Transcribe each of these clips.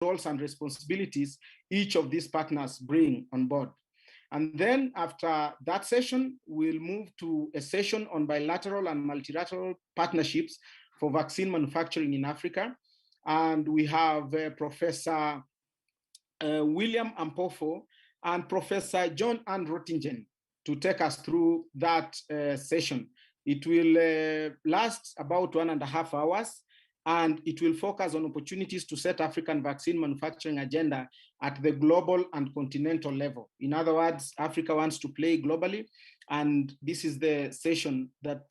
roles and responsibilities each of these partners bring on board. And then after that session, we'll move to a session on bilateral and multilateral partnerships for vaccine manufacturing in Africa. And we have Professor William Ampofo and Professor John Ann Rottingen to take us through that session. It will last about 1.5 hours, and it will focus on opportunities to set African vaccine manufacturing agenda at the global and continental level. In other words, Africa wants to play globally, and this is the session that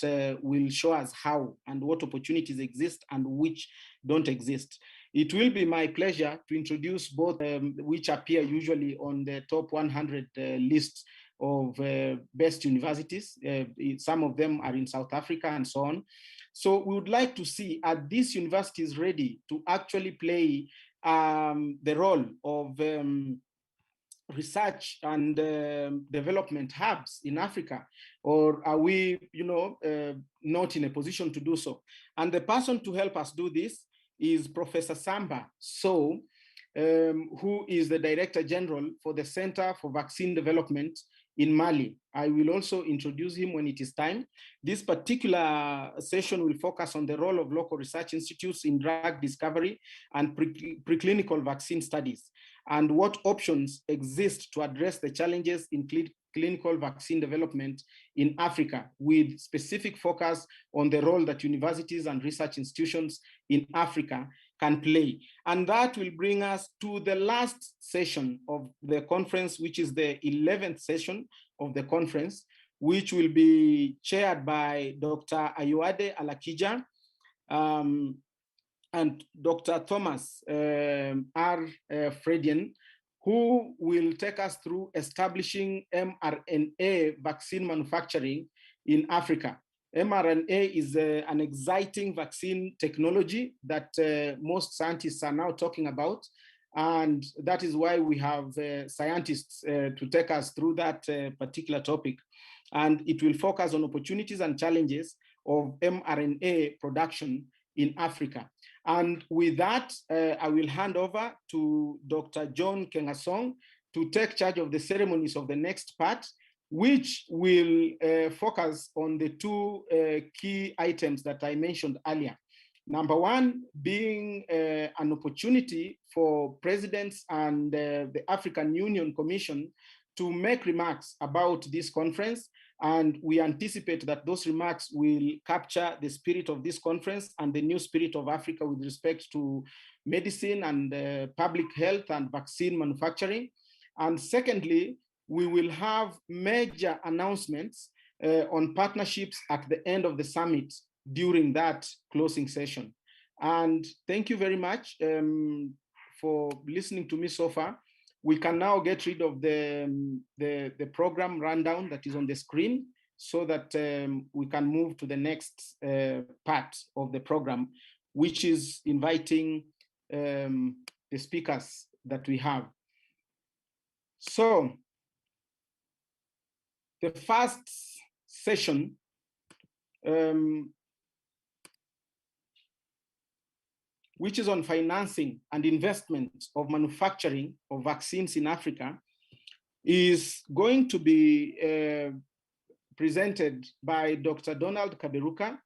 will show us how and what opportunities exist and which don't exist. It will be my pleasure to introduce both, which appear usually on the top 100 lists of best universities. Some of them are in South Africa and so on. So we would like to see, are these universities ready to actually play the role of research and development hubs in Africa, or are we, not in a position to do so? And the person to help us do this is Professor Samba So, who is the Director General for the Center for Vaccine Development in Mali. I will also introduce him when it is time. This particular session will focus on the role of local research institutes in drug discovery and preclinical vaccine studies, and what options exist to address the challenges in clinical vaccine development in Africa, with specific focus on the role that universities and research institutions in Africa can play. And that will bring us to the last session of the conference, which is the 11th session of the conference, which will be chaired by Dr. Ayoade Alakija and Dr. Thomas R. Fredian, who will take us through establishing mRNA vaccine manufacturing in Africa. mRNA is an exciting vaccine technology that most scientists are now talking about. And that is why we have scientists to take us through that particular topic. And it will focus on opportunities and challenges of mRNA production in Africa. And with that, I will hand over to Dr. John Kengasong to take charge of the ceremonies of the next part, which will focus on the two key items that I mentioned earlier. Number one being an opportunity for presidents and the African Union Commission to make remarks about this conference. And we anticipate that those remarks will capture the spirit of this conference and the new spirit of Africa with respect to medicine and public health and vaccine manufacturing. And secondly, we will have major announcements on partnerships at the end of the summit during that closing session. And thank you very much for listening to me so far. We can now get rid of the program rundown that is on the screen so that we can move to the next part of the program, which is inviting the speakers that we have. So the first session which is on financing and investment of manufacturing of vaccines in Africa, is going to be presented by Dr. Donald Kaberuka,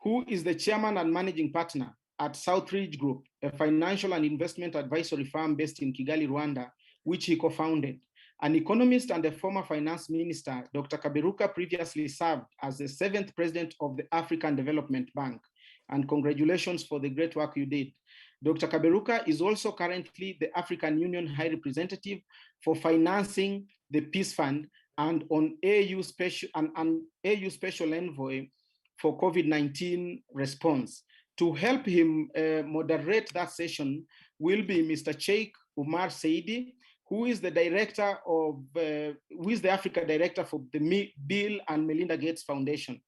who is the chairman and managing partner at Southridge Group, a financial and investment advisory firm based in Kigali, Rwanda, which he co-founded. An economist and a former finance minister, Dr. Kaberuka previously served as the 7th president of the African Development Bank. And congratulations for the great work you did. Dr. Kaberuka is also currently the African Union High Representative for financing the Peace Fund and an AU Special Envoy for COVID-19 response. To help him moderate that session will be Mr. Sheikh Umar Saidi, who is the director of, who is the Africa director for the Bill and Melinda Gates Foundation.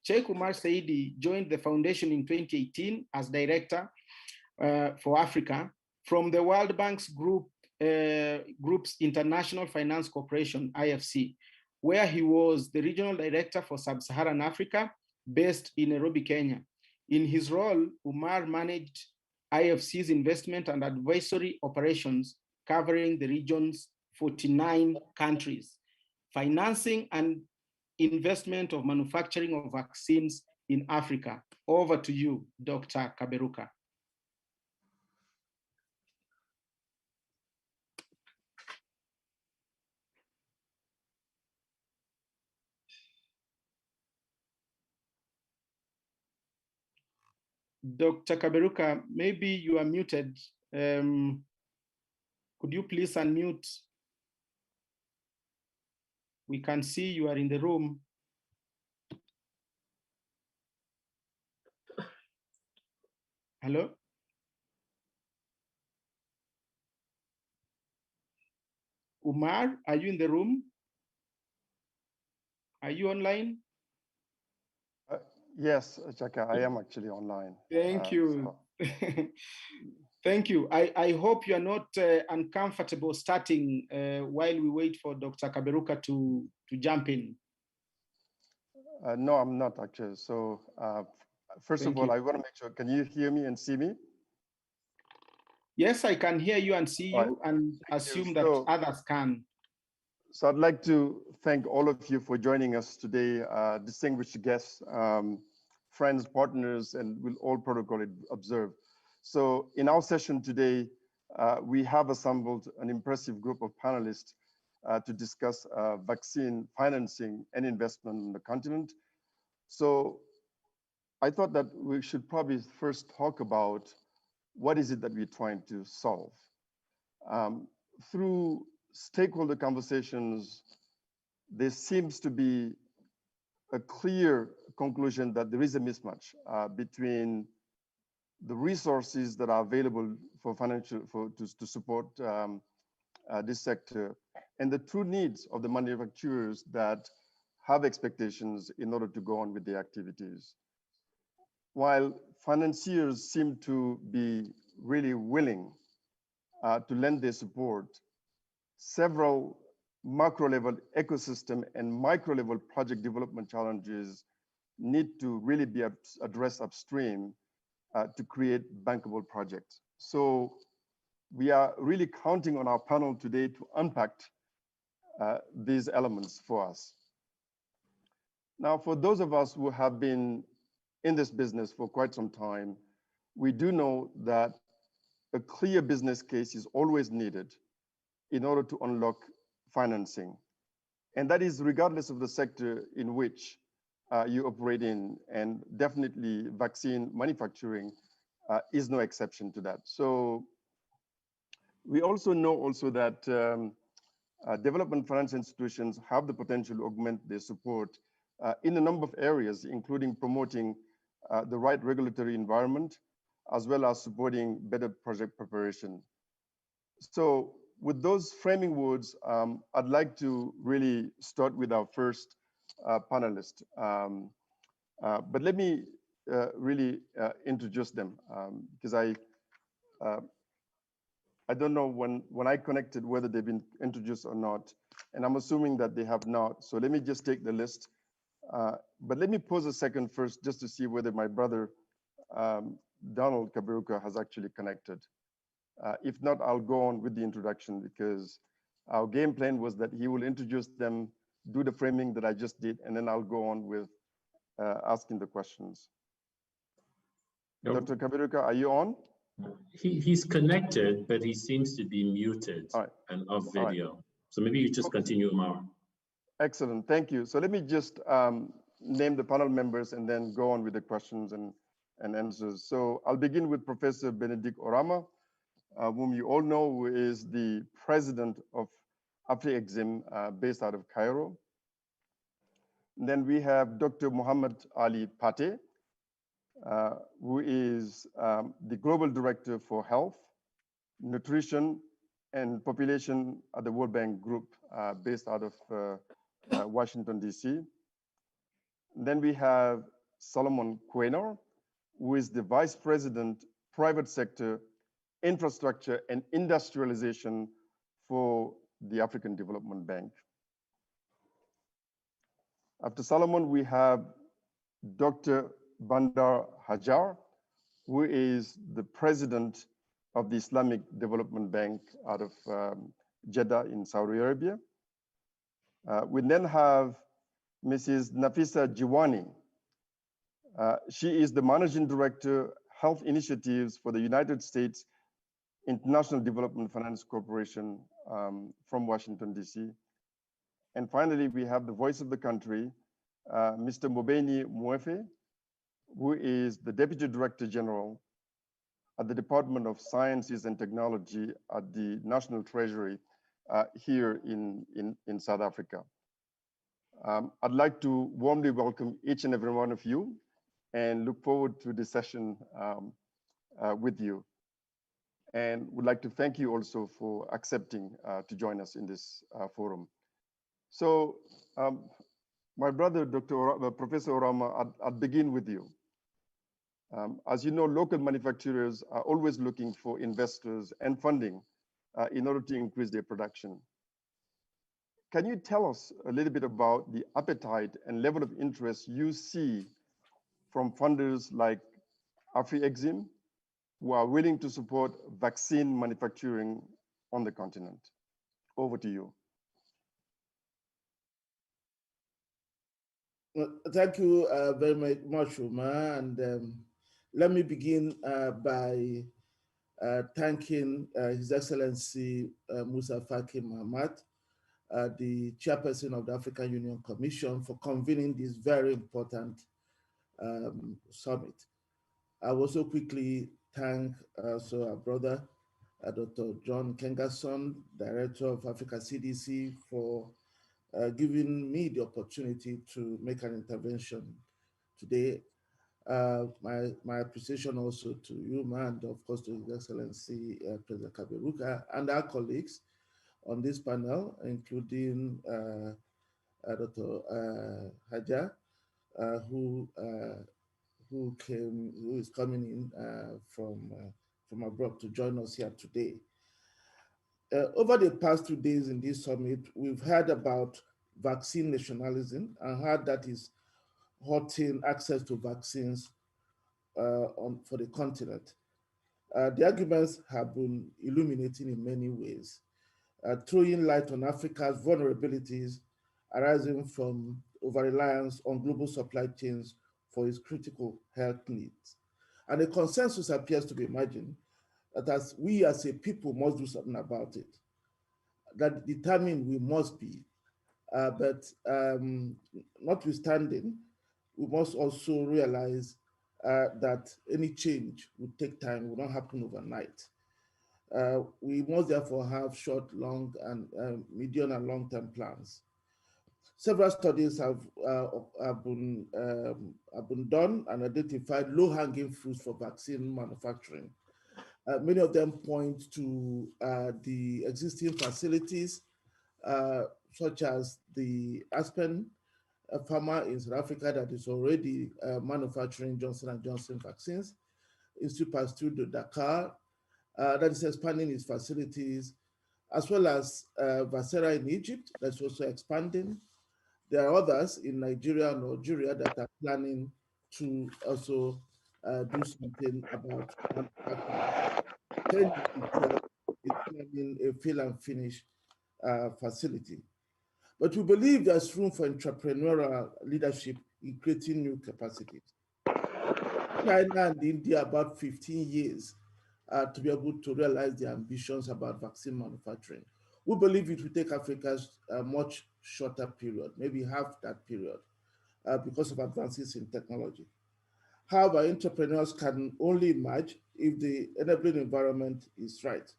Sheikh Umar Saidi joined the foundation in 2018 as director for Africa from the World Bank's Group's International Finance Corporation, IFC, where he was the regional director for Sub-Saharan Africa, based in Nairobi, Kenya. In his role, Umar managed IFC's investment and advisory operations covering the region's 49 countries, financing and investment of manufacturing of vaccines in Africa. Over to you, Dr. Kaberuka. Dr. Kaberuka, maybe you are muted. Could you please unmute? We can see you are in the room. Hello? Umar, are you in the room? Are you online? Yes, Chaka, I am actually online. Thank you. So. Thank you. I hope you are not uncomfortable starting while we wait for Dr. Kaberuka to jump in. No, I'm not actually. So first of all, I want to make sure, can you hear me and see me? Yes, I can hear you and see you, and assume that others can. So I'd like to thank all of you for joining us today, distinguished guests, friends, partners, and we'll all protocol observe. So in our session today, we have assembled an impressive group of panelists to discuss vaccine financing and investment in the continent. So I thought that we should probably first talk about what is it that we're trying to solve. Through stakeholder conversations, there seems to be a clear conclusion that there is a mismatch between the resources that are available for to support this sector and the true needs of the manufacturers that have expectations in order to go on with the activities. While financiers seem to be really willing to lend their support, several macro level ecosystem and micro level project development challenges need to really be addressed upstream to create bankable projects. So we are really counting on our panel today to unpack these elements for us. Now, for those of us who have been in this business for quite some time, we do know that a clear business case is always needed in order to unlock financing. And that is regardless of the sector in which you operate in, and definitely vaccine manufacturing is no exception to that. So we also know also that development finance institutions have the potential to augment their support in a number of areas, including promoting the right regulatory environment, as well as supporting better project preparation. So with those framing words, I'd like to really start with our first panelist. But let me really introduce them because I don't know when I connected whether they've been introduced or not, and I'm assuming that they have not. So let me just take the list. But let me pause a second first just to see whether my brother Donald Kaberuka has actually connected. If not, I'll go on with the introduction because our game plan was that he will introduce them, do the framing that I just did, and then I'll go on with asking the questions. Nope. Dr. Kaberuka, are you on? He's connected, but he seems to be muted and off video. So maybe you just continue, Omar. Excellent, thank you. So let me just name the panel members and then go on with the questions and answers. So I'll begin with Professor Benedict Orama, whom you all know, who is the president of AfriExim based out of Cairo. And then we have Dr. Muhammad Ali Pate, who is the Global Director for Health, Nutrition, and Population at the World Bank Group based out of Washington, D.C. Then we have Solomon Quaynor, who is the Vice President, Private Sector, Infrastructure and Industrialization for the African Development Bank. After Solomon, we have Dr. Bandar Hajar, who is the president of the Islamic Development Bank out of Jeddah in Saudi Arabia. We then have Mrs. Nafisa Jiwani. She is the Managing Director, Health Initiatives for the United States International Development Finance Corporation from Washington, D.C. And finally, we have the voice of the country, Mr. Mobeni Mwefe, who is the Deputy Director General at the Department of Sciences and Technology at the National Treasury here in South Africa. I'd like to warmly welcome each and every one of you and look forward to this session with you. And would like to thank you also for accepting to join us in this forum. So my brother, Professor Orama, I'll begin with you. As you know, local manufacturers are always looking for investors and funding in order to increase their production. Can you tell us a little bit about the appetite and level of interest you see from funders like Afri-Exim, who are willing to support vaccine manufacturing on the continent? Over to you. Well, thank you very much, Umar. And let me begin by thanking His Excellency Musa Faki Mahamat, the chairperson of the African Union Commission, for convening this very important summit. I will also quickly thank our brother, Dr. John Kengason, Director of Africa CDC, for giving me the opportunity to make an intervention today. My appreciation also to you, and of course to His Excellency President Kaberuka and our colleagues on this panel, including Dr. Haja, who is coming in from abroad to join us here today. Over the past 2 days in this summit, we've heard about vaccine nationalism and how that is hurting access to vaccines for the continent. The arguments have been illuminating in many ways, throwing light on Africa's vulnerabilities arising from over-reliance on global supply chains for its critical health needs. And a consensus appears to be emerging that as we as a people must do something about it, that determined we must be. But notwithstanding, we must also realize that any change would take time, will not happen overnight. We must therefore have short, long, and medium and long-term plans. Several studies have been done and identified low-hanging fruits for vaccine manufacturing. Many of them point to the existing facilities, such as the Aspen Pharma in South Africa that is already manufacturing Johnson & Johnson vaccines, Institut Pasteur de Dakar, that is expanding its facilities, as well as Vacera in Egypt, that's also expanding. There are others in Nigeria and Algeria that are planning to also do something about manufacturing. It's planning a fill and finish facility. But we believe there's room for entrepreneurial leadership in creating new capacities. China and India about 15 years to be able to realize their ambitions about vaccine manufacturing. We believe it will take Africa a much shorter period, maybe half that period, because of advances in technology. However, entrepreneurs can only emerge if the enabling environment is right.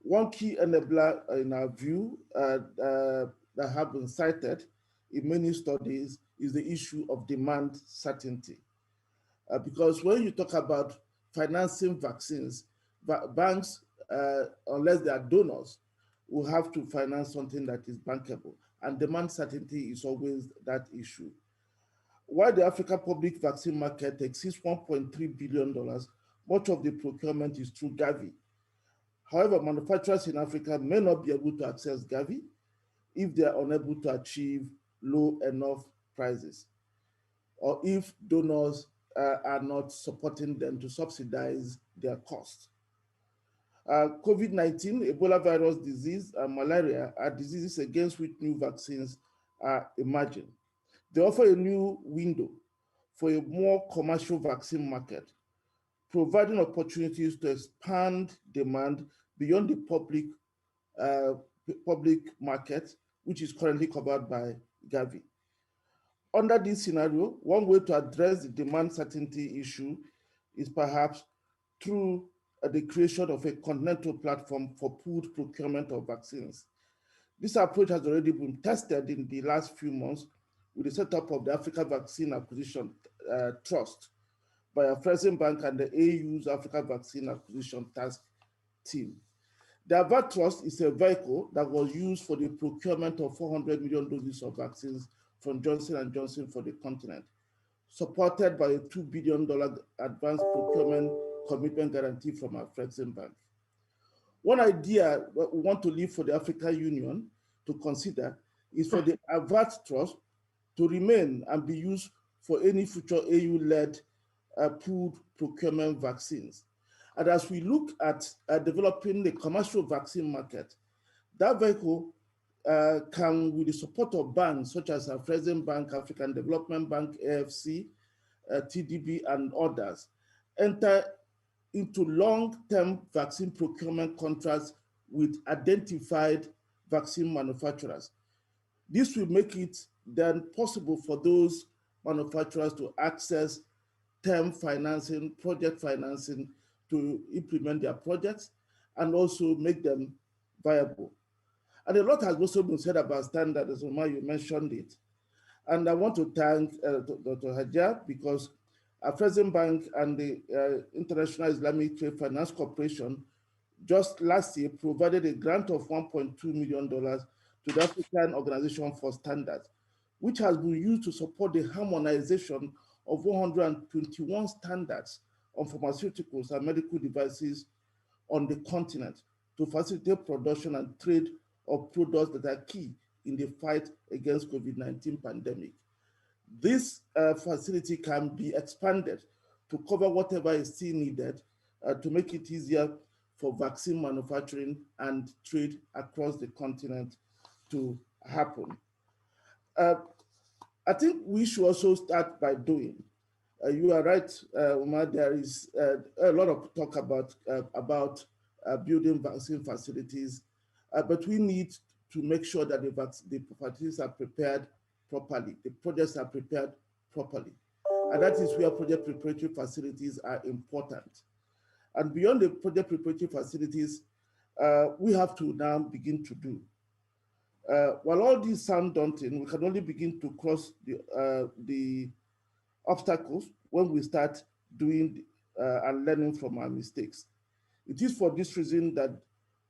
One key enabler in our view that have been cited in many studies is the issue of demand certainty. Because when you talk about financing vaccines, banks, unless they are donors, will have to finance something that is bankable. And demand certainty is always that issue. While the African public vaccine market exceeds $1.3 billion, much of the procurement is through Gavi. However, manufacturers in Africa may not be able to access Gavi if they are unable to achieve low enough prices, or if donors are not supporting them to subsidize their cost. COVID-19, Ebola virus disease, and malaria are diseases against which new vaccines are emerging. They offer a new window for a more commercial vaccine market, providing opportunities to expand demand beyond the public market, which is currently covered by Gavi. Under this scenario, one way to address the demand certainty issue is perhaps through the creation of a continental platform for pooled procurement of vaccines. This approach has already been tested in the last few months with the setup of the Africa Vaccine Acquisition Trust by Afreximbank and the AU's Africa Vaccine Acquisition Task Team. The AVAT Trust is a vehicle that was used for the procurement of 400 million doses of vaccines from Johnson & Johnson for the continent, supported by a $2 billion advanced procurement commitment guarantee from Afreximbank. One idea we want to leave for the African Union to consider is for the AVAT Trust to remain and be used for any future AU-led pooled procurement vaccines. And as we look at developing the commercial vaccine market, that vehicle can, with the support of banks such as Afreximbank, African Development Bank, AFC, TDB, and others, enter into long-term vaccine procurement contracts with identified vaccine manufacturers. This will make it then possible for those manufacturers to access term financing, project financing to implement their projects and also make them viable. And a lot has also been said about standards, Omar, you mentioned it. And I want to thank Dr. Hajar because Afreximbank and the International Islamic Trade Finance Corporation just last year provided a grant of $1.2 million to the African Organization for Standards, which has been used to support the harmonization of 121 standards on pharmaceuticals and medical devices on the continent to facilitate production and trade of products that are key in the fight against COVID-19 pandemic. This facility can be expanded to cover whatever is still needed to make it easier for vaccine manufacturing and trade across the continent to happen. I think we should also start by doing. You are right, Umar, there is a lot of talk about building vaccine facilities, but we need to make sure that the facilities are prepared properly, the projects are prepared properly. And that is where project preparatory facilities are important. And beyond the project preparatory facilities, we have to now begin to do. While all these sound daunting, we can only begin to cross the obstacles when we start doing and learning from our mistakes. It is for this reason that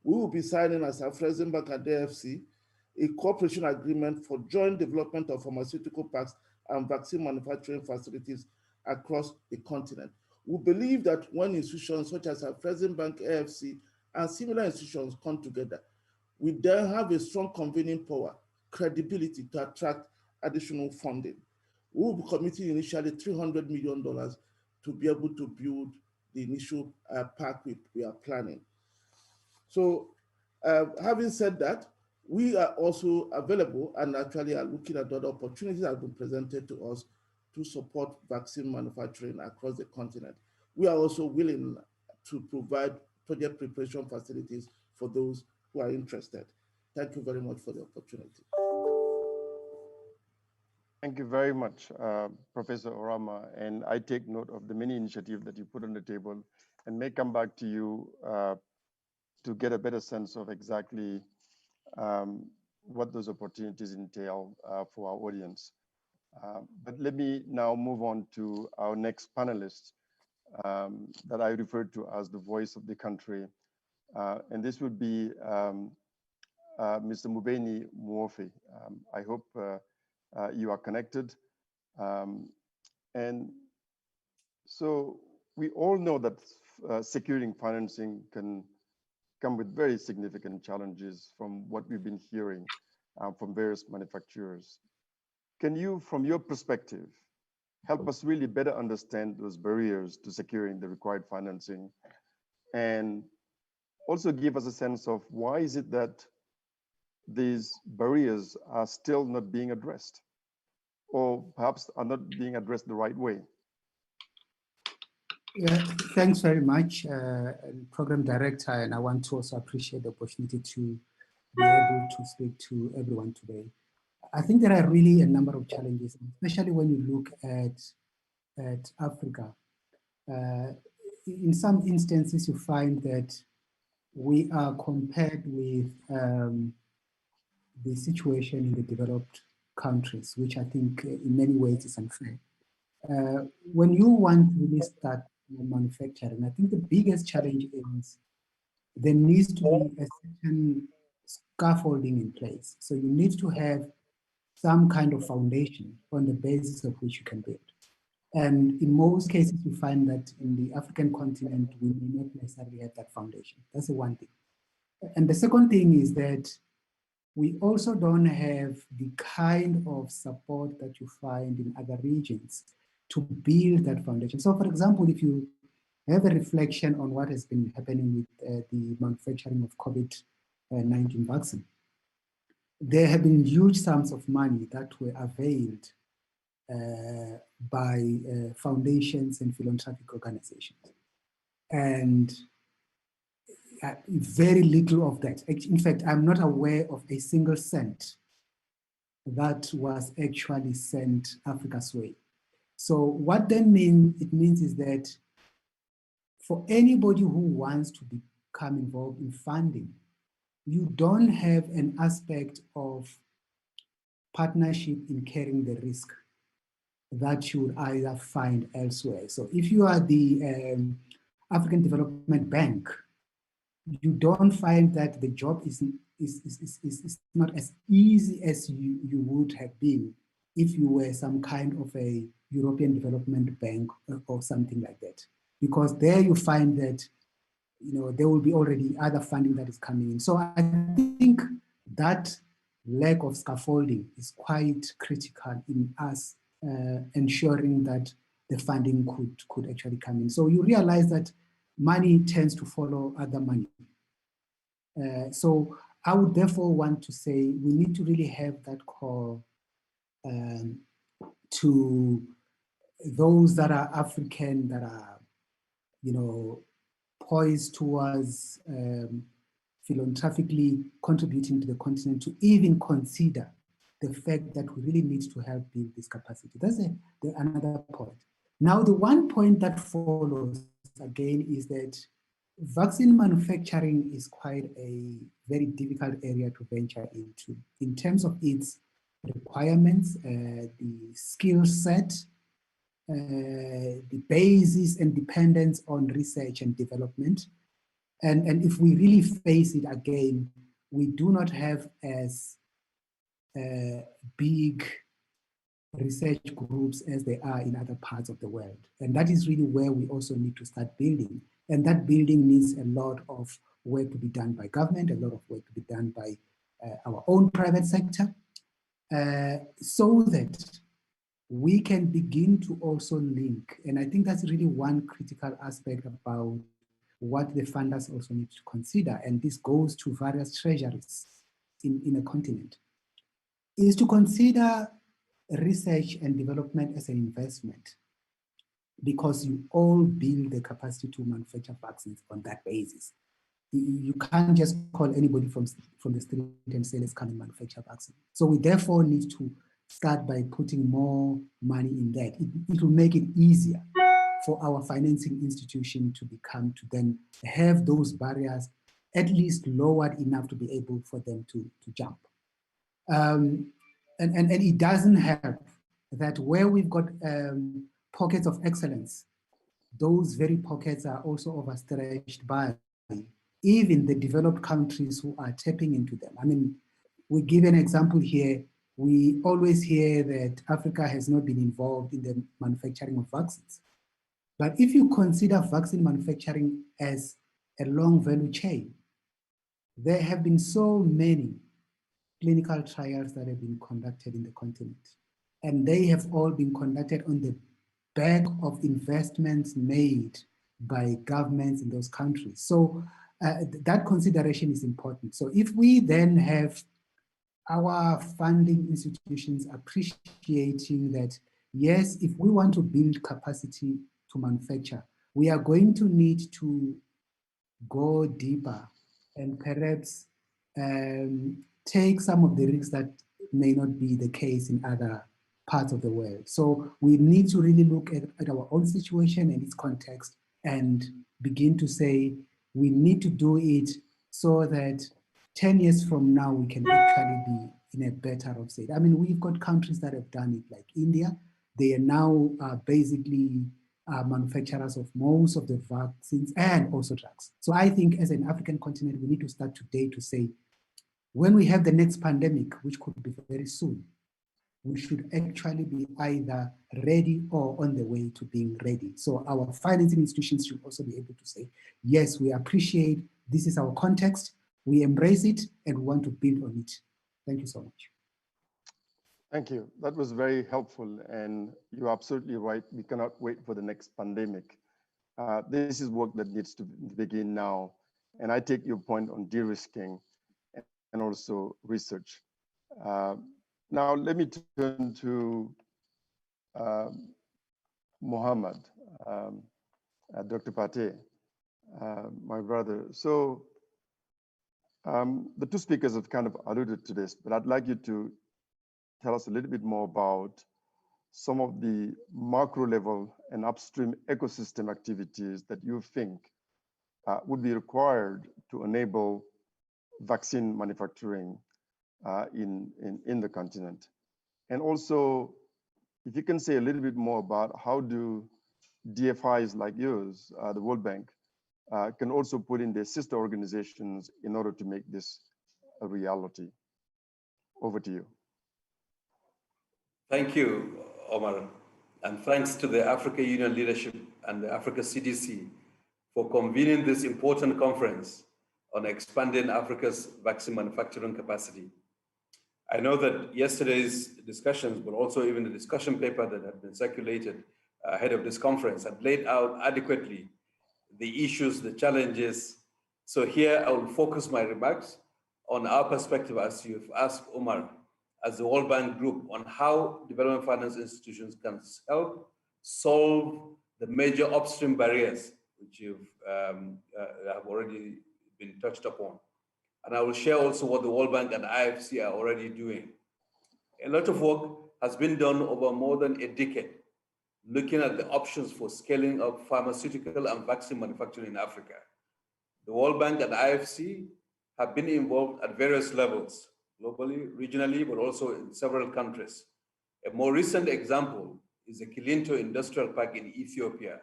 we will be signing as Afreximbank and AFC a cooperation agreement for joint development of pharmaceutical parks and vaccine manufacturing facilities across the continent. We believe that when institutions such as Afreximbank, AFC, and similar institutions come together, we then have a strong convening power, credibility to attract additional funding. We will be committing initially $300 million to be able to build the initial park we are planning. So having said that, we are also available and actually are looking at other opportunities that have been presented to us to support vaccine manufacturing across the continent. We are also willing to provide project preparation facilities for those who are interested. Thank you very much for the opportunity. Thank you very much, Professor Orama. And I take note of the many initiatives that you put on the table and may come back to you to get a better sense of exactly what those opportunities entail for our audience. But let me now move on to our next panelist that I refer to as the voice of the country. And this would be Mr. Mubeni Muofe. I hope you are connected. And so we all know that securing financing can come with very significant challenges from what we've been hearing from various manufacturers. Can you, from your perspective, help us really better understand those barriers to securing the required financing, and also give us a sense of why is it that these barriers are still not being addressed, or perhaps are not being addressed the right way. Yeah, thanks very much, Program Director, and I want to also appreciate the opportunity to be able to speak to everyone today. I think there are really a number of challenges, especially when you look at Africa. In some instances, you find that we are compared with the situation in the developed countries, which I think in many ways is unfair. When you want to really start manufacturing, I think the biggest challenge is there needs to be a certain scaffolding in place. So you need to have some kind of foundation on the basis of which you can build. And in most cases, you find that in the African continent, we may not necessarily have that foundation. That's the one thing. And the second thing is that we also don't have the kind of support that you find in other regions to build that foundation. So for example, if you have a reflection on what has been happening with the manufacturing of COVID-19 vaccine, there have been huge sums of money that were availed by foundations and philanthropic organizations. And very little of that. In fact, I'm not aware of a single cent that was actually sent Africa's way. So what that means, it means is that for anybody who wants to become involved in funding, you don't have an aspect of partnership in carrying the risk that you would either find elsewhere. So if you are the African Development Bank, you don't find that the job is not as easy as you would have been if you were some kind of a European Development Bank or something like that. Because there you find that, you know, there will be already other funding that is coming in. So I think that lack of scaffolding is quite critical in us ensuring that the funding could actually come in. So you realize that money tends to follow other money. So I would therefore want to say we need to really have that call to those that are African, that are, you know, poised towards philanthropically contributing to the continent, to even consider the fact that we really need to help build this capacity. That's another point. Now, the one point that follows again is that vaccine manufacturing is quite a very difficult area to venture into in terms of its requirements, the skill set, the basis and dependence on research and development. And if we really face it again, we do not have as big research groups as they are in other parts of the world. And that is really where we also need to start building. And that building needs a lot of work to be done by government, a lot of work to be done by our own private sector, so that we can begin to also link. And I think that's really one critical aspect about what the funders also need to consider. And this goes to various treasuries in a continent, is to consider research and development as an investment, because you all build the capacity to manufacture vaccines on that basis. You can't just call anybody from the street and say, let's come and manufacture vaccine. So we therefore need to start by putting more money in that. It will make it easier for our financing institution to then have those barriers at least lowered enough to be able for them to jump. And it doesn't help that where we've got pockets of excellence, those very pockets are also overstretched by even the developed countries who are tapping into them. I mean, we give an example here. We always hear that Africa has not been involved in the manufacturing of vaccines. But if you consider vaccine manufacturing as a long value chain, there have been so many clinical trials that have been conducted in the continent. And they have all been conducted on the back of investments made by governments in those countries. So that consideration is important. So if we then have our funding institutions appreciating that, yes, if we want to build capacity to manufacture, we are going to need to go deeper and perhaps take some of the risks that may not be the case in other parts of the world. So we need to really look at our own situation and its context and begin to say we need to do it so that 10 years from now we can actually be in a better off state. I mean, we've got countries that have done it, like India. They are now basically manufacturers of most of the vaccines and also drugs. So I think as an African continent, we need to start today to say, when we have the next pandemic, which could be very soon, we should actually be either ready or on the way to being ready. So our financing institutions should also be able to say, yes, we appreciate, this is our context, we embrace it, and we want to build on it. Thank you so much. Thank you. That was very helpful, and you're absolutely right. We cannot wait for the next pandemic. This is work that needs to begin now. And I take your point on de-risking and also research. Now, let me turn to Mohammed, Dr. Pate, my brother. So the two speakers have kind of alluded to this, but I'd like you to tell us a little bit more about some of the macro level and upstream ecosystem activities that you think would be required to enable vaccine manufacturing in the continent. And also, if you can say a little bit more about how do DFIs like yours, the World Bank, can also put in their sister organizations in order to make this a reality. Over to you. Thank you, Omar. And thanks to the Africa Union leadership and the Africa CDC for convening this important conference on expanding Africa's vaccine manufacturing capacity. I know that yesterday's discussions, but also even the discussion paper that had been circulated ahead of this conference, had laid out adequately the issues, the challenges. So here I will focus my remarks on our perspective, as you've asked Omar, as the World Bank Group, on how development finance institutions can help solve the major upstream barriers, which have already been touched upon. And I will share also what the World Bank and IFC are already doing. A lot of work has been done over more than a decade, looking at the options for scaling up pharmaceutical and vaccine manufacturing in Africa. The World Bank and IFC have been involved at various levels, globally, regionally, but also in several countries. A more recent example is the Kilinto Industrial Park in Ethiopia,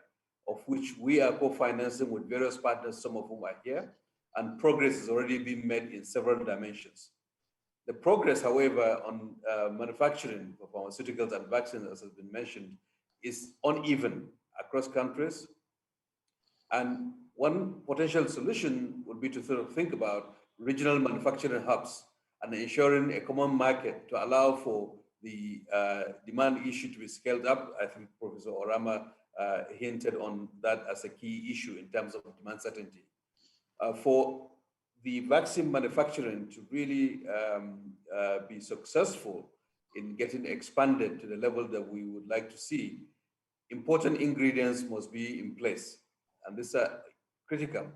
of which we are co-financing with various partners, some of whom are here, and progress has already been made in several dimensions. The progress, however, on manufacturing of pharmaceuticals and vaccines, as has been mentioned, is uneven across countries. And one potential solution would be to sort of think about regional manufacturing hubs and ensuring a common market to allow for the demand issue to be scaled up. I think Professor Orama hinted on that as a key issue in terms of demand certainty. For the vaccine manufacturing to really be successful in getting expanded to the level that we would like to see, important ingredients must be in place, and these are critical.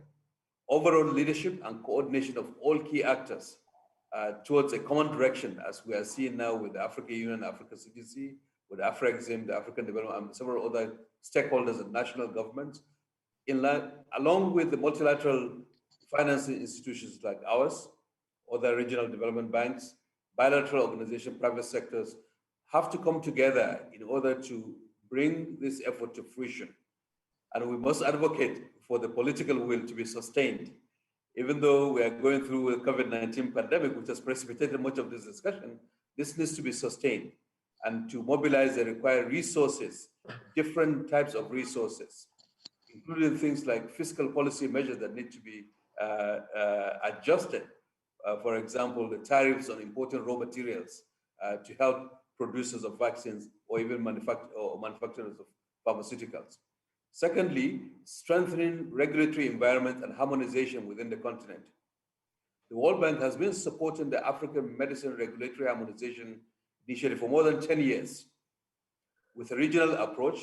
Overall leadership and coordination of all key actors towards a common direction, as we are seeing now with the Africa Union, Africa CDC, with AfroExim, the African Development, and several other stakeholders and national governments, along with the multilateral financing institutions like ours, other regional development banks, bilateral organizations, private sectors, have to come together in order to bring this effort to fruition. And we must advocate for the political will to be sustained. Even though we are going through a COVID-19 pandemic, which has precipitated much of this discussion, this needs to be sustained. And to mobilize the required resources, different types of resources, including things like fiscal policy measures that need to be adjusted. For example, the tariffs on imported raw materials to help producers of vaccines or even manufacturers pharmaceuticals. Secondly, strengthening regulatory environment and harmonization within the continent. The World Bank has been supporting the African Medicine Regulatory Harmonization Initiative for more than 10 years with a regional approach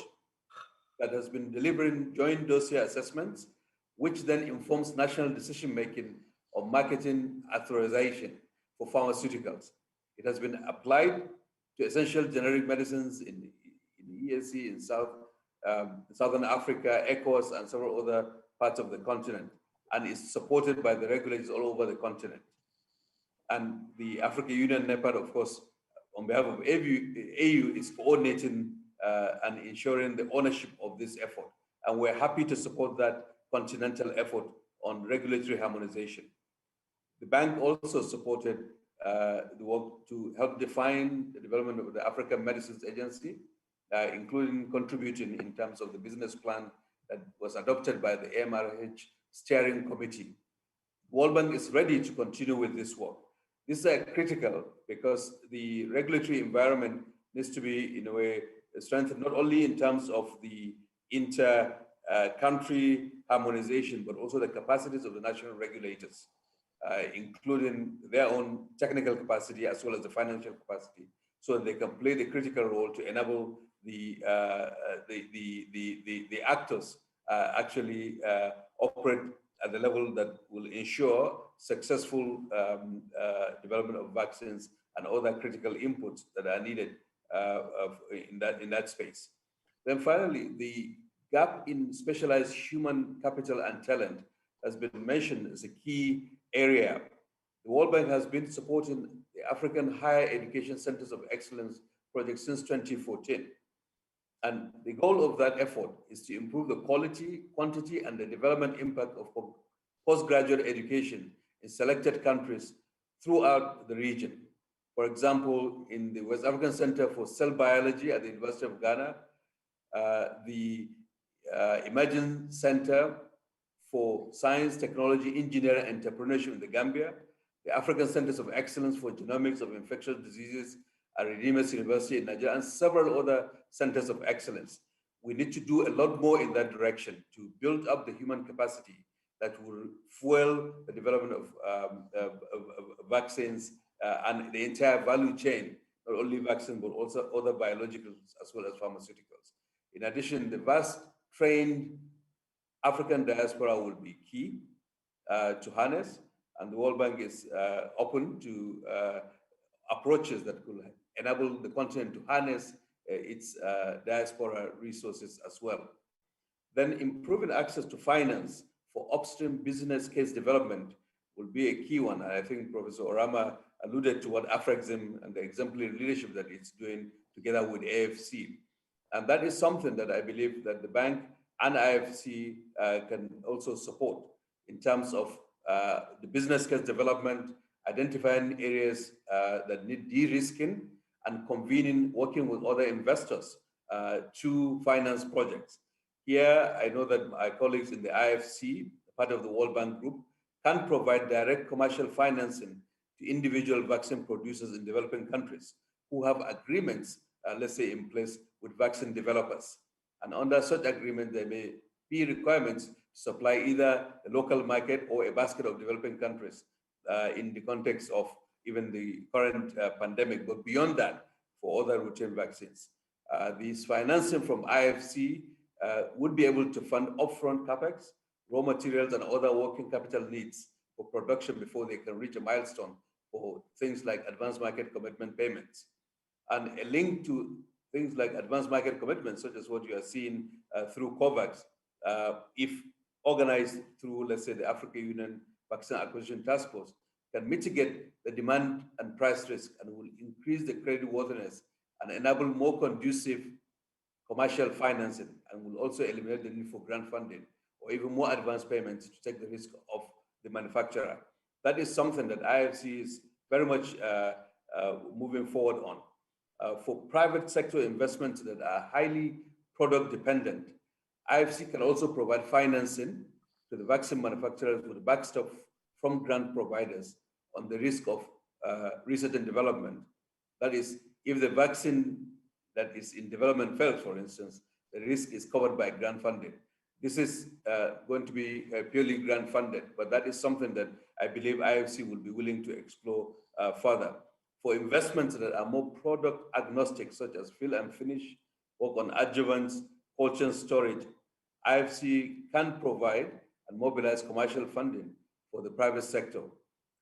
that has been delivering joint dossier assessments, which then informs national decision-making on marketing authorization for pharmaceuticals. It has been applied to essential generic medicines in EAC, in Southern Africa, ECOWAS, and several other parts of the continent, and is supported by the regulators all over the continent. And the African Union, NEPAD, of course, on behalf of AU is coordinating and ensuring the ownership of this effort. And we're happy to support that continental effort on regulatory harmonization. The bank also supported the work to help define the development of the African Medicines Agency, including contributing in terms of the business plan that was adopted by the AMRH Steering Committee. World Bank is ready to continue with this work. This is critical because the regulatory environment needs to be, in a way, strengthened not only in terms of the inter-country harmonization, but also the capacities of the national regulators, including their own technical capacity as well as the financial capacity, so that they can play the critical role to enable the actors actually operate at the level that will ensure successful development of vaccines and other critical inputs that are needed in that space. Then finally, the gap in specialized human capital and talent has been mentioned as a key area. The World Bank has been supporting the African Higher Education Centers of Excellence project since 2014. And the goal of that effort is to improve the quality, quantity, and the development impact of postgraduate education in selected countries throughout the region. For example, in the West African Center for Cell Biology at the University of Ghana, the Emerging Center for Science, Technology, Engineering, and Entrepreneurship in the Gambia, the African Centers of Excellence for Genomics of Infectious Diseases at Redeemers University in Nigeria, and several other centers of excellence. We need to do a lot more in that direction to build up the human capacity that will fuel the development of vaccines and the entire value chain, not only vaccines, but also other biologicals as well as pharmaceuticals. In addition, the vast trained African diaspora will be key to harness, and the World Bank is open to approaches that could enable the continent to harness its diaspora resources as well. Then improving access to finance for upstream business case development will be a key one. And I think Professor Orama alluded to what AfrExim and the exemplary leadership that it's doing together with AFC. And that is something that I believe that the bank and IFC can also support in terms of the business case development, identifying areas that need de-risking, and convening, working with other investors to finance projects. Here, I know that my colleagues in the IFC, part of the World Bank Group, can provide direct commercial financing to individual vaccine producers in developing countries who have agreements, let's say, in place with vaccine developers. And under such agreement, there may be requirements to supply either the local market or a basket of developing countries in the context of even the current pandemic, but beyond that, for other routine vaccines. These financing from IFC would be able to fund upfront capex, raw materials, and other working capital needs for production before they can reach a milestone for things like advanced market commitment payments. And a link to things like advanced market commitments, such as what you are seeing through COVAX, if organized through, let's say, the African Union Vaccine Acquisition Task Force, can mitigate the demand and price risk and will increase the creditworthiness and enable more conducive commercial financing, and will also eliminate the need for grant funding or even more advanced payments to take the risk of the manufacturer. That is something that IFC is very much moving forward on. For private sector investments that are highly product dependent, IFC can also provide financing to the vaccine manufacturers with a backstop from grant providers on the risk of research and development. That is, if the vaccine that is in development fails, for instance, the risk is covered by grant funding. This is going to be purely grant funded, but that is something that I believe IFC will be willing to explore further. For investments that are more product agnostic, such as fill and finish, work on adjuvants, cold chain storage, IFC can provide and mobilize commercial funding for the private sector.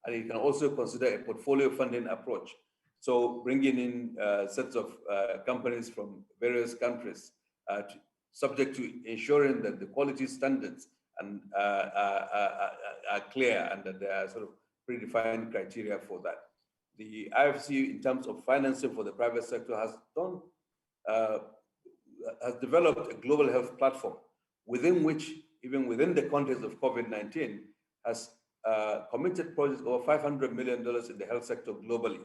And it can also consider a portfolio funding approach. So bringing in sets of companies from various countries, subject to ensuring that the quality standards and, are clear and that there are sort of predefined criteria for that. The IFC, in terms of financing for the private sector, has developed a global health platform within which, even within the context of COVID-19, has committed projects over $500 million in the health sector globally.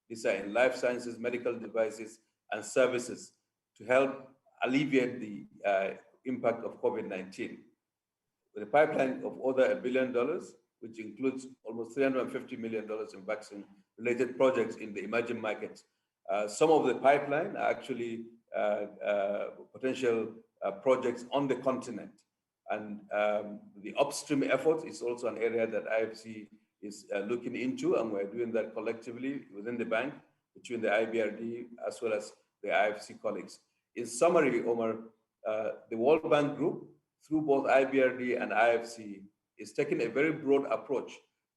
These are in life sciences, medical devices, and services to help alleviate the impact of COVID-19. With a pipeline of over $1 billion, which includes almost $350 million in vaccine-related projects in the emerging markets. Some of the pipeline are actually potential projects on the continent. And the upstream effort is also an area that IFC is looking into, and we're doing that collectively within the bank, between the IBRD as well as the IFC colleagues. In summary, Omar, the World Bank Group, through both IBRD and IFC, is taking a very broad approach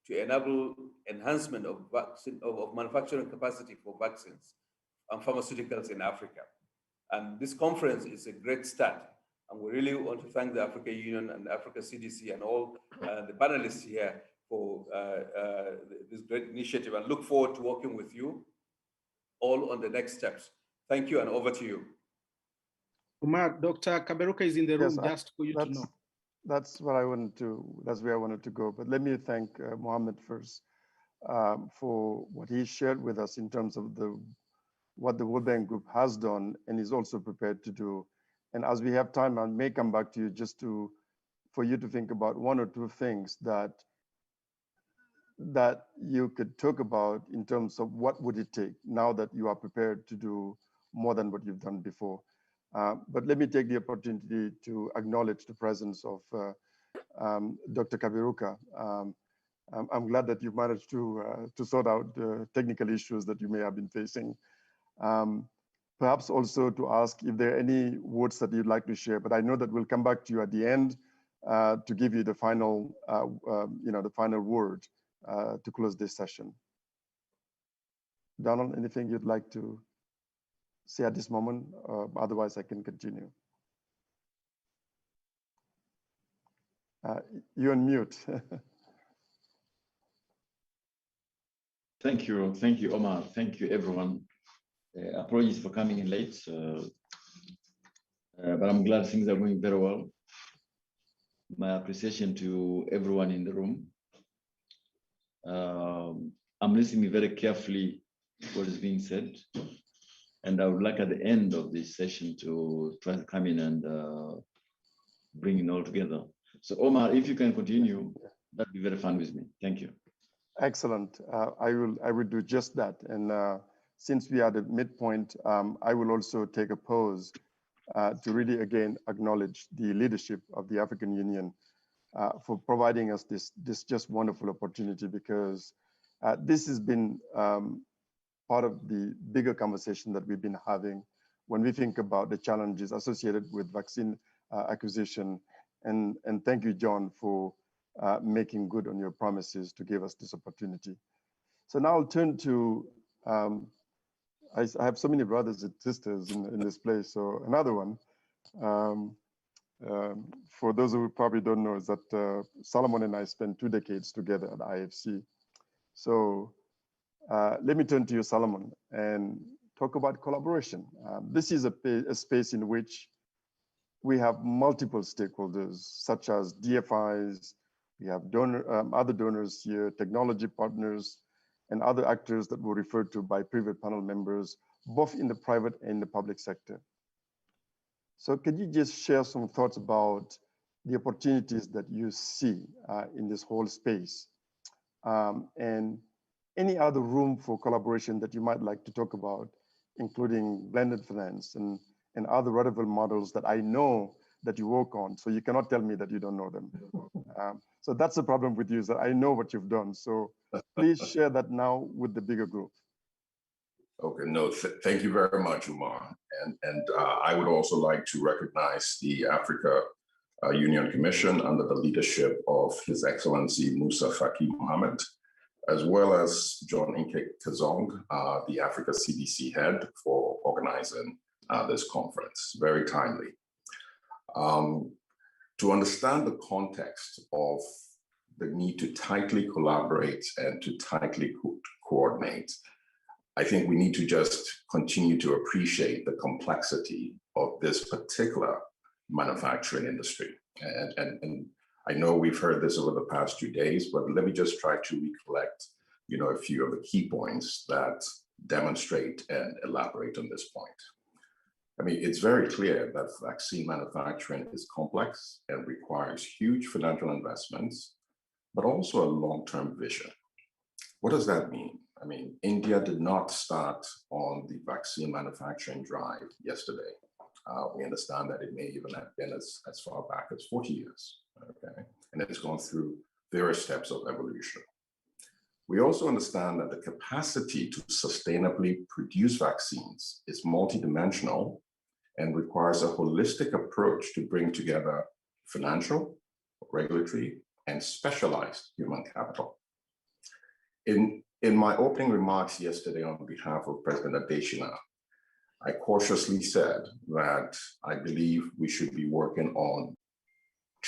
to enable enhancement of manufacturing capacity for vaccines and pharmaceuticals in Africa. And this conference is a great start. And we really want to thank the African Union and the Africa CDC and all the panelists here for this great initiative, and look forward to working with you all on the next steps. Thank you, and over to you. Umar, Dr. Kaberuka is in the room, Yes, just for you to know. That's what I wanted to, that's where I wanted to go. But let me thank Mohammed first for what he shared with us in terms of what the World Bank Group has done and is also prepared to do. And as we have time, I may come back to you just for you to think about one or two things that you could talk about in terms of what would it take now that you are prepared to do more than what you've done before. But let me take the opportunity to acknowledge the presence of Dr. Kaberuka. I'm glad that you've managed to sort out the technical issues that you may have been facing. Perhaps also to ask if there are any words that you'd like to share, but I know that we'll come back to you at the end to give you the final, the final word to close this session. Donald, anything you'd like to say at this moment? Otherwise, I can continue. You're on mute. Thank you, Omar. Thank you, everyone. Apologies for coming in late, but I'm glad things are going very well. My appreciation to everyone in the room. I'm listening very carefully to what is being said, and I would like at the end of this session to try to come in and bring it all together. So Omar, if you can continue, that'd be very fun with me. Thank you. Excellent. I will do just that. And since we are at the midpoint, I will also take a pause to really again acknowledge the leadership of the African Union for providing us this just wonderful opportunity, because this has been part of the bigger conversation that we've been having when we think about the challenges associated with vaccine acquisition. And thank you, John, for making good on your promises to give us this opportunity. So now I'll turn to, I have so many brothers and sisters in this place. So another one, for those who probably don't know, is that Solomon and I spent 2 decades together at IFC. So let me turn to you, Solomon, and talk about collaboration. This is a space in which we have multiple stakeholders, such as DFIs, we have other donors here, technology partners, and other actors that were referred to by previous panel members, both in the private and the public sector. So could you just share some thoughts about the opportunities that you see in this whole space, and any other room for collaboration that you might like to talk about, including blended finance and and other relevant models that I know that you work on. So you cannot tell me that you don't know them. So that's the problem with you, is that I know what you've done. So please share that now with the bigger group. Okay, no, thank you very much, Umar. And I would also like to recognize the Africa Union Commission under the leadership of His Excellency Musa Faki Mohammed, as well as John Inke Kazong, the Africa CDC head, for organizing this conference. Very timely. To understand the context of the need to tightly collaborate and to tightly coordinate, I think we need to just continue to appreciate the complexity of this particular manufacturing industry. And I know we've heard this over the past 2 days, but let me just try to recollect, a few of the key points that demonstrate and elaborate on this point. I mean, it's very clear that vaccine manufacturing is complex and requires huge financial investments, but also a long-term vision. What does that mean? I mean, India did not start on the vaccine manufacturing drive yesterday. We understand that it may even have been as far back as 40 years, okay? And it's gone through various steps of evolution. We also understand that the capacity to sustainably produce vaccines is multidimensional and requires a holistic approach to bring together financial, regulatory, and specialized human capital. In my opening remarks yesterday on behalf of President Adesina, I cautiously said that I believe we should be working on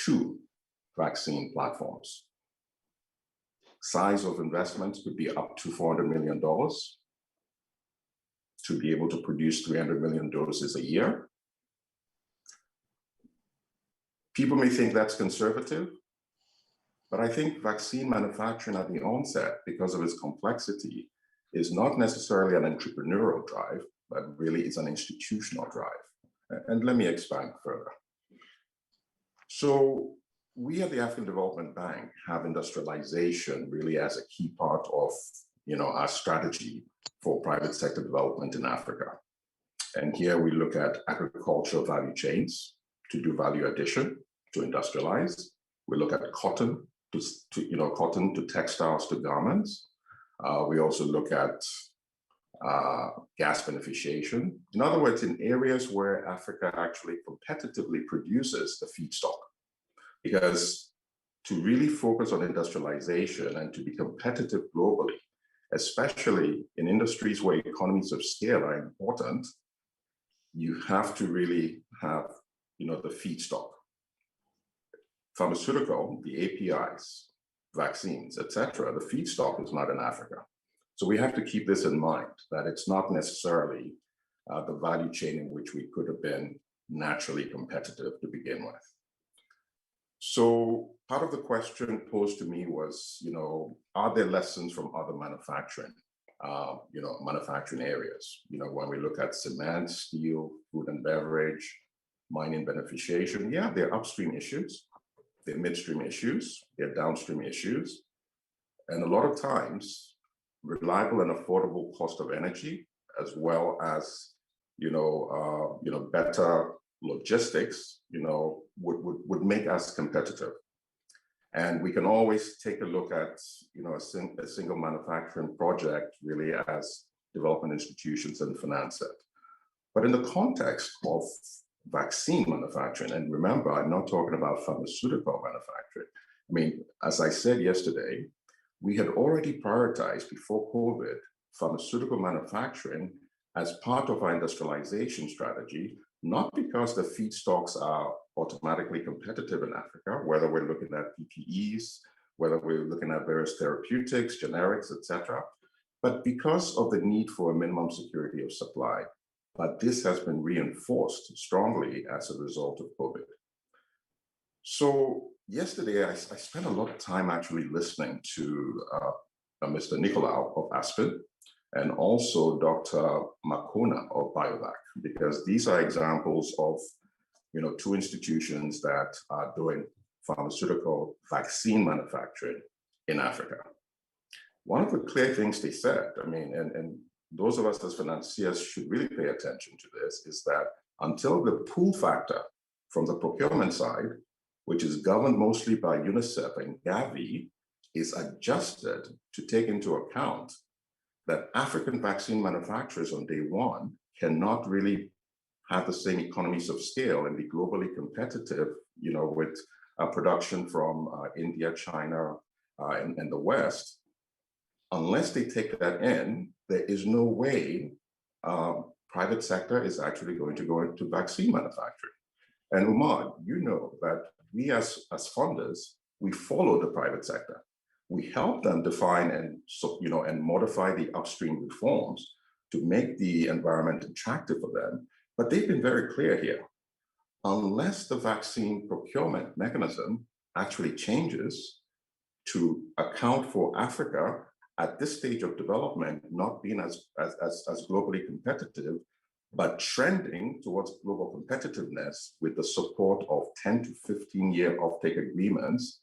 2 vaccine platforms. Size of investments could be up to $400 million to be able to produce 300 million doses a year. People may think that's conservative, but I think vaccine manufacturing at the onset, because of its complexity, is not necessarily an entrepreneurial drive, but really is an institutional drive. And let me expand further. So we at the African Development Bank have industrialization really as a key part of our strategy for private sector development in Africa. And here we look at agricultural value chains to do value addition, to industrialize. We look at cotton to textiles to garments. We also look at gas beneficiation. In other words, in areas where Africa actually competitively produces the feedstock. Because to really focus on industrialization and to be competitive globally, especially in industries where economies of scale are important, you have to really have the feedstock. Pharmaceutical, the APIs, vaccines, etc., the feedstock is not in Africa. So we have to keep this in mind, that it's not necessarily the value chain in which we could have been naturally competitive to begin with. So part of the question posed to me was, are there lessons from other manufacturing, manufacturing areas? When we look at cement, steel, food and beverage, mining beneficiation, yeah, they're upstream issues. They're midstream issues, they're downstream issues. And a lot of times, reliable and affordable cost of energy, as well as, better logistics, would make us competitive. And we can always take a look at, a single manufacturing project really as development institutions and finance it. But in the context of vaccine manufacturing, and remember, I'm not talking about pharmaceutical manufacturing. I mean, as I said yesterday, we had already prioritized before COVID pharmaceutical manufacturing as part of our industrialization strategy, not because the feedstocks are automatically competitive in Africa, whether we're looking at PPEs, whether we're looking at various therapeutics, generics, etc., but because of the need for a minimum security of supply. But this has been reinforced strongly as a result of COVID. So yesterday, I spent a lot of time actually listening to Mr. Nicolau of Aspen and also Dr. Makona of Biovac, because these are examples of 2 institutions that are doing pharmaceutical vaccine manufacturing in Africa. One of the clear things they said, and those of us as financiers should really pay attention to this, is that until the pull factor from the procurement side, which is governed mostly by UNICEF and Gavi, is adjusted to take into account that African vaccine manufacturers on day one cannot really have the same economies of scale and be globally competitive, with production from India, China, and the West. Unless they take that in, there is no way private sector is actually going to go into vaccine manufacturing. And Umar, you know that we as funders, we follow the private sector. We help them define and modify the upstream reforms to make the environment attractive for them. But they've been very clear here. Unless the vaccine procurement mechanism actually changes to account for Africa at this stage of development not being as globally competitive, but trending towards global competitiveness with the support of 10 to 15-year offtake agreements,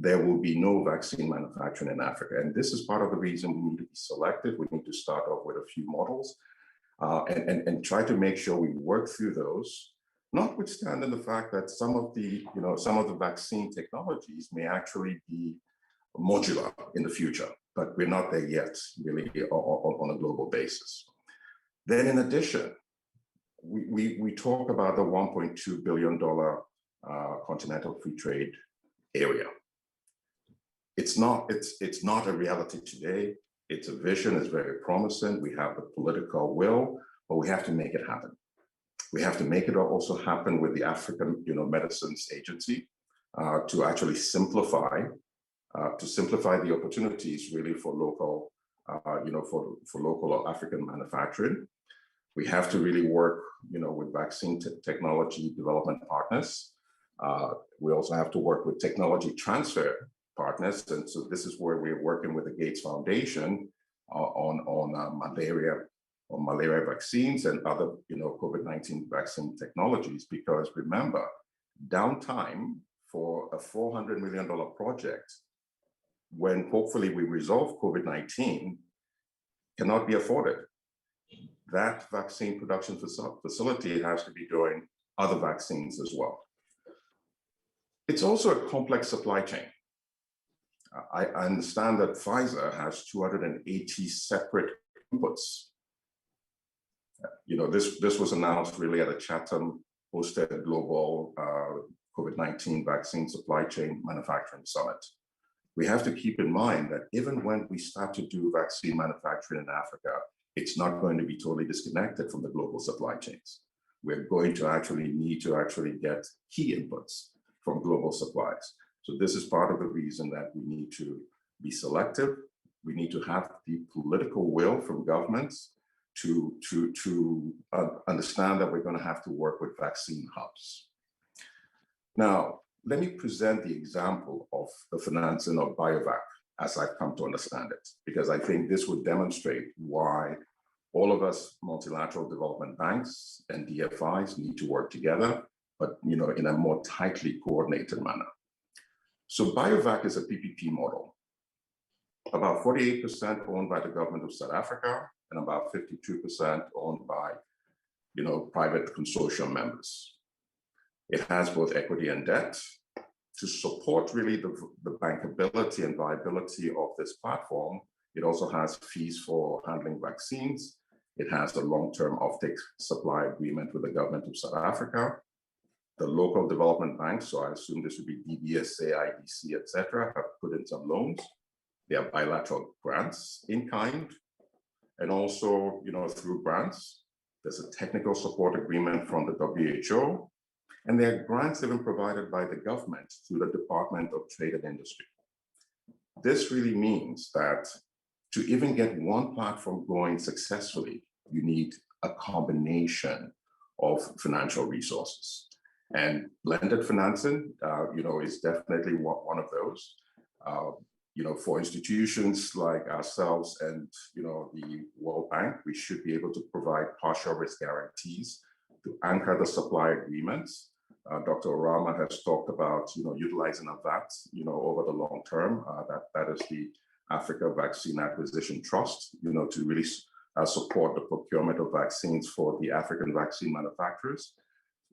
there will be no vaccine manufacturing in Africa. And this is part of the reason we need to be selective. We need to start off with a few models and try to make sure we work through those, notwithstanding the fact that some of the vaccine technologies may actually be modular in the future, but we're not there yet, really, on a global basis. Then in addition, we talk about the $1.2 billion continental free trade area. It's not a reality today. It's a vision, it's very promising. We have the political will, but we have to make it happen. We have to make it also happen with the African Medicines Agency to actually simplify the opportunities really for local, for local African manufacturing. We have to really work, with vaccine technology development partners. We also have to work with technology transfer partners. And so this is where we're working with the Gates Foundation on malaria vaccines and other, COVID-19 vaccine technologies, because remember, downtime for a $400 million project, when hopefully we resolve COVID-19, cannot be afforded. That vaccine production facility has to be doing other vaccines as well. It's also a complex supply chain. I understand that Pfizer has 280 separate inputs. This was announced really at a Chatham-hosted global COVID-19 vaccine supply chain manufacturing summit. We have to keep in mind that even when we start to do vaccine manufacturing in Africa, it's not going to be totally disconnected from the global supply chains. We're going to need to get key inputs from global supplies. So this is part of the reason that we need to be selective. We need to have the political will from governments to understand that we're going to have to work with vaccine hubs. Now, let me present the example of the financing of BioVac as I've come to understand it, because I think this would demonstrate why all of us multilateral development banks and DFIs need to work together, but in a more tightly coordinated manner. So BioVac is a PPP model, about 48% owned by the government of South Africa and about 52% owned by private consortium members. It has both equity and debt to support really the bankability and viability of this platform. It also has fees for handling vaccines. It has a long-term offtake supply agreement with the government of South Africa. The local development banks, so I assume this would be DBSA, IDC, et cetera, have put in some loans. There are bilateral grants in kind, and also, through grants. There's a technical support agreement from the WHO, and there are grants even provided by the government through the Department of Trade and Industry. This really means that to even get one platform going successfully, you need a combination of financial resources. And blended financing, is definitely one of those. For institutions like ourselves and, the World Bank, we should be able to provide partial risk guarantees to anchor the supply agreements. Dr. Orama has talked about, utilizing a VAT, over the long term. That is the Africa Vaccine Acquisition Trust, to really support the procurement of vaccines for the African vaccine manufacturers.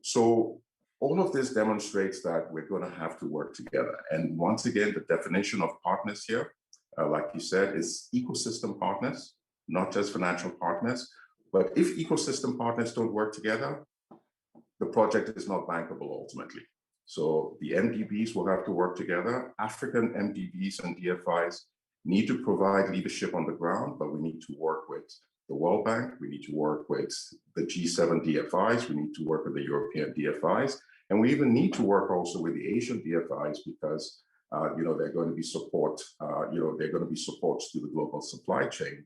So all of this demonstrates that we're going to have to work together. And once again, the definition of partners here, like you said, is ecosystem partners, not just financial partners. But if ecosystem partners don't work together, the project is not bankable ultimately. So the MDBs will have to work together. African MDBs and DFIs need to provide leadership on the ground, but we need to work with the World Bank, we need to work with the G7 DFIs, we need to work with the European DFIs, and we even need to work also with the Asian DFIs because they're going to be support, they're going to be supports to the global supply chain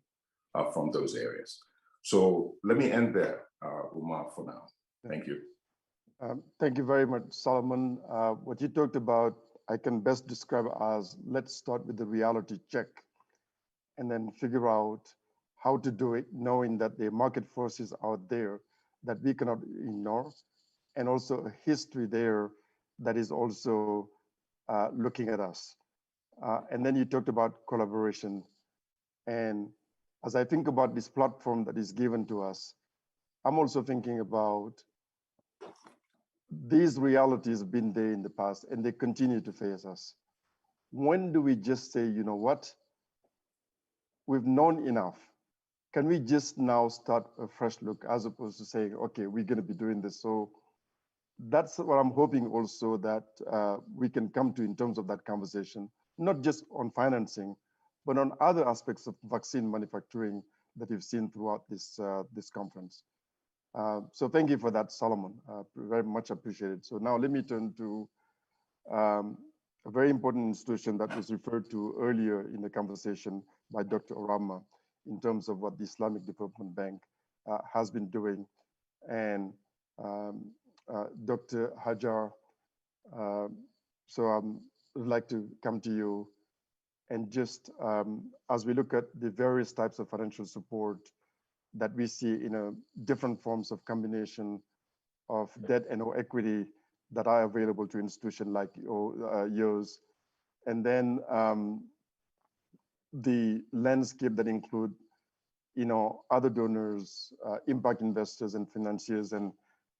from those areas. So let me end there, Umar, for now. Thank you. Thank you very much, Solomon. What you talked about, I can best describe as, let's start with the reality check and then figure out how to do it, knowing that the market forces out there that we cannot ignore, and also a history there that is also looking at us. And then you talked about collaboration. And as I think about this platform that is given to us, I'm also thinking about these realities have been there in the past and they continue to face us. When do we just say, you know what, we've known enough. Can we just now start a fresh look as opposed to saying, okay, we're going to be doing this? So that's what I'm hoping also that we can come to in terms of that conversation, not just on financing, but on other aspects of vaccine manufacturing that you've seen throughout this, this conference. So thank you for that, Solomon. Very much appreciated. So now let me turn to a very important institution that was referred to earlier in the conversation by Dr. Orama in terms of what the Islamic Development Bank has been doing. And Dr. Hajar, so I'd like to come to you and just as we look at the various types of financial support that we see in different forms of combination of debt and or equity that are available to institutions like yours. And then the landscape that include, other donors, impact investors and financiers, and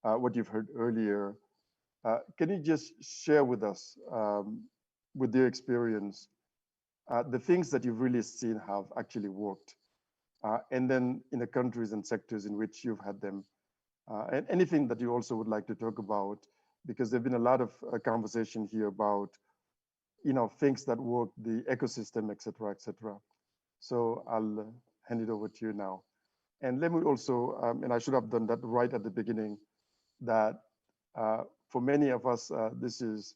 what you've heard earlier. Can you just share with us, with your experience, the things that you've really seen have actually worked? And then in the countries and sectors in which you've had them, and anything that you also would like to talk about, because there've been a lot of conversation here about, things that work, the ecosystem, et cetera, et cetera. So I'll hand it over to you now. And let me also, and I should have done that right at the beginning, that for many of us, this is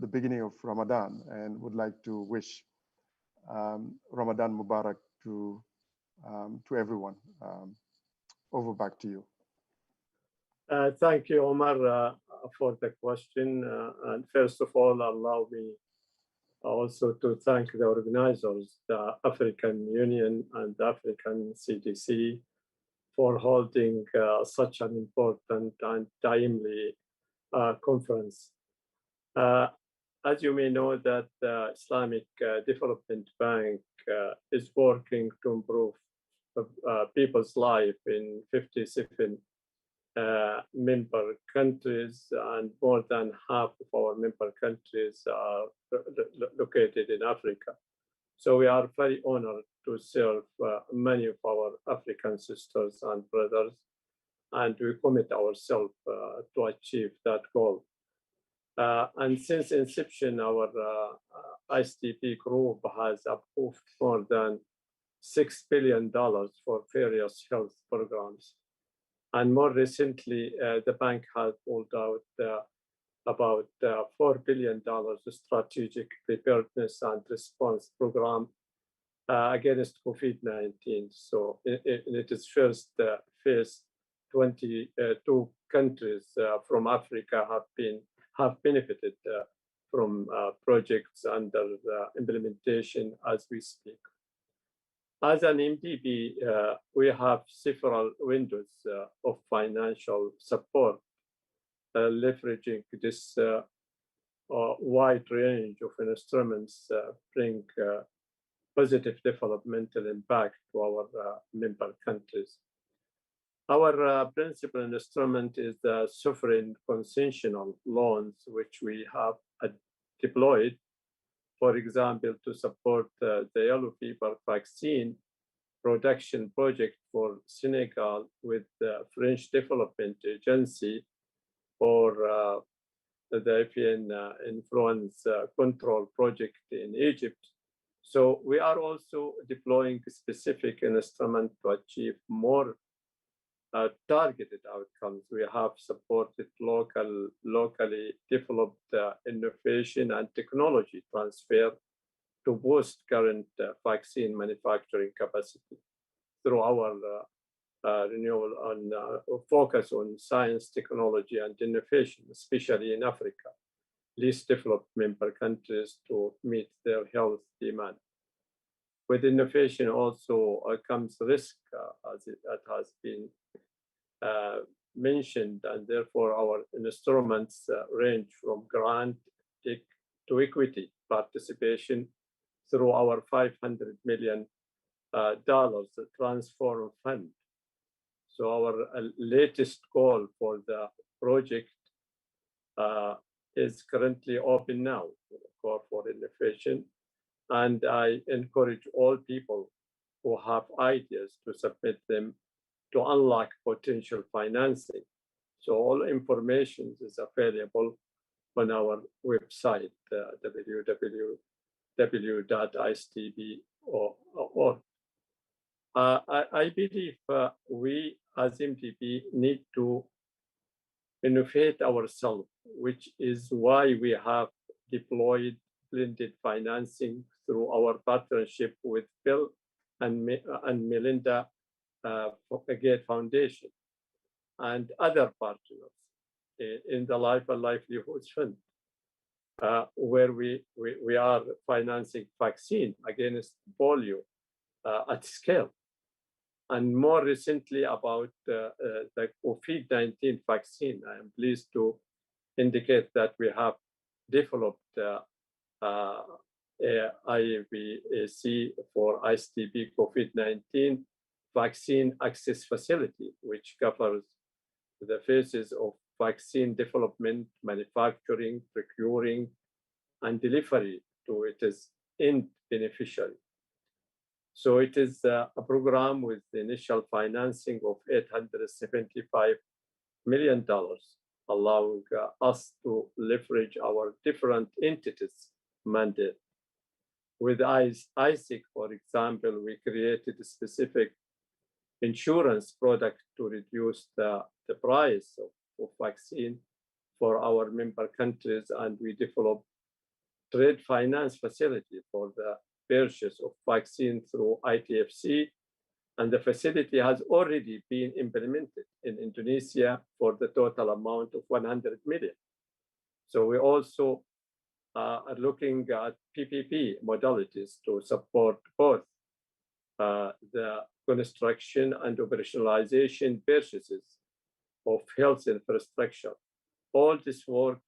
the beginning of Ramadan, and would like to wish Ramadan Mubarak to everyone. Over back to you. Thank you, Omar, for the question. And first of all, allow me also to thank the organizers, the African Union and the African CDC, for holding such an important and timely conference. As you may know, that the Islamic Development Bank is working to improve people's life in 57 member countries, and more than half of our member countries are located in Africa. So we are very honored to serve many of our African sisters and brothers, and we commit ourselves to achieve that goal. And since inception, our ISDP group has approved more than $6 billion for various health programs. And more recently, the bank has pulled out about $4 billion strategic preparedness and response program against COVID-19. So in its first phase, 22 countries from Africa have benefited from projects under implementation as we speak. As an MDB, we have several windows of financial support, leveraging this wide range of instruments bring positive developmental impact to our member countries. Our principal instrument is the sovereign concessional loans, which we have deployed, for example, to support the yellow fever vaccine production project for Senegal with the French Development Agency or the avian influenza control project in Egypt. So we are also deploying specific instruments to achieve more targeted outcomes. We have supported locally developed innovation and technology transfer to boost current vaccine manufacturing capacity through our renewal and focus on science, technology, and innovation, especially in Africa, least developed member countries, to meet their health demand. With innovation also comes risk, as it has been mentioned, and therefore our instruments range from grant to equity participation through our $500 million Transform Fund. So our latest call for the project is currently open now, call for innovation. And I encourage all people who have ideas to submit them to unlock potential financing. So all information is available on our website, www.istb.org. I believe we as MDB need to innovate ourselves, which is why we have deployed blended financing through our partnership with Bill and Melinda Gates Foundation and other partners in the Life and Livelihoods Fund, where we are financing vaccine against polio at scale. And more recently about the COVID-19 vaccine, I am pleased to indicate that we have developed IVAC for ISTB COVID-19 vaccine access facility, which covers the phases of vaccine development, manufacturing, procuring, and delivery to its end beneficiary. So it is a program with the initial financing of $875 million, allowing us to leverage our different entities' mandate. With ISIC, for example, we created a specific insurance product to reduce the price of vaccine for our member countries, and we developed trade finance facility for the purchase of vaccine through ITFC, and the facility has already been implemented in Indonesia for the total amount of 100 million. So we also are looking at PPP modalities to support both the construction and operationalization purchases of health infrastructure. All this work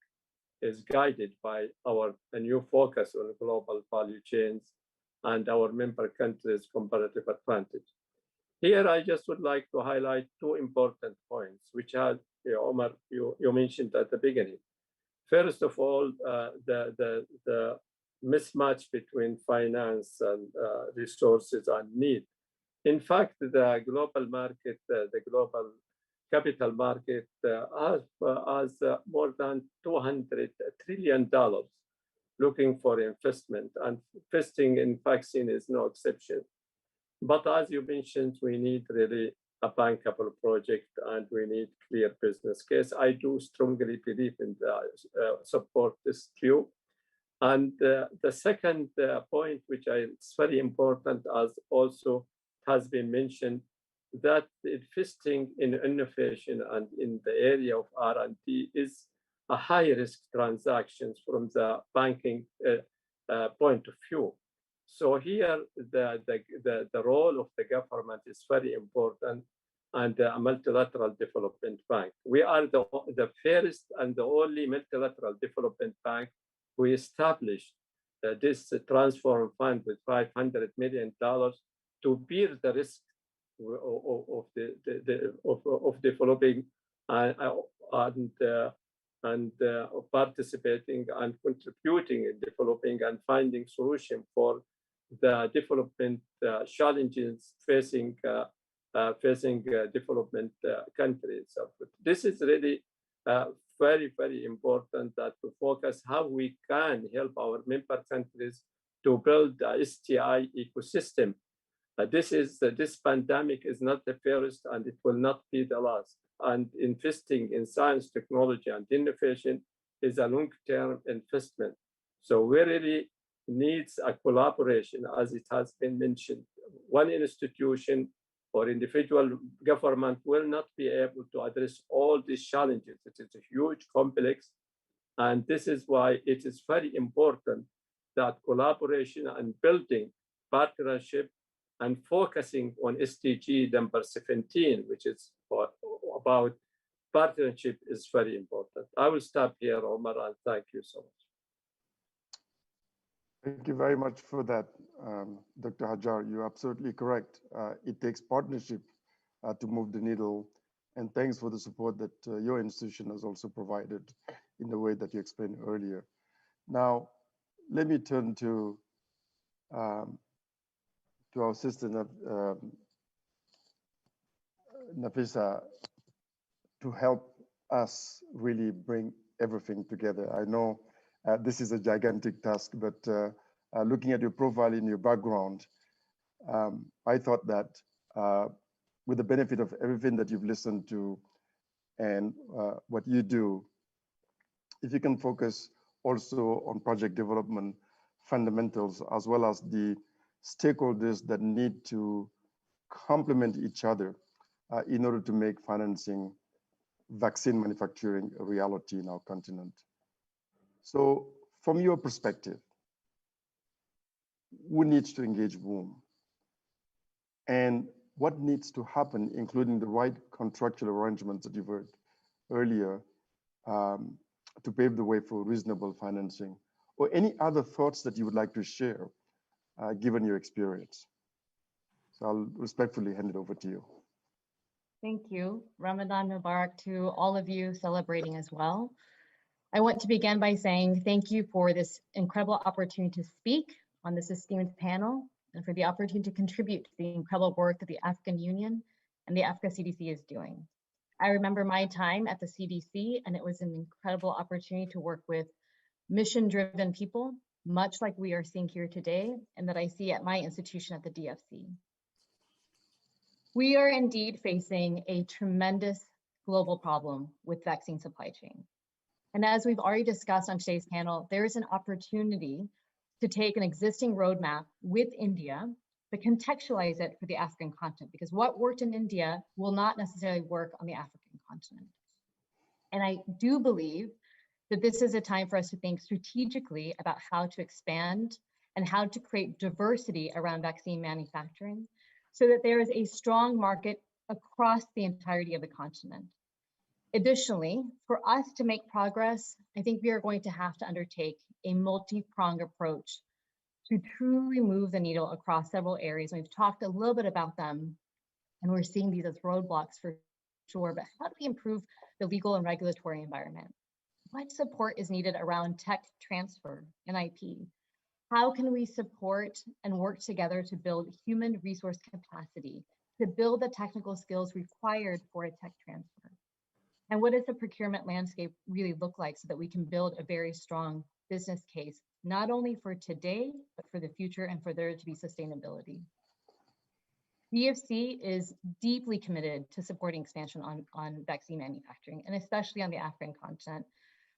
is guided by our new focus on global value chains and our member countries' comparative advantage. Here, I just would like to highlight two important points, which Omar, you mentioned at the beginning. First of all, the mismatch between finance and resources and need. In fact, the global market, the global capital market has more than $200 trillion looking for investment, and investing in vaccine is no exception. But as you mentioned, we need really a bankable project and we need clear business case. I do strongly believe in support this view. And the second point, which is very important, as also has been mentioned, that investing in innovation and in the area of R&D is a high-risk transactions from the banking point of view. So here, the role of the government is very important, and a multilateral development bank. We are the first and the only multilateral development bank who established this transform fund with $500 million to bear the risk of developing and participating and contributing in developing and finding solution for the development challenges facing development countries. So this is really very, very important that to focus how we can help our member countries to build a STI ecosystem. This pandemic is not the first, and it will not be the last. And investing in science, technology, and innovation is a long-term investment. So we really needs a collaboration, as it has been mentioned. One institution or individual government will not be able to address all these challenges. It is a huge complex, and this is why it is very important that collaboration and building partnership and focusing on SDG number 17, which is about partnership, is very important. I will stop here, Omar, and thank you so much. Thank you very much for that, Dr. Hajar. You're absolutely correct. It takes partnership to move the needle. And thanks for the support that your institution has also provided in the way that you explained earlier. Now, let me turn to our sister Nafisa to help us really bring everything together. I know this is a gigantic task, but looking at your profile in your background, I thought that with the benefit of everything that you've listened to and what you do, if you can focus also on project development fundamentals, as well as the stakeholders that need to complement each other in order to make financing vaccine manufacturing a reality in our continent. So from your perspective, who needs to engage whom? And what needs to happen, including the right contractual arrangements that you've heard earlier, to pave the way for reasonable financing, or any other thoughts that you would like to share, given your experience? So I'll respectfully hand it over to you. Thank you. Ramadan Mubarak to all of you celebrating as well. I want to begin by saying thank you for this incredible opportunity to speak on this esteemed panel and for the opportunity to contribute to the incredible work that the African Union and the Africa CDC is doing. I remember my time at the CDC, and it was an incredible opportunity to work with mission-driven people, much like we are seeing here today, and that I see at my institution at the DFC. We are indeed facing a tremendous global problem with vaccine supply chain. And as we've already discussed on today's panel, there is an opportunity to take an existing roadmap with India, but contextualize it for the African continent, because what worked in India will not necessarily work on the African continent. And I do believe that this is a time for us to think strategically about how to expand and how to create diversity around vaccine manufacturing so that there is a strong market across the entirety of the continent. Additionally, for us to make progress, I think we are going to have to undertake a multi-pronged approach to truly move the needle across several areas. We've talked a little bit about them, and we're seeing these as roadblocks for sure, but how do we improve the legal and regulatory environment? What support is needed around tech transfer and IP? How can we support and work together to build human resource capacity, to build the technical skills required for a tech transfer? And what does the procurement landscape really look like so that we can build a very strong business case, not only for today, but for the future and for there to be sustainability? DFC is deeply committed to supporting expansion on vaccine manufacturing, and especially on the African continent.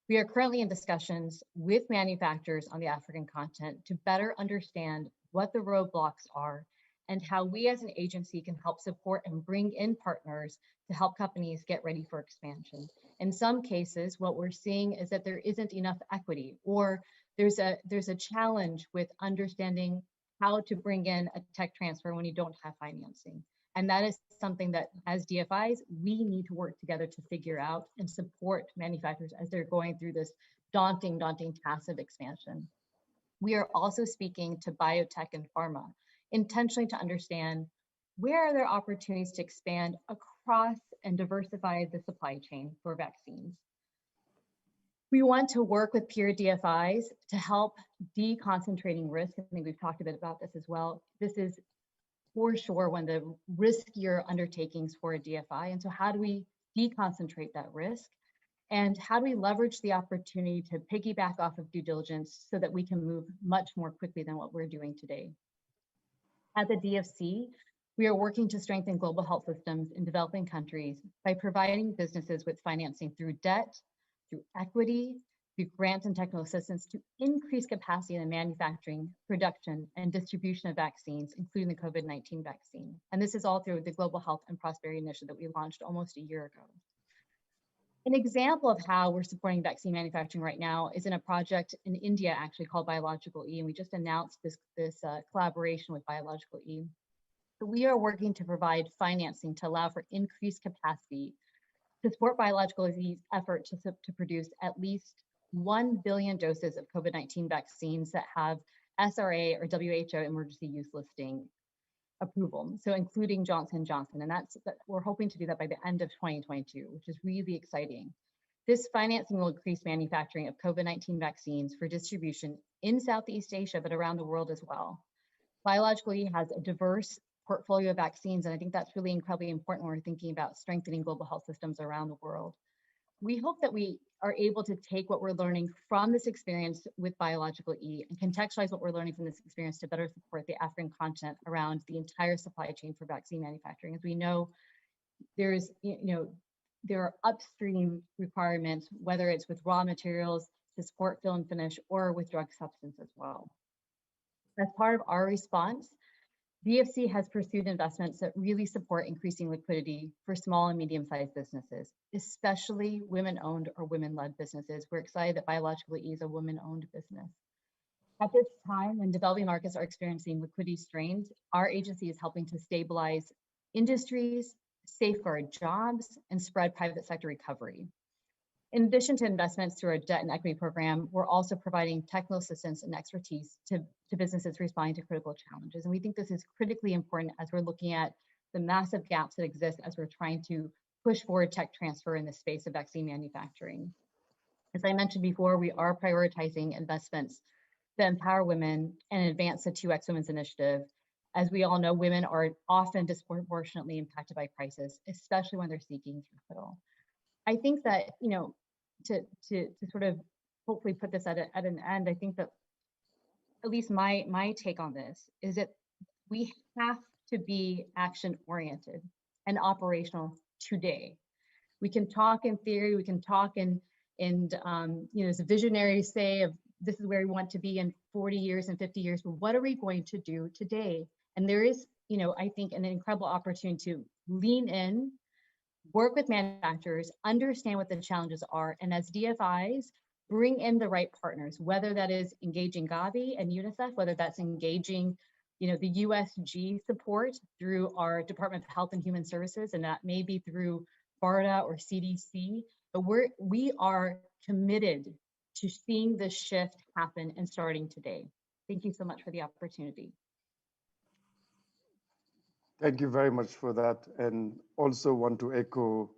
We are currently in discussions with manufacturers on the African continent to better understand what the roadblocks are and how we as an agency can help support and bring in partners to help companies get ready for expansion. In some cases, what we're seeing is that there isn't enough equity, or there's a challenge with understanding how to bring in a tech transfer when you don't have financing. And that is something that as DFIs, we need to work together to figure out and support manufacturers as they're going through this daunting task of expansion. We are also speaking to biotech and pharma, intentionally to understand where are there opportunities to expand across and diversify the supply chain for vaccines. We want to work with peer DFIs to help deconcentrating risk. I think we've talked a bit about this as well. This is for sure one of the riskier undertakings for a DFI. And so how do we deconcentrate that risk? And how do we leverage the opportunity to piggyback off of due diligence so that we can move much more quickly than what we're doing today? At the DFC, we are working to strengthen global health systems in developing countries by providing businesses with financing through debt, through equity, through grants and technical assistance to increase capacity in the manufacturing, production, and distribution of vaccines, including the COVID-19 vaccine. And this is all through the Global Health and Prosperity Initiative that we launched almost a year ago. An example of how we're supporting vaccine manufacturing right now is in a project in India actually called Biological E, and we just announced this collaboration with Biological E. So we are working to provide financing to allow for increased capacity to support Biological E's effort to produce at least 1 billion doses of COVID-19 vaccines that have SRA or WHO emergency use listing approval, so including Johnson & Johnson, and we're hoping to do that by the end of 2022, which is really exciting. This financing will increase manufacturing of COVID-19 vaccines for distribution in Southeast Asia, but around the world as well. Biological E has a diverse portfolio of vaccines, and I think that's really incredibly important when we're thinking about strengthening global health systems around the world. We hope that we are able to take what we're learning from this experience with Biological E and contextualize what we're learning from this experience to better support the African continent around the entire supply chain for vaccine manufacturing. As we know, there are upstream requirements, whether it's with raw materials to support fill and finish or with drug substance as well. As part of our response, DFC has pursued investments that really support increasing liquidity for small and medium-sized businesses, especially women-owned or women-led businesses. We're excited that Biological E is a women-owned business. At this time, when developing markets are experiencing liquidity strains, our agency is helping to stabilize industries, safeguard jobs, and spread private sector recovery. In addition to investments through our debt and equity program, we're also providing technical assistance and expertise to businesses responding to critical challenges. And we think this is critically important as we're looking at the massive gaps that exist as we're trying to push forward tech transfer in the space of vaccine manufacturing. As I mentioned before, we are prioritizing investments that empower women and advance the 2X Women's Initiative. As we all know, women are often disproportionately impacted by crisis, especially when they're seeking capital. I think that, to sort of hopefully put this at an end, I think that at least my take on this is that we have to be action oriented and operational today. We can talk in theory, we can talk as a visionary say of this is where we want to be in 40 years and 50 years, but what are we going to do today? And there is, I think an incredible opportunity to lean in, work with manufacturers, understand what the challenges are, and as DFIs, bring in the right partners, whether that is engaging Gavi and UNICEF, whether that's engaging, the USG support through our Department of Health and Human Services, and that may be through BARDA or CDC, but we are committed to seeing this shift happen and starting today. Thank you so much for the opportunity. Thank you very much for that. And also want to echo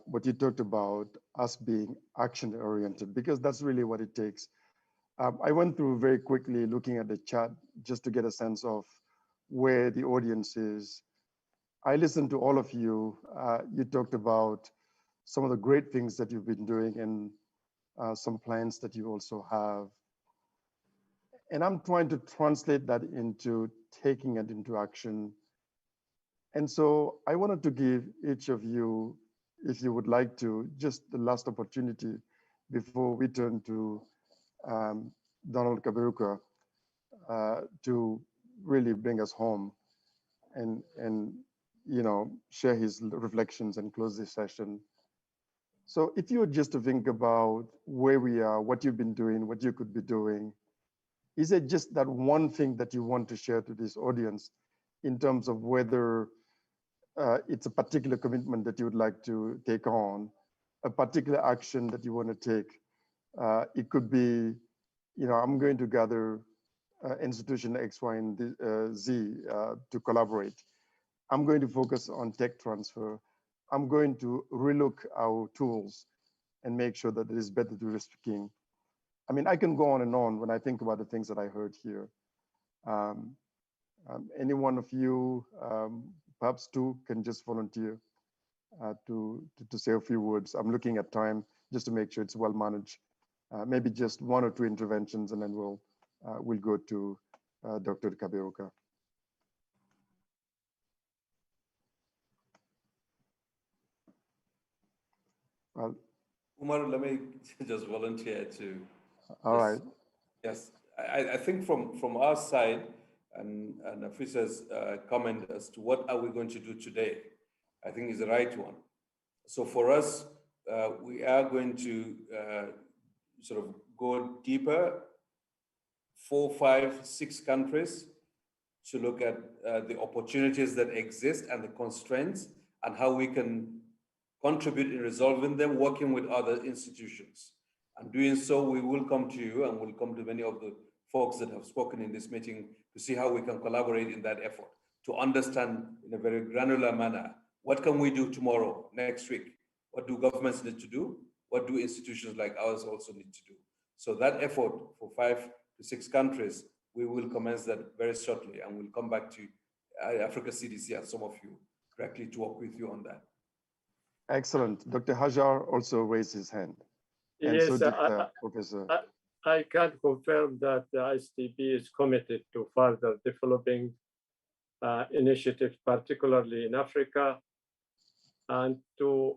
what you talked about, us being action oriented, because that's really what it takes. I went through very quickly looking at the chat just to get a sense of where the audience is. I listened to all of you. You talked about some of the great things that you've been doing and some plans that you also have. And I'm trying to translate that into taking it into action. And so I wanted to give each of you, if you would like to, just the last opportunity before we turn to Donald Kaberuka to really bring us home and share his reflections and close this session. So if you were just to think about where we are, what you've been doing, what you could be doing, is it just that one thing that you want to share to this audience in terms of whether it's a particular commitment that you would like to take on, a particular action that you want to take? It could be I'm going to gather institution X, Y, and Z to collaborate. I'm going to focus on tech transfer. I'm going to relook our tools and make sure that it is better to risk king. I mean, I can go on and on when I think about the things that I heard here. Any one of you, perhaps two, can just volunteer to say a few words. I'm looking at time just to make sure it's well managed. Maybe just one or two interventions, and then we'll go to Dr. Kaberuka. Well, Umar, let me just volunteer to. All right. Yes, I think from our side, and Afisa's comment as to what are we going to do today, I think is the right one. So for us, we are going to sort of go deeper, 4, 5, 6 countries to look at the opportunities that exist and the constraints and how we can contribute in resolving them, working with other institutions. And doing so, we will come to you and we'll come to many of the folks that have spoken in this meeting to see how we can collaborate in that effort, to understand in a very granular manner, what can we do tomorrow, next week? What do governments need to do? What do institutions like ours also need to do? So that effort for 5 to 6 countries, we will commence that very shortly and we'll come back to Africa CDC and some of you directly to work with you on that. Excellent. Dr. Hajar also raised his hand. And yes, so did Professor. I can confirm that the ISTP is committed to further developing initiatives, particularly in Africa, and to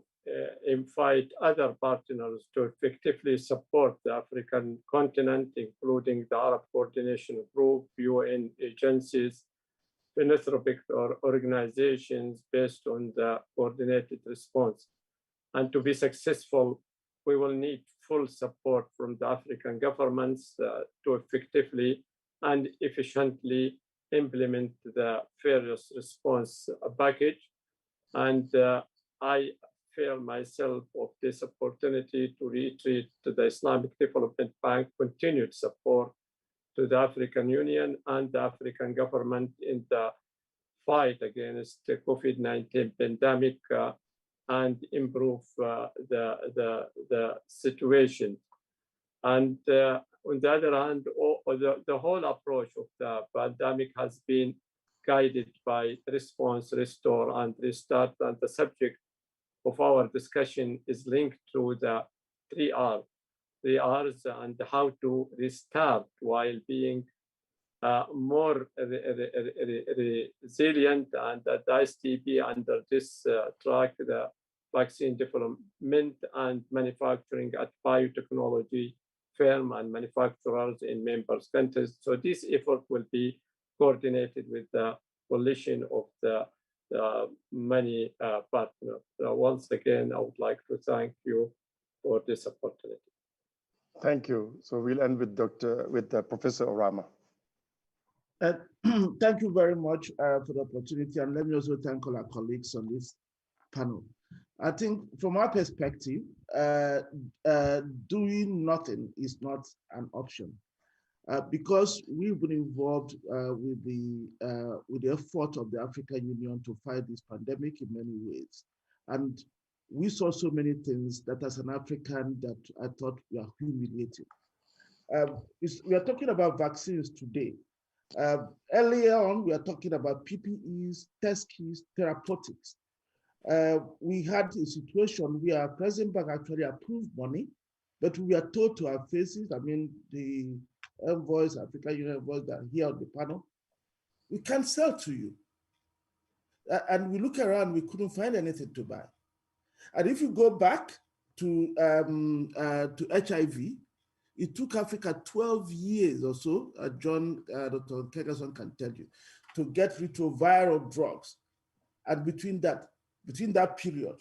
invite other partners to effectively support the African continent, including the Arab Coordination Group, UN agencies, philanthropic organizations based on the coordinated response. And to be successful, we will need full support from the African governments to effectively and efficiently implement the various response package. And I feel myself of this opportunity to reiterate to the Islamic Development Bank continued support to the African Union and the African government in the fight against the COVID-19 pandemic and improve the situation. And on the other hand, the whole approach of the pandemic has been guided by response, restore, and restart. And the subject of our discussion is linked to the 3 Rs and how to restart while being more resilient. And the ISTP under this track, the vaccine development and manufacturing at biotechnology firm and manufacturers in member countries. So this effort will be coordinated with the coalition of the many partners. Once again, I would like to thank you for this opportunity. Thank you. So we'll end with Professor Orama. Thank you very much for the opportunity, and let me also thank all our colleagues on this panel. I think from our perspective, doing nothing is not an option because we've been involved with the effort of the African Union to fight this pandemic in many ways. And we saw so many things that as an African that I thought were humiliating. We are talking about vaccines today. Earlier on, we are talking about PPEs, test kits, therapeutics. We had a situation where President Bank actually approved money, but we are told to our faces, I mean, the envoys, African Union envoys that are here on the panel, we can't sell to you. And we look around, we couldn't find anything to buy. And if you go back to HIV, it took Africa 12 years or so, Dr. Kegerson can tell you, to get retroviral drugs. And between that period,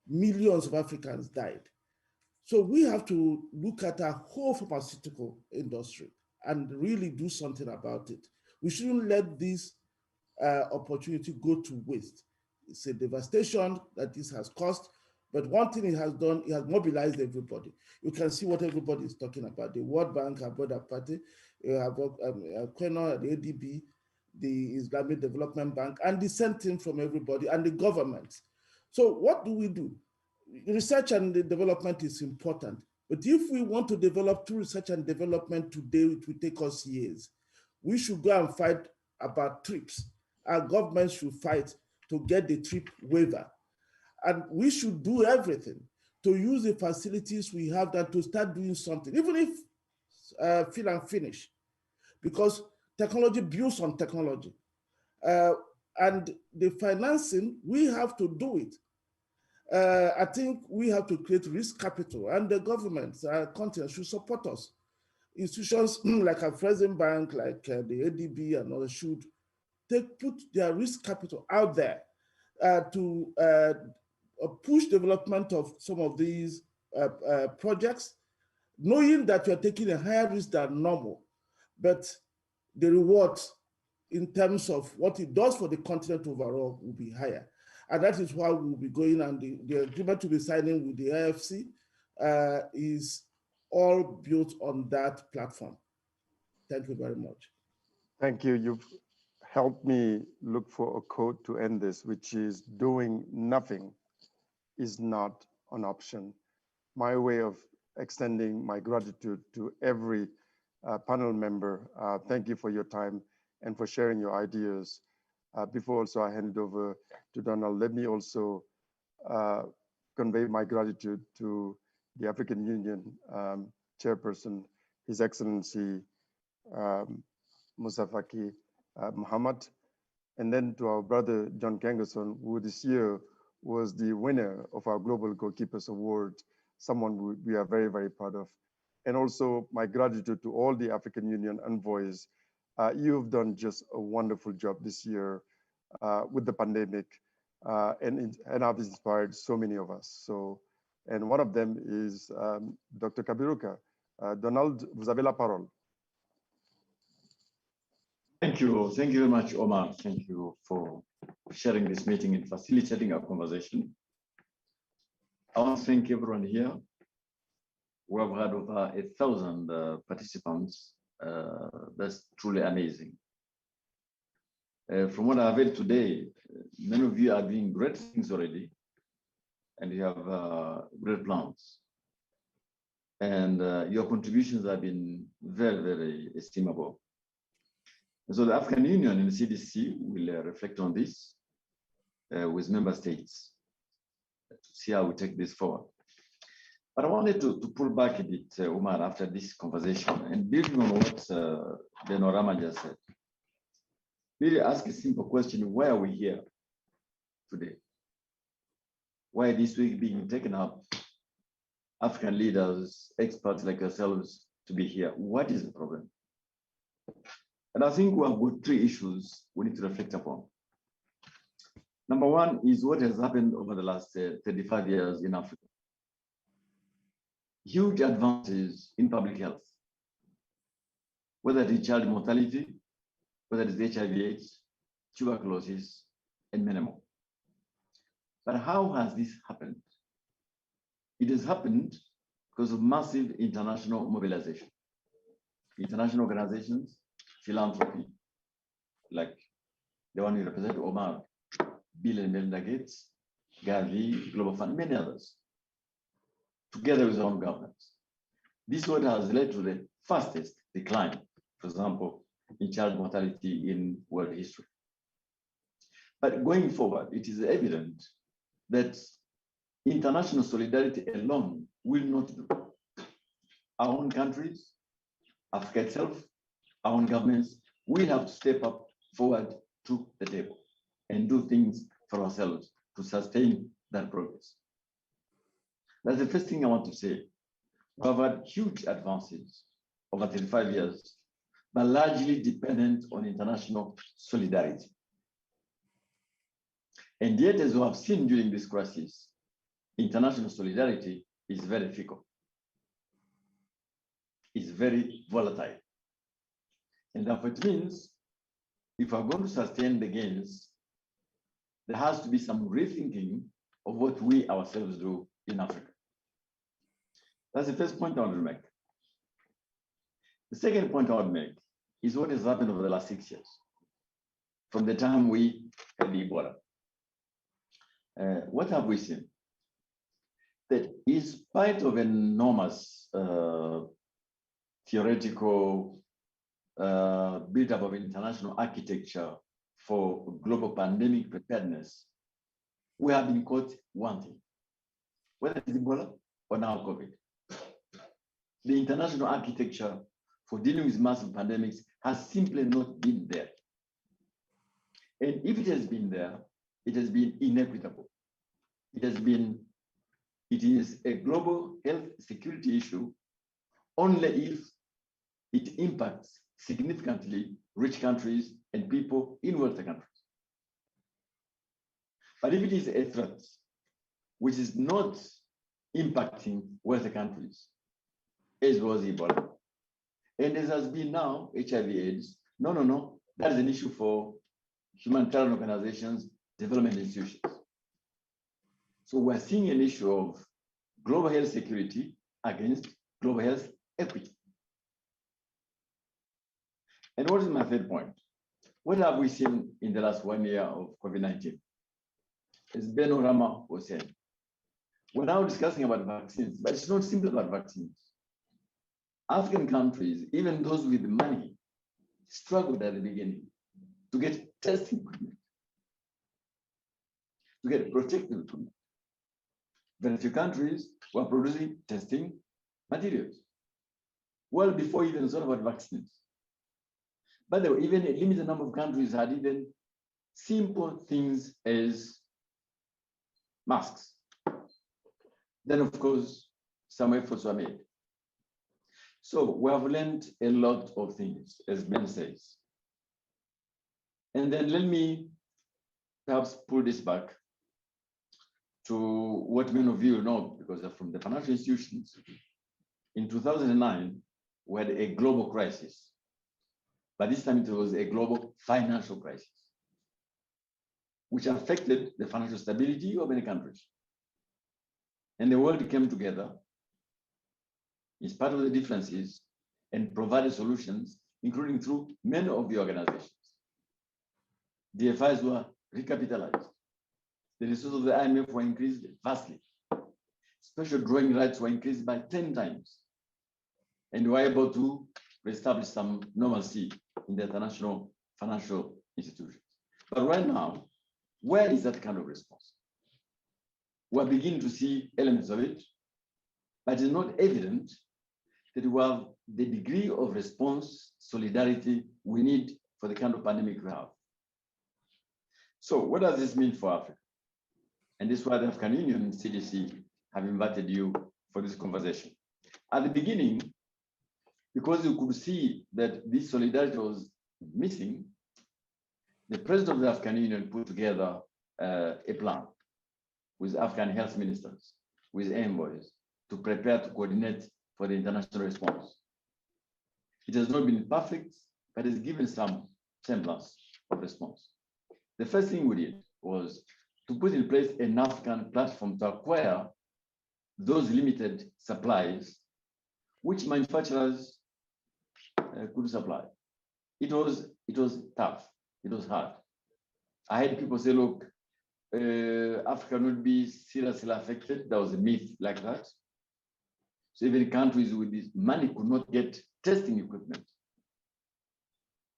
millions of Africans died. So we have to look at our whole pharmaceutical industry and really do something about it. We shouldn't let this opportunity go to waste. It's a devastation that this has caused, But one thing it has done, it has mobilized everybody. You can see what everybody is talking about. The World Bank, our brother party, Quena, the ADB, the Islamic Development Bank, and the same thing from everybody, and the government. So what do? Research and development is important. But if we want to develop through research and development today, it will take us years. We should go and fight about trips. Our government should fight to get the trip waiver. And we should do everything to use the facilities we have that to start doing something, even if fill and finish, because technology builds on technology. And the financing, we have to do it. I think we have to create risk capital, and the government, continent should support us. Institutions like a Present Bank, like the ADB and others should put their risk capital out there to push development of some of these projects, knowing that you're taking a higher risk than normal, but the rewards in terms of what it does for the continent overall will be higher. And that is why we'll be going, and the agreement to be signing with the IFC is all built on that platform. Thank you very much. Thank you. You've helped me look for a quote to end this, which is, doing nothing is not an option. My way of extending my gratitude to every panel member. Thank you for your time and for sharing your ideas. Before also I hand it over to Donald, let me also convey my gratitude to the African Union chairperson, His Excellency Musa Faki Muhammad, and then to our brother John Kangerson, who this year was the winner of our Global Goalkeepers Award, someone we are very, very proud of. And also my gratitude to all the African Union envoys. You've done just a wonderful job this year with the pandemic, and have inspired so many of us. So, and one of them is Dr. Kabiruka. Donald, vous avez la parole. Thank you very much, Omar. Thank you for sharing this meeting and facilitating our conversation. I want to thank everyone here. We have had over 1,000 participants. That's truly amazing. From what I've heard today, many of you are doing great things already, and you have great plans. And your contributions have been very, very estimable. And so the African Union and the CDC will reflect on this with member states to see how we take this forward. But I wanted to pull back a bit, Umar, after this conversation, and building on what Benorama just said, really ask a simple question: why are we here today? Why this week being taken up? African leaders, experts like yourselves to be here. What is the problem? And I think we have got three issues we need to reflect upon. Number one is what has happened over the last 35 years in Africa. Huge advances in public health, whether it is child mortality, whether it is HIV/AIDS, tuberculosis, and many more. But how has this happened? It has happened because of massive international mobilization. International organizations, philanthropy, like the one you represent, Omar, Bill and Melinda Gates, Gavi, Global Fund, many others, together with our own governments. This is what has led to the fastest decline, for example, in child mortality in world history. But going forward, it is evident that international solidarity alone will not do. Our own countries, Africa itself, our own governments, we have to step up forward to the table and do things for ourselves to sustain that progress. That's the first thing I want to say. We have had huge advances over 35 years, but largely dependent on international solidarity. And yet, as we have seen during this crisis, international solidarity is very fickle. It's very volatile. And therefore it means if we're going to sustain the gains, there has to be some rethinking of what we ourselves do in Africa. That's the first point I want to make. The second point I want to make is what has happened over the last 6 years, from the time we had the Ebola. What have we seen? That in spite of enormous theoretical build-up of international architecture for global pandemic preparedness, we have been caught wanting, whether it's Ebola or now COVID. The international architecture for dealing with massive pandemics has simply not been there. And if it has been there, it has been inequitable. It is a global health security issue only if it impacts significantly rich countries and people in wealthy countries. But if it is a threat which is not impacting wealthy countries, as was Ebola, and as has been now HIV/AIDS, no, that is an issue for humanitarian organizations, development institutions. So we're seeing an issue of global health security against global health equity. And what is my third point? What have we seen in the last 1 year of COVID-19? As Ben Orama was saying, we're now discussing about vaccines, but it's not simply about vaccines. African countries, even those with money, struggled at the beginning to get testing equipment, to get protective equipment. Very few countries were producing testing materials, well before even thought about vaccines. But there were even a limited number of countries had even simple things as masks. Then, of course, some efforts were made. So we have learned a lot of things, as Ben says. And then let me perhaps pull this back to what many of you know, because they're from the financial institutions. In 2009, we had a global crisis. But this time it was a global financial crisis, which affected the financial stability of many countries. And the world came together, in spite of the differences, and provided solutions, including through many of the organizations. The DFIs were recapitalized. The resources of the IMF were increased vastly. Special drawing rights were increased by 10 times. And we were able to reestablish some normalcy in the international financial institutions. But right now, where is that kind of response? We're beginning to see elements of it, but it's not evident that we have the degree of response, solidarity we need for the kind of pandemic we have. So what does this mean for Africa? And this is why the African Union and CDC have invited you for this conversation. At the beginning, because you could see that this solidarity was missing, the president of the African Union put together a plan with African health ministers, with envoys, to prepare to coordinate for the international response. It has not been perfect, but it's given some semblance of response. The first thing we did was to put in place an African platform to acquire those limited supplies which manufacturers could supply. It was tough, it was hard. I had people say, look, Africa would be seriously affected. There was a myth like that. So even countries with this money could not get testing equipment.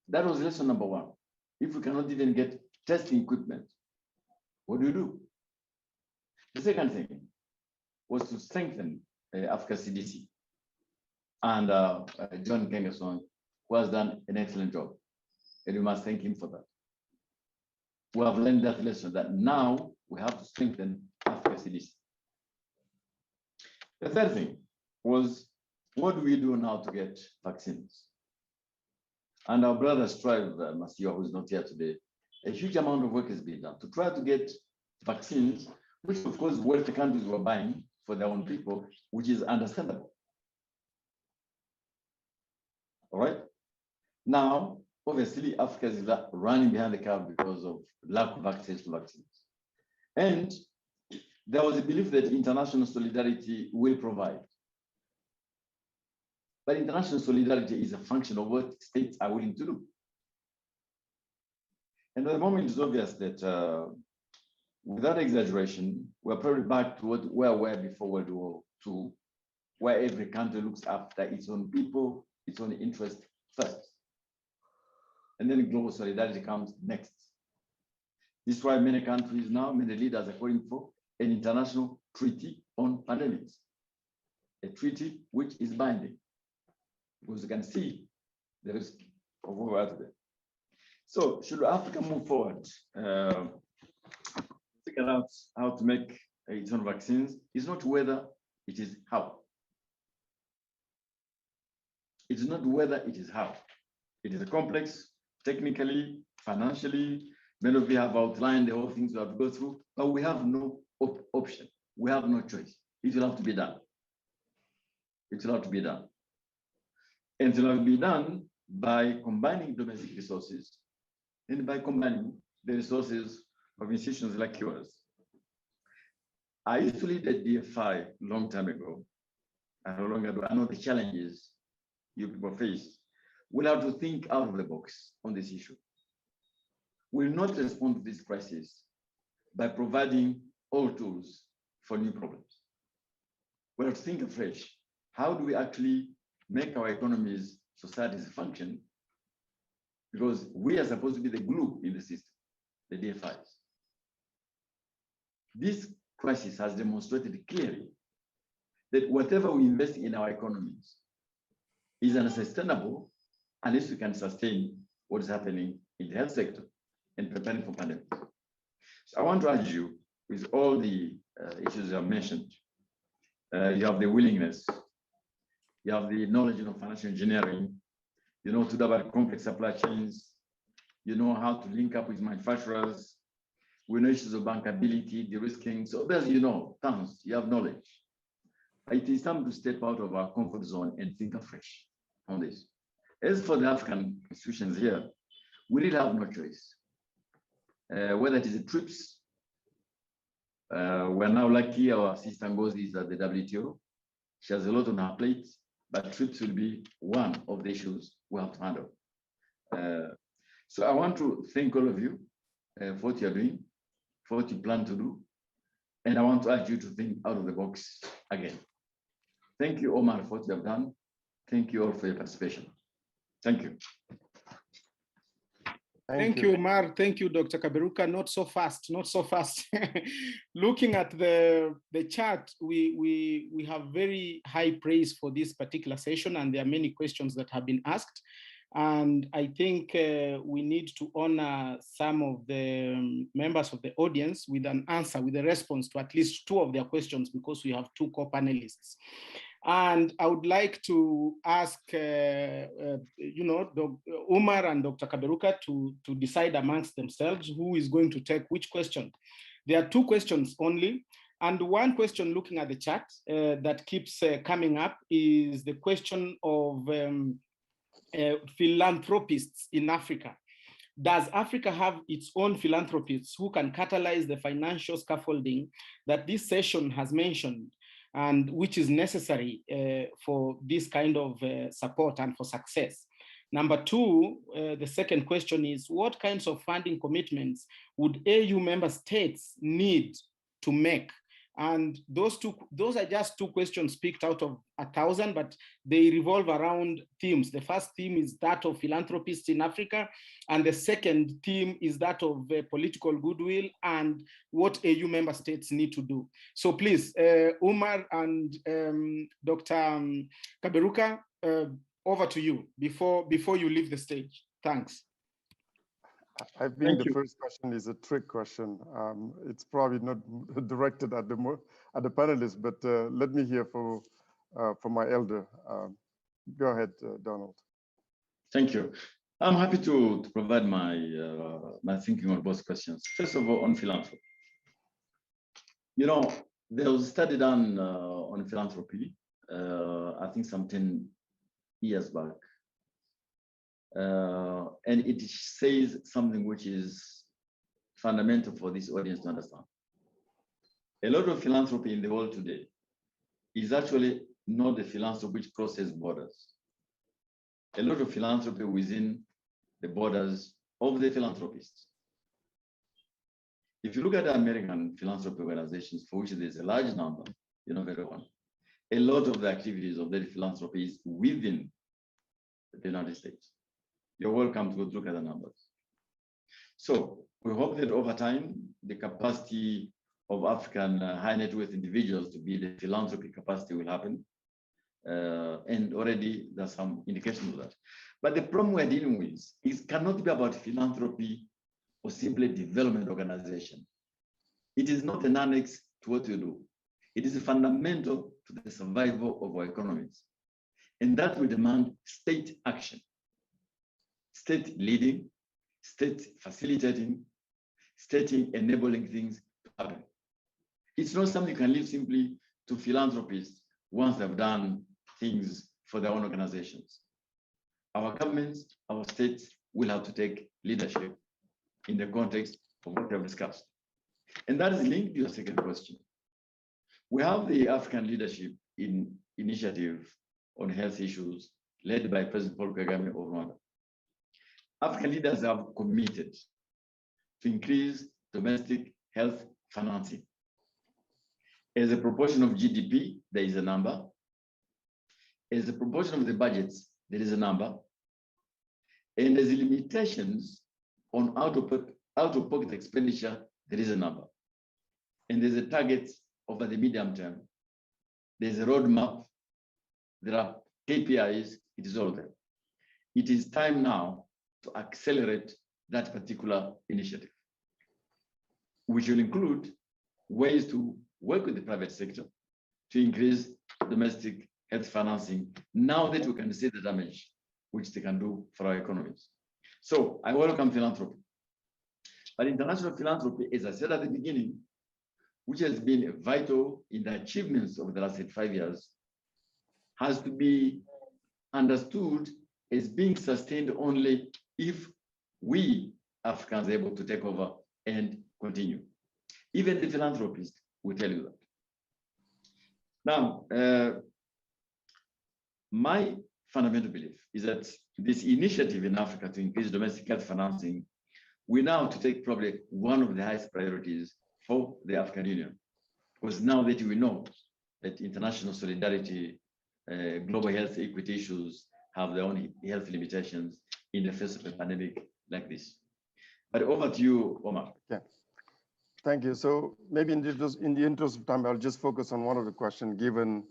That was lesson number one. If we cannot even get testing equipment, what do you do? The second thing was to strengthen Africa CDC. And John Kengeson, who has done an excellent job. And we must thank him for that. We have learned that lesson, that now we have to strengthen Africa CDC. The third thing was, what do we do now to get vaccines? And our brother Strive Masio, who's not here today, a huge amount of work has been done to try to get vaccines, which of course wealthy countries were buying for their own people, which is understandable. All right. Now, obviously, Africa is running behind the curve because of lack of access to vaccines. And there was a belief that international solidarity will provide. But international solidarity is a function of what states are willing to do. And at the moment, it's obvious that without exaggeration, we're probably back to where we were before World War II, where every country looks after its own people, its own interest first. And then global solidarity comes next. This is why many countries now, many leaders are calling for an international treaty on pandemics, a treaty which is binding, because you can see the risk of where we are today. So should Africa move forward, figure out how to make its own vaccines? It's not whether, it is how. It's not whether, it is how. It is complex, technically, financially. Many of you have outlined the whole things we have to go through, but we have no option. We have no choice. It will have to be done. It will have to be done. And it will have to be done by combining domestic resources and by combining the resources of institutions like yours. I used to lead at DFI a long time ago. I no longer do. I know the challenges you people face. We'll have to think out of the box on this issue. We'll not respond to this crisis by providing all tools for new problems. We'll have to think afresh. How do we actually make our economies, societies function? Because we are supposed to be the glue in the system, the DFIs. This crisis has demonstrated clearly that whatever we invest in our economies is unsustainable unless we can sustain what is happening in the health sector and preparing for pandemic. So I want to urge you, with all the issues you have mentioned, you have the willingness, you have the knowledge of financial engineering, you know to do about complex supply chains, you know how to link up with manufacturers, we know issues of bankability, de-risking. So there's, you know, tons, you have knowledge. It is time to step out of our comfort zone and think afresh on this. As for the African institutions here, we really have no choice. Whether it is the TRIPS, we're now lucky our sister Ngozi is at the WTO. She has a lot on her plate, but TRIPS will be one of the issues we have to handle. So I want to thank all of you for what you're doing, for what you plan to do. And I want to urge you to think out of the box again. Thank you, Omar, for what you have done. Thank you all for your participation. Thank you. Thank you, Omar. Thank you, Dr. Kaberuka. Not so fast, not so fast. Looking at the chat, we have very high praise for this particular session, and there are many questions that have been asked. And I think we need to honor some of the members of the audience with an answer, with a response to at least two of their questions, because we have two co-panelists. And I would like to ask, you know, Umar and Dr. Kaberuka to decide amongst themselves who is going to take which question. There are two questions only. And one question looking at the chat that keeps coming up is the question of philanthropists in Africa. Does Africa have its own philanthropists who can catalyze the financial scaffolding that this session has mentioned, and which is necessary for this kind of support and for success? Number two, the second question is, what kinds of funding commitments would AU member states need to make? And those are just two questions picked out of 1,000, but they revolve around themes. The first theme is that of philanthropists in Africa, and the second theme is that of political goodwill and what AU member states need to do. So please, Umar and Dr. Kaberuka, over to you before you leave the stage. Thanks. I think the first question is a trick question. It's probably not directed at the panelists, but let me hear from my elder. Go ahead, Donald. Thank you. I'm happy to provide my my thinking on both questions. First of all, on philanthropy. You know, there was a study done on philanthropy, I think some 10 years back. And it says something which is fundamental for this audience to understand. A lot of philanthropy in the world today is actually not the philanthropy which crosses borders. A lot of philanthropy within the borders of the philanthropists. If you look at the American philanthropy organizations, for which there's a large number, you know very well, a lot of the activities of their philanthropy is within the United States. You're welcome to go look at the numbers. So we hope that over time, the capacity of African high net worth individuals to be the philanthropy capacity will happen. And already there's some indication of that. But the problem we're dealing with is cannot be about philanthropy or simply development organization. It is not an annex to what we do. It is fundamental to the survival of our economies. And that will demand state action, state leading, state facilitating, state enabling things to happen. It's not something you can leave simply to philanthropists once they've done things for their own organizations. Our governments, our states will have to take leadership in the context of what we've discussed. And that is linked to your second question. We have the African Leadership Initiative on health issues led by President Paul Kagame of Rwanda. African leaders have committed to increase domestic health financing. As a proportion of GDP, there is a number. As a proportion of the budgets, there is a number. And as limitations on out-of-pocket expenditure, there is a number. And there's a target over the medium term. There's a roadmap. There are KPIs. It is all there. It is time now to accelerate that particular initiative, which will include ways to work with the private sector to increase domestic health financing now that we can see the damage which they can do for our economies. So I welcome philanthropy. But international philanthropy, as I said at the beginning, which has been vital in the achievements of the last 5 years, has to be understood as being sustained only if we Africans are able to take over and continue. Even the philanthropist will tell you that. Now, my fundamental belief is that this initiative in Africa to increase domestic health financing, we now to take probably one of the highest priorities for the African Union. Because now that we know that international solidarity, global health equity issues have their own health limitations in the face of a pandemic like this. But over to you, Omar. Yeah. Thank you. So maybe in the interest of time, I'll just focus on one of the questions, given,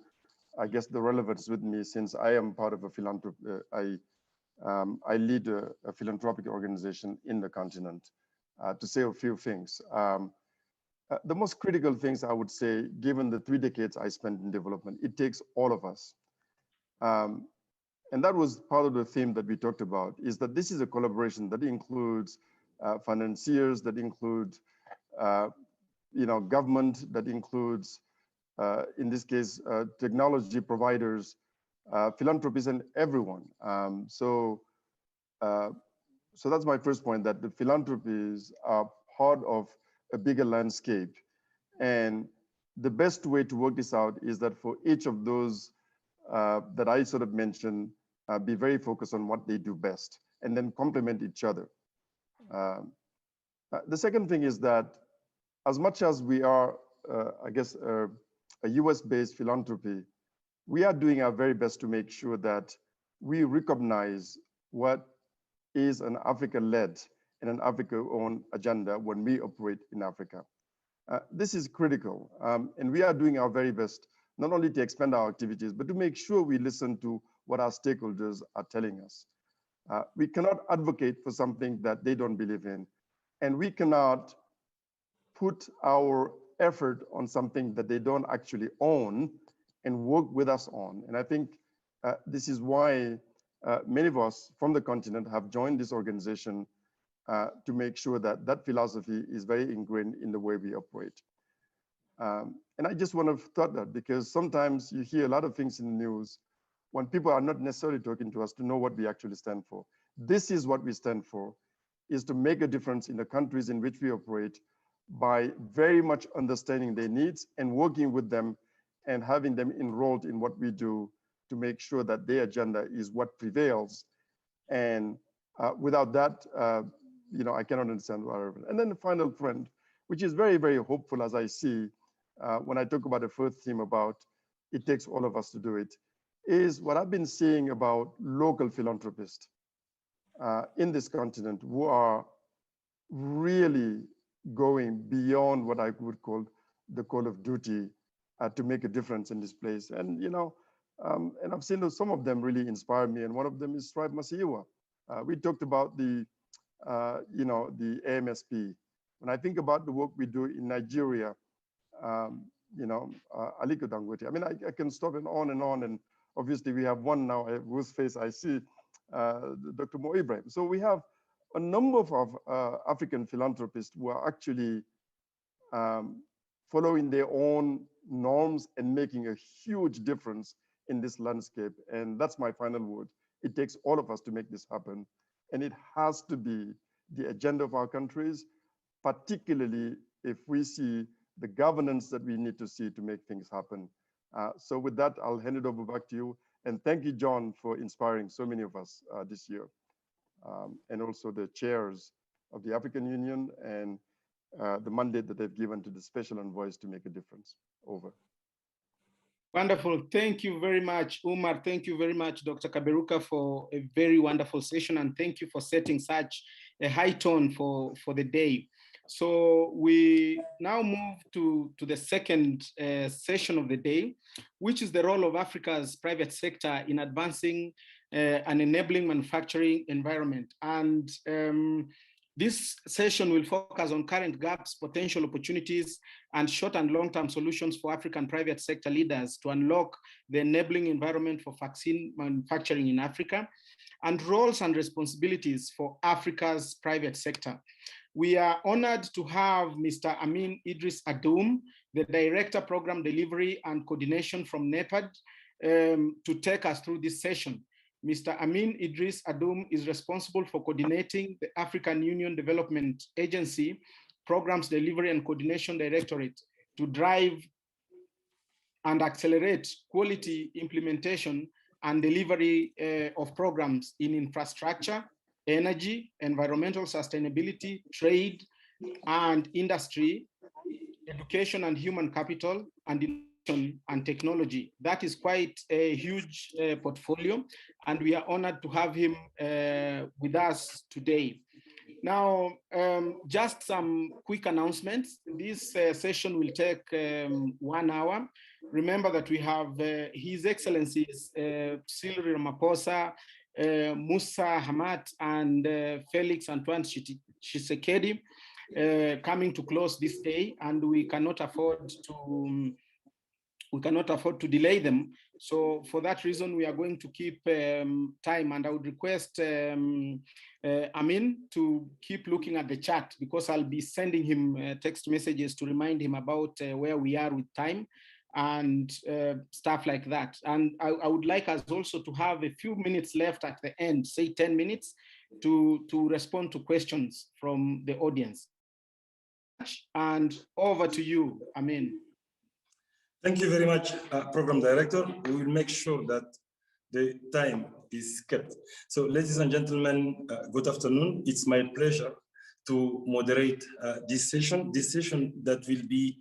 I guess, the relevance with me, since I am part of a philanthropy. I lead a philanthropic organization in the continent, to say a few things. The most critical things I would say, given the 3 decades I spent in development, it takes all of us. And that was part of the theme that we talked about, is that this is a collaboration that includes financiers, that includes government, that includes, in this case, technology providers, philanthropists, and everyone. So that's my first point, that the philanthropies are part of a bigger landscape. And the best way to work this out is that for each of those that I sort of mentioned, be very focused on what they do best and then complement each other. The second thing is that as much as we are, I guess, a US-based philanthropy, we are doing our very best to make sure that we recognize what is an Africa-led and an Africa-owned agenda when we operate in Africa. This is critical, and we are doing our very best, not only to expand our activities, but to make sure we listen to what our stakeholders are telling us. We cannot advocate for something that they don't believe in, and we cannot put our effort on something that they don't actually own and work with us on. And I think this is why many of us from the continent have joined this organization to make sure that that philosophy is very ingrained in the way we operate. And I just want to thought that, because sometimes you hear a lot of things in the news when people are not necessarily talking to us to know what we actually stand for. This is what we stand for, is to make a difference in the countries in which we operate by very much understanding their needs and working with them and having them enrolled in what we do to make sure that their agenda is what prevails. And without that, I cannot understand what happened. And then the final trend, which is very, very hopeful as I see when I talk about the first theme about it takes all of us to do it, is what I've been seeing about local philanthropists in this continent who are really going beyond what I would call the call of duty to make a difference in this place. And, and I've seen some of them really inspire me. And one of them is Strive Masiyiwa. We talked about the AMSP. When I think about the work we do in Nigeria, Aliko Dangote, I mean, I can stop and on. And obviously we have one now whose face I see, Dr. Mo Ibrahim. So we have a number of African philanthropists who are actually following their own norms and making a huge difference in this landscape. And that's my final word. It takes all of us to make this happen. And it has to be the agenda of our countries, particularly if we see the governance that we need to see to make things happen. So with that, I'll hand it over back to you. And thank you, John, for inspiring so many of us this year. And also the chairs of the African Union and the mandate that they've given to the special envoys to make a difference. Over. Wonderful. Thank you very much, Umar. Thank you very much, Dr. Kaberuka, for a very wonderful session. And thank you for setting such a high tone for the day. So we now move to the second session of the day, which is the role of Africa's private sector in advancing an enabling manufacturing environment. And this session will focus on current gaps, potential opportunities, and short and long-term solutions for African private sector leaders to unlock the enabling environment for vaccine manufacturing in Africa, and roles and responsibilities for Africa's private sector. We are honored to have Mr. Amin Idris Adoum, the Director Program Delivery and Coordination from NEPAD, to take us through this session. Mr. Amin Idris Adoum is responsible for coordinating the African Union Development Agency Programs Delivery and Coordination Directorate to drive and accelerate quality implementation and delivery of programs in infrastructure, energy, environmental sustainability, trade and industry, education and human capital, and innovation and technology. That is quite a huge portfolio, and we are honored to have him with us today. Now, just some quick announcements. This session will take 1 hour. Remember that we have His Excellencies Cyril Ramaphosa, Musa Hamat, and Felix Antoine Tshisekedi coming to close this day, and we cannot afford to delay them. So for that reason, we are going to keep time, and I would request Amin to keep looking at the chat, because I'll be sending him text messages to remind him about where we are with time and stuff like that. And I would like us also to have a few minutes left at the end, say 10 minutes, to respond to questions from the audience. And over to you, Amin. Thank you very much, Program Director. We will make sure that the time is kept. So, ladies and gentlemen, good afternoon. It's my pleasure to moderate this session that will be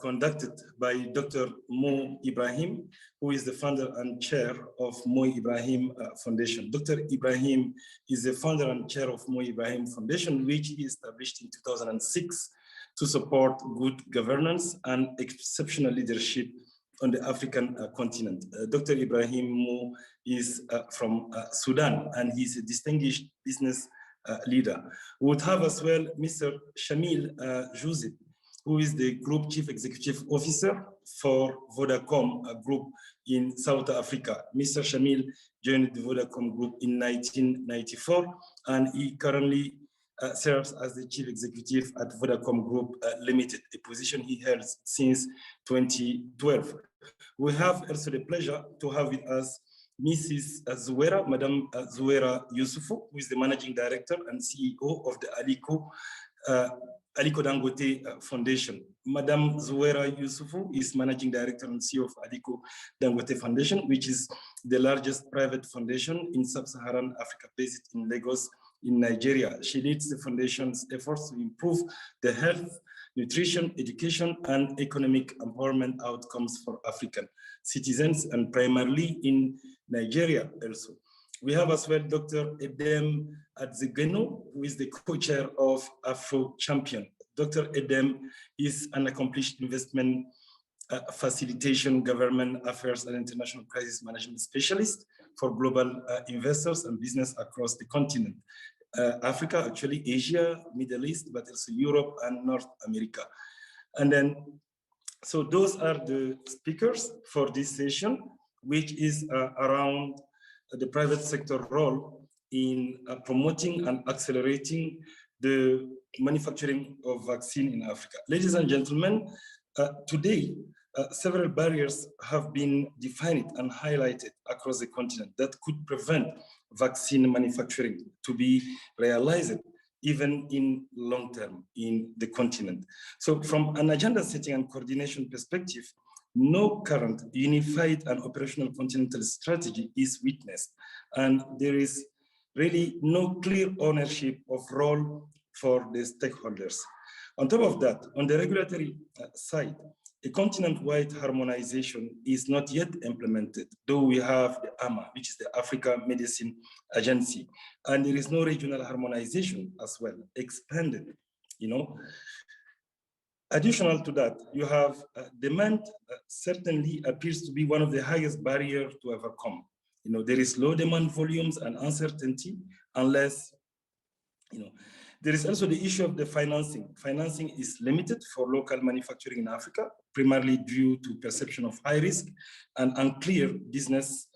conducted by Dr. Mo Ibrahim, who is the founder and chair of Mo Ibrahim Foundation. Dr. Ibrahim is the founder and chair of Mo Ibrahim Foundation, which he established in 2006 to support good governance and exceptional leadership on the African continent. Dr. Ibrahim Mo is from Sudan, and he's a distinguished business leader. We would have as well Mr. Shamil Joseph, who is the Group Chief Executive Officer for Vodacom Group in South Africa. Mr. Shamil joined the Vodacom Group in 1994, and he currently serves as the Chief Executive at Vodacom Group Limited, a position he held since 2012. We have also the pleasure to have with us Mrs. Zuwera, Madam Zuwera Yusufu, who is the Managing Director and CEO of the Aliko Aliko Dangote Foundation. Madam Zuwera Yusufu is Managing Director and CEO of Aliko Dangote Foundation, which is the largest private foundation in sub-Saharan Africa based in Lagos, in Nigeria. She leads the foundation's efforts to improve the health, nutrition, education, and economic empowerment outcomes for African citizens, and primarily in Nigeria also. We have as well Dr. Edem Adzegeno, who is the co-chair of Afro Champion. Dr. Edem is an accomplished investment facilitation, government affairs, and international crisis management specialist for global investors and business across the continent. Africa, actually Asia, Middle East, but also Europe and North America. And then, so those are the speakers for this session, which is around the private sector role in promoting and accelerating the manufacturing of vaccine in Africa. Ladies and gentlemen, today, several barriers have been defined and highlighted across the continent that could prevent vaccine manufacturing to be realized even in long term in the continent. So from an agenda setting and coordination perspective, no current unified and operational continental strategy is witnessed, and there is really no clear ownership of role for the stakeholders. On top of that, on the regulatory side, a continent-wide harmonization is not yet implemented, though we have the AMA, which is the Africa Medicine Agency, and there is no regional harmonization as well, expanded, you know. Additional to that, you have demand certainly appears to be one of the highest barriers to overcome. You know, there is low demand volumes and uncertainty unless, you know, there is also the issue of the financing. Financing is limited for local manufacturing in Africa, primarily due to perception of high risk and unclear business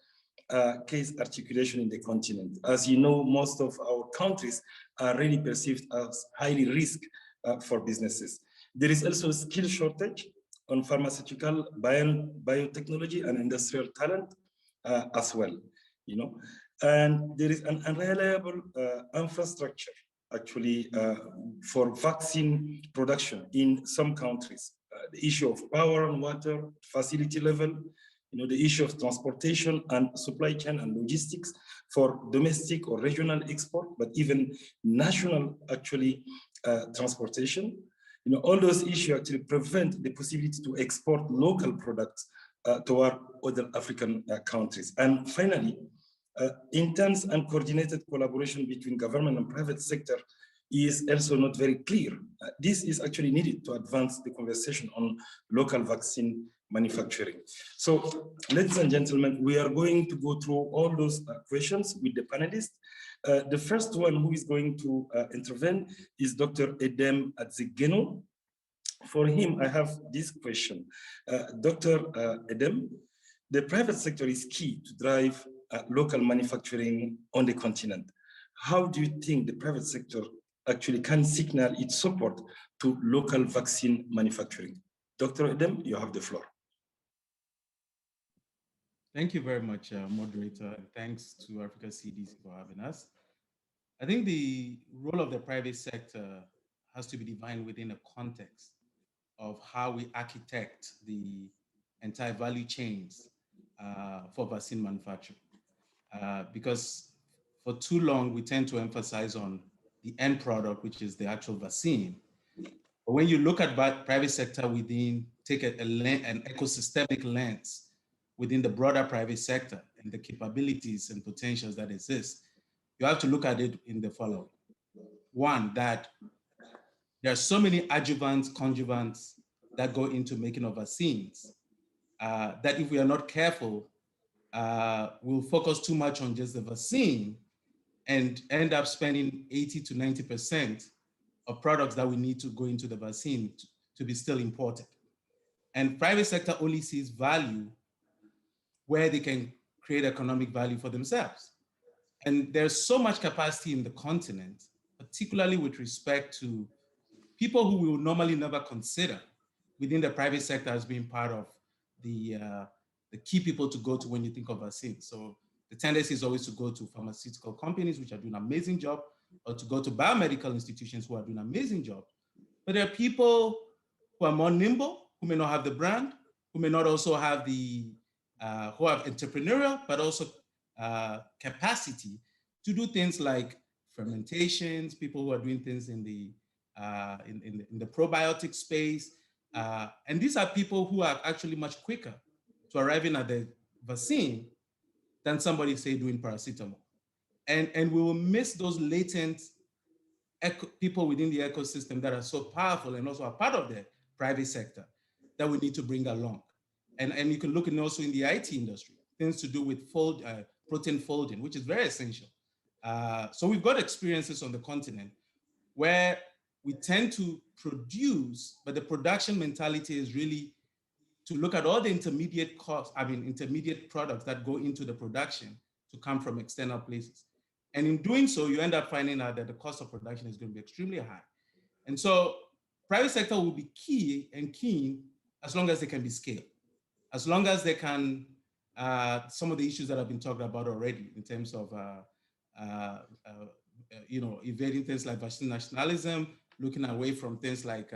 case articulation in the continent. As you know, most of our countries are really perceived as highly risk for businesses. There is also a skill shortage on pharmaceutical, biotechnology, and industrial talent as well, you know. And there is an unreliable infrastructure actually for vaccine production in some countries. The issue of power and water, facility level, you know, the issue of transportation and supply chain and logistics for domestic or regional export, but even national actually transportation. You know, all those issues actually prevent the possibility to export local products toward other African countries. And finally, intense and coordinated collaboration between government and private sector is also not very clear. This is actually needed to advance the conversation on local vaccine manufacturing. So, ladies and gentlemen, we are going to go through all those questions with the panelists. The first one who is going to intervene is Dr. Edem Adzegeno. For him, I have this question. Dr. Edem, the private sector is key to drive local manufacturing on the continent. How do you think the private sector actually can signal its support to local vaccine manufacturing? Dr. Edem, you have the floor. Thank you very much, moderator, and thanks to Africa CDC for having us. I think the role of the private sector has to be defined within a context of how we architect the entire value chains for vaccine manufacturing. Because for too long, we tend to emphasize on the end product, which is the actual vaccine. But when you look at private sector within, take an ecosystemic lens within the broader private sector and the capabilities and potentials that exist, you have to look at it in the following. One, that there are so many adjuvants, conjuvants that go into making of vaccines that if we are not careful, we'll focus too much on just the vaccine and end up spending 80 to 90% of products that we need to go into the vaccine to be still imported. And private sector only sees value where they can create economic value for themselves. And there's so much capacity in the continent, particularly with respect to people who we would normally never consider within the private sector as being part of the key people to go to when you think of vaccines. So the tendency is always to go to pharmaceutical companies, which are doing an amazing job, or to go to biomedical institutions who are doing an amazing job. But there are people who are more nimble, who may not have the brand, who may not also have the, who have entrepreneurial, but also capacity to do things like fermentations, people who are doing things in the, in the probiotic space. And these are people who are actually much quicker to arriving at the vaccine than somebody, say, doing paracetamol. And we will miss those latent people within the ecosystem that are so powerful and also are part of the private sector that we need to bring along. And you can look in also in the IT industry, things to do with protein folding, which is very essential. So we've got experiences on the continent where we tend to produce, but the production mentality is really to look at all the intermediate costs, intermediate products that go into the production to come from external places. And in doing so, you end up finding out that the cost of production is going to be extremely high. And so private sector will be key and keen as long as they can be scaled, as long as they can, some of the issues that have been talked about already in terms of, evading things like vaccine nationalism, looking away from things like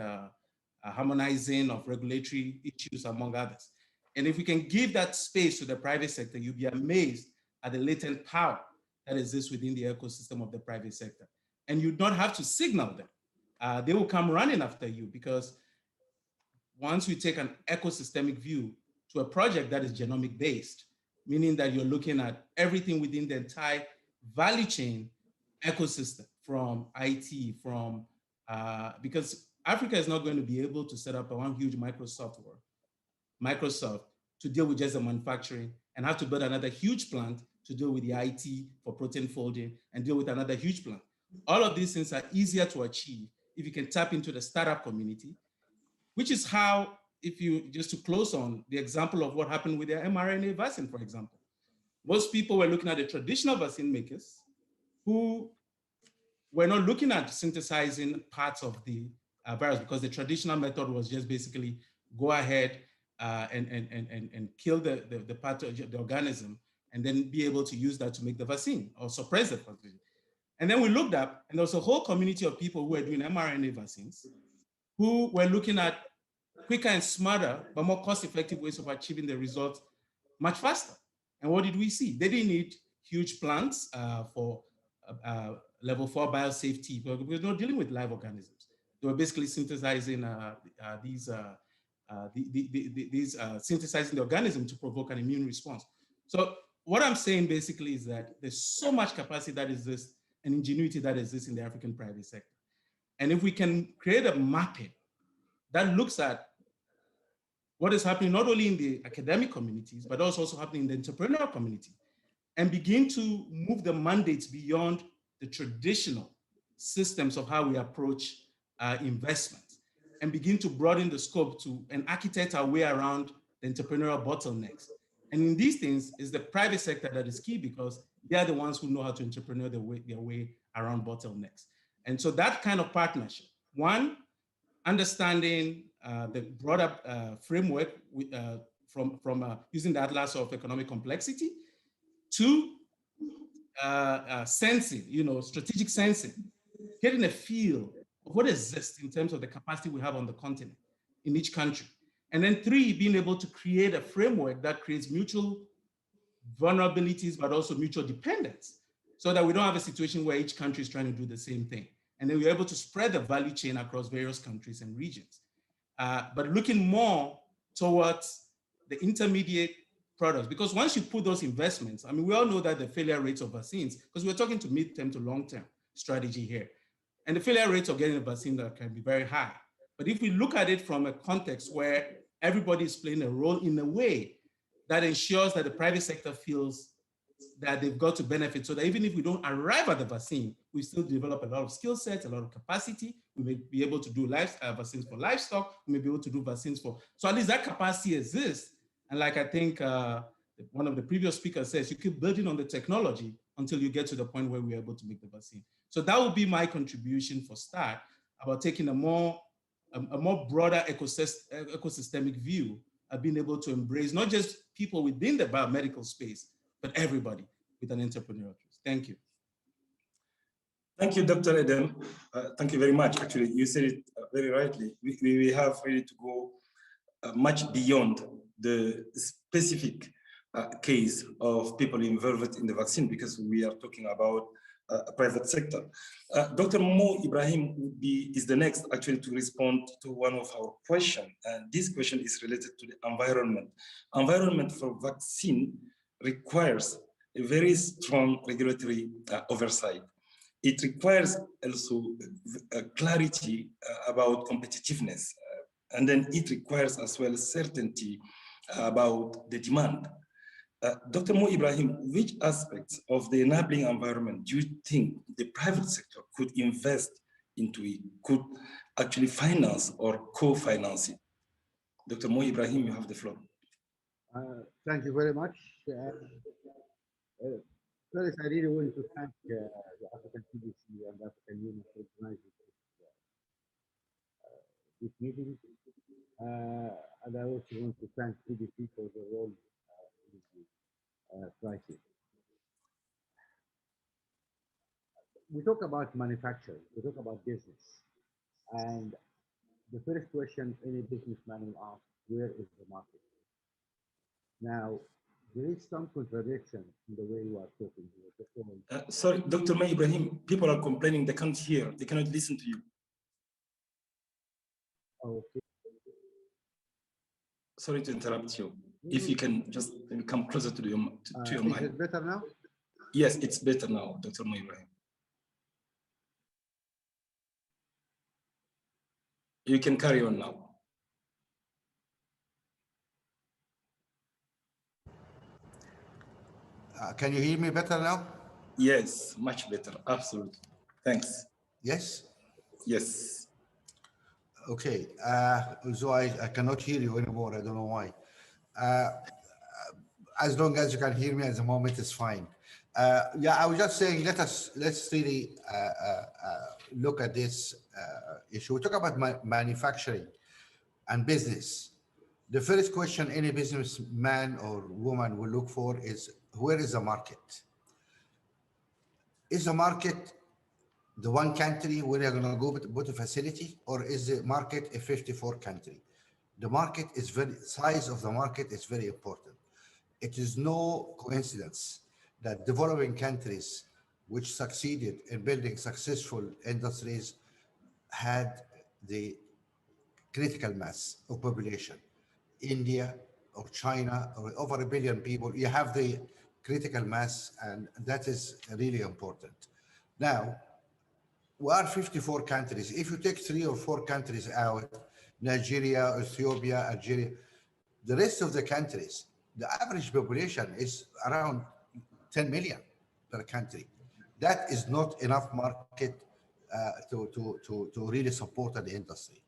harmonizing of regulatory issues, among others. And if we can give that space to the private sector, you'll be amazed at the latent power that exists within the ecosystem of the private sector. And you don't have to signal them. They will come running after you, because once you take an ecosystemic view to a project that is genomic based, meaning that you're looking at everything within the entire value chain ecosystem, from IT, from, because Africa is not going to be able to set up a one huge Microsoft to deal with just the manufacturing and have to build another huge plant to deal with the IT for protein folding and deal with another huge plant. All of these things are easier to achieve if you can tap into the startup community, which is how, if you, just to close on the example of what happened with the mRNA vaccine, for example. Most people were looking at the traditional vaccine makers who were not looking at synthesizing parts of the virus, because the traditional method was just basically go ahead and kill the part of the organism and then be able to use that to make the vaccine or suppress the vaccine. And then we looked up, and there was a whole community of people who were doing mRNA vaccines who were looking at quicker and smarter, but more cost-effective ways of achieving the results much faster. And what did we see? They didn't need huge plants for level 4 biosafety, because we're not dealing with live organisms. They were basically synthesizing synthesizing the organism to provoke an immune response. So what I'm saying basically is that there's so much capacity that exists and ingenuity that exists in the African private sector. And if we can create a mapping that looks at what is happening not only in the academic communities, but also happening in the entrepreneurial community, and begin to move the mandates beyond the traditional systems of how we approach investments, and begin to broaden the scope to and architect our way around the entrepreneurial bottlenecks. And in these things is the private sector that is key, because they are the ones who know how to entrepreneur their way around bottlenecks. And so that kind of partnership, one, understanding the broader framework from using the Atlas of Economic Complexity, two, sensing, strategic sensing, getting a feel of what exists in terms of the capacity we have on the continent in each country. And then three, being able to create a framework that creates mutual vulnerabilities, but also mutual dependence, so that we don't have a situation where each country is trying to do the same thing. And then we're able to spread the value chain across various countries and regions. But looking more towards the intermediate products, because once you put those investments, we all know that the failure rates of vaccines, because we're talking to mid-term to long-term strategy here, and the failure rates of getting a vaccine that can be very high. But if we look at it from a context where everybody is playing a role in a way that ensures that the private sector feels that they've got to benefit, so that even if we don't arrive at the vaccine, we still develop a lot of skill sets, a lot of capacity. We may be able to do vaccines for livestock. We may be able to do vaccines for, so at least that capacity exists. And like I think one of the previous speakers says, you keep building on the technology until you get to the point where we're able to make the vaccine. So that would be my contribution for START, about taking a more broader ecosystemic view of being able to embrace not just people within the biomedical space, but everybody with an entrepreneurial twist. Thank you. Thank you, Dr. Eden. Thank you very much. Actually, you said it very rightly. We have really to go much beyond the specific case of people involved in the vaccine, because we are talking about a private sector. Dr. Mo Ibrahim is the next actually to respond to one of our questions. And this question is related to the environment. Environment for vaccine requires a very strong regulatory oversight. It requires also clarity about competitiveness. And then it requires as well certainty about the demand. Dr. Mo Ibrahim, which aspects of the enabling environment do you think the private sector could invest into it, could actually finance or co-finance it? Dr. Mo Ibrahim, you have the floor. Thank you very much. First, I really want to thank the African CDC and the African Union for organizing this meeting. And I also want to thank CDC for the role in the crisis. We talk about manufacturing, we talk about business. And the first question any businessman will ask, where is the market? Now, there is some contradiction in the way you are talking here. Sorry, Dr. May Ibrahim, people are complaining they can't hear, they cannot listen to you. Okay. Sorry to interrupt you. If you can just come closer to your mic. Is it better now? Yes, it's better now, Dr. May Ibrahim. You can carry on now. Can you hear me better now? Yes, much better. Absolutely. Thanks. Yes? Yes. Okay. So I cannot hear you anymore. I don't know why. As long as you can hear me at the moment, it's fine. Yeah, I was just saying, let's really look at this issue. We talk about manufacturing and business. The first question any businessman or woman will look for is, where is the market? Is the market the one country where you're going to go put a facility, or is the market a 54 country? The market is size of the market is very important. It is no coincidence that developing countries which succeeded in building successful industries had the critical mass of population. India or China, or over 1 billion people, you have the critical mass, and that is really important. Now, we are 54 countries. If you take 3 or 4 countries out, Nigeria, Ethiopia, Algeria, the rest of the countries, the average population is around 10 million per country. That is not enough market to really support the industry.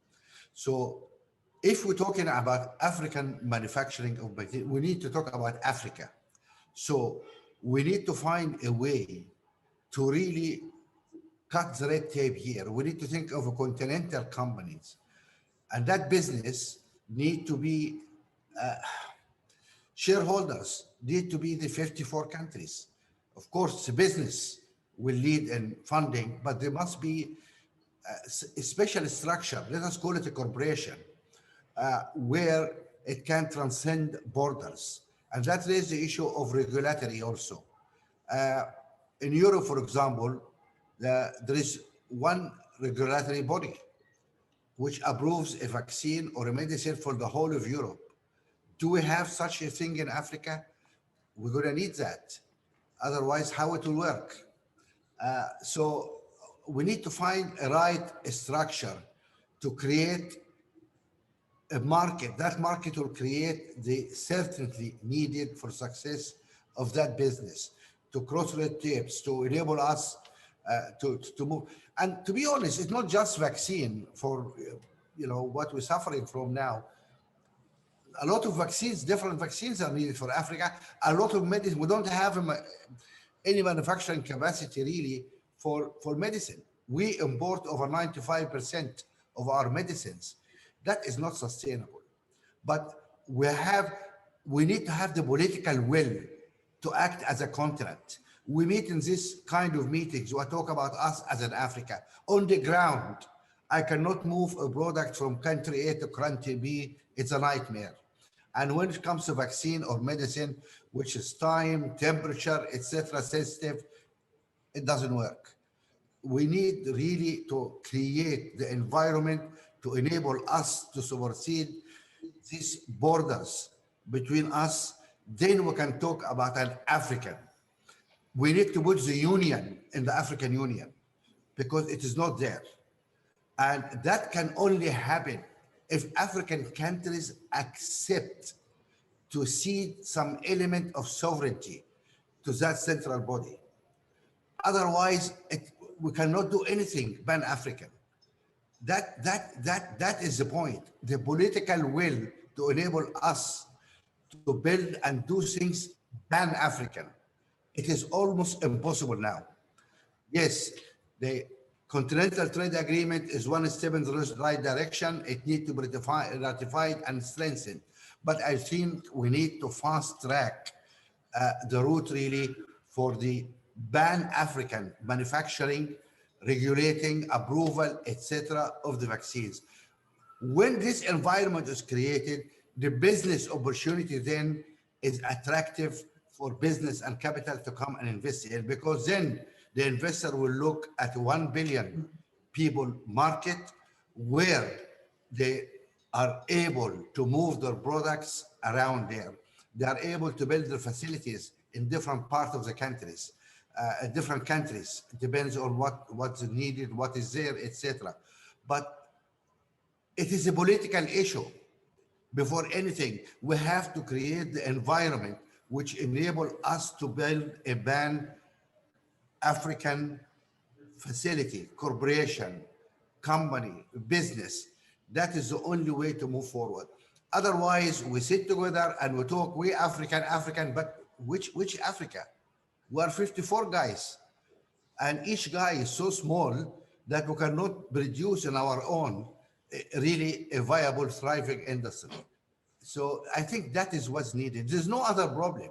So if we're talking about African manufacturing, we need to talk about Africa. So we need to find a way to really cut the red tape here. We need to think of a continental companies, and that business need to be shareholders need to be the 54 countries. Of course, the business will lead in funding, but there must be a special structure. Let us call it a corporation where it can transcend borders. And that raises the issue of regulatory also. In Europe, for example, there is one regulatory body which approves a vaccine or a medicine for the whole of Europe. Do we have such a thing in Africa? We're going to need that. Otherwise, how it will work? So we need to find a right structure to create a market. That market will create the certainty needed for success of that business, to cross red tapes, to enable us to move. And to be honest, it's not just vaccine for what we're suffering from now. A lot of vaccines, different vaccines are needed for Africa. A lot of medicine, we don't have any manufacturing capacity really for medicine. We import over 95% of our medicines. That is not sustainable. But we need to have the political will to act as a continent. We meet in this kind of meetings. We talk about us as an Africa. On the ground, I cannot move a product from country A to country B. It's a nightmare. And when it comes to vaccine or medicine, which is time, temperature, etc., sensitive, it doesn't work. We need really to create the environment to enable us to supersede these borders between us. Then we can talk about an African. We need to put the union in the African Union because it is not there. And that can only happen if African countries accept to cede some element of sovereignty to that central body. Otherwise, we cannot do anything pan-African. That is the point. The political will to enable us to build and do things pan-African. It is almost impossible now. Yes, the Continental Trade Agreement is one step in the right direction. It needs to be ratified and strengthened. But I think we need to fast track the route really for the pan-African manufacturing, regulating, approval, etc. of the vaccines. When this environment is created, the business opportunity then is attractive for business and capital to come and invest in, because then the investor will look at 1 billion people market where they are able to move their products around there. They are able to build their facilities in different parts of the countries, different countries. It depends on what's needed, what is there, etc. But it is a political issue. Before anything, we have to create the environment which enable us to build a pan-African facility, corporation, company, business. That is the only way to move forward. Otherwise, we sit together and we talk, we African, but which Africa? We are 54 guys, and each guy is so small that we cannot produce in our own really a viable, thriving industry. So I think that is what's needed. There's no other problem.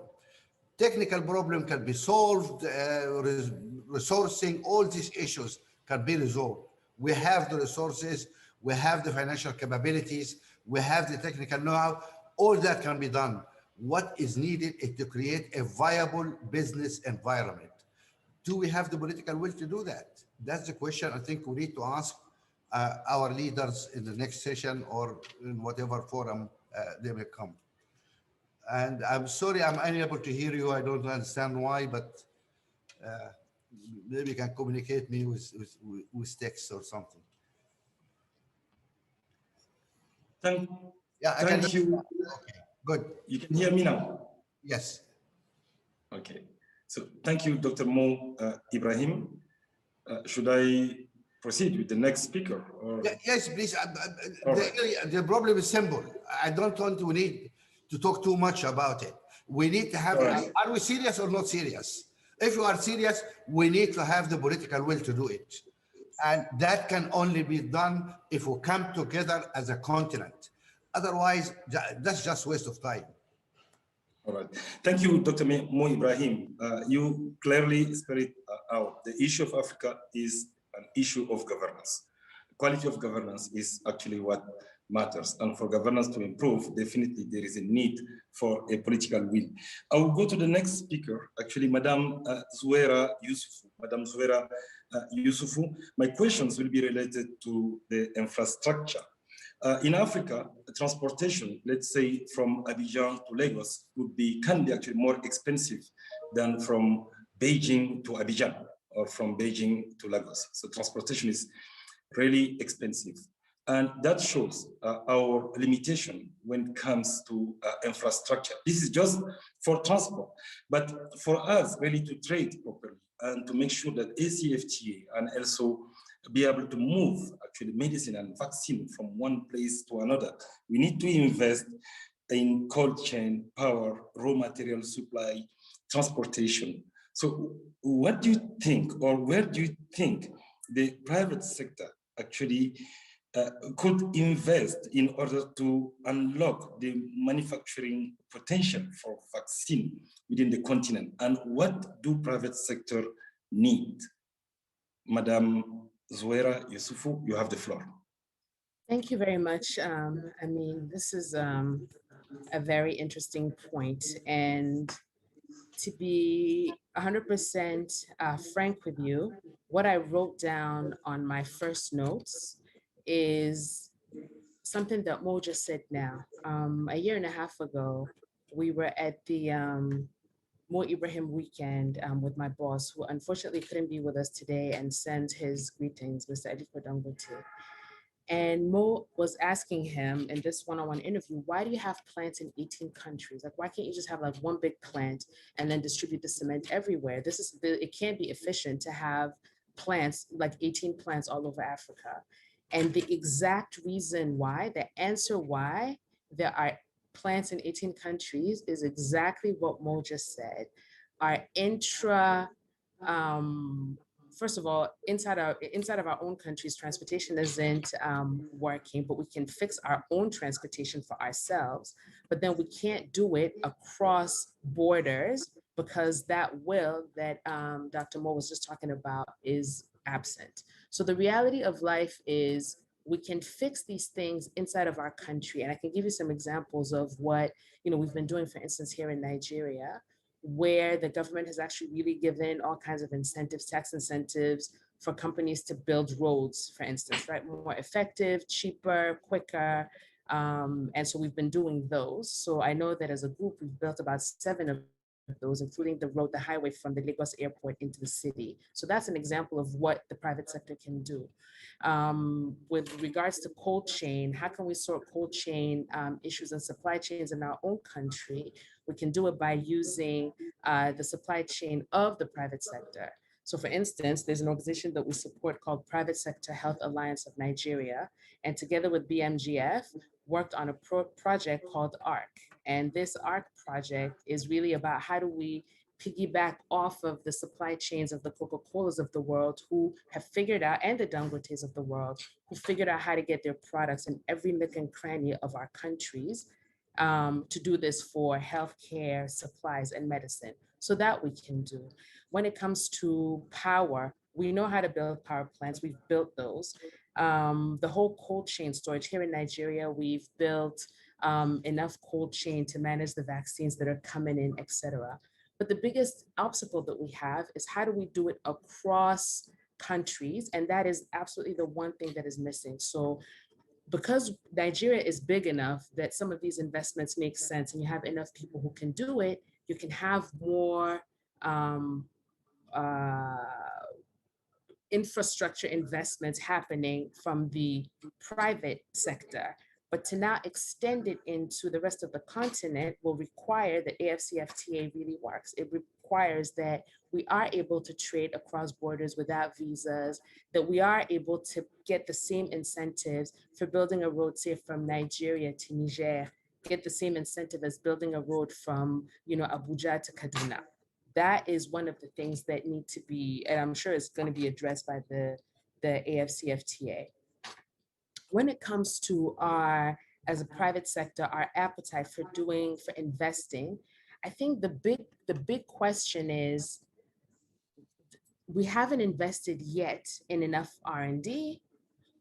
Technical problem can be solved, resourcing, all these issues can be resolved. We have the resources, we have the financial capabilities, we have the technical know-how, all that can be done. What is needed is to create a viable business environment. Do we have the political will to do that? That's the question I think we need to ask our leaders in the next session or in whatever forum they may come. And I'm sorry I'm unable to hear you. I don't understand why, but maybe you can communicate me with text or something. Thank you. Okay, good. You can hear me now? Yes. Okay. So thank you, Dr. Mo Ibrahim. Should I proceed with the next speaker? Or? Yes, please. The problem is simple. I don't want to need to talk too much about it. We need to have, are we serious or not serious? If you are serious, we need to have the political will to do it. And that can only be done if we come together as a continent. Otherwise, that's just waste of time. All right. Thank you, Dr. Mo Ibrahim. You clearly spell it out. The issue of Africa is an issue of governance. The quality of governance is actually what matters. And for governance to improve, definitely there is a need for a political will. I will go to the next speaker, actually, Madam Zuera Yusufu. Madam Zuera Yusufu, my questions will be related to the infrastructure. In Africa, transportation, let's say from Abidjan to Lagos, can be actually more expensive than from Beijing to Abidjan or from Beijing to Lagos. So transportation is really expensive. And that shows our limitation when it comes to infrastructure. This is just for transport, but for us really to trade properly and to make sure that ACFTA and also be able to move actually medicine and vaccine from one place to another, we need to invest in cold chain, power, raw material supply, transportation. So what do you think, or where do you think the private sector actually could invest in order to unlock the manufacturing potential for vaccine within the continent? And what do private sector need? Madam Zuera Yusufu, you have the floor. Thank you very much. I mean, this is a very interesting point. And to be 100% frank with you, what I wrote down on my first notes is something that Mo just said now. A year and a half ago, we were at the Mo Ibrahim weekend with my boss, who unfortunately couldn't be with us today, and sends his greetings, Mr. Aliko Dangote. And Mo was asking him in this one-on-one interview, why do you have plants in 18 countries? Like, why can't you just have like one big plant and then distribute the cement everywhere? It can't be efficient to have plants, like 18 plants all over Africa. And the exact reason why, the answer why there are plants in 18 countries is exactly what Mo just said. Our first of all, inside of our own countries, transportation isn't working, but we can fix our own transportation for ourselves. But then we can't do it across borders because that will that Dr. Mo was just talking about is absent. So the reality of life is we can fix these things inside of our country. And I can give you some examples of what we've been doing, for instance, here in Nigeria, where the government has actually really given all kinds of incentives, tax incentives for companies to build roads, for instance, right? More effective, cheaper, quicker. And so we've been doing those. So I know that as a group, we've built about 7 of those, including the highway from the Lagos airport into the city. So that's an example of what the private sector can do. With regards to cold chain, how can we sort cold chain issues and supply chains in our own country? We can do it by using the supply chain of the private sector. So for instance, there's an organization that we support called Private Sector Health Alliance of Nigeria. And together with BMGF, worked on a project called ARC. And this ARC project is really about how do we piggyback off of the supply chains of the Coca-Colas of the world, who have figured out, and the Dangotes of the world, who figured out how to get their products in every nook and cranny of our countries, to do this for healthcare, supplies, and medicine. So that we can do. When it comes to power, we know how to build power plants. We've built those. The whole cold chain storage here in Nigeria, we've built enough cold chain to manage the vaccines that are coming in, et cetera. But the biggest obstacle that we have is how do we do it across countries? And that is absolutely the one thing that is missing. So because Nigeria is big enough that some of these investments make sense and you have enough people who can do it, you can have more infrastructure investments happening from the private sector. But to now extend it into the rest of the continent will require that AFCFTA really works. It requires that we are able to trade across borders without visas, that we are able to get the same incentives for building a road, say, from Nigeria to Niger, get the same incentive as building a road from, Abuja to Kaduna. That is one of the things that need to be, and I'm sure it's going to be addressed by the AFCFTA. When it comes to as a private sector, our appetite for investing, I think the big question is, we haven't invested yet in enough R&D.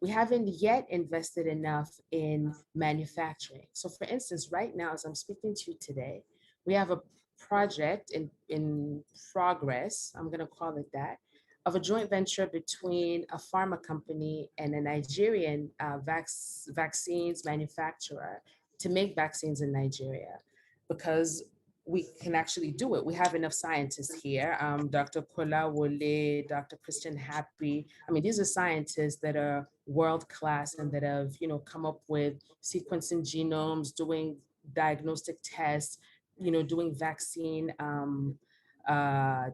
We haven't yet invested enough in manufacturing. So for instance, right now, as I'm speaking to you today, we have a project in progress, I'm gonna call it that, of a joint venture between a pharma company and a Nigerian vaccines manufacturer to make vaccines in Nigeria, because we can actually do it. We have enough scientists here, Dr. Kola Wole, Dr. Christian Happy. I mean, these are scientists that are world-class and that have, come up with sequencing genomes, doing diagnostic tests, doing vaccine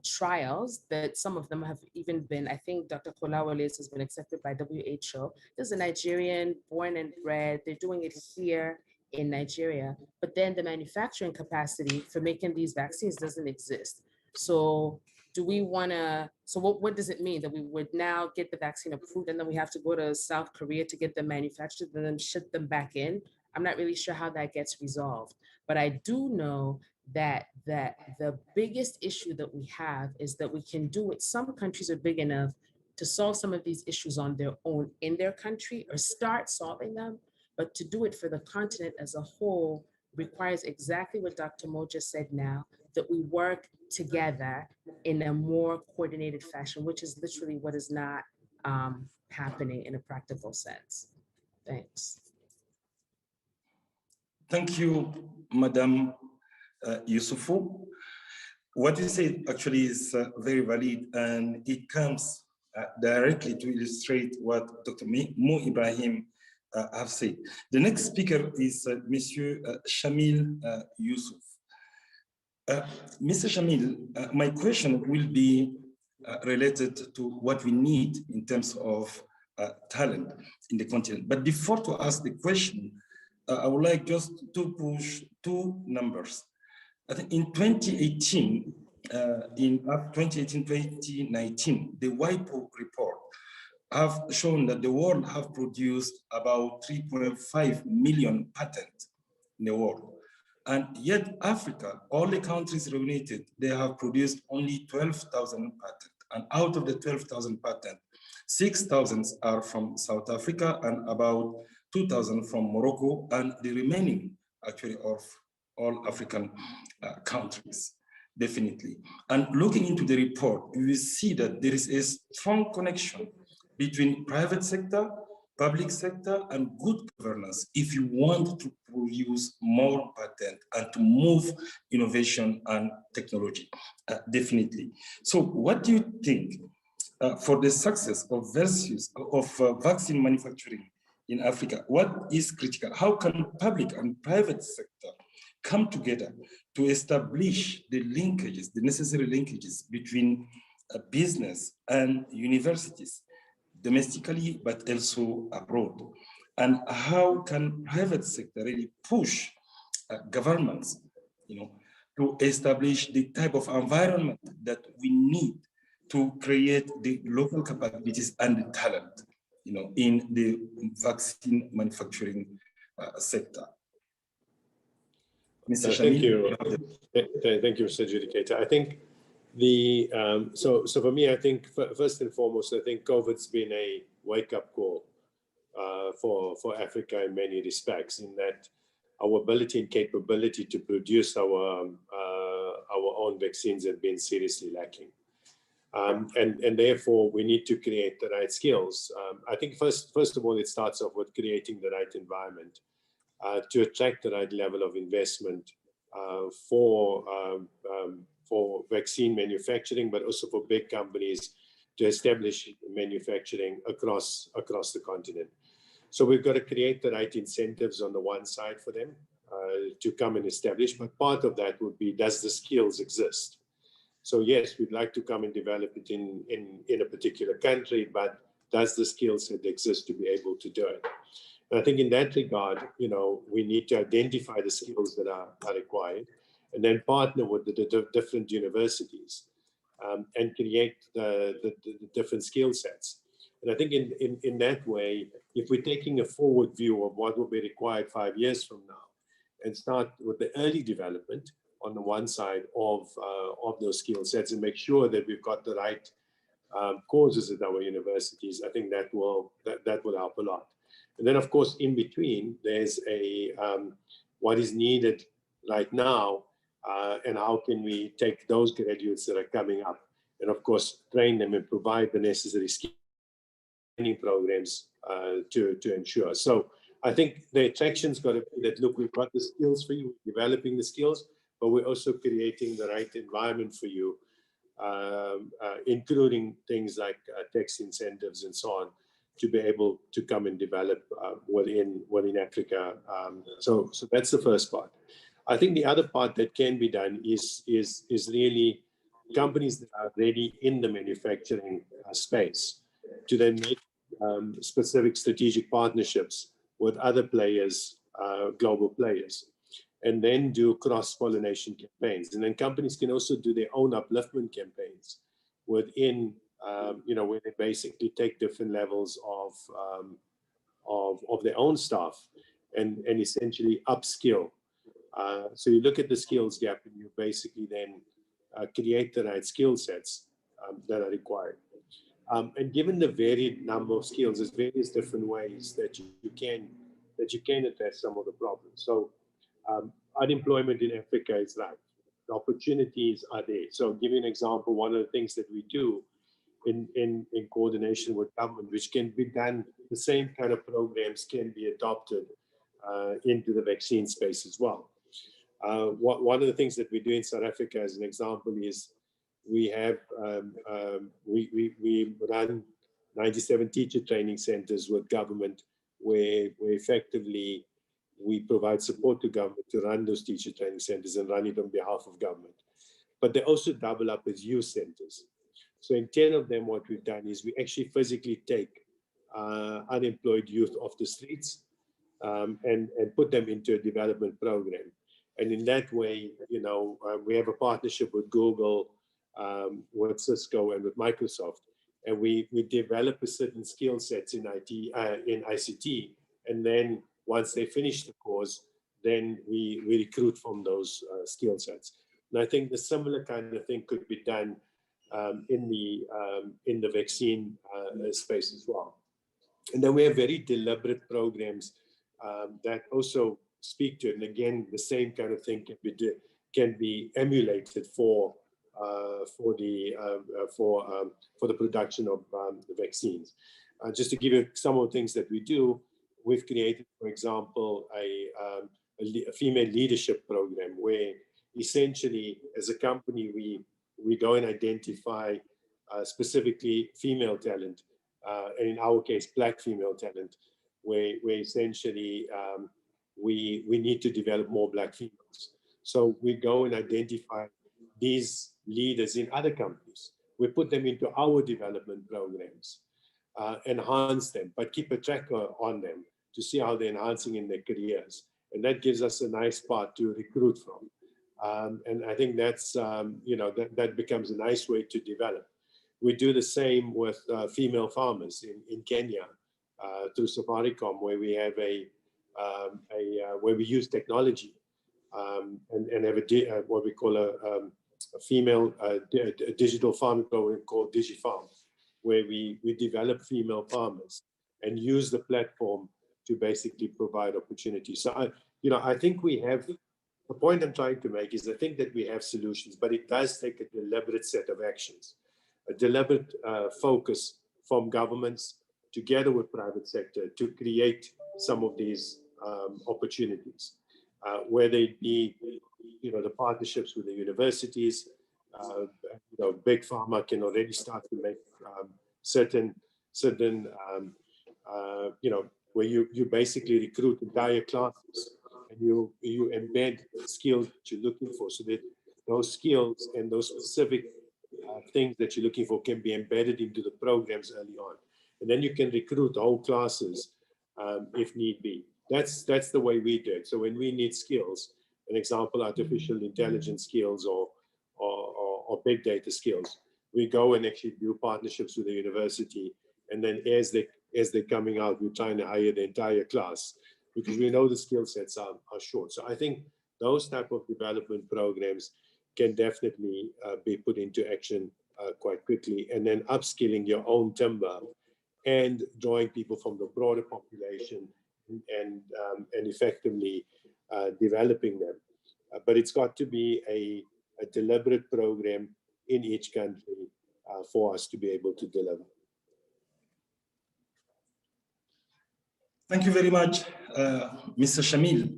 trials, that some of them have even been, I think Dr. Kola Wole's has been accepted by WHO. This is a Nigerian, born and bred. They're doing it here in Nigeria, but then the manufacturing capacity for making these vaccines doesn't exist. So do we want to, so what does it mean that we would now get the vaccine approved and then we have to go to South Korea to get them manufactured and then ship them back in? I'm not really sure how that gets resolved, but I do know that the biggest issue that we have is that we can do it. Some countries are big enough to solve some of these issues on their own in their country or start solving them, but to do it for the continent as a whole requires exactly what Dr. Mo just said now, that we work together in a more coordinated fashion, which is literally what is not happening in a practical sense. Thanks. Thank you, Madam Yusufu. What you said actually is very valid, and it comes directly to illustrate what Dr. Mo Ibrahim have said. The next speaker is Monsieur Shamil Yusuf. Mr. Shamil, my question will be related to what we need in terms of talent in the continent. But before to ask the question, I would like just to push two numbers. I think in 2018, 2019, the WIPO report have shown that the world have produced about 3.5 million patents in the world. And yet Africa, all the countries reunited, they have produced only 12,000 patents. And out of the 12,000 patents, 6,000 are from South Africa and about 2,000 from Morocco, and the remaining actually of all African countries, definitely. And looking into the report, you will see that there is a strong connection between private sector, public sector, and good governance if you want to produce more patents and to move innovation and technology, definitely. So what do you think for the success of vaccine manufacturing in Africa? What is critical? How can public and private sector come together to establish the linkages, the necessary linkages between business and universities, domestically, but also abroad? And how can private sector really push governments, to establish the type of environment that we need to create the local capabilities and the talent, in the vaccine manufacturing sector? Mr. Thank you. Thank you, Mr. Adjudicator. I think so for me, I think first and foremost, I think COVID's been a wake-up call for Africa in many respects, in that our ability and capability to produce our own vaccines have been seriously lacking. And therefore, we need to create the right skills. I think first of all, it starts off with creating the right environment to attract the right level of investment for vaccine manufacturing, but also for big companies to establish manufacturing across the continent. So we've got to create the right incentives on the one side for them to come and establish, but part of that would be, does the skills exist? So yes, we'd like to come and develop it in a particular country, but does the skill set exist to be able to do it? And I think in that regard, we need to identify the skills that are required, and then partner with the different universities and create the different skill sets. And I think in that way, if we're taking a forward view of what will be required 5 years from now, and start with the early development on the one side of those skill sets, and make sure that we've got the right courses at our universities, I think that will help a lot. And then, of course, in between, there's what is needed right now, and how can we take those graduates that are coming up, and of course, train them and provide the necessary training programs to ensure. So I think the attraction's got to be that, look, we've got the skills for you, we're developing the skills, but we're also creating the right environment for you, including things like tax incentives and so on, to be able to come and develop within Africa. So that's the first part. I think the other part that can be done is really companies that are already in the manufacturing space to then make specific strategic partnerships with other players, global players. and then do cross-pollination campaigns. And then companies can also do their own upliftment campaigns within, where they basically take different levels of their own staff and essentially upskill. So you look at the skills gap and you basically then create the right skill sets that are required. And given the varied number of skills, there's various different ways that you can address some of the problems. So unemployment in Africa is right. The opportunities are there. So I'll give you an example. One of the things that we do in coordination with government, which can be done, the same kind of programs can be adopted into the vaccine space as well. One of the things that we do in South Africa, as an example, is we have we run 97 teacher training centers with government, where effectively we provide support to government to run those teacher training centers and run it on behalf of government. But they also double up as youth centers. So in 10 of them, what we've done is we actually physically take unemployed youth off the streets and put them into a development program. And in that way, we have a partnership with Google, with Cisco, and with Microsoft, and we develop a certain skill sets in in ICT, and then once they finish the course, then we recruit from those skill sets. And I think the similar kind of thing could be done in the vaccine space as well. And then we have very deliberate programs that also speak to it. And again, the same kind of thing can be emulated for the production of the vaccines. Just to give you some of the things that we do, we've created, for example, a female leadership program where essentially, as a company, we go and identify specifically female talent, and in our case, Black female talent, where essentially we need to develop more Black females. So we go and identify these leaders in other companies. We put them into our development programs, enhance them, but keep a tracker on them to see how they're enhancing in their careers. And that gives us a nice part to recruit from. And I think that's, that becomes a nice way to develop. We do the same with female farmers in Kenya through Safaricom, where we have where we use technology and have what we call a female digital farming program called DigiFarm, where we develop female farmers and use the platform to basically provide opportunities. So I think we have. The point I'm trying to make is I think that we have solutions, but it does take a deliberate set of actions, a deliberate focus from governments together with private sector to create some of these opportunities, whether it be, the partnerships with the universities. Big pharma can already start to make certain where you basically recruit entire classes and you embed skills that you're looking for, so that those skills and those specific things that you're looking for can be embedded into the programs early on. And then you can recruit whole classes if need be. That's the way we do it. So when we need skills, an example, artificial intelligence skills or big data skills, we go and actually do partnerships with the university. And then as they're coming out, we're trying to hire the entire class, because we know the skill sets are short. So I think those type of development programs can definitely be put into action quite quickly. And then upskilling your own timber and drawing people from the broader population and effectively developing them. But it's got to be a deliberate program in each country for us to be able to deliver. Thank you very much, Mr. Shamil.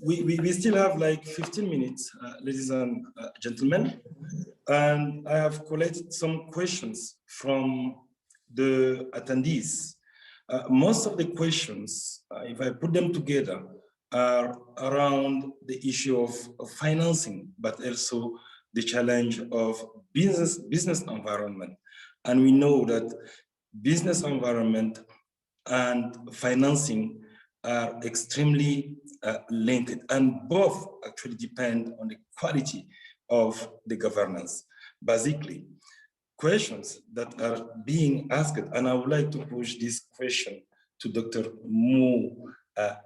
We still have like 15 minutes, ladies and gentlemen, and I have collected some questions from the attendees. Most of the questions, if I put them together, are around the issue of financing, but also the challenge of business environment. And we know that business environment and financing are extremely linked, and both actually depend on the quality of the governance. Basically, questions that are being asked, and I would like to push this question to Dr. Mo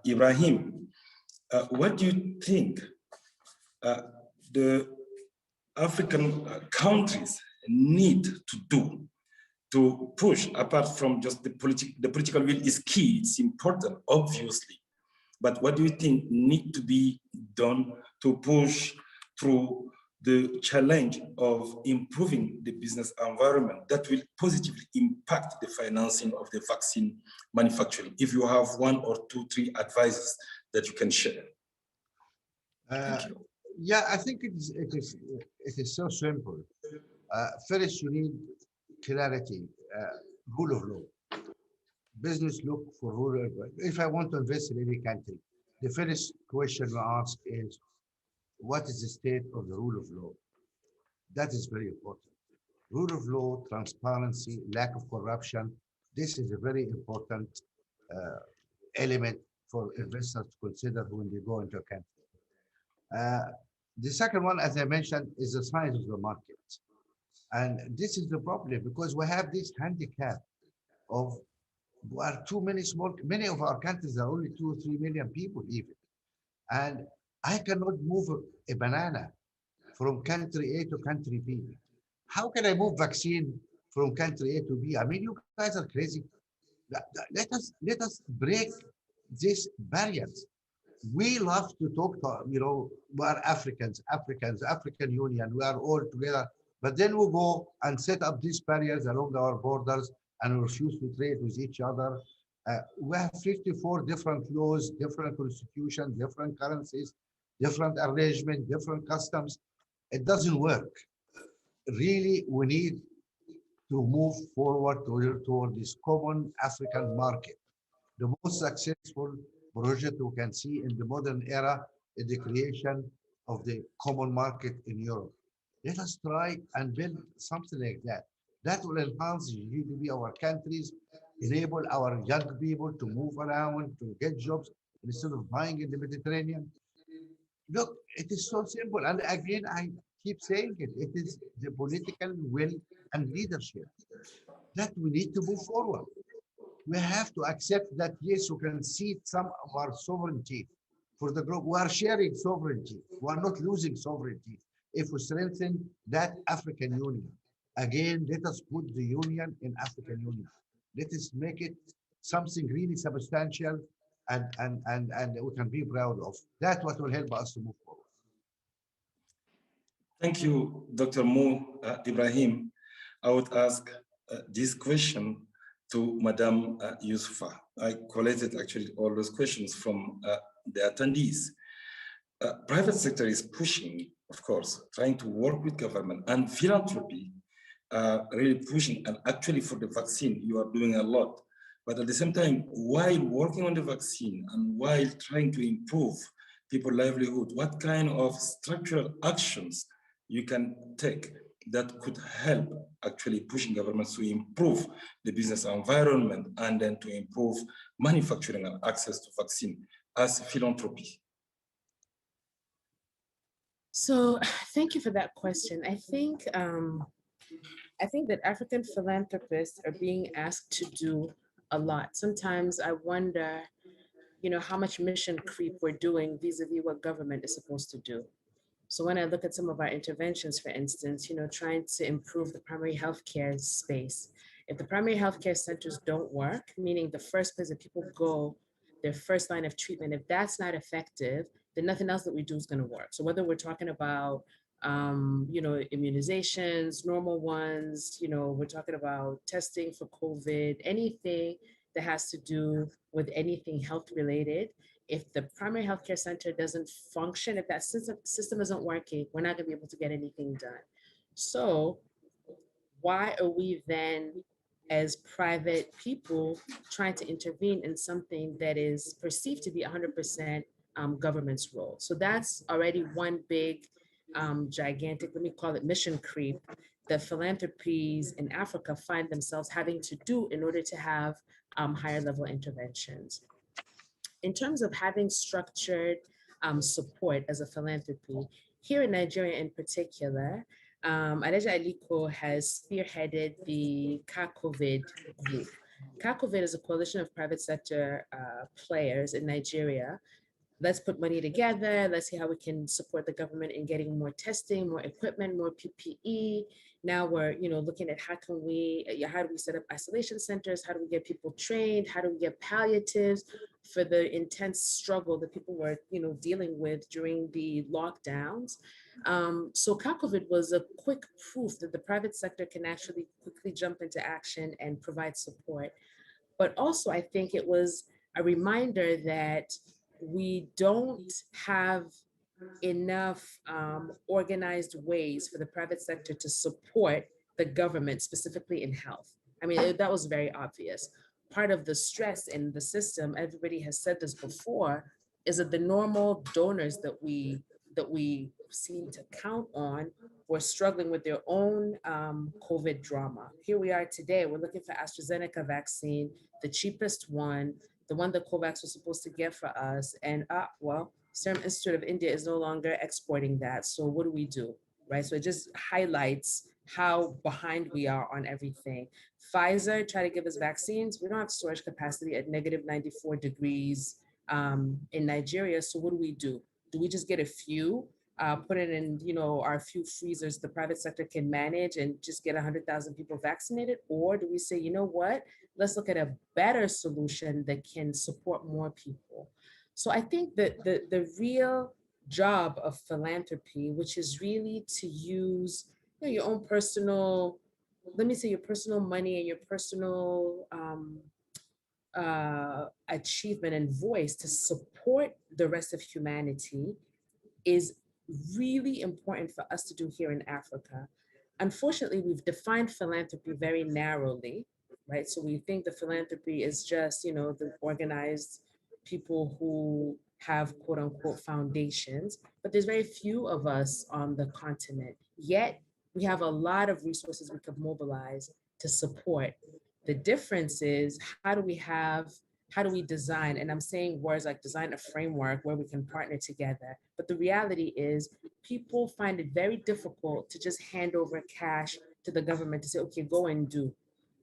Ibrahim. What do you think the African countries need to do to push, apart from just the political will is key, it's important, obviously. But what do you think need to be done to push through the challenge of improving the business environment that will positively impact the financing of the vaccine manufacturing? If you have 1 or 2, 3 advices that you can share. Thank you. Yeah, I think it is so simple. First, you need clarity, rule of law. Business look for rule of law. If I want to invest in any country, the first question we ask is, what is the state of the rule of law? That is very important. Rule of law, transparency, lack of corruption. This is a very important element for investors to consider when they go into a country. The second one, as I mentioned, is the size of the market. And this is the problem because we have this handicap of too many many of our countries are only 2 or 3 million people even. And I cannot move a banana from country A to country B. How can I move vaccine from country A to B? I mean, you guys are crazy. Let us break these barriers. We love to talk to, we are African Union, we are all together. But then we go and set up these barriers along our borders and refuse to trade with each other. We have 54 different laws, different constitutions, different currencies, different arrangements, different customs. It doesn't work. Really, we need to move forward toward this common African market. The most successful project we can see in the modern era is the creation of the common market in Europe. Let us try and build something like that. That will enhance the GDP of our countries, enable our young people to move around, to get jobs instead of buying in the Mediterranean. Look, it is so simple. And again, I keep saying it. It is the political will and leadership that we need to move forward. We have to accept that, yes, we can cede some of our sovereignty for the group. We are sharing sovereignty. We are not losing sovereignty. If we strengthen that African Union, again, let us put the Union in African Union. Let us make it something really substantial and we can be proud of. That's what will help us to move forward. Thank you, Dr. Mo Ibrahim. I would ask this question to Madame Youssoufa. I collected actually all those questions from the attendees. Private sector is pushing, of course, trying to work with government, and philanthropy really pushing, and actually for the vaccine, you are doing a lot. But at the same time, while working on the vaccine and while trying to improve people's livelihood, what kind of structural actions you can take that could help actually pushing governments to improve the business environment and then to improve manufacturing and access to vaccine as philanthropy? So thank you for that question. I think that African philanthropists are being asked to do a lot. Sometimes I wonder, how much mission creep we're doing vis-a-vis what government is supposed to do. So when I look at some of our interventions, for instance, trying to improve the primary healthcare space, if the primary healthcare centers don't work, meaning the first place that people go, their first line of treatment, if that's not effective, then nothing else that we do is going to work. So whether we're talking about immunizations, normal ones, we're talking about testing for COVID, anything that has to do with anything health related. If the primary healthcare center doesn't function, if that system isn't working, we're not gonna be able to get anything done. So why are we then, as private people, trying to intervene in something that is perceived to be 100% government's role? So that's already one big, gigantic, let me call it mission creep, that philanthropies in Africa find themselves having to do in order to have higher level interventions. In terms of having structured support as a philanthropy, here in Nigeria in particular, Adeja Aliko has spearheaded the CACOVID group. CACOVID is a coalition of private sector players in Nigeria. Let's put money together. Let's see how we can support the government in getting more testing, more equipment, more PPE. Now we're, looking at how do we set up isolation centers? How do we get people trained? How do we get palliatives for the intense struggle that people were, dealing with during the lockdowns? So CACOVID was a quick proof that the private sector can actually quickly jump into action and provide support. But also, I think it was a reminder that we don't have enough organized ways for the private sector to support the government, specifically in health. I mean, that was very obvious. Part of the stress in the system, everybody has said this before, is that the normal donors that we seem to count on were struggling with their own COVID drama. Here we are today, we're looking for AstraZeneca vaccine, the cheapest one, the one that COVAX was supposed to get for us. And well, Serum Institute of India is no longer exporting that. So what do? Right? So it just highlights how behind we are on everything. Pfizer tried to give us vaccines. We don't have storage capacity at -94 degrees in Nigeria. So what do? Do we just get a few, put it in, our few freezers the private sector can manage and just get 100,000 people vaccinated? Or do we say, you know what, let's look at a better solution that can support more people? So I think that the real job of philanthropy, which is really to use your own personal, let me say your personal money and your personal achievement and voice to support the rest of humanity, is really important for us to do here in Africa. Unfortunately, we've defined philanthropy very narrowly, right? So we think the philanthropy is just, the organized people who have quote unquote foundations, but there's very few of us on the continent. Yet we have a lot of resources we could mobilize to support. The difference is how do we design, and I'm saying words like design a framework where we can partner together. But the reality is people find it very difficult to just hand over cash to the government to say, okay, go and do.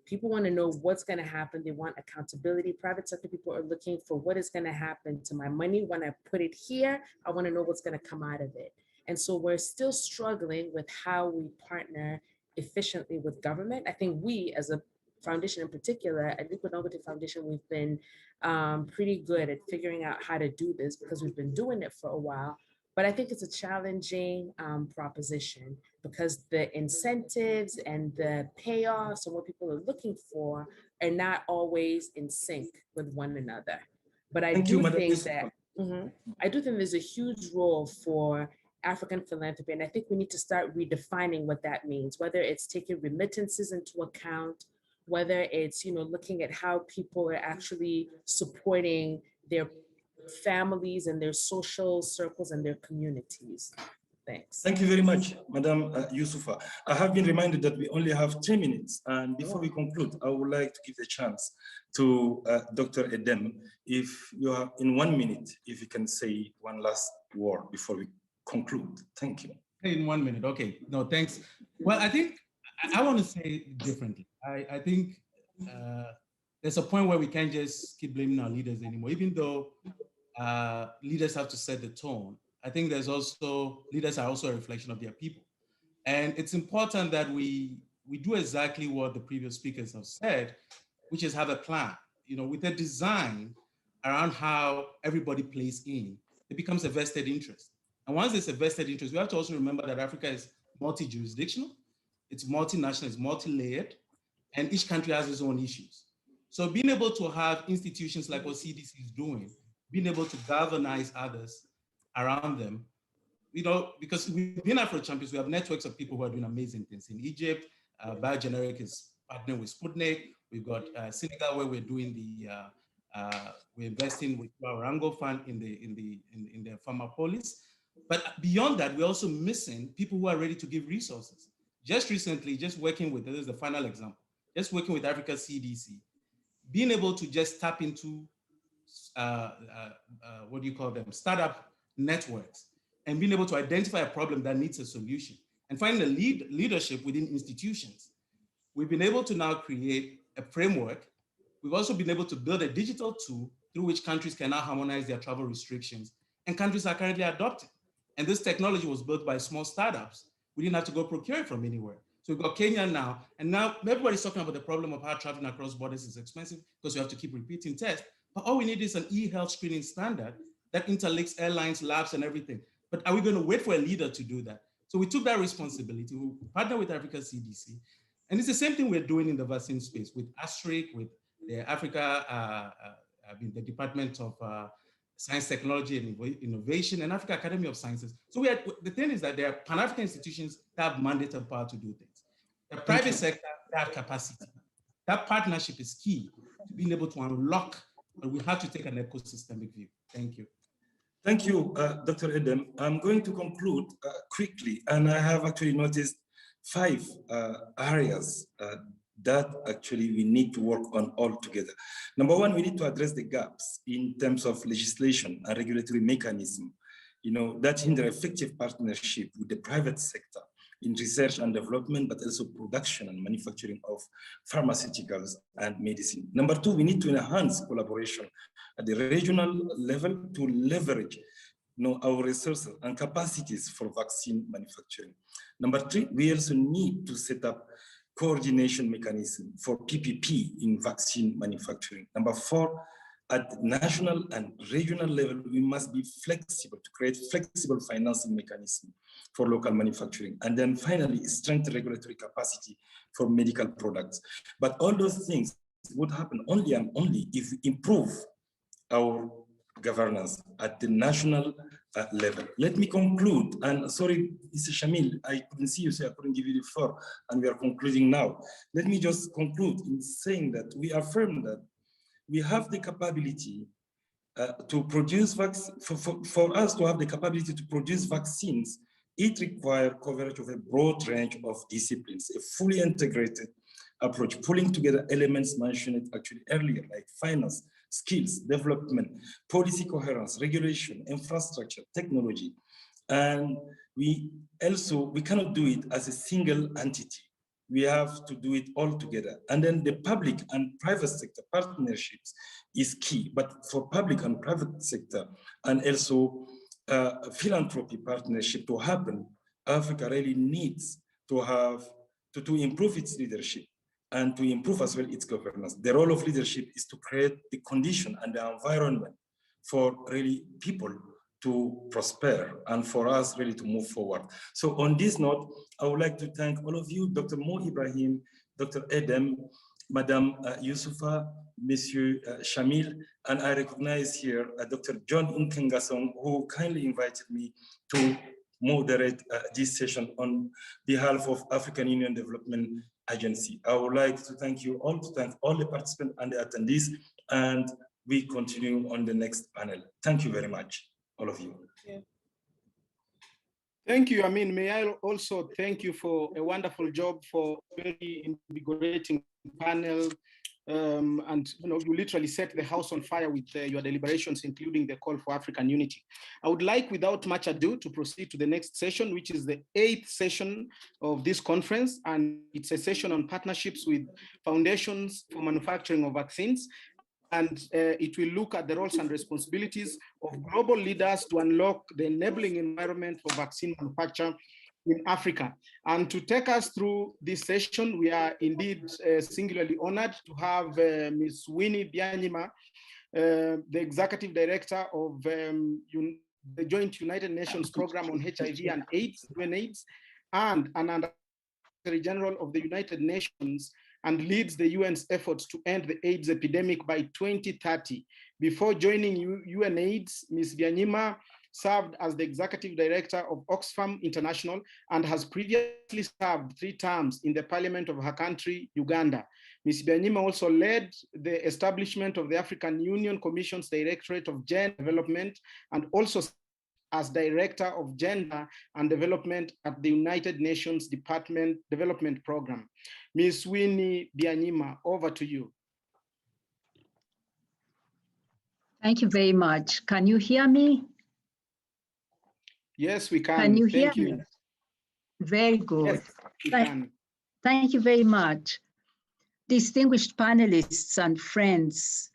People want to know what's going to happen. They want accountability. Private sector people are looking for what is going to happen to my money when I put it here. I want to know what's going to come out of it. And so we're still struggling with how we partner efficiently with government. I think we, as a foundation in particular, at Liquid Dangote Foundation, we've been pretty good at figuring out how to do this because we've been doing it for a while. But I think it's a challenging proposition because the incentives and the payoffs and what people are looking for are not always in sync with one another. But I do think that I do think there's a huge role for African philanthropy, and I think we need to start redefining what that means. Whether it's taking remittances into account, whether it's looking at how people are actually supporting their families and their social circles and their communities. Thanks. Thank you very much, Madam Youssoufa. I have been reminded that we only have 10 minutes. And before we conclude, I would like to give the chance to Dr. Edem. If you are in 1 minute, if you can say one last word before we conclude. Thank you. In 1 minute, okay. No, thanks. Well, I think I want to say differently. I think there's a point where we can't just keep blaming our leaders anymore, even though leaders have to set the tone. I think leaders are also a reflection of their people. And it's important that we do exactly what the previous speakers have said, which is have a plan, with a design around how everybody plays in. It becomes a vested interest. And once it's a vested interest, we have to also remember that Africa is multi-jurisdictional, it's multinational, it's multi-layered, and each country has its own issues. So being able to have institutions like what CDC is doing, being able to galvanize others around them, because within Afro Champions, we have networks of people who are doing amazing things. In Egypt, Biogeneric is partnering with Sputnik. We've got Senegal, where we're doing we're investing with our Rango Fund in the Pharmapolis. But beyond that, we're also missing people who are ready to give resources. Just recently, this is the final example, just working with Africa CDC, being able to just tap into what do you call them, startup networks, and being able to identify a problem that needs a solution, and finding a leadership within institutions. We've been able to now create a framework. We've also been able to build a digital tool through which countries can now harmonize their travel restrictions, and countries are currently adopting. And this technology was built by small startups. We didn't have to go procure it from anywhere. So we've got Kenya now, and now everybody's talking about the problem of how traveling across borders is expensive because you have to keep repeating tests. But all we need is an e-health screening standard that interlinks airlines, labs, and everything. But are we going to wait for a leader to do that? So we took that responsibility. We partnered with Africa CDC. And it's the same thing we're doing in the vaccine space with ASTRIC, with the the Department of Science, Technology, and Innovation, and Africa Academy of Sciences. So the thing is that there are Pan-African institutions that have mandate and power to do things. The private sector, they have capacity. That partnership is key to being able to unlock, but we have to take an ecosystemic view. Thank you. Thank you, Dr. Edem. I'm going to conclude quickly, and I have actually noticed 5 areas that actually we need to work on all together. Number one, we need to address the gaps in terms of legislation and regulatory mechanism, that hinder effective partnership with the private sector in research and development, but also production and manufacturing of pharmaceuticals and medicine. Number two, we need to enhance collaboration at the regional level to leverage our resources and capacities for vaccine manufacturing. Number three, we also need to set up coordination mechanism for PPP in vaccine manufacturing. Number four, at national and regional level, we must be flexible to create flexible financing mechanism for local manufacturing. And then finally, strengthen regulatory capacity for medical products. But all those things would happen only and only if we improve our governance at the national level. Let me conclude, and sorry, Mr. Shamil, I couldn't see you, so I couldn't give you the floor, and we are concluding now. Let me just conclude in saying that we affirm that we have the capability to produce vaccines. For us to have the capability to produce vaccines, it requires coverage of a broad range of disciplines, a fully integrated approach, pulling together elements mentioned actually earlier, like finance, skills, development, policy coherence, regulation, infrastructure, technology. And we cannot do it as a single entity. We have to do it all together. And then the public and private sector partnerships is key, but for public and private sector and also philanthropy partnership to happen, Africa really needs to have, to improve its leadership and to improve as well its governance. The role of leadership is to create the condition and the environment for really people to prosper and for us really to move forward. So on this note, I would like to thank all of you, Dr. Mo Ibrahim, Dr. Edem, Madame Youssoufa, Monsieur Shamil, and I recognize here Dr. John Nkengasong, who kindly invited me to moderate this session on behalf of African Union Development Agency. I would like to thank you all, to thank all the participants and the attendees, and we continue on the next panel. Thank you very much, all of you. Yeah. Thank you. I mean, may I also thank you for a wonderful job, for very invigorating panel. And you literally set the house on fire with your deliberations, including the call for African unity. I would like, without much ado, to proceed to the next session, which is the 8th session of this conference. And it's a session on partnerships with foundations for manufacturing of vaccines. And it will look at the roles and responsibilities of global leaders to unlock the enabling environment for vaccine manufacture in Africa. And to take us through this session, we are indeed singularly honored to have Ms. Winnie Byanyima, the Executive Director of the Joint United Nations Program on HIV and AIDS, UNAIDS, and an Secretary General of the United Nations, and leads the UN's efforts to end the AIDS epidemic by 2030. Before joining UNAIDS, Ms. Byanyima served as the Executive Director of Oxfam International and has previously served 3 terms in the parliament of her country, Uganda. Ms. Byanyima also led the establishment of the African Union Commission's Directorate of Gender Development and also as Director of Gender and Development at the United Nations Development Program. Ms. Winnie Byanyima, over to you. Thank you very much. Can you hear me? Yes, we can. Can you Thank hear you. me? Very good. Yes, we can. Thank you very much. Distinguished panelists and friends,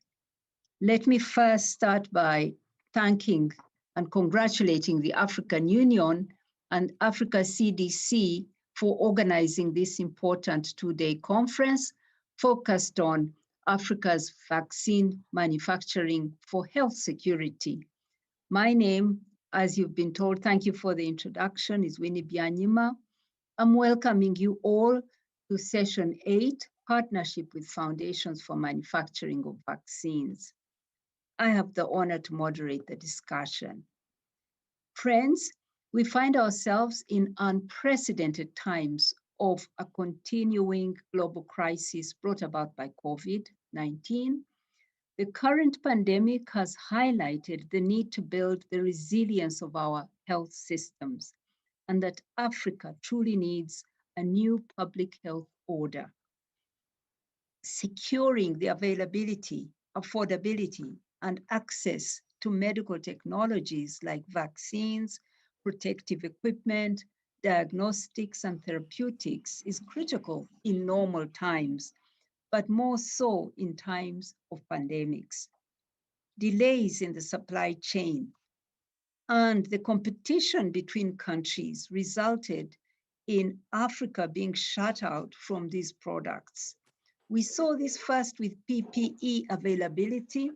let me first start by thanking and congratulating the African Union and Africa CDC for organizing this important two-day conference focused on Africa's vaccine manufacturing for health security. My name, as you've been told, thank you for the introduction, is Winnie Byanyima. I'm welcoming you all to session 8, Partnership with Foundations for Manufacturing of Vaccines. I have the honor to moderate the discussion. Friends, we find ourselves in unprecedented times of a continuing global crisis brought about by COVID-19. The current pandemic has highlighted the need to build the resilience of our health systems, and that Africa truly needs a new public health order. Securing the availability, affordability, and access to medical technologies like vaccines, protective equipment, diagnostics, and therapeutics is critical in normal times, but more so in times of pandemics. Delays in the supply chain and the competition between countries resulted in Africa being shut out from these products. We saw this first with PPE availability,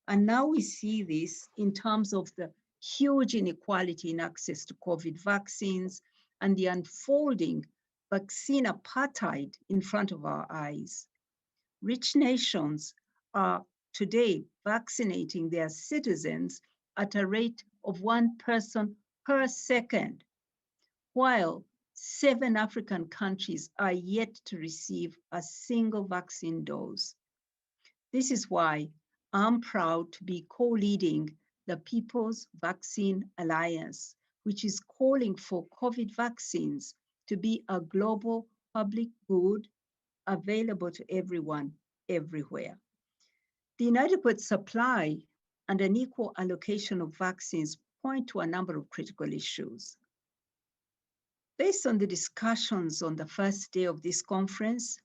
and now we see this in terms of the huge inequality in access to COVID vaccines and the unfolding vaccine apartheid in front of our eyes. Rich nations are today vaccinating their citizens at a rate of 1 person per second, while 7 African countries are yet to receive a single vaccine dose. This is why I'm proud to be co-leading the People's Vaccine Alliance, which is calling for COVID vaccines to be a global public good available to everyone, everywhere. The inadequate supply and unequal allocation of vaccines point to a number of critical issues. Based on the discussions on the first day of this conference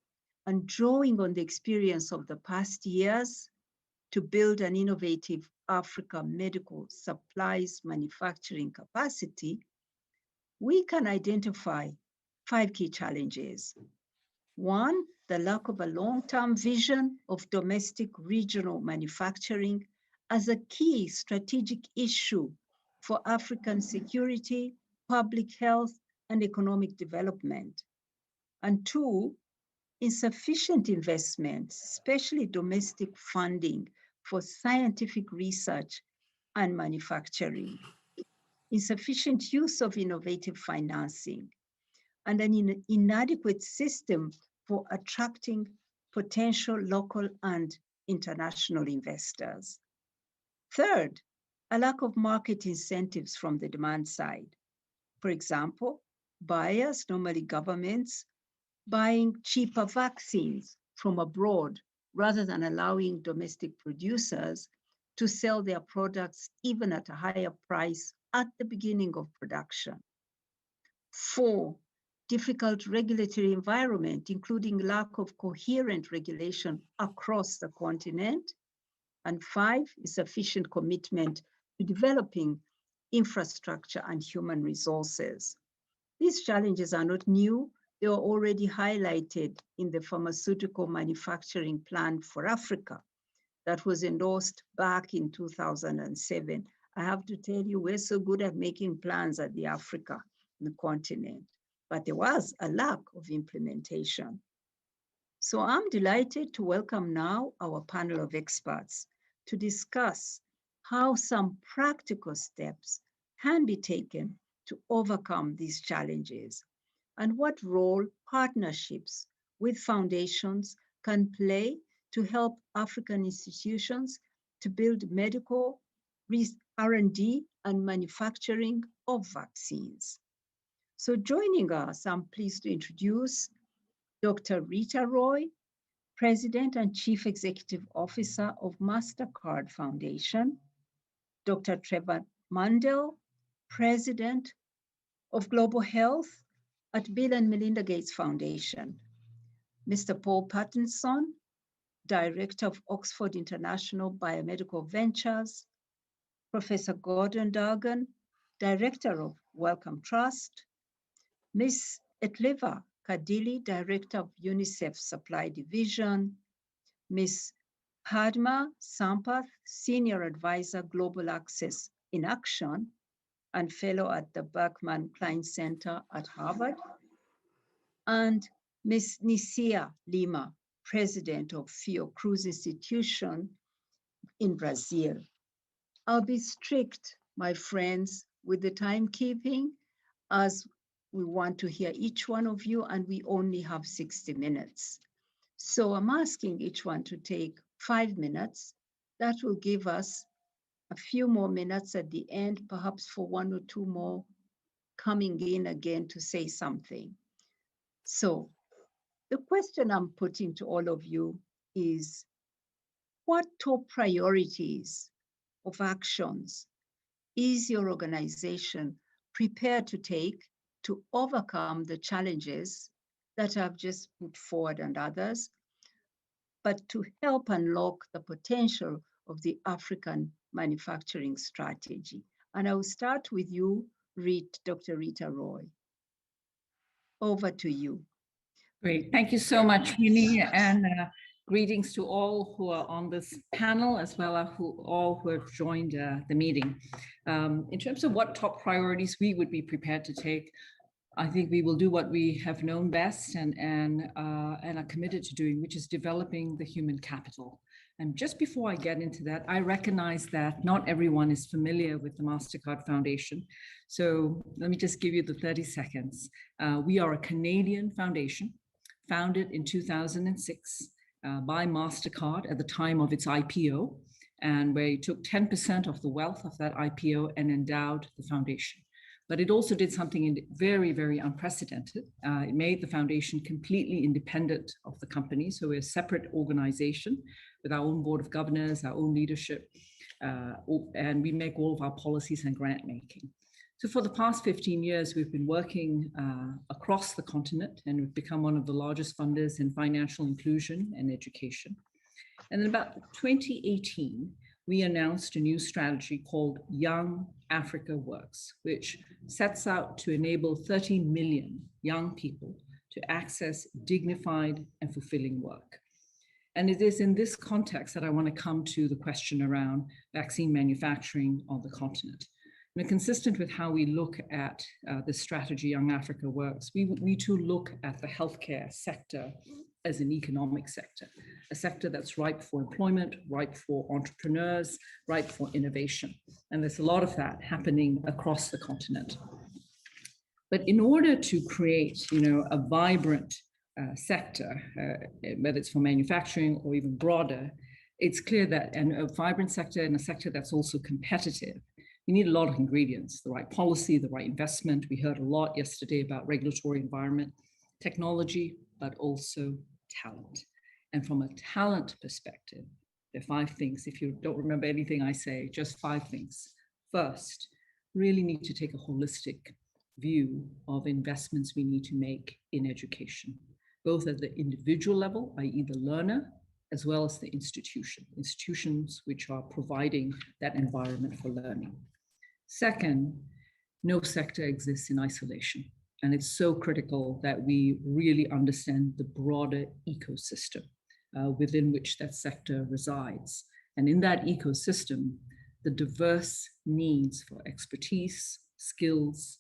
and drawing on the experience of the past years to build an innovative Africa medical supplies manufacturing capacity, we can identify 5 key challenges. 1, the lack of a long-term vision of domestic regional manufacturing as a key strategic issue for African security, public health, and economic development. And 2, insufficient investments, especially domestic funding for scientific research and manufacturing, insufficient use of innovative financing, and an inadequate system for attracting potential local and international investors. Third, a lack of market incentives from the demand side. For example, buyers, normally governments, buying cheaper vaccines from abroad rather than allowing domestic producers to sell their products even at a higher price at the beginning of production. 4, difficult regulatory environment, including lack of coherent regulation across the continent. And 5, insufficient commitment to developing infrastructure and human resources. These challenges are not new. They were already highlighted in the Pharmaceutical Manufacturing Plan for Africa that was endorsed back in 2007. I have to tell you, we're so good at making plans at the Africa, the continent, but there was a lack of implementation. So I'm delighted to welcome now our panel of experts to discuss how some practical steps can be taken to overcome these challenges and what role partnerships with foundations can play to help African institutions to build medical R&D and manufacturing of vaccines. So joining us, I'm pleased to introduce Dr. Rita Roy, President and Chief Executive Officer of MasterCard Foundation, Dr. Trevor Mundell, President of Global Health at Bill and Melinda Gates Foundation, Mr. Paul Pattinson, Director of Oxford International Biomedical Ventures, Professor Gordon Dargan, Director of Wellcome Trust, Ms. Etleva Kadili, Director of UNICEF Supply Division, Ms. Padma Sampath, Senior Advisor, Global Access in Action, and Fellow at the Berkman Klein Center at Harvard, and Ms. Nisia Lima, President of Fiocruz Institution in Brazil. I'll be strict, my friends, with the timekeeping, as we want to hear each one of you, and we only have 60 minutes. So I'm asking each one to take 5 minutes. That will give us a few more minutes at the end, perhaps for 1 or 2 more coming in again to say something. So the question I'm putting to all of you is, what top priorities of actions is your organization prepared to take to overcome the challenges that I've just put forward and others, but to help unlock the potential of the African manufacturing strategy? And I will start with you, Dr. Rita Roy. Over to you. Great. Thank you so much, Winnie, and greetings to all who are on this panel, as well as all who have joined the meeting. In terms of what top priorities we would be prepared to take, I think we will do what we have known best and are committed to doing, which is developing the human capital. And just before I get into that, I recognize that not everyone is familiar with the MasterCard Foundation. So let me just give you the 30 seconds. We are a Canadian foundation founded in 2006 by MasterCard at the time of its IPO, and we took 10% of the wealth of that IPO and endowed the foundation. But it also did something very, very unprecedented. It made the foundation completely independent of the company. So we're a separate organization with our own board of governors, our own leadership, and we make all of our policies and grant making. So for the past 15 years, we've been working across the continent, and we've become one of the largest funders in financial inclusion and education. And in about 2018, we announced a new strategy called Young Africa Works, which sets out to enable 30 million young people to access dignified and fulfilling work. And it is in this context that I want to come to the question around vaccine manufacturing on the continent. And consistent with how we look at this strategy, Young Africa Works, we too look at the healthcare sector as an economic sector, a sector that's ripe for employment, ripe for entrepreneurs, ripe for innovation. And there's a lot of that happening across the continent. But in order to create, a vibrant sector, whether it's for manufacturing or even broader, it's clear that a vibrant sector and a sector that's also competitive, you need a lot of ingredients: the right policy, the right investment. We heard a lot yesterday about regulatory environment, technology, but also talent. And from a talent perspective, there are 5 things. If you don't remember anything I say, just 5 things. First, really need to take a holistic view of investments we need to make in education, both at the individual level, i.e. the learner, as well as the institutions which are providing that environment for learning. Second, no sector exists in isolation. And it's so critical that we really understand the broader ecosystem within which that sector resides. And in that ecosystem, the diverse needs for expertise, skills,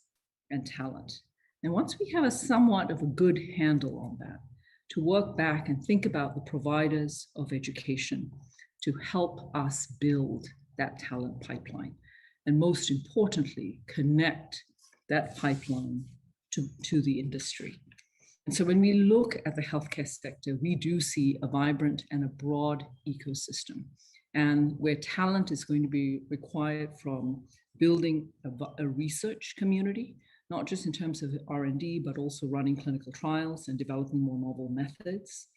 and talent. And once we have a somewhat of a good handle on that, to work back and think about the providers of education to help us build that talent pipeline. And most importantly, connect that pipeline to the industry. And so when we look at the healthcare sector, we do see a vibrant and a broad ecosystem, and where talent is going to be required from building a research community, not just in terms of R&D, but also running clinical trials and developing more novel methods,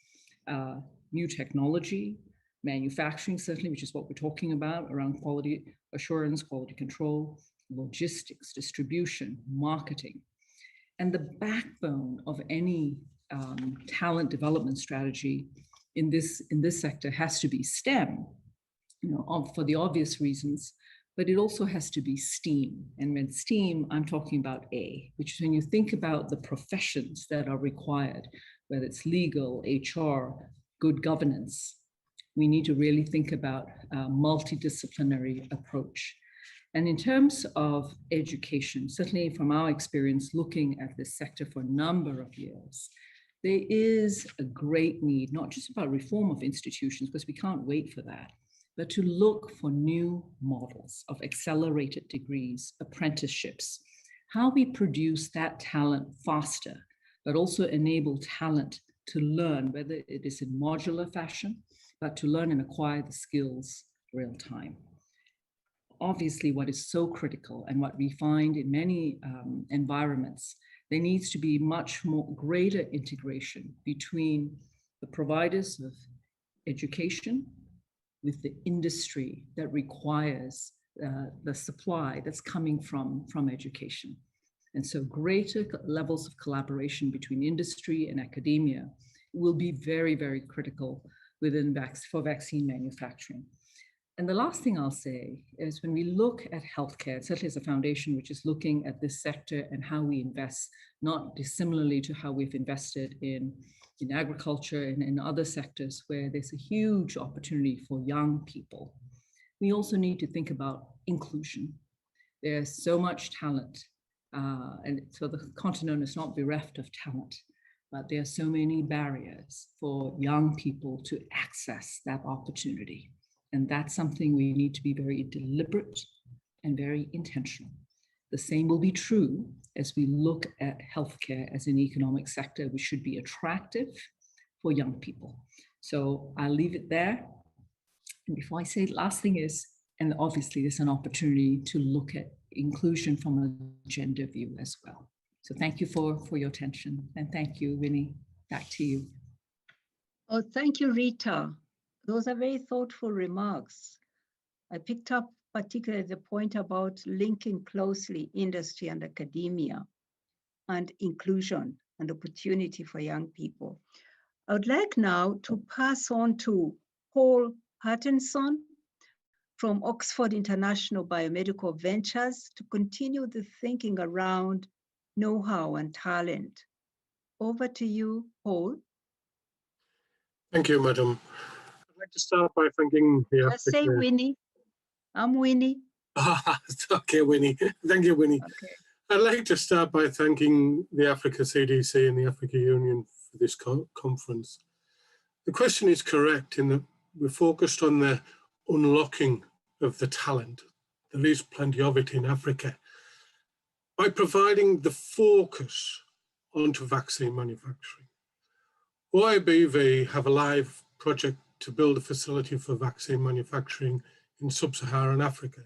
new technology, manufacturing, certainly, which is what we're talking about around quality assurance, quality control, logistics, distribution, marketing. And the backbone of any talent development strategy in this sector has to be STEM, for the obvious reasons, but it also has to be STEAM. And with STEAM, I'm talking about A, which is when you think about the professions that are required, whether it's legal, HR, good governance, we need to really think about a multidisciplinary approach. And in terms of education, certainly from our experience looking at this sector for a number of years, there is a great need, not just about reform of institutions, because we can't wait for that, but to look for new models of accelerated degrees, apprenticeships, how we produce that talent faster, but also enable talent to learn, whether it is in modular fashion, but to learn and acquire the skills real time. Obviously, what is so critical and what we find in many environments, there needs to be much more greater integration between the providers of education with the industry that requires the supply that's coming from education. And so greater levels of collaboration between industry and academia will be very, very critical for vaccine manufacturing. And the last thing I'll say is when we look at healthcare, certainly as a foundation which is looking at this sector and how we invest, not dissimilarly to how we've invested in agriculture and in other sectors where there's a huge opportunity for young people, we also need to think about inclusion. There's so much talent, and so the continent is not bereft of talent, but there are so many barriers for young people to access that opportunity. And that's something we need to be very deliberate and very intentional. The same will be true as we look at healthcare as an economic sector, which should be attractive for young people. So I'll leave it there. And before I say the last thing is, and obviously there's an opportunity to look at inclusion from a gender view as well. So thank you for your attention. And thank you, Winnie. Back to you. Oh, thank you, Rita. Those are very thoughtful remarks. I picked up particularly the point about linking closely industry and academia and inclusion and opportunity for young people. I would like now to pass on to Paul Pattinson from Oxford International Biomedical Ventures to continue the thinking around know-how and talent. Over to you, Paul. Thank you, Madam. I'd like to start by thanking the Just say Winnie. I'm Winnie. Okay, Winnie. Thank you, Winnie. Okay. I'd like to start by thanking the Africa CDC and the Africa Union for this conference. The question is correct in that we're focused on the unlocking of the talent. There is plenty of it in Africa. By providing the focus onto vaccine manufacturing. OIBV have a live project to build a facility for vaccine manufacturing in sub-Saharan Africa.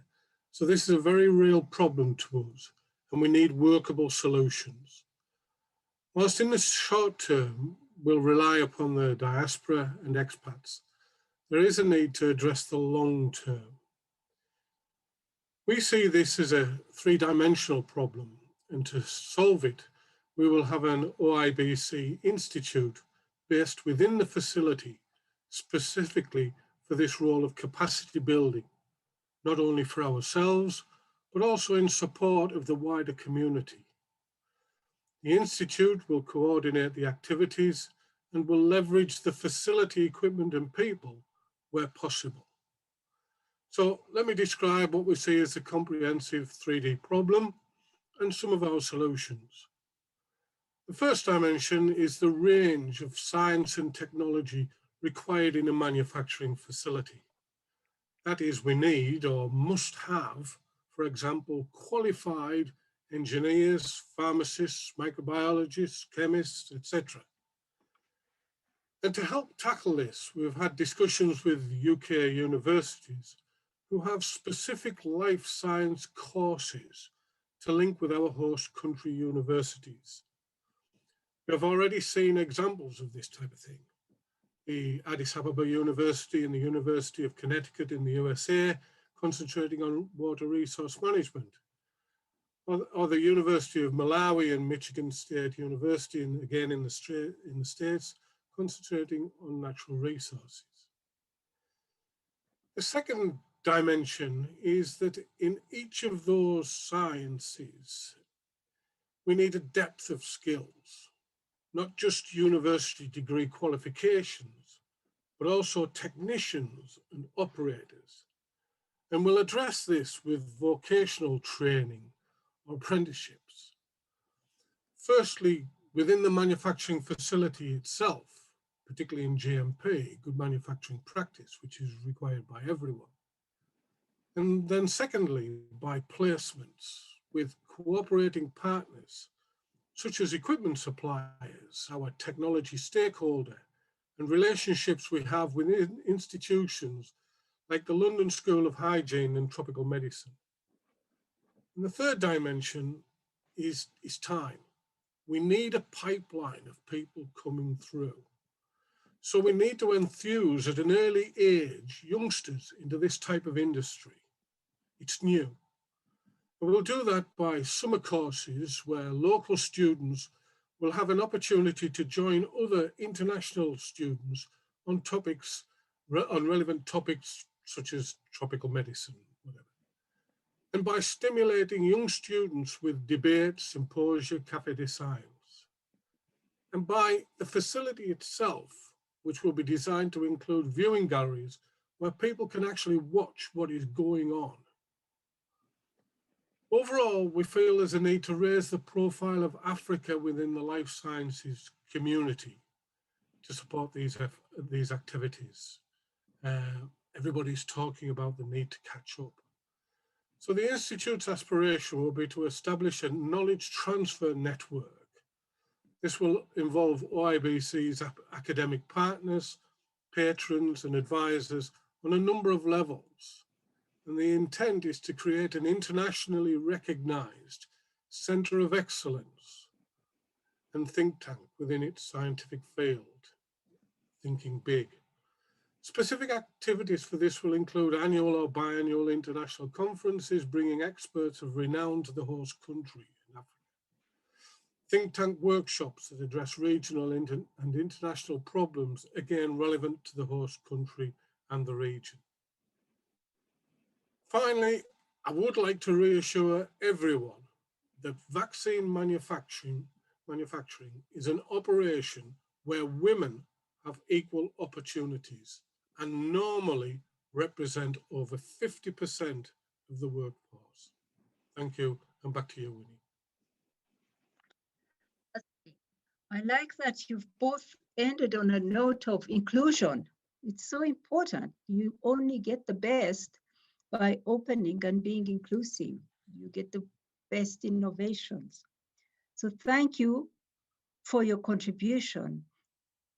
So this is a very real problem to us, and we need workable solutions. Whilst in the short term, we'll rely upon the diaspora and expats, there is a need to address the long term. We see this as a three-dimensional problem, and to solve it, we will have an OIBC institute based within the facility, specifically for this role of capacity building, not only for ourselves, but also in support of the wider community. The Institute will coordinate the activities and will leverage the facility, equipment and people where possible. So let me describe what we see as a comprehensive 3D problem and some of our solutions. The first dimension is the range of science and technology required in a manufacturing facility. That is, we need or must have, for example, qualified engineers, pharmacists, microbiologists, chemists, etc. And to help tackle this, we've had discussions with UK universities who have specific life science courses to link with our host country universities. We have already seen examples of this type of thing. the Addis Ababa University and the University of Connecticut in the USA, concentrating on water resource management. Or the University of Malawi and Michigan State University, and again in the States, concentrating on natural resources. The second dimension is that in each of those sciences, we need a depth of skills, not just university degree qualifications, but also technicians and operators. And we'll address this with vocational training or apprenticeships. Firstly, within the manufacturing facility itself, particularly in GMP, good manufacturing practice, which is required by everyone. And then secondly, by placements with cooperating partners, such as equipment suppliers, our technology stakeholder, and relationships we have with institutions like the London School of Hygiene and Tropical Medicine. And the third dimension is time. We need a pipeline of people coming through. So we need to enthuse at an early age youngsters into this type of industry. It's new. And we'll do that by summer courses where local students will have an opportunity to join other international students on topics, on relevant topics such as tropical medicine, whatever. And by stimulating young students with debates, symposia, café de science. And by the facility itself, which will be designed to include viewing galleries where people can actually watch what is going on. Overall, we feel there's a need to raise the profile of Africa within the life sciences community to support these activities. Everybody's talking about the need to catch up. So the Institute's aspiration will be to establish a knowledge transfer network. This will involve OIBC's academic partners, patrons and advisors on a number of levels. And the intent is to create an internationally recognized center of excellence and think tank within its scientific field, thinking big. Specific activities for this will include annual or biannual international conferences, bringing experts of renown to the host country in Africa. Think tank workshops that address regional and international problems, again relevant to the host country and the region. Finally, I would like to reassure everyone that vaccine manufacturing is an operation where women have equal opportunities and normally represent over 50% of the workforce. Thank you, and back to you, Winnie. I like that you've both ended on a note of inclusion. It's so important. You only get the best by opening and being inclusive. You get the best innovations. So thank you for your contribution.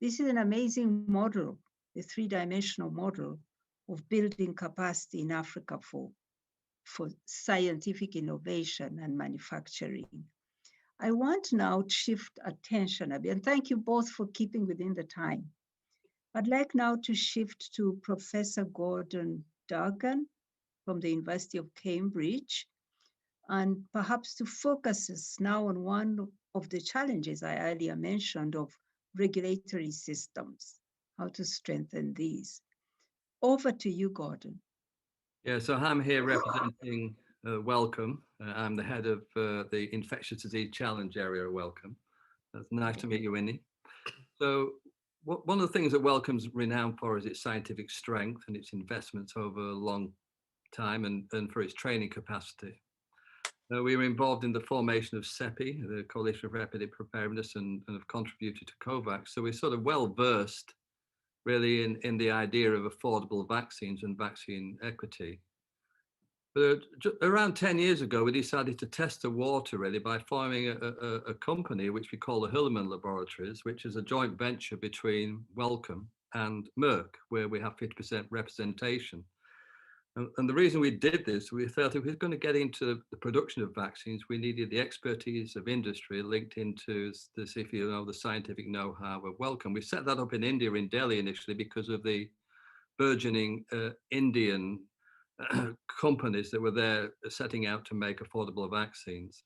This is an amazing model, the three-dimensional model of building capacity in Africa for scientific innovation and manufacturing. I want now to shift attention a bit, and thank you both for keeping within the time. I'd like now to shift to Professor Gordon Duggan from the University of Cambridge, and perhaps to focus us now on one of the challenges I earlier mentioned of regulatory systems, how to strengthen these. Over to you, Gordon. Yeah, so I'm here representing Wellcome. I'm the head of the Infectious Disease Challenge Area at Wellcome. It's nice to meet you, Winnie. So one of the things that Wellcome's renowned for is its scientific strength and its investments over a long time and for its training capacity. We were involved in the formation of CEPI, the Coalition of Epidemic Preparedness, and have contributed to COVAX. So we're sort of well versed really in the idea of affordable vaccines and vaccine equity. But around 10 years ago, we decided to test the water really by forming a company which we call the Hulaman Laboratories, which is a joint venture between Wellcome and Merck, where we have 50% representation. And the reason we did this, we felt if we were going to get into the production of vaccines, we needed the expertise of industry linked into this, if you know, the scientific know-how of Wellcome. We set that up in India, in Delhi initially, because of the burgeoning Indian companies that were there setting out to make affordable vaccines.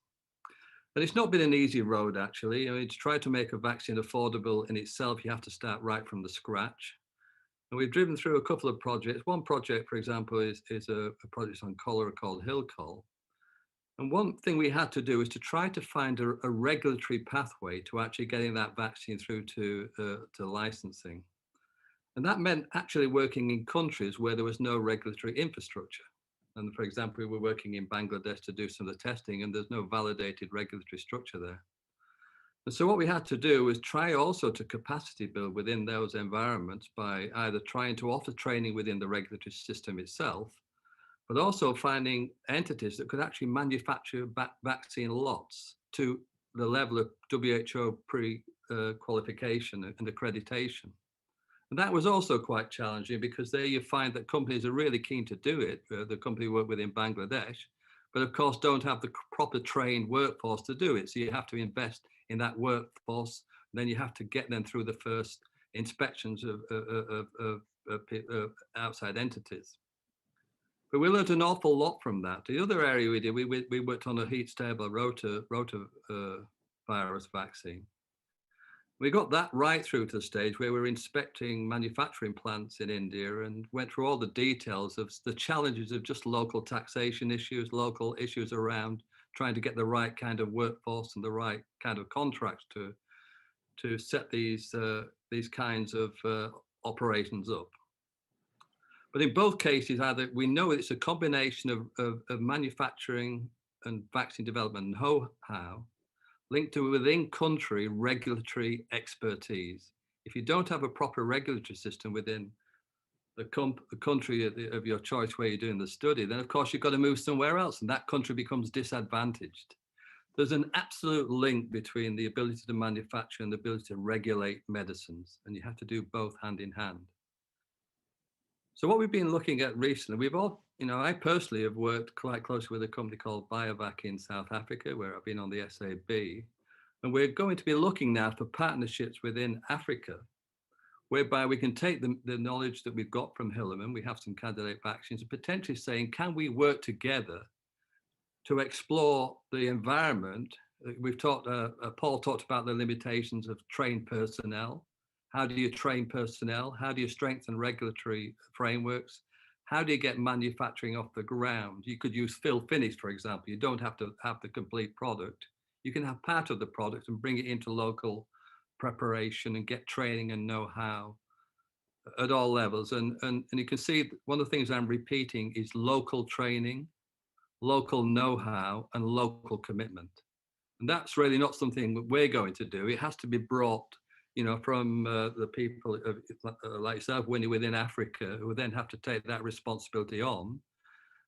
And it's not been an easy road, actually. I mean, to try to make a vaccine affordable in itself, you have to start right from the scratch. And we've driven through a couple of projects. One project, for example, is a project on cholera called HillCol. And one thing we had to do is to try to find a regulatory pathway to actually getting that vaccine through to licensing. And that meant actually working in countries where there was no regulatory infrastructure. And for example, we were working in Bangladesh to do some of the testing, and there's no validated regulatory structure there. And so what we had to do was try also to capacity build within those environments by either trying to offer training within the regulatory system itself, but also finding entities that could actually manufacture vaccine lots to the level of WHO pre-qualification and accreditation. And that was also quite challenging because there you find that companies are really keen to do it. The company we work with in Bangladesh, but of course don't have the proper trained workforce to do it. So you have to invest in that workforce. Then you have to get them through the first inspections of outside entities. But we learned an awful lot from that. The other area we did, we worked on a heat stable rotavirus vaccine. We got that right through to the stage where we were inspecting manufacturing plants in India and went through all the details of the challenges of just local taxation issues, local issues around trying to get the right kind of workforce and the right kind of contracts to set these kinds of operations up. But in both cases, either we know it's a combination of manufacturing and vaccine development know-how linked to within country regulatory expertise. If you don't have a proper regulatory system within the country of your choice where you're doing the study, then of course you've got to move somewhere else and that country becomes disadvantaged. There's an absolute link between the ability to manufacture and the ability to regulate medicines, and you have to do both hand in hand. So what we've been looking at recently, we've all, I personally have worked quite closely with a company called Biovac in South Africa, where I've been on the SAB. And we're going to be looking now for partnerships within Africa, whereby we can take the knowledge that we've got from Hilleman, we have some candidate vaccines, and potentially saying, can we work together to explore the environment? We've talked, Paul talked about the limitations of trained personnel. How do you train personnel? How do you strengthen regulatory frameworks? How do you get manufacturing off the ground? You could use fill finish, for example. You don't have to have the complete product. You can have part of the product and bring it into local preparation and get training and know-how at all levels. And you can see one of the things I'm repeating is local training, local know-how, and local commitment. And that's really not something that we're going to do. It has to be brought from the people like yourself, Winnie, within Africa, who then have to take that responsibility on.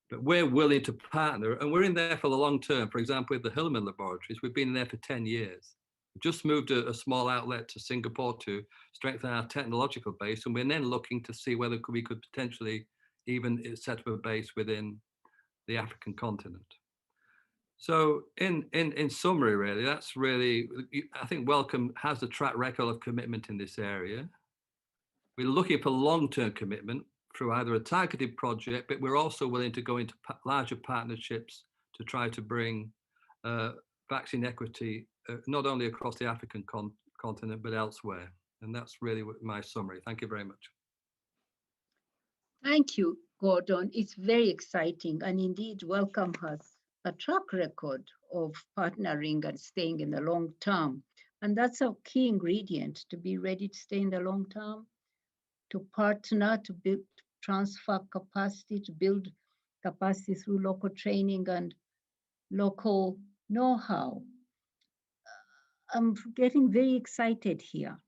But we're willing to partner, and we're in there for the long term. For example, with the Hilleman laboratories, we've been in there for 10 years. We've just moved a small outlet to Singapore to strengthen our technological base, and we're then looking to see whether we could potentially even set up a base within the African continent. So in summary, really, that's really, I think Wellcome has a track record of commitment in this area. We're looking for long-term commitment through either a targeted project, but we're also willing to go into larger partnerships to try to bring vaccine equity, not only across the African continent, but elsewhere. And that's really my summary. Thank you very much. Thank you, Gordon. It's very exciting. And indeed, Wellcome has a track record of partnering and staying in the long term. And that's a key ingredient, to be ready to stay in the long term, to partner, to build, transfer capacity, to build capacity through local training and local know-how. I'm getting very excited here.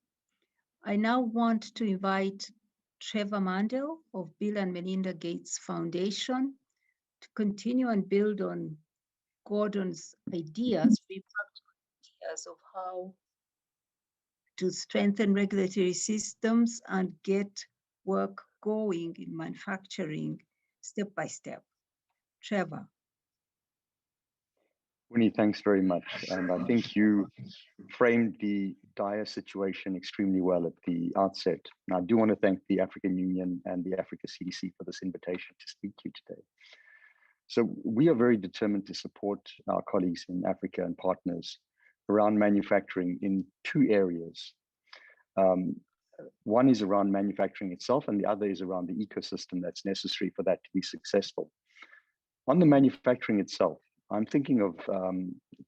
I now want to invite Trevor Mandel of Bill and Melinda Gates Foundation to continue and build on Gordon's ideas, ideas of how to strengthen regulatory systems and get work going in manufacturing step by step. Trevor. Winnie, thanks very much. And I think you framed the dire situation extremely well at the outset. And I do want to thank the African Union and the Africa CDC for this invitation to speak to you today. So we are very determined to support our colleagues in Africa and partners around manufacturing in two areas. One is around manufacturing itself, and the other is around the ecosystem that's necessary for that to be successful. On the manufacturing itself, I'm thinking of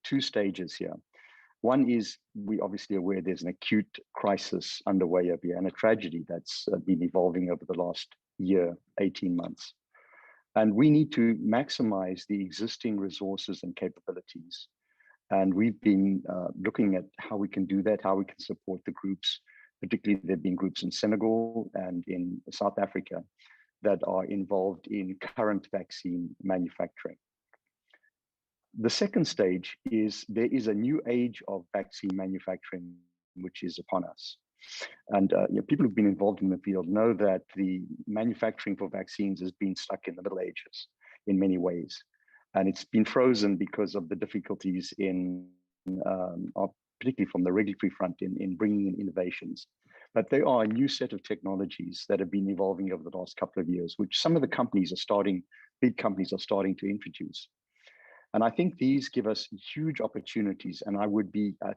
two stages here. One is, we obviously aware there's an acute crisis underway over here and a tragedy that's been evolving over the last year, 18 months. And we need to maximize the existing resources and capabilities. And we've been looking at how we can do that, how we can support the groups, particularly there have been groups in Senegal and in South Africa that are involved in current vaccine manufacturing. The second stage is there is a new age of vaccine manufacturing which is upon us. And people who've been involved in the field know that the manufacturing for vaccines has been stuck in the Middle Ages in many ways. And it's been frozen because of the difficulties in, particularly from the regulatory front in bringing in innovations. But there are a new set of technologies that have been evolving over the last couple of years, which some of the companies are starting, big companies are starting to introduce. And I think these give us huge opportunities. And I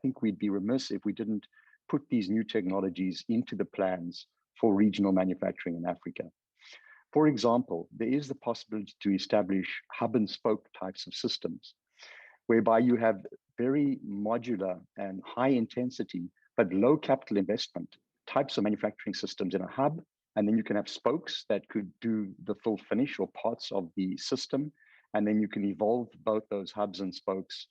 think we'd be remiss if we didn't put these new technologies into the plans for regional manufacturing in Africa. For example, there is the possibility to establish hub and spoke types of systems, whereby you have very modular and high intensity, but low capital investment types of manufacturing systems in a hub. And then you can have spokes that could do the full finish or parts of the system. And then you can evolve both those hubs and spokes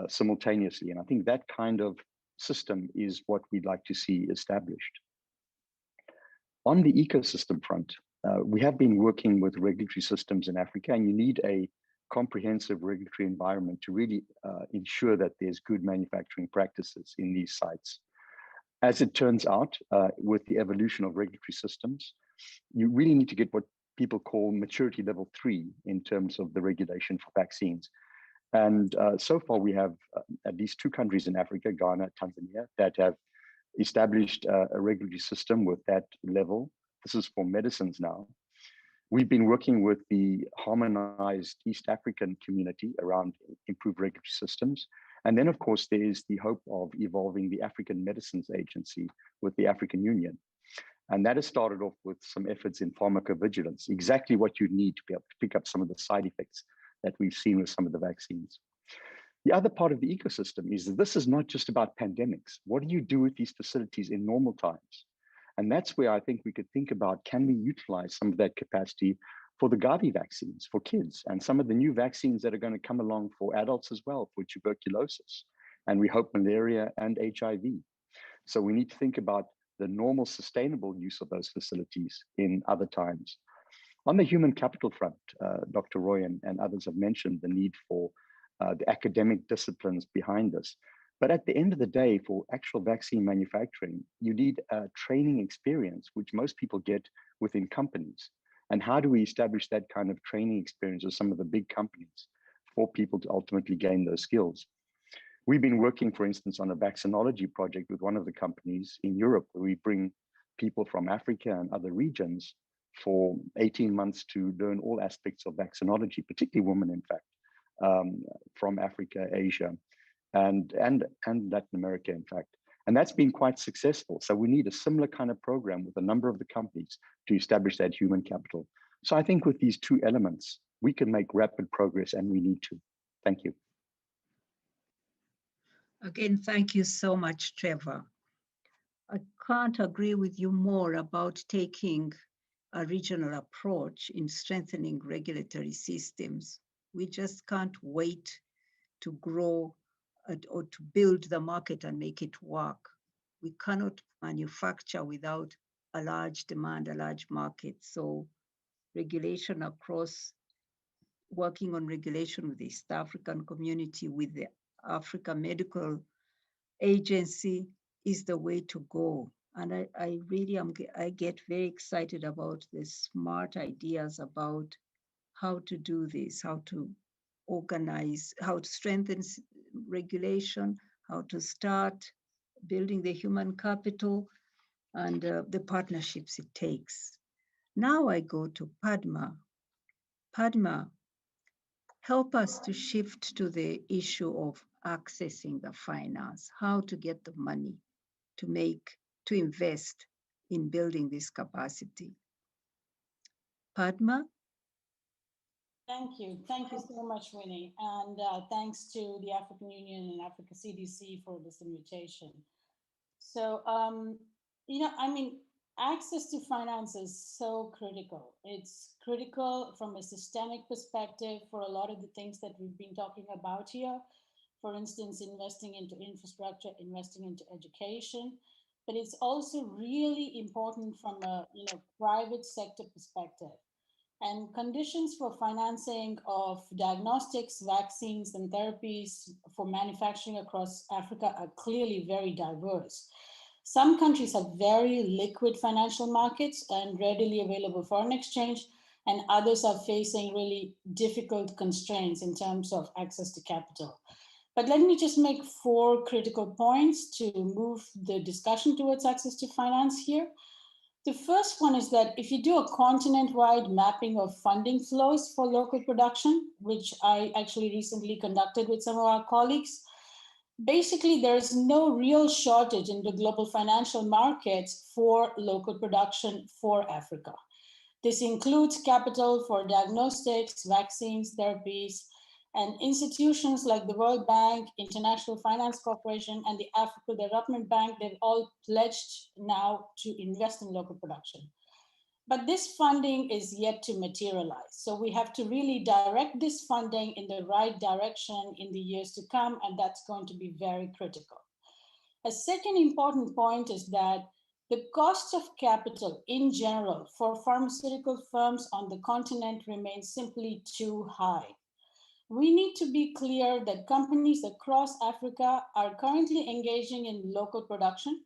simultaneously. And I think that kind of system is what we'd like to see established. On the ecosystem front, we have been working with regulatory systems in Africa, and you need a comprehensive regulatory environment to really ensure that there's good manufacturing practices in these sites. As it turns out, with the evolution of regulatory systems, you really need to get what people call maturity level 3 in terms of the regulation for vaccines. And so far we have at least 2 countries in Africa, Ghana, Tanzania, that have established a regulatory system with that level. This is for medicines now. We've been working with the harmonized East African community around improved regulatory systems. And then of course, there is the hope of evolving the African Medicines Agency with the African Union. And that has started off with some efforts in pharmacovigilance, exactly what you need to be able to pick up some of the side effects that we've seen with some of the vaccines. The other part of the ecosystem is that this is not just about pandemics. What do you do with these facilities in normal times? And that's where I think we could think about, can we utilize some of that capacity for the Gavi vaccines for kids and some of the new vaccines that are going to come along for adults as well, for tuberculosis, and we hope malaria and HIV. So we need to think about the normal sustainable use of those facilities in other times. On the human capital front, Dr. Roy and others have mentioned the need for the academic disciplines behind this. But at the end of the day, for actual vaccine manufacturing, you need a training experience, which most people get within companies. And how do we establish that kind of training experience with some of the big companies for people to ultimately gain those skills? We've been working, for instance, on a vaccinology project with one of the companies in Europe, where we bring people from Africa and other regions for 18 months to learn all aspects of vaccinology, particularly women, in fact, from Africa, Asia, and Latin America, in fact. And that's been quite successful. So we need a similar kind of program with a number of the companies to establish that human capital. So I think with these 2 elements, we can make rapid progress, and we need to. Thank you. Again, thank you so much, Trevor. I can't agree with you more about taking a regional approach in strengthening regulatory systems. We just can't wait to grow or to build the market and make it work. We cannot manufacture without a large demand, a large market. So regulation across, working on regulation with the East African community, with the Africa Medical Agency is the way to go. And I get very excited about the smart ideas about how to do this, how to organize, how to strengthen regulation, how to start building the human capital and the partnerships it takes. Now I go to Padma. Padma, help us to shift to the issue of accessing the finance, how to get the money to invest in building this capacity. Padma? Thank you. Thank you so much, Winnie. And thanks to the African Union and Africa CDC for this invitation. So, access to finance is so critical. It's critical from a systemic perspective for a lot of the things that we've been talking about here. For instance, investing into infrastructure, investing into education. But it's also really important from a private sector perspective. And conditions for financing of diagnostics, vaccines, and therapies for manufacturing across Africa are clearly very diverse. Some countries have very liquid financial markets and readily available foreign exchange, and others are facing really difficult constraints in terms of access to capital. But let me just make 4 critical points to move the discussion towards access to finance here. The first one is that if you do a continent-wide mapping of funding flows for local production, which I actually recently conducted with some of our colleagues, basically there's no real shortage in the global financial markets for local production for Africa. This includes capital for diagnostics, vaccines, therapies, and institutions like the World Bank, International Finance Corporation, and the African Development Bank, they've all pledged now to invest in local production. But this funding is yet to materialize. So we have to really direct this funding in the right direction in the years to come, and that's going to be very critical. A second important point is that the cost of capital in general for pharmaceutical firms on the continent remains simply too high. We need to be clear that companies across Africa are currently engaging in local production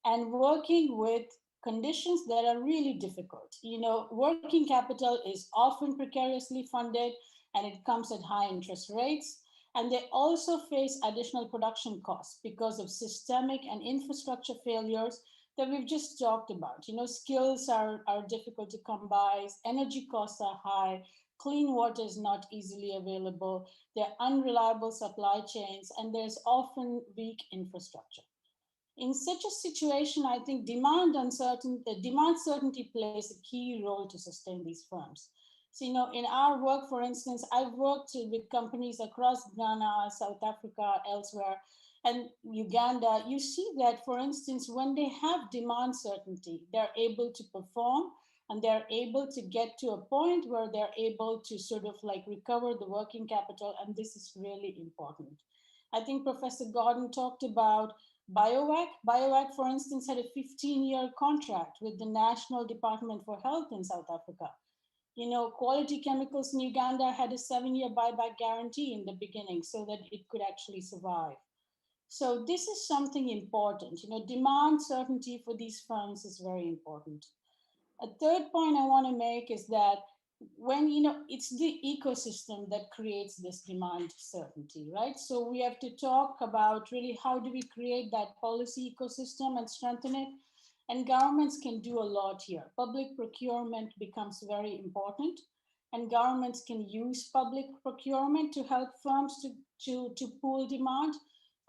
and working with conditions that are really difficult. Working capital is often precariously funded and it comes at high interest rates. And they also face additional production costs because of systemic and infrastructure failures that we've just talked about. Skills are difficult to come by, energy costs are high, clean water is not easily available, there are unreliable supply chains, and there's often weak infrastructure. In such a situation, I think demand certainty plays a key role to sustain these firms. So, in our work, for instance, I've worked with companies across Ghana, South Africa, elsewhere, and Uganda. You see that, for instance, when they have demand certainty, they're able to perform and they're able to get to a point where they're able to sort of like recover the working capital, and this is really important. I think Professor Gordon talked about BioVac. BioVac, for instance, had a 15-year contract with the National Department for Health in South Africa. Quality Chemicals in Uganda had a 7-year buyback guarantee in the beginning so that it could actually survive. So this is something important. Demand certainty for these firms is very important. A third point I want to make is that when, it's the ecosystem that creates this demand certainty, right? So we have to talk about really how do we create that policy ecosystem and strengthen it? And governments can do a lot here. Public procurement becomes very important, and governments can use public procurement to help firms to pool demand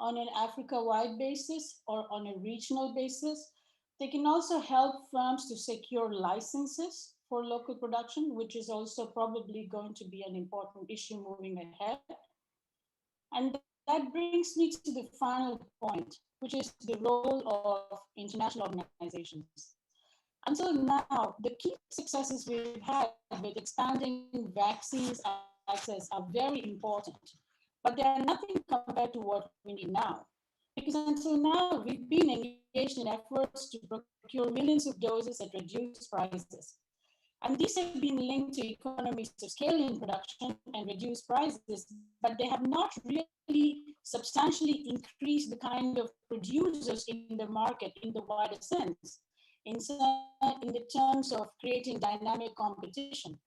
on an Africa-wide basis or on a regional basis. They can also help firms to secure licenses for local production, which is also probably going to be an important issue moving ahead. And that brings me to the final point, which is the role of international organizations. Until now, the key successes we've had with expanding vaccines access are very important, but they are nothing compared to what we need now. Because until now, we've been engaged in efforts to procure millions of doses at reduced prices. And these have been linked to economies of scale in production and reduced prices, but they have not really substantially increased the kind of producers in the market in the wider sense, in the terms of creating dynamic competition.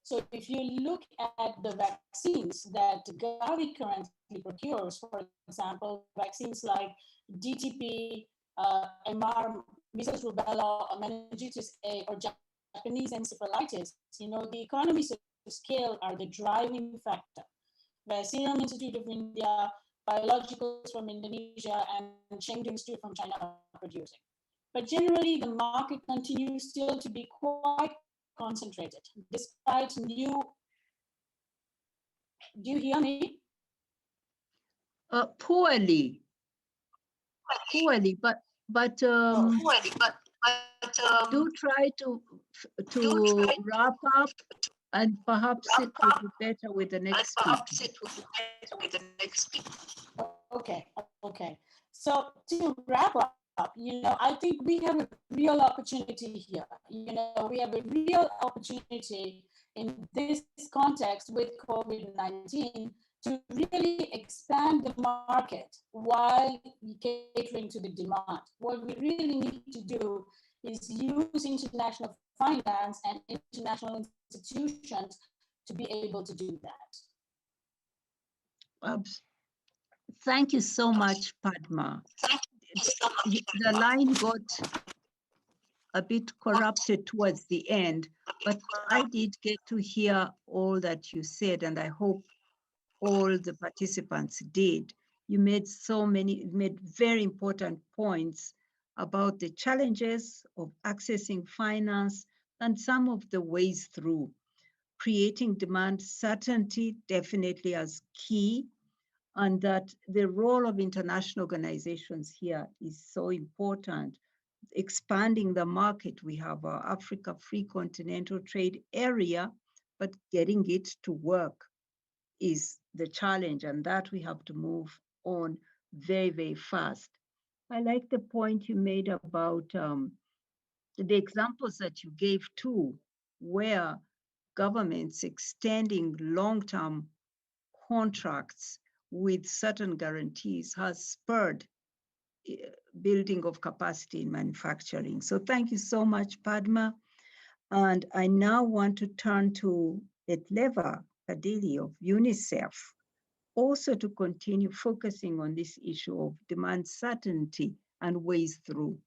So if you look at the vaccines that Gavi currently procures, for example, vaccines like DTP, MR, measles, rubella, or meningitis A, or Japanese encephalitis, the economies of scale are the driving factor. The Serum Institute of India, biologicals from Indonesia, and Chengdu Institute from China are producing. But generally, the market continues still to be quite concentrated, despite new. Do you hear me? Poorly, do try to wrap up, and perhaps it will be better with the next speaker. Okay. So to wrap up, I think we have a real opportunity here. We have a real opportunity in this context with COVID-19 to really expand the market while catering to the demand. What we really need to do is use international finance and international institutions to be able to do that. Thank you so much, Padma. The line got a bit corrupted towards the end, but I did get to hear all that you said, and I hope all the participants did. You made very important points about the challenges of accessing finance and some of the ways through. Creating demand certainty definitely as key, and that the role of international organizations here is so important. Expanding the market, we have our Africa Free Continental Trade Area, but getting it to work is the challenge, and that we have to move on very, very fast. I like the point you made about the examples that you gave too, where governments extending long-term contracts with certain guarantees has spurred building of capacity in manufacturing. So thank you so much, Padma. And I now want to turn to Etleva Kadili of UNICEF, also to continue focusing on this issue of demand certainty and ways through.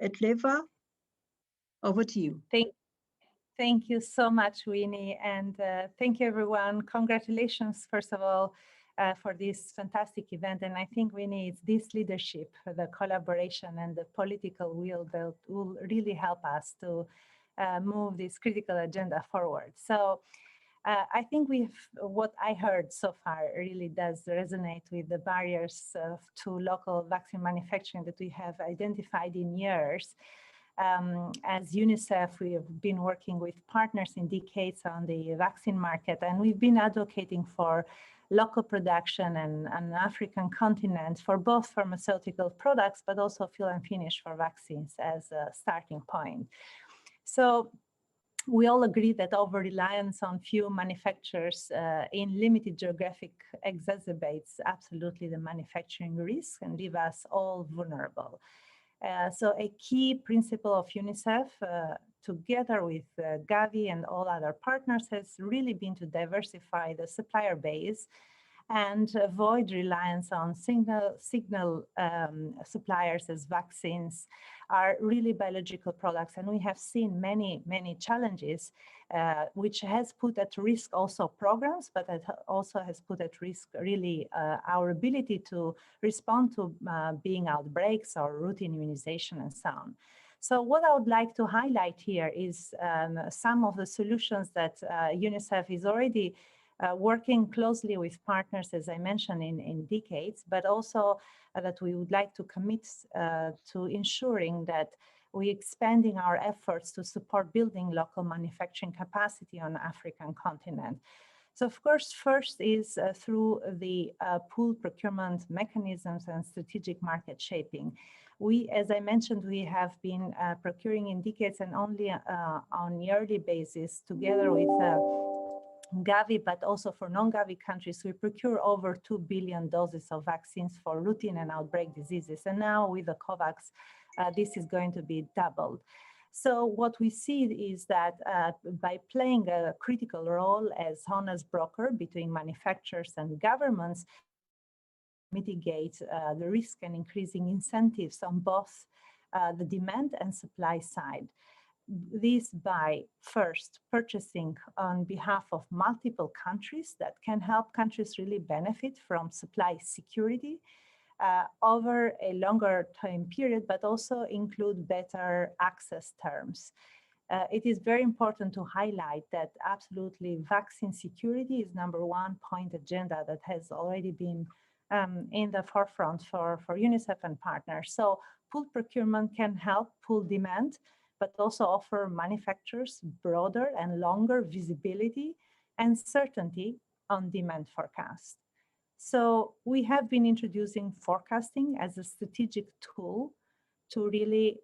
Etleva, over to you. Thank you so much, Winnie, and thank you, everyone. Congratulations, first of all, for this fantastic event. And I think, Winnie, it's this leadership, the collaboration, and the political will that will really help us to move this critical agenda forward. So I think what I heard so far really does resonate with the barriers to local vaccine manufacturing that we have identified in years. As UNICEF, we have been working with partners in decades on the vaccine market, and we've been advocating for local production and an African continent for both pharmaceutical products, but also fill and finish for vaccines as a starting point. So we all agree that over-reliance on few manufacturers in limited geographic exacerbates absolutely the manufacturing risk and leave us all vulnerable. So a key principle of UNICEF, together with Gavi and all other partners, has really been to diversify the supplier base and avoid reliance on single suppliers, as vaccines are really biological products. And we have seen many, many challenges, which has put at risk also programs, but it also has put at risk really our ability to respond to being outbreaks or routine immunization and so on. So what I would like to highlight here is some of the solutions that UNICEF is already working closely with partners, as I mentioned, in decades, but also that we would like to commit to ensuring that we're expanding our efforts to support building local manufacturing capacity on the African continent. So of course, first is through the pool procurement mechanisms and strategic market shaping. We, as I mentioned, we have been procuring in decades and only on yearly basis together with Gavi, but also for non-Gavi countries, we procure over 2 billion doses of vaccines for routine and outbreak diseases. And now with the COVAX, this is going to be doubled. So what we see is that by playing a critical role as honest broker between manufacturers and governments, mitigate the risk and increasing incentives on both the demand and supply side. This by first purchasing on behalf of multiple countries that can help countries really benefit from supply security over a longer time period, but also include better access terms. It is very important to highlight that absolutely vaccine security is #1 point agenda that has already been in the forefront for UNICEF and partners. So pooled procurement can help pool demand, but also offer manufacturers broader and longer visibility and certainty on demand forecast. So we have been introducing forecasting as a strategic tool to really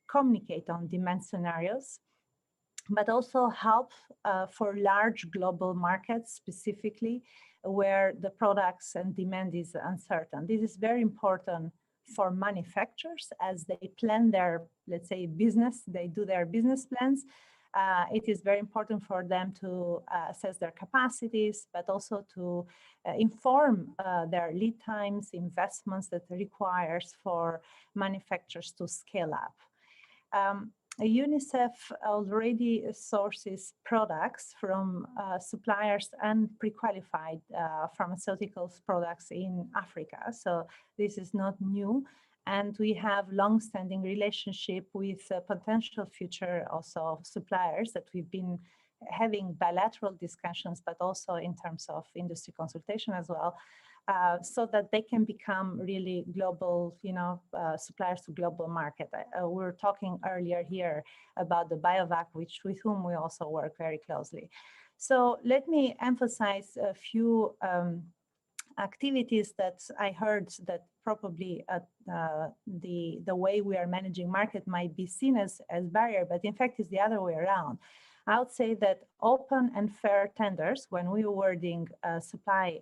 communicate on demand scenarios, but also help for large global markets, specifically where the products and demand is uncertain. This is very important for manufacturers as they plan their, let's say, business, they do their business plans. It is very important for them to assess their capacities, but also to inform their lead times, investments that requires for manufacturers to scale up. UNICEF already sources products from suppliers and pre-qualified pharmaceuticals products in Africa. So this is not new. And we have long-standing relationship with potential future also suppliers that we've been having bilateral discussions, but also in terms of industry consultation as well, so that they can become really global, suppliers to global market. We were talking earlier here about the BioVac, with whom we also work very closely. So let me emphasize a few activities that I heard that probably the way we are managing market might be seen as barrier, but in fact it's the other way around. I would say that open and fair tenders, when we were awarding supply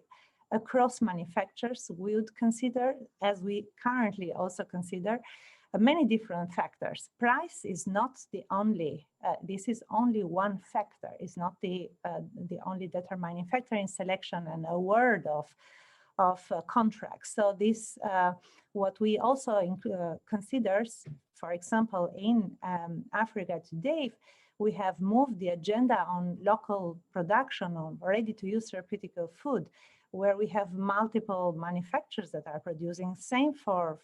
across manufacturers, we would consider, as we currently also consider, many different factors. Price is not the only, this is only one factor, it's not the only determining factor in selection and award of contracts. So this, what we also considers, for example, in Africa today, we have moved the agenda on local production of ready-to-use therapeutic food, where we have multiple manufacturers that are producing, same for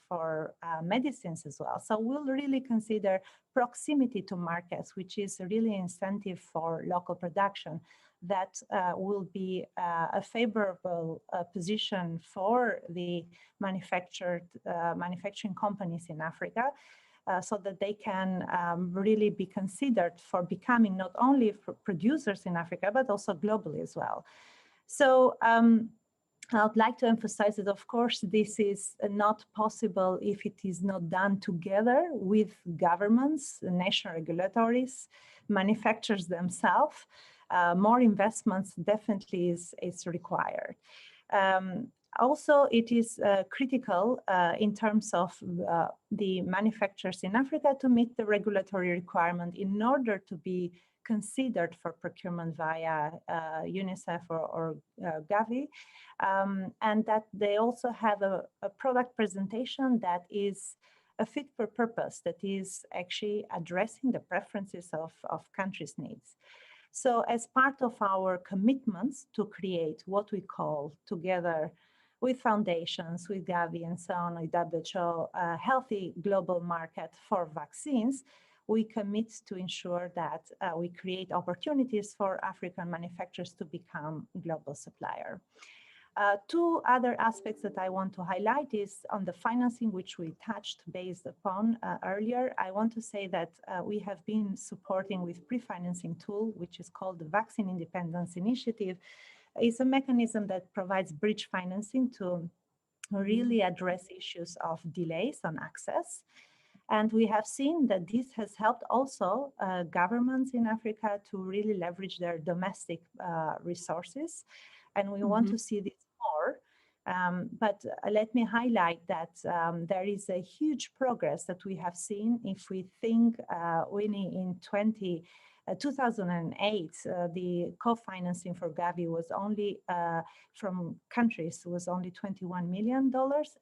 medicines as well. So we'll really consider proximity to markets, which is really incentive for local production. That will be a favorable position for the manufacturing companies in Africa, so that they can really be considered for becoming not only producers in Africa, but also globally as well. So I would like to emphasize that, of course, this is not possible if it is not done together with governments, national regulatories, manufacturers themselves. More investments definitely is required. Also, it is critical in terms of the manufacturers in Africa to meet the regulatory requirement in order to be considered for procurement via UNICEF or Gavi, and that they also have a product presentation that is a fit for purpose, that is actually addressing the preferences of countries' needs. So as part of our commitments to create what we call together with foundations, with Gavi and so on, with WHO, a healthy global market for vaccines, we commit to ensure that we create opportunities for African manufacturers to become global supplier. Two other aspects that I want to highlight is on the financing, which we touched based upon earlier. I want to say that we have been supporting with pre-financing tool, which is called the Vaccine Independence Initiative. It's a mechanism that provides bridge financing to really address issues of delays on access. And we have seen that this has helped also governments in Africa to really leverage their domestic resources. And we want to see this more But let me highlight that there is a huge progress that we have seen. If we think, Winnie, in 2008, the co-financing for Gavi was only from countries was only $21 million.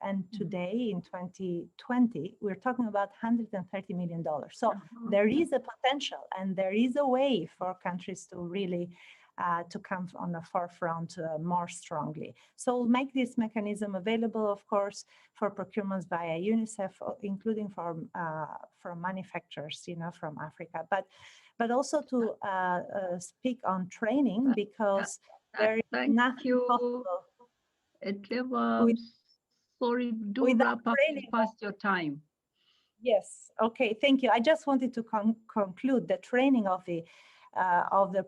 And today in 2020, we're talking about $130 million. So there is a potential and there is a way for countries to really to come on the forefront more strongly. So we'll make this mechanism available, of course, for procurements via UNICEF, including from manufacturers, from Africa, but also to speak on training, because there is nothing possible. Sorry, do wrap up past your time. Yes. Okay. Thank you. I just wanted to conclude the training of the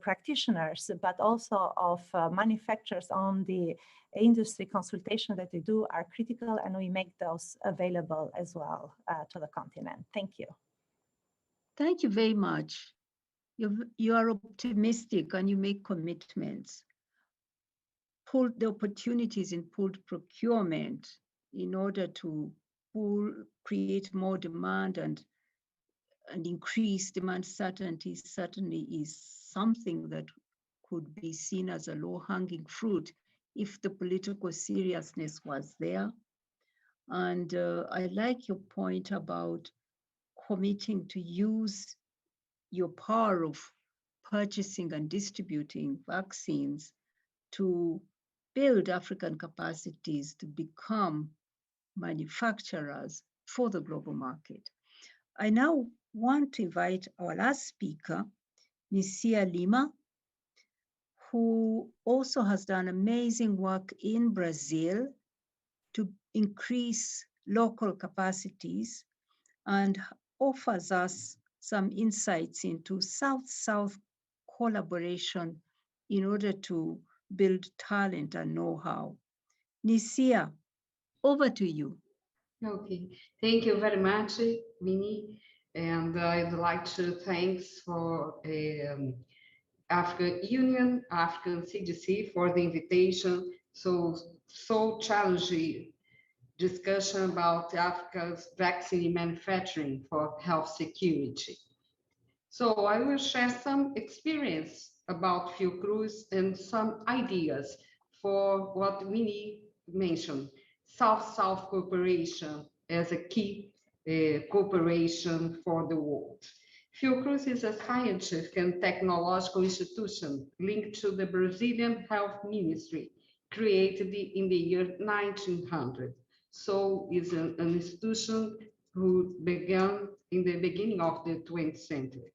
practitioners, but also of manufacturers on the industry consultation that we do are critical, and we make those available as well to the continent. Thank you. Thank you very much. You are optimistic and you make commitments. Pull the opportunities in pooled procurement in order to create more demand and increase demand certainty certainly is something that could be seen as a low-hanging fruit if the political seriousness was there. And I like your point about committing to use your power of purchasing and distributing vaccines to build African capacities to become manufacturers for the global market. I now want to invite our last speaker, Nisia Lima, who also has done amazing work in Brazil to increase local capacities and offers us some insights into South-South collaboration in order to build talent and know-how. Nisia, over to you. Okay, thank you very much, Winnie. And I'd like to thanks for African Union, African CDC for the invitation. So challenging discussion about Africa's vaccine manufacturing for health security. So I will share some experience about Fiocruz and some ideas for what Winnie mentioned, South-South cooperation as a key cooperation for the world. Fiocruz is a scientific and technological institution linked to the Brazilian Health Ministry, created in the year 1900. So it's an institution who began in the beginning of the 20th century.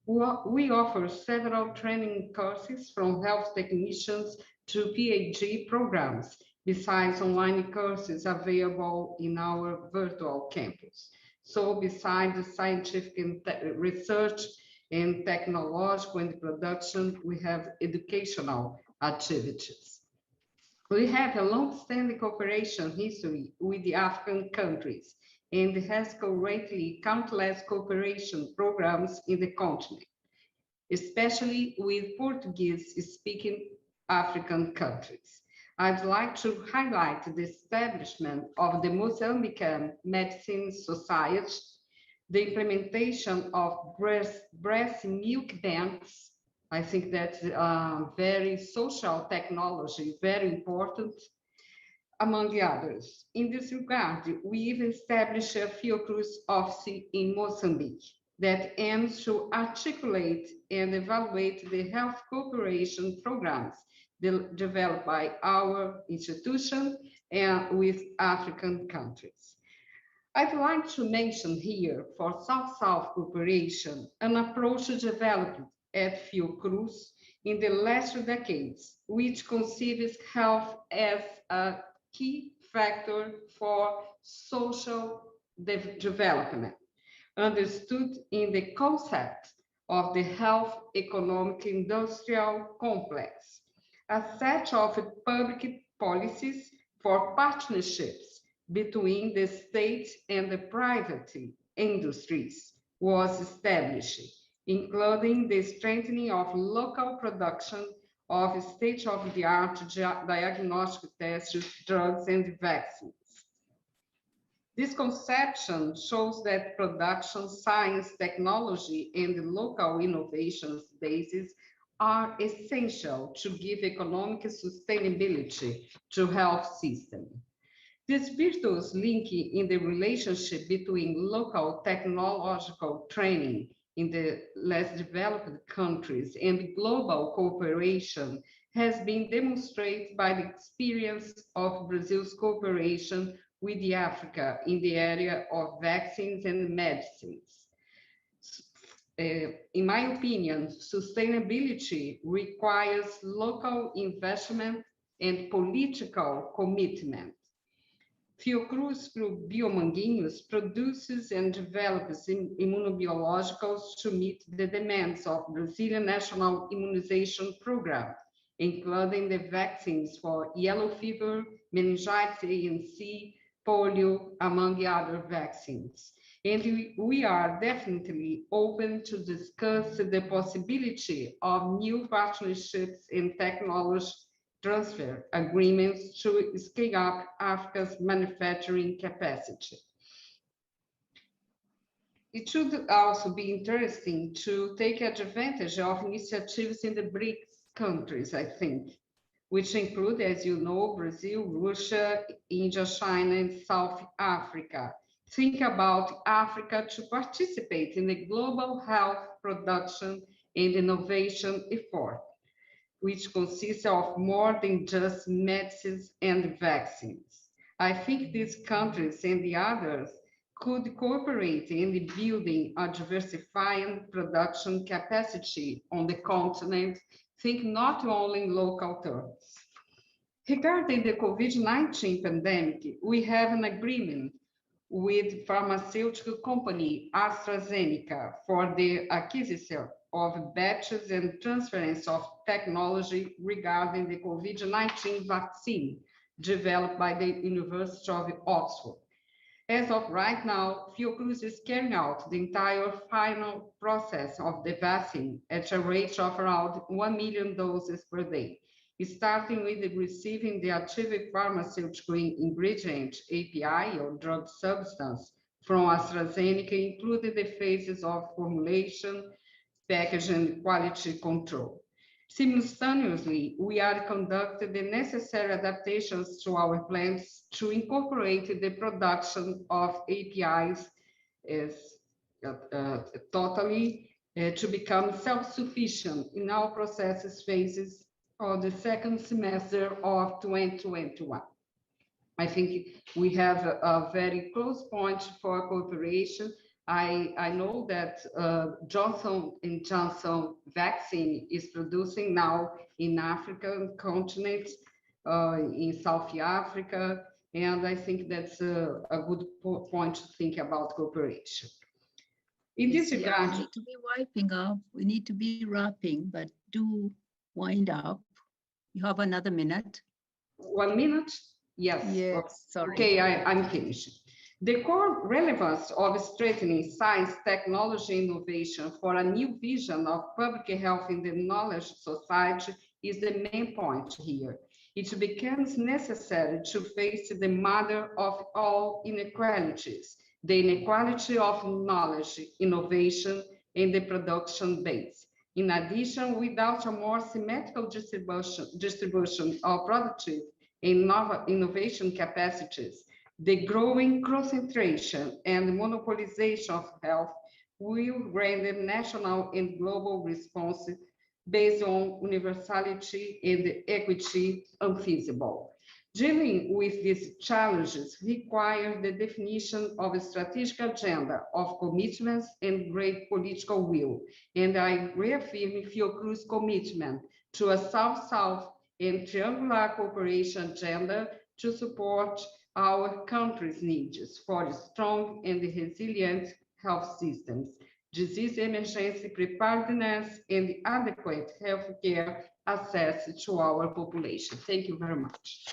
We offer several training courses from health technicians to PhD programs, besides online courses available in our virtual campus. So besides the scientific and research and technological and production, we have educational activities. We have a long-standing cooperation history with the African countries and has currently countless cooperation programs in the continent, especially with Portuguese-speaking African countries. I'd like to highlight the establishment of the Mozambican Medicine Society, the implementation of breast milk banks. I think that's very social technology, very important, among the others. In this regard, we even established a Fiocruz office in Mozambique that aims to articulate and evaluate the health cooperation programs developed by our institution and with African countries. I'd like to mention here for South-South cooperation, an approach developed at Fiocruz in the last decades, which conceives health as a key factor for social development, understood in the concept of the health economic industrial complex, a set of public policies for partnerships between the state and the private industries was established, including the strengthening of local production of state-of-the-art diagnostic tests, drugs, and vaccines. This conception shows that production, science, technology, and local innovations bases are essential to give economic sustainability to health system. This virtuous link in the relationship between local technological training in the less developed countries and global cooperation has been demonstrated by the experience of Brazil's cooperation with Africa in the area of vaccines and medicines. In my opinion, sustainability requires local investment and political commitment. Fiocruz, through Biomanguinhos, produces and develops immunobiologicals to meet the demands of Brazilian National Immunization Program, including the vaccines for yellow fever, meningitis A and C, polio, among other vaccines. And we are definitely open to discuss the possibility of new partnerships in technology transfer agreements to scale up Africa's manufacturing capacity. It should also be interesting to take advantage of initiatives in the BRICS countries, I think, which include, as you know, Brazil, Russia, India, China, and South Africa. Think about Africa to participate in the global health production and innovation effort, which consists of more than just medicines and vaccines. I think these countries and the others could cooperate in the building a diversifying production capacity on the continent, think not only in local terms. Regarding the COVID-19 pandemic, we have an agreement with pharmaceutical company AstraZeneca for the acquisition of batches and transference of technology regarding the COVID-19 vaccine developed by the University of Oxford. As of right now, Fiocruz is carrying out the entire final process of the vaccine at a rate of around 1 million doses per day, starting with receiving the active pharmaceutical ingredient, API, or drug substance, from AstraZeneca, including the phases of formulation, packaging, and quality control. Simultaneously, we are conducting the necessary adaptations to our plants to incorporate the production of APIs as to become self-sufficient in our processes phases of the second semester of 2021. I think we have a very close point for cooperation. I know that Johnson & Johnson vaccine is producing now in African continent, in South Africa, and I think that's a good point to think about cooperation. In this regard, we need to be wiping up. We need to be wrapping, but do wind up. You have another minute. 1 minute? Yes. Yes, sorry. Okay, I'm finished. The core relevance of strengthening science, technology, innovation for a new vision of public health in the knowledge society is the main point here. It becomes necessary to face the mother of all inequalities, the inequality of knowledge, innovation, and the production base. In addition, without a more symmetrical distribution of productive and innovation capacities, the growing concentration and monopolization of health will render national and global responses based on universality and equity unfeasible. Dealing with these challenges requires the definition of a strategic agenda of commitments and great political will, and I reaffirm Fiocruz's commitment to a South-South and triangular cooperation agenda to support our country's needs for strong and resilient health systems, disease emergency preparedness, and adequate healthcare access to our population. Thank you very much.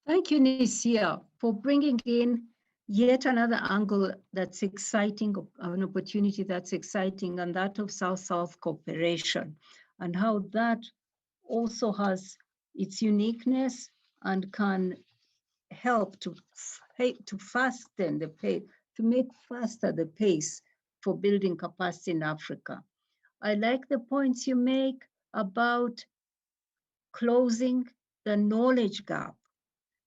Thank you, Nisia, for bringing in yet another angle that's exciting, an opportunity that's exciting, and that of South-South cooperation. and how that also has its uniqueness and can help to fasten the pace, to make faster the pace for building capacity in Africa. I like the points you make about closing the knowledge gap,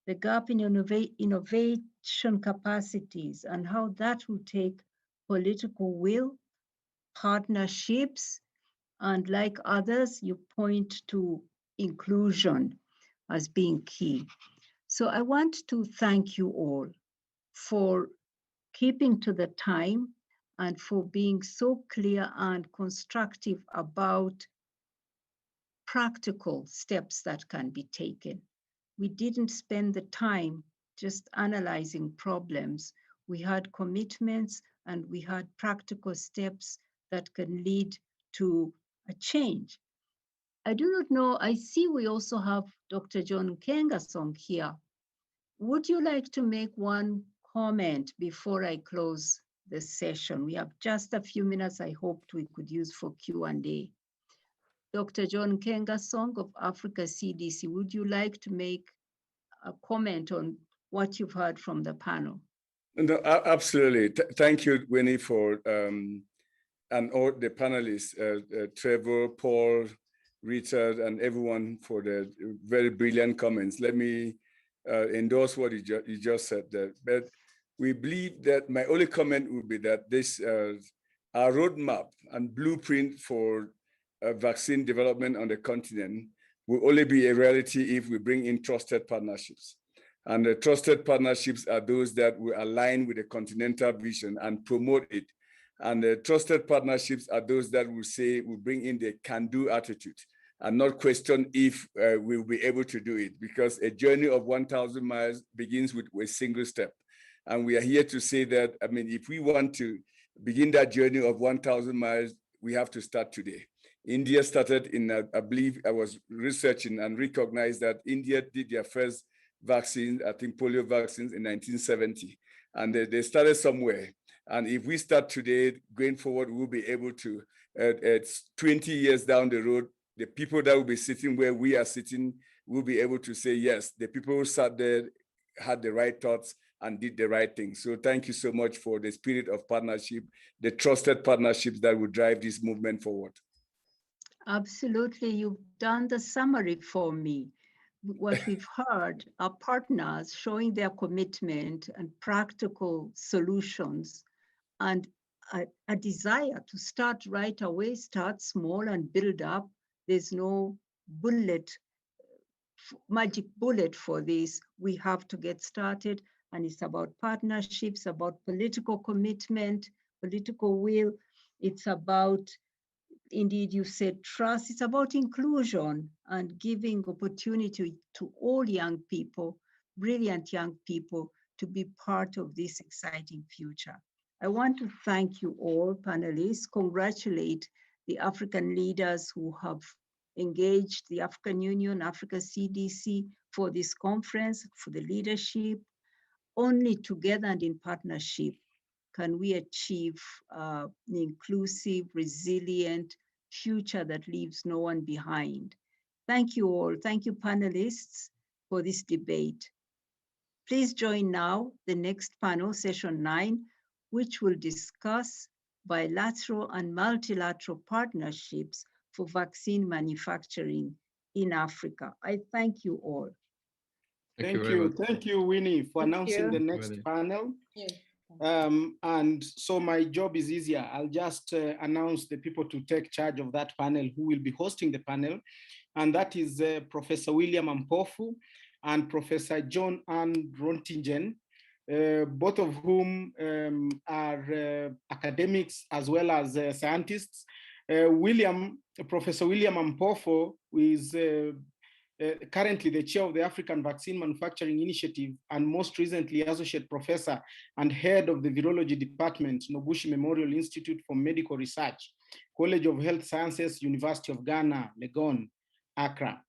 the gap in innovation capacities, and how that will take political will, partnerships, and like others, you point to inclusion as being key. So I want to thank you all for keeping to the time and for being so clear and constructive about practical steps that can be taken. We didn't spend the time just analyzing problems. We had commitments and we had practical steps that can lead to a change. I do not know, I see we also have Dr. John Kengasong here. Would you like to make one comment before I close the session? We have just a few minutes I hoped we could use for Q&A. Dr. John Kengasong of Africa CDC, would you like to make a comment on what you've heard from the panel? No, absolutely. Thank you, Winnie, for and all the panelists, Trevor, Paul, Richard, and everyone for the very brilliant comments. Let me endorse what you just said there. But we believe that my only comment would be that this our roadmap and blueprint for vaccine development on the continent will only be a reality if we bring in trusted partnerships. And the trusted partnerships are those that will align with the continental vision and promote it. And the trusted partnerships are those that will say, will bring in the can-do attitude and not question if we'll be able to do it, because a journey of 1,000 miles begins with a single step. And we are here to say that, I mean, if we want to begin that journey of 1,000 miles, we have to start today. India started in, I believe I was researching and recognized that India did their first vaccine, I think polio vaccines in 1970. And they started somewhere. And if we start today, going forward, we'll be able to, it's 20 years down the road, the people that will be sitting where we are sitting will be able to say, yes, the people who sat there had the right thoughts and did the right thing. So thank you so much for the spirit of partnership, the trusted partnerships that will drive this movement forward. Absolutely, you've done the summary for me. What we've heard are partners showing their commitment and practical solutions and a desire to start right away, start small and build up. There's no magic bullet for this. We have to get started, and it's about partnerships, about political commitment, political will. It's about, indeed, you said trust. It's about inclusion and giving opportunity to all young people, brilliant young people, to be part of this exciting future. I want to thank you all, panelists, congratulate the African leaders who have engaged the African Union, Africa CDC for this conference, for the leadership. Only together and in partnership can we achieve an inclusive, resilient future that leaves no one behind. Thank you all. Thank you, panelists, for this debate. Please join now the next panel, session 9, which will discuss bilateral and multilateral partnerships for vaccine manufacturing in Africa. I thank you all. Thank you. Thank you, Winnie, for announcing the next panel. And so my job is easier. I'll just announce the people to take charge of that panel who will be hosting the panel. And that is Professor William Ampofu and Professor John Ann Rontingen, both of whom are academics as well as scientists. Professor William Ampofu is currently the chair of the African Vaccine Manufacturing Initiative and most recently associate professor and head of the virology department, Noguchi Memorial Institute for Medical Research, College of Health Sciences, University of Ghana, Legon, Accra.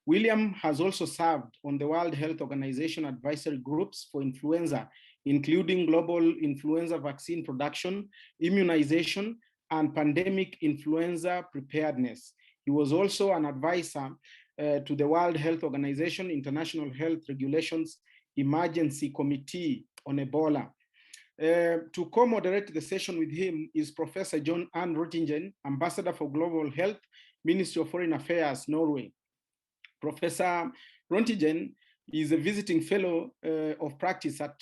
William has also served on the World Health Organization advisory groups for influenza, including global influenza vaccine production, immunization, and pandemic influenza preparedness. He was also an advisor to the World Health Organization International Health Regulations Emergency Committee on Ebola. To co-moderate the session with him is Professor John Ann Rottingen, Ambassador for Global Health, Ministry of Foreign Affairs, Norway. Professor Rottingen is a visiting fellow of practice at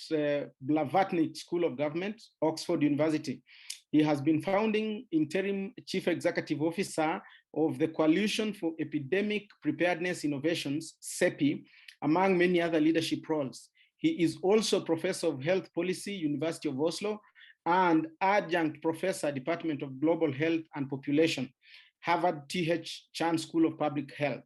Blavatnik School of Government, Oxford University. He has been founding interim chief executive officer of the Coalition for Epidemic Preparedness Innovations, CEPI, among many other leadership roles. He is also professor of health policy, University of Oslo, and adjunct professor, Department of Global Health and Population, Harvard T.H. Chan School of Public Health.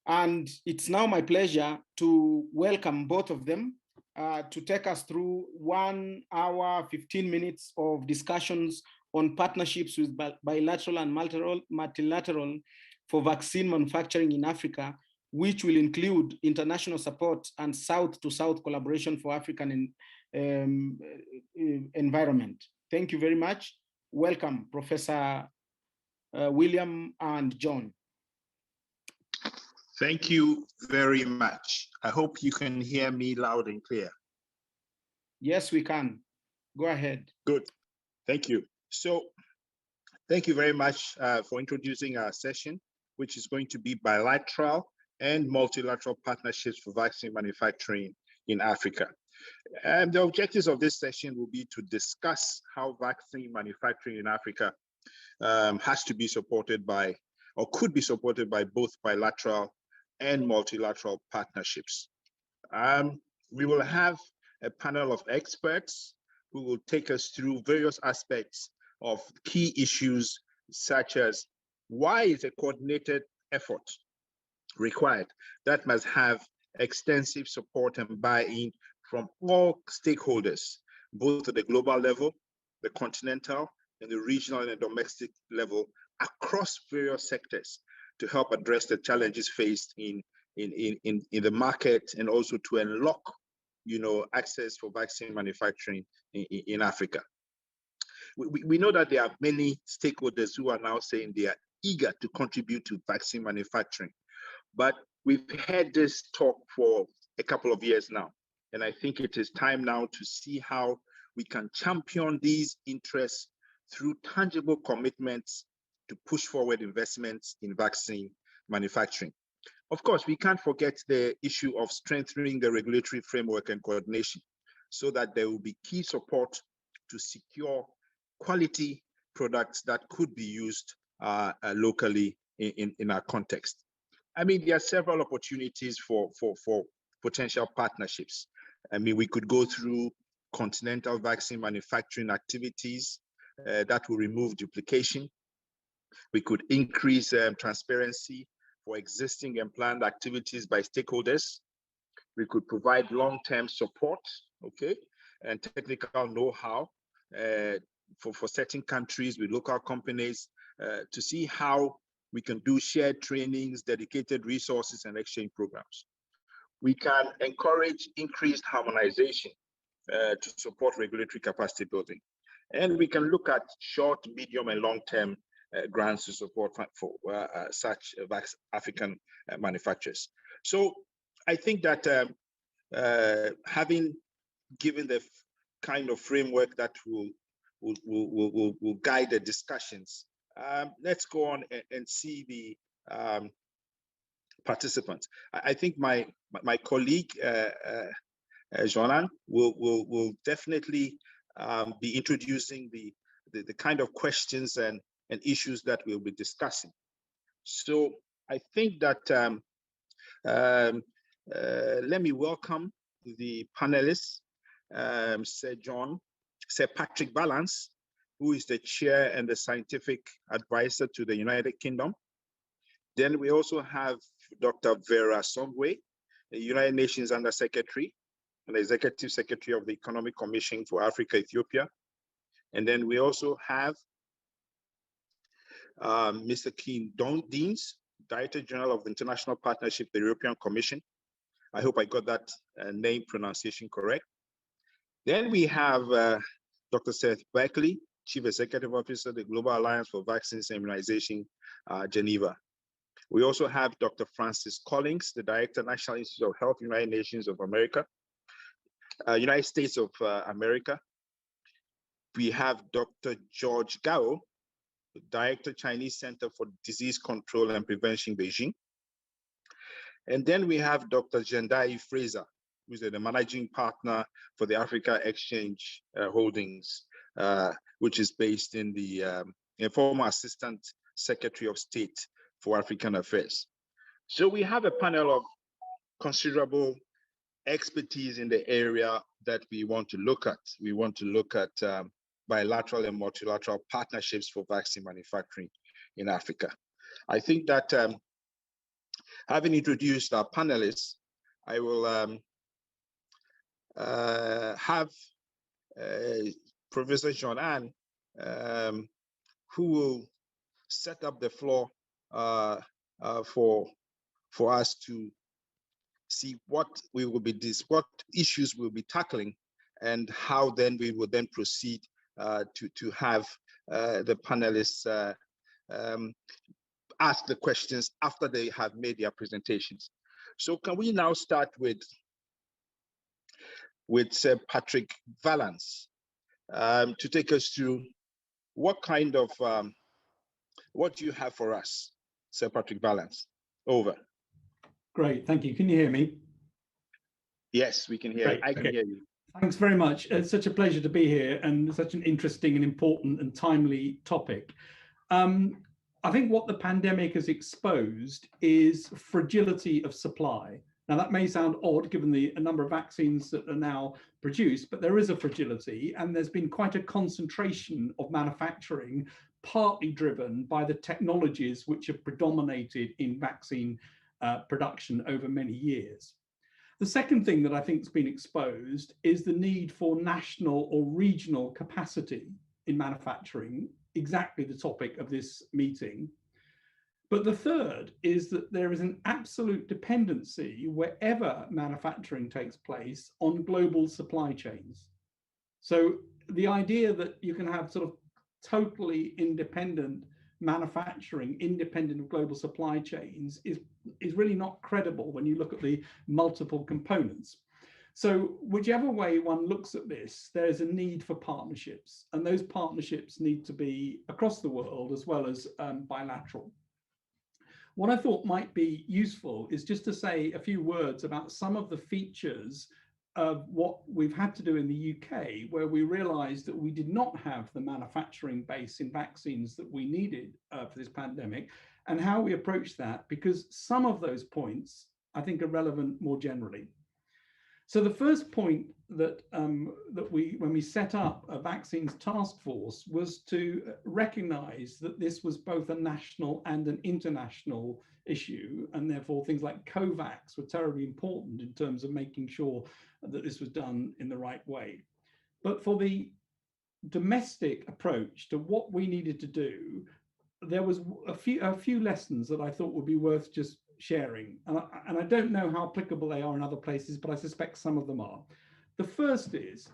And it's now my pleasure to welcome both of them to take us through 1 hour, 15 minutes of discussions on partnerships with bilateral and multilateral for vaccine manufacturing in Africa, which will include international support and South-to-South collaboration for African environment. Thank you very much. Welcome, Professor William and John. Thank you very much. I hope you can hear me loud and clear. Yes, we can. Go ahead. Good. Thank you. So thank you very much for introducing our session, which is going to be bilateral and multilateral partnerships for vaccine manufacturing in Africa. And the objectives of this session will be to discuss how vaccine manufacturing in Africa has to be supported by, or could be supported by, both bilateral and multilateral partnerships. We will have a panel of experts who will take us through various aspects of key issues, such as why is a coordinated effort required that must have extensive support and buy-in from all stakeholders, both at the global level, the continental, and the regional and the domestic level, across various sectors, to help address the challenges faced in the market, and also to unlock, access for vaccine manufacturing in Africa. We know that there are many stakeholders who are now saying they are eager to contribute to vaccine manufacturing, but we've had this talk for a couple of years now, and I think it is time now to see how we can champion these interests through tangible commitments to push forward investments in vaccine manufacturing. Of course, we can't forget the issue of strengthening the regulatory framework and coordination, so that there will be key support to secure quality products that could be used locally in our context. I mean, there are several opportunities for potential partnerships. I mean, we could go through continental vaccine manufacturing activities that will remove duplication. We could increase transparency for existing and planned activities by stakeholders. We could provide long-term support, okay, and technical know-how for certain countries with local companies to see how we can do shared trainings, dedicated resources, and exchange programs. We can encourage increased harmonization to support regulatory capacity building. And we can look at short, medium, and long-term grants to support for such African manufacturers. So I think that having given the kind of framework that will guide the discussions, let's go on and see the participants. I think my colleague Jonan will definitely be introducing the kind of questions and issues that we'll be discussing. So I think that let me welcome the panelists, Sir Patrick Balance, who is the chair and the scientific advisor to the United Kingdom. Then we also have Dr. Vera Songwe, the United Nations Under Secretary and Executive Secretary of the Economic Commission for Africa, Ethiopia. And then we also have Mr. Keen Deans, Director General of the International Partnership, the European Commission. I hope I got that name pronunciation correct. Then we have Dr. Seth Berkeley, Chief Executive Officer, the Global Alliance for Vaccines and Immunization, Geneva. We also have Dr. Francis Collins, the Director, National Institute of Health, United Nations of America, United States of America. We have Dr. George Gao, the Director, Chinese Center for Disease Control and Prevention, Beijing. And then we have Dr. Jendai Fraser, who's the managing partner for the Africa Exchange Holdings, which is based in the former Assistant Secretary of State for African Affairs. So we have a panel of considerable expertise in the area that we want to look at. We want to look at bilateral and multilateral partnerships for vaccine manufacturing in Africa. I think that having introduced our panelists, I will have Professor Jean-Anne, who will set up the floor for us to see what we will be what issues we'll be tackling, and how then we will then proceed to have the panelists ask the questions after they have made their presentations. So can we now start with Sir Patrick Valance to take us through what kind of what do you have for us, Sir Patrick Valance? Over. Great, thank you. Can you hear me? Yes, we can hear you. I can hear you. Thanks very much. It's such a pleasure to be here, and such an interesting and important and timely topic. I think what the pandemic has exposed is fragility of supply. Now, that may sound odd given the number of vaccines that are now produced, but there is a fragility, and there's been quite a concentration of manufacturing, partly driven by the technologies which have predominated in vaccine production over many years. The second thing that I think has been exposed is the need for national or regional capacity in manufacturing, exactly the topic of this meeting. But the third is that there is an absolute dependency wherever manufacturing takes place on global supply chains. So the idea that you can have sort of totally independent manufacturing, independent of global supply chains, is really not credible when you look at the multiple components. So whichever way one looks at this, there's a need for partnerships, and those partnerships need to be across the world as well as bilateral. What I thought might be useful is just to say a few words about some of the features of what we've had to do in the UK, where we realized that we did not have the manufacturing base in vaccines that we needed for this pandemic, and how we approached that, because some of those points I think are relevant more generally. So the first point that, when we set up a vaccines task force was to recognize that this was both a national and an international issue, and therefore things like COVAX were terribly important in terms of making sure that this was done in the right way. But for the domestic approach to what we needed to do, there was a few lessons that I thought would be worth just sharing. And I don't know how applicable they are in other places, but I suspect some of them are. The first is,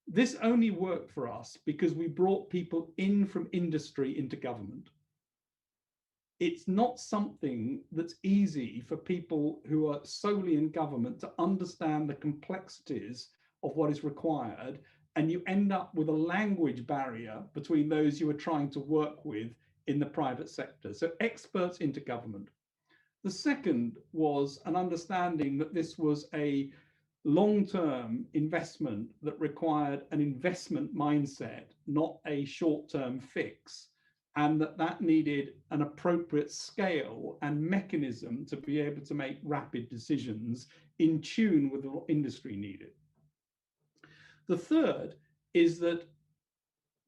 this only worked for us because we brought people in from industry into government. It's not something that's easy for people who are solely in government to understand the complexities of what is required, and you end up with a language barrier between those you are trying to work with in the private sector. So experts into government. The second was an understanding that this was a long-term investment that required an investment mindset, not a short-term fix, and that needed an appropriate scale and mechanism to be able to make rapid decisions in tune with what industry needed. The third is that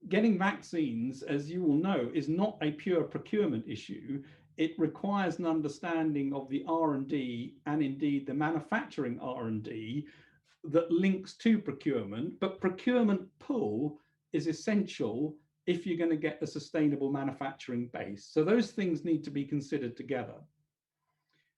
getting vaccines, as you will know, is not a pure procurement issue. It requires an understanding of the R&D and indeed the manufacturing R&D that links to procurement, but procurement pull is essential if you're going to get a sustainable manufacturing base. So those things need to be considered together.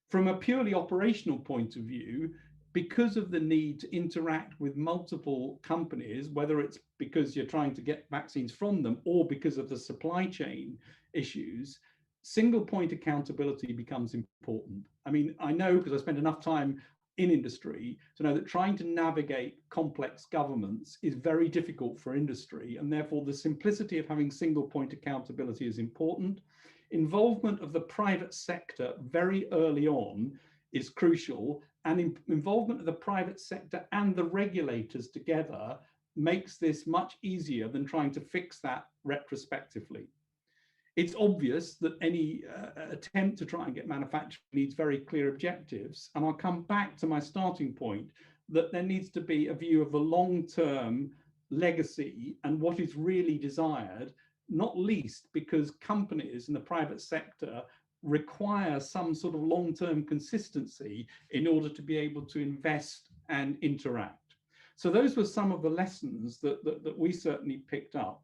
From a purely operational point of view, because of the need to interact with multiple companies, whether it's because you're trying to get vaccines from them or because of the supply chain issues, single point accountability becomes important. I mean, I know because I spent enough time in industry to know that trying to navigate complex governments is very difficult for industry, and therefore the simplicity of having single point accountability is important. Involvement of the private sector very early on is crucial, and involvement of the private sector and the regulators together makes this much easier than trying to fix that retrospectively. It's obvious that any attempt to try and get manufacturing needs very clear objectives. And I'll come back to my starting point that there needs to be a view of the long-term legacy and what is really desired, not least because companies in the private sector require some sort of long-term consistency in order to be able to invest and interact. So those were some of the lessons that we certainly picked up.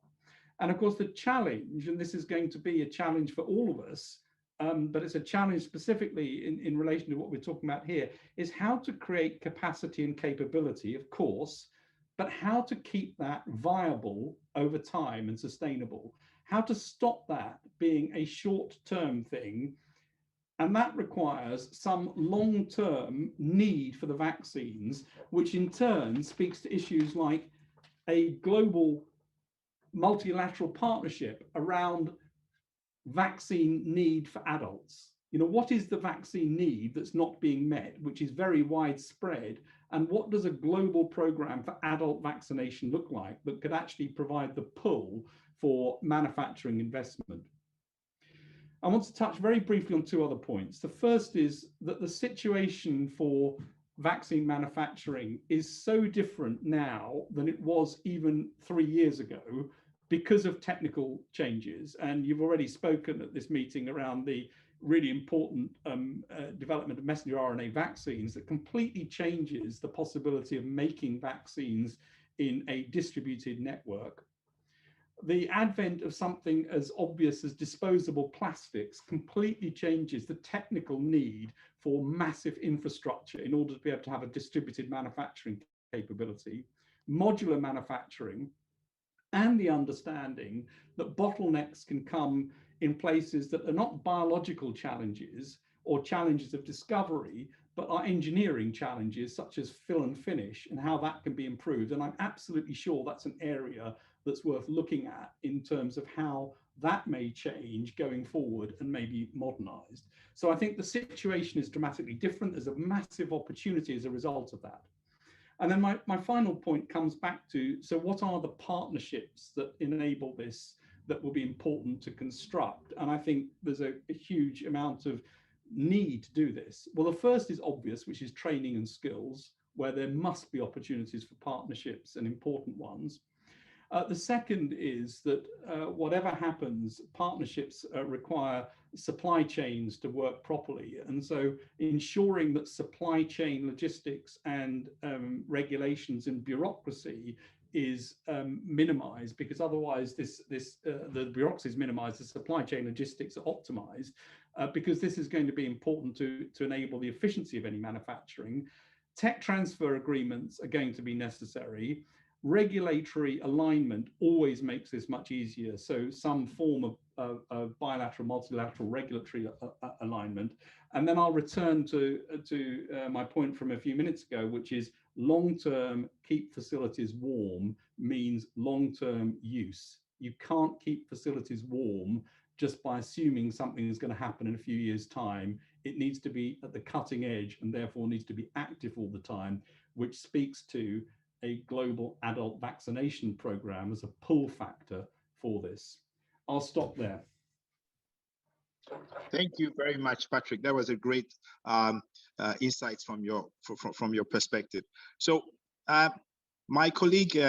And of course, the challenge, and this is going to be a challenge for all of us, but it's a challenge specifically in relation to what we're talking about here, is how to create capacity and capability, of course, but how to keep that viable over time and sustainable, how to stop that being a short-term thing. And that requires some long-term need for the vaccines, which in turn speaks to issues like a global multilateral partnership around vaccine need for adults. You know, what is the vaccine need that's not being met, which is very widespread, and what does a global program for adult vaccination look like that could actually provide the pull for manufacturing investment? I want to touch very briefly on two other points. The first is that the situation for vaccine manufacturing is so different now than it was even 3 years ago because of technical changes. And you've already spoken at this meeting around the really important development of messenger RNA vaccines that completely changes the possibility of making vaccines in a distributed network. The advent of something as obvious as disposable plastics completely changes the technical need for massive infrastructure in order to be able to have a distributed manufacturing capability, modular manufacturing, and the understanding that bottlenecks can come in places that are not biological challenges or challenges of discovery, but are engineering challenges such as fill and finish and how that can be improved. And I'm absolutely sure that's an area that's worth looking at in terms of how that may change going forward and maybe modernized. So I think the situation is dramatically different. There's a massive opportunity as a result of that. And then my final point comes back to, so what are the partnerships that enable this that will be important to construct? And I think there's a huge amount of need to do this. Well, the first is obvious, which is training and skills, where there must be opportunities for partnerships and important ones. The second is that whatever happens, partnerships require supply chains to work properly. And so ensuring that supply chain logistics and regulations and bureaucracy is minimized, because otherwise the bureaucracy is minimized, the supply chain logistics are optimized, because this is going to be important to enable the efficiency of any manufacturing. Tech transfer agreements are going to be necessary. Regulatory alignment always makes this much easier. So some form of bilateral, multilateral regulatory alignment. And then I'll return to my point from a few minutes ago, which is long-term keep facilities warm means long-term use. You can't keep facilities warm just by assuming something is going to happen in a few years' time. It needs to be at the cutting edge and therefore needs to be active all the time, which speaks to a global adult vaccination program as a pull factor for this. I'll stop there. Thank you very much, Patrick. That was a great insights from your perspective. So my colleague,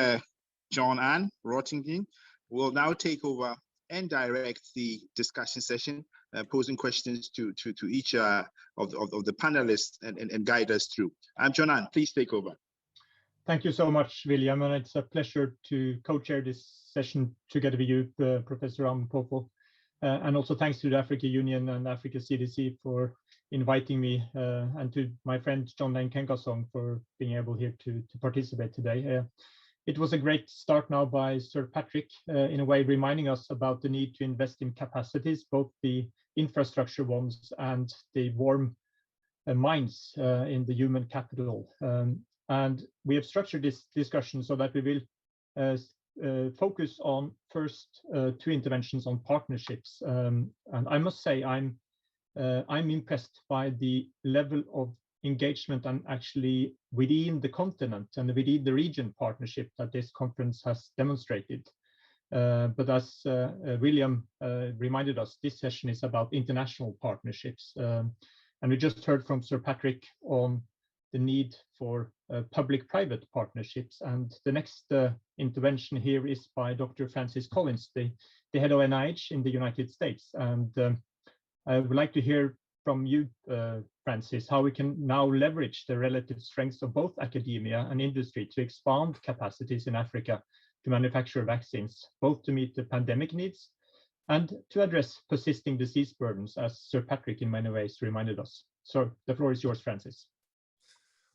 John Ann Rottington, will now take over and direct the discussion session, posing questions to each of the panelists and guide us through. John Ann, please take over. Thank you so much, William, and it's a pleasure to co-chair this session together with you, Professor Ampopo. And also thanks to the Africa Union and Africa CDC for inviting me and to my friend John Lane Kenkasong for being able here to participate today. It was a great start now by Sir Patrick, in a way reminding us about the need to invest in capacities, both the infrastructure ones and the warm minds in the human capital. And we have structured this discussion so that we will focus on first two interventions on partnerships. And I must say I'm impressed by the level of engagement and actually within the continent and within the region partnership that this conference has demonstrated. But as William reminded us, this session is about international partnerships. And we just heard from Sir Patrick on the need for public-private partnerships. And the next intervention here is by Dr. Francis Collins, the head of NIH in the United States. And I would like to hear from you, Francis, how we can now leverage the relative strengths of both academia and industry to expand capacities in Africa to manufacture vaccines, both to meet the pandemic needs and to address persisting disease burdens, as Sir Patrick in many ways reminded us. So the floor is yours, Francis.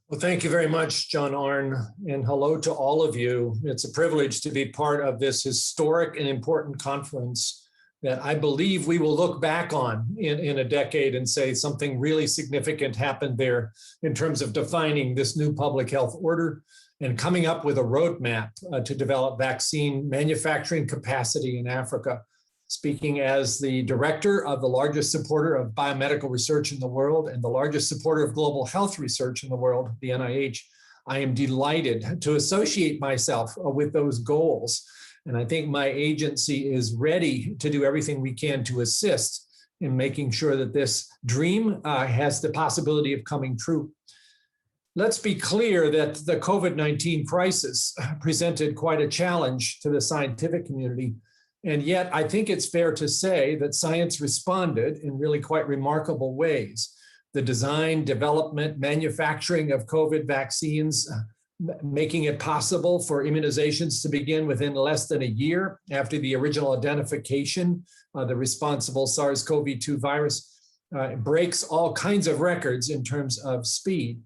Well, thank you very much, John Arne, and hello to all of you. It's a privilege to be part of this historic and important conference that I believe we will look back on in a decade and say something really significant happened there in terms of defining this new public health order and coming up with a roadmap to develop vaccine manufacturing capacity in Africa. Speaking as the director of the largest supporter of biomedical research in the world and the largest supporter of global health research in the world, the NIH, I am delighted to associate myself with those goals. And I think my agency is ready to do everything we can to assist in making sure that this dream has the possibility of coming true. Let's be clear that the COVID-19 crisis presented quite a challenge to the scientific community. And yet I think it's fair to say that science responded in really quite remarkable ways. The design, development, manufacturing of COVID vaccines, making it possible for immunizations to begin within less than a year after the original identification of the responsible SARS-CoV-2 virus, breaks all kinds of records in terms of speed.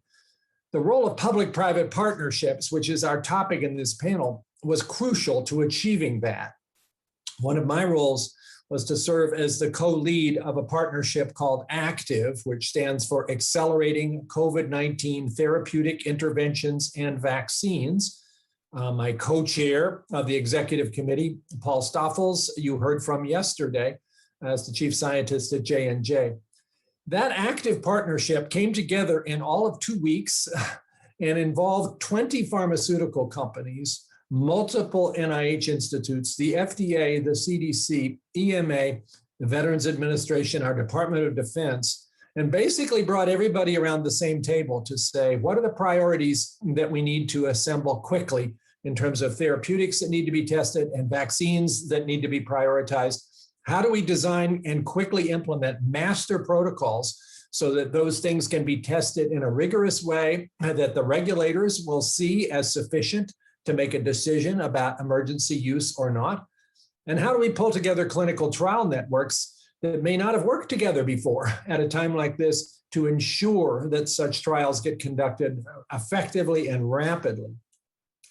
The role of public-private partnerships, which is our topic in this panel, was crucial to achieving that. One of my roles was to serve as the co-lead of a partnership called ACTIVE, which stands for Accelerating COVID-19 Therapeutic Interventions and Vaccines. My co-chair of the executive committee, Paul Stoffels, you heard from yesterday as the chief scientist at J&J. That ACTIVE partnership came together in all of 2 weeks and involved 20 pharmaceutical companies, multiple NIH institutes, the FDA, the CDC, EMA, the Veterans Administration, our Department of Defense, and basically brought everybody around the same table to say, what are the priorities that we need to assemble quickly in terms of therapeutics that need to be tested and vaccines that need to be prioritized? How do we design and quickly implement master protocols so that those things can be tested in a rigorous way that the regulators will see as sufficient to make a decision about emergency use or not? And how do we pull together clinical trial networks that may not have worked together before at a time like this to ensure that such trials get conducted effectively and rapidly?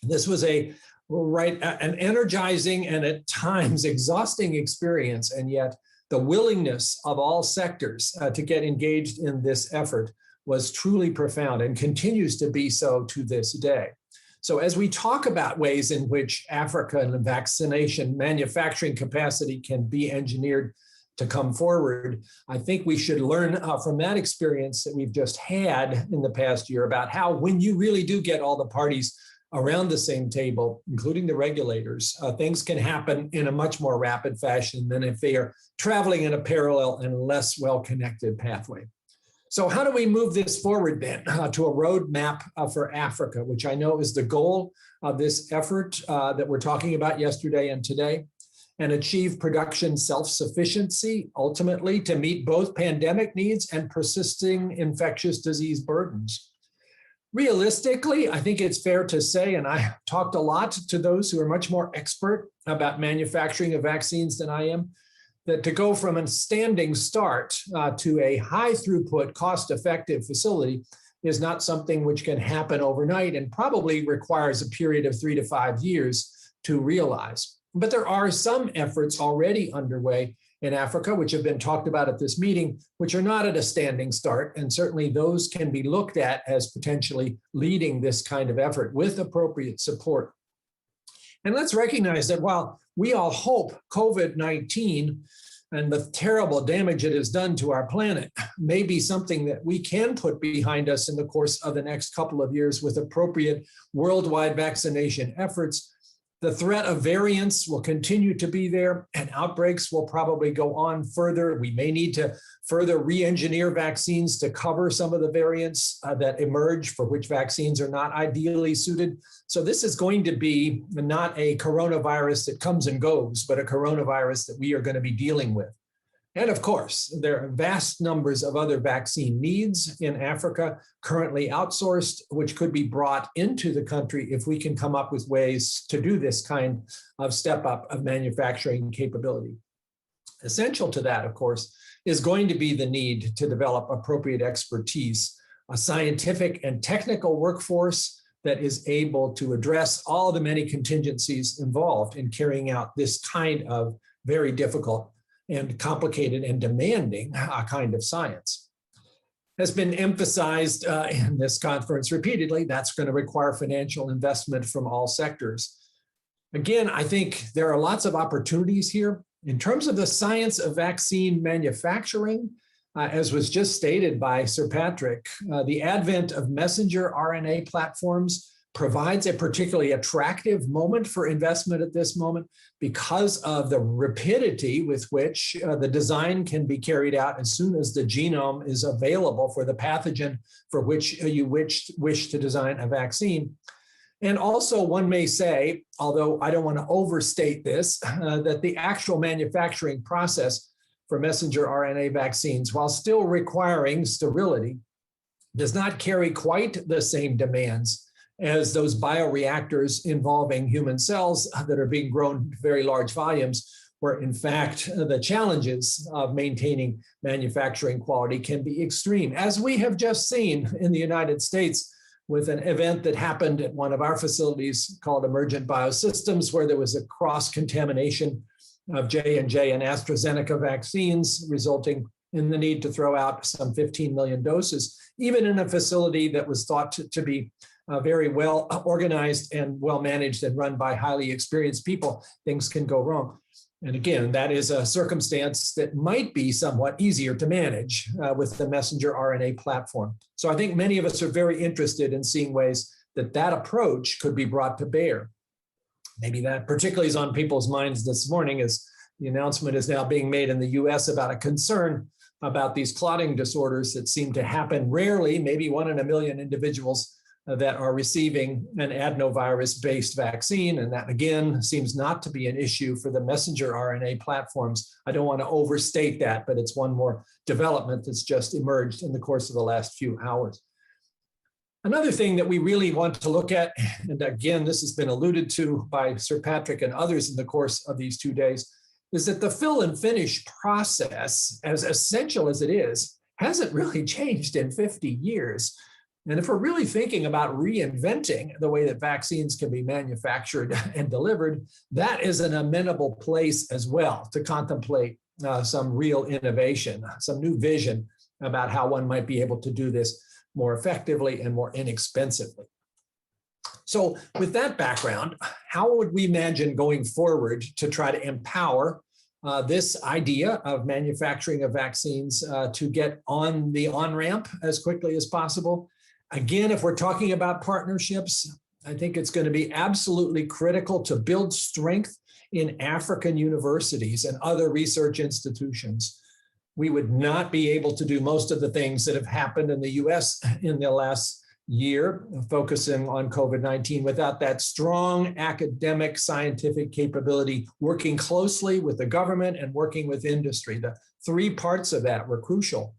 This was an energizing and at times exhausting experience, and yet the willingness of all sectors to get engaged in this effort was truly profound and continues to be so to this day. So as we talk about ways in which Africa and vaccination manufacturing capacity can be engineered to come forward, I think we should learn from that experience that we've just had in the past year about how, when you really do get all the parties around the same table, including the regulators, things can happen in a much more rapid fashion than if they are traveling in a parallel and less well-connected pathway. So how do we move this forward then to a roadmap for Africa, which I know is the goal of this effort that we're talking about yesterday and today, and achieve production self-sufficiency, ultimately to meet both pandemic needs and persisting infectious disease burdens? Realistically, I think it's fair to say, and I talked a lot to those who are much more expert about manufacturing of vaccines than I am, that to go from a standing start to a high throughput, cost-effective facility is not something which can happen overnight and probably requires a period of 3 to 5 years to realize. But there are some efforts already underway in Africa, which have been talked about at this meeting, which are not at a standing start. And certainly those can be looked at as potentially leading this kind of effort with appropriate support. And let's recognize that while we all hope COVID-19 and the terrible damage it has done to our planet may be something that we can put behind us in the course of the next couple of years with appropriate worldwide vaccination efforts, the threat of variants will continue to be there, and outbreaks will probably go on further. We may need to further re-engineer vaccines to cover some of the variants that emerge for which vaccines are not ideally suited. So this is going to be not a coronavirus that comes and goes, but a coronavirus that we are going to be dealing with. And of course, there are vast numbers of other vaccine needs in Africa currently outsourced, which could be brought into the country if we can come up with ways to do this kind of step up of manufacturing capability. Essential to that, of course, is going to be the need to develop appropriate expertise, a scientific and technical workforce that is able to address all the many contingencies involved in carrying out this kind of very difficult and complicated and demanding kind of science. Has been emphasized in this conference repeatedly, that's going to require financial investment from all sectors. Again, I think there are lots of opportunities here. In terms of the science of vaccine manufacturing, as was just stated by Sir Patrick, the advent of messenger RNA platforms provides a particularly attractive moment for investment at this moment because of the rapidity with which the design can be carried out as soon as the genome is available for the pathogen for which you wish to design a vaccine. And also one may say, although I don't want to overstate this, that the actual manufacturing process for messenger RNA vaccines, while still requiring sterility, does not carry quite the same demands as those bioreactors involving human cells that are being grown to very large volumes, where in fact the challenges of maintaining manufacturing quality can be extreme, as we have just seen in the United States with an event that happened at one of our facilities called Emergent Biosystems, where there was a cross-contamination of J&J and AstraZeneca vaccines, resulting in the need to throw out some 15 million doses, even in a facility that was thought to be very well organized and well managed and run by highly experienced people. Things can go wrong. And again, that is a circumstance that might be somewhat easier to manage with the messenger RNA platform. So I think many of us are very interested in seeing ways that that approach could be brought to bear. Maybe that particularly is on people's minds this morning as the announcement is now being made in the US about a concern about these clotting disorders that seem to happen rarely, maybe 1 in a million individuals that are receiving an adenovirus-based vaccine. And that, again, seems not to be an issue for the messenger RNA platforms. I don't want to overstate that, but it's one more development that's just emerged in the course of the last few hours. Another thing that we really want to look at, and again, this has been alluded to by Sir Patrick and others in the course of these 2 days, is that the fill and finish process, as essential as it is, hasn't really changed in 50 years. And if we're really thinking about reinventing the way that vaccines can be manufactured and delivered, that is an amenable place as well to contemplate some real innovation, some new vision about how one might be able to do this more effectively and more inexpensively. So with that background, how would we imagine going forward to try to empower this idea of manufacturing of vaccines to get on the on-ramp as quickly as possible? Again, if we're talking about partnerships, I think it's going to be absolutely critical to build strength in African universities and other research institutions. We would not be able to do most of the things that have happened in the US in the last year, focusing on COVID-19, without that strong academic scientific capability, working closely with the government and working with industry. The 3 parts of that were crucial.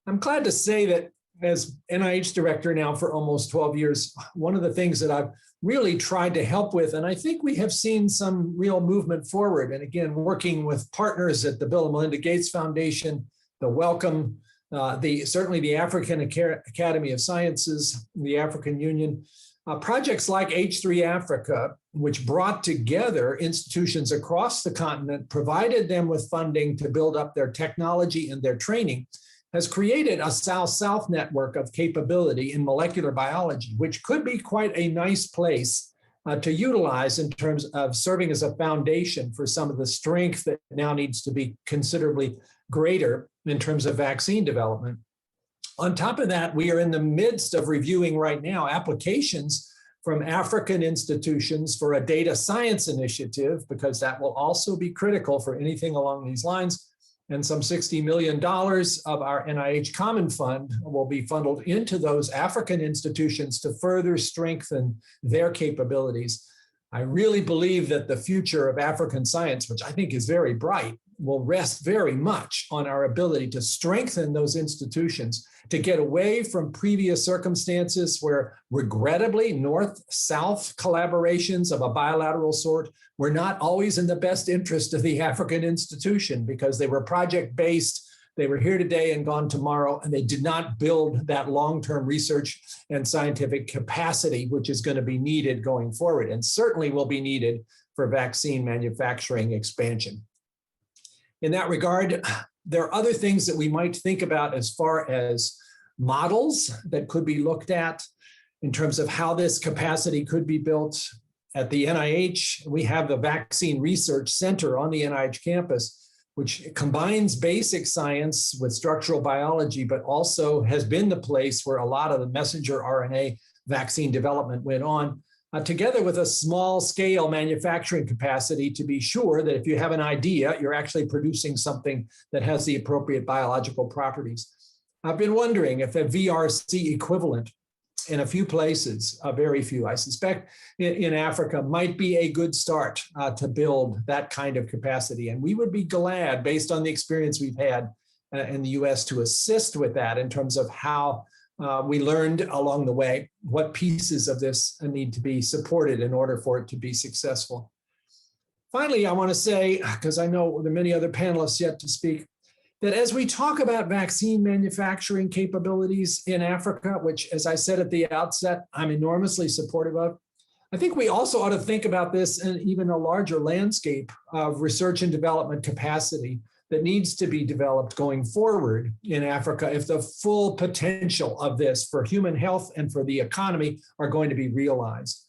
I'm glad to say that as NIH director now for almost 12 years, one of the things that I've really tried to help with, and I think we have seen some real movement forward, and again, working with partners at the Bill and Melinda Gates Foundation, the Wellcome, certainly the African Academy of Sciences, the African Union, projects like H3 Africa, which brought together institutions across the continent, provided them with funding to build up their technology and their training, has created a South-South network of capability in molecular biology, which could be quite a nice place to utilize in terms of serving as a foundation for some of the strength that now needs to be considerably greater in terms of vaccine development. On top of that, we are in the midst of reviewing right now applications from African institutions for a data science initiative, because that will also be critical for anything along these lines. And some $60 million of our NIH Common Fund will be funneled into those African institutions to further strengthen their capabilities. I really believe that the future of African science, which I think is very bright, will rest very much on our ability to strengthen those institutions, to get away from previous circumstances where, regrettably, North-South collaborations of a bilateral sort were not always in the best interest of the African institution, because they were project-based, they were here today and gone tomorrow, and they did not build that long-term research and scientific capacity, which is going to be needed going forward, and certainly will be needed for vaccine manufacturing expansion. In that regard, there are other things that we might think about as far as models that could be looked at in terms of how this capacity could be built. At the NIH, we have the Vaccine Research Center on the NIH campus, which combines basic science with structural biology, but also has been the place where a lot of the messenger RNA vaccine development went on, together with a small scale manufacturing capacity to be sure that if you have an idea, you're actually producing something that has the appropriate biological properties. I've been wondering if a VRC equivalent in a few places, very few, I suspect, in Africa might be a good start to build that kind of capacity. And we would be glad, based on the experience we've had in the US, to assist with that in terms of how we learned along the way what pieces of this need to be supported in order for it to be successful. Finally, I want to say, because I know there are many other panelists yet to speak, that as we talk about vaccine manufacturing capabilities in Africa, which, as I said at the outset, I'm enormously supportive of, I think we also ought to think about this in even a larger landscape of research and development capacity that needs to be developed going forward in Africa if the full potential of this for human health and for the economy are going to be realized.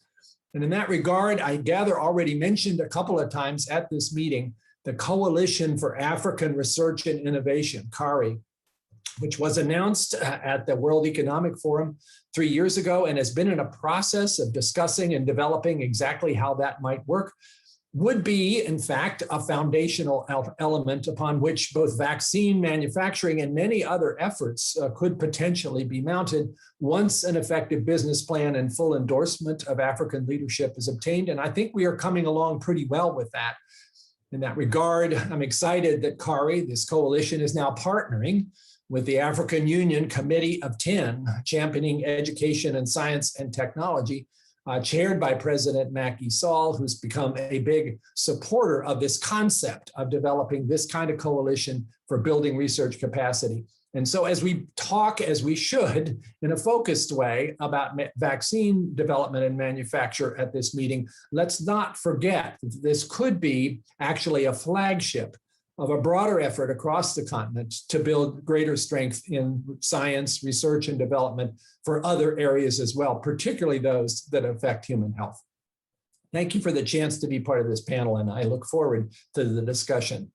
And in that regard, I gather already mentioned a couple of times at this meeting, the Coalition for African Research and Innovation, CARI, which was announced at the World Economic Forum 3 years ago and has been in a process of discussing and developing exactly how that might work, would be, in fact, a foundational element upon which both vaccine manufacturing and many other efforts could potentially be mounted once an effective business plan and full endorsement of African leadership is obtained. And I think we are coming along pretty well with that. In that regard, I'm excited that CARI, this coalition, is now partnering with the African Union Committee of 10, championing education and science and technology, chaired by President Macky Sall, who's become a big supporter of this concept of developing this kind of coalition for building research capacity. And so as we talk, as we should, in a focused way about vaccine development and manufacture at this meeting, let's not forget that this could be actually a flagship of a broader effort across the continent to build greater strength in science, research, and development for other areas as well, particularly those that affect human health. Thank you for the chance to be part of this panel, and I look forward to the discussion.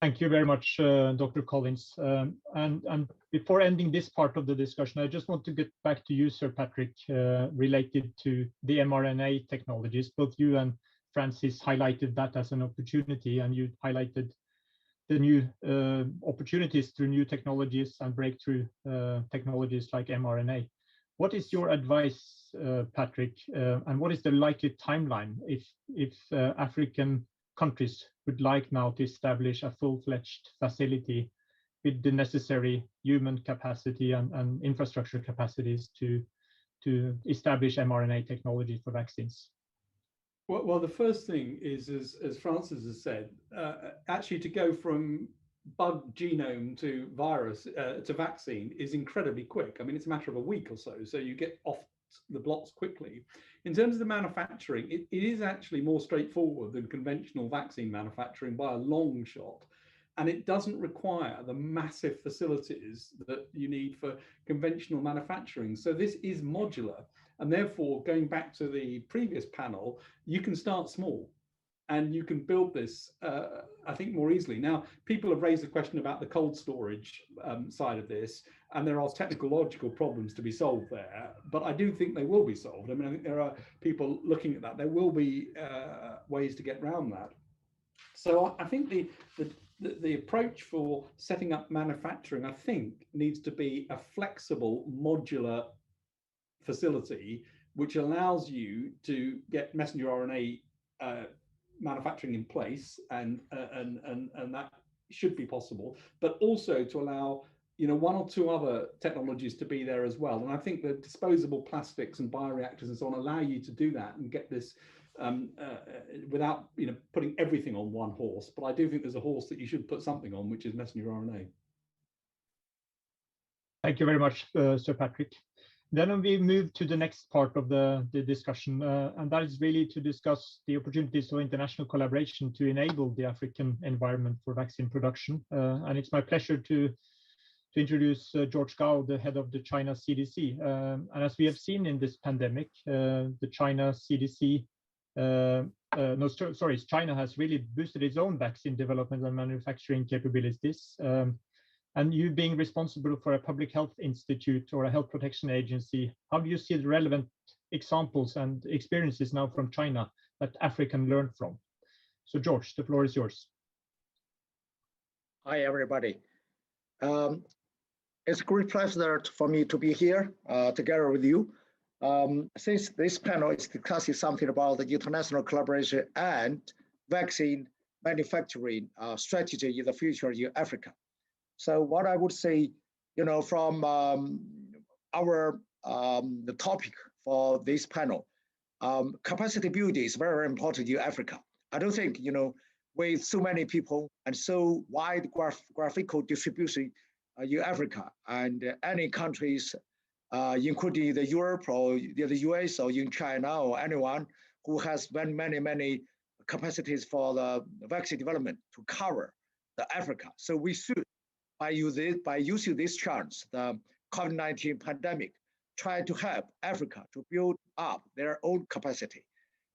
Thank you very much, Dr. Collins. And before ending this part of the discussion, I just want to get back to you, Sir Patrick, related to the mRNA technologies. Both you and Francis highlighted that as an opportunity, and you highlighted the new opportunities through new technologies and breakthrough technologies like mRNA. What is your advice, Patrick, and what is the likely timeline if African countries would like now to establish a full-fledged facility with the necessary human capacity and infrastructure capacities to establish mRNA technology for vaccines? Well, the first thing is, as Francis has said, actually to go from bug genome to virus to vaccine is incredibly quick. I mean, it's a matter of a week or so. So you get off the blocks quickly. In terms of the manufacturing, it is actually more straightforward than conventional vaccine manufacturing by a long shot. And it doesn't require the massive facilities that you need for conventional manufacturing. So this is modular. And therefore, going back to the previous panel, you can start small and you can build this, I think, more easily. Now, people have raised the question about the cold storage side of this, and there are technological problems to be solved there, but I do think they will be solved. I mean, I think there are people looking at that. There will be ways to get around that. So I think the approach for setting up manufacturing, I think, needs to be a flexible, modular facility, which allows you to get messenger RNA manufacturing in place, and that should be possible, but also to allow, you know, one or two other technologies to be there as well. And I think the disposable plastics and bioreactors and so on allow you to do that and get this without, you know, putting everything on one horse. But I do think there's a horse that you should put something on, which is messenger RNA. Thank you very much, Sir Patrick. Then we move to the next part of the discussion, and that is really to discuss the opportunities for international collaboration to enable the African environment for vaccine production. And it's my pleasure to introduce George Gao, the head of the China CDC. And as we have seen in this pandemic, the China CDC, China has really boosted its own vaccine development and manufacturing capabilities. And you being responsible for a public health institute or a health protection agency, how do you see the relevant examples and experiences now from China that Africa can learn from? So George, the floor is yours. Hi, everybody. It's a great pleasure for me to be here together with you. Since this panel is discussing something about the international collaboration and vaccine manufacturing strategy in the future in Africa. So what I would say, you know, from the topic for this panel, capacity building is very, very important in Africa. I don't think, you know, with so many people and so wide graphical distribution in Africa and any countries, including the Europe or the US or in China or anyone who has many capacities for the vaccine development to cover the Africa. So we should, by using this chance, the COVID-19 pandemic, try to help Africa to build up their own capacity.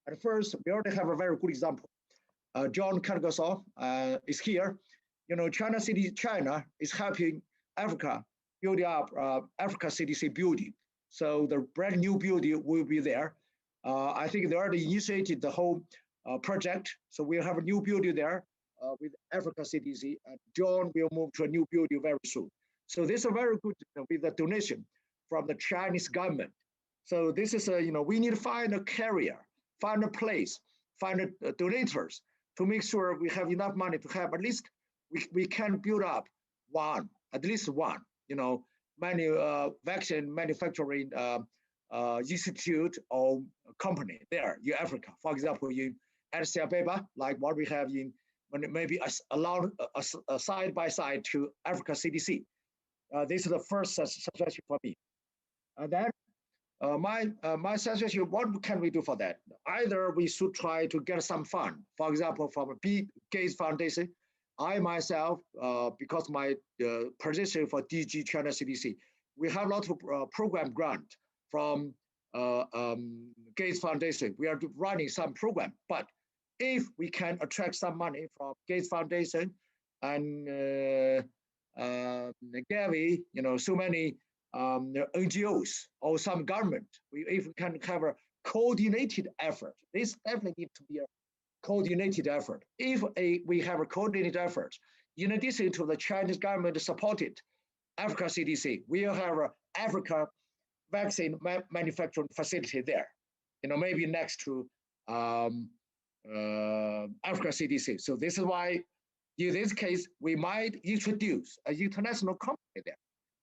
And first, we already have a very good example. John Kennegaw is here. You know, China is helping Africa building up Africa CDC building. So the brand new building will be there. I think they already initiated the whole project. So we'll have a new building there with Africa CDC, and John will move to a new building very soon. So this is very good with the donation from the Chinese government. So this is we need to find a carrier, find a place, find donators to make sure we have enough money to have at least we can build up at least one, vaccine manufacturing institute or company there in Africa. For example, in Addis Ababa, like what we have in maybe a side by side to Africa CDC. This is the first suggestion for me. And then my suggestion, what can we do for that? Either we should try to get some fund, for example, from a Bill Gates Foundation. I myself, because my position for DG China CDC, we have a lot of program grant from Gates Foundation. We are running some program, but if we can attract some money from Gates Foundation and Gavi, so many NGOs or some government, if we can have a coordinated effort, this definitely needs to be a coordinated effort. If we have a coordinated effort, in addition to the Chinese government supported Africa CDC, we will have an Africa vaccine manufacturing facility there, maybe next to Africa CDC. So this is why In this case, we might introduce an international company there,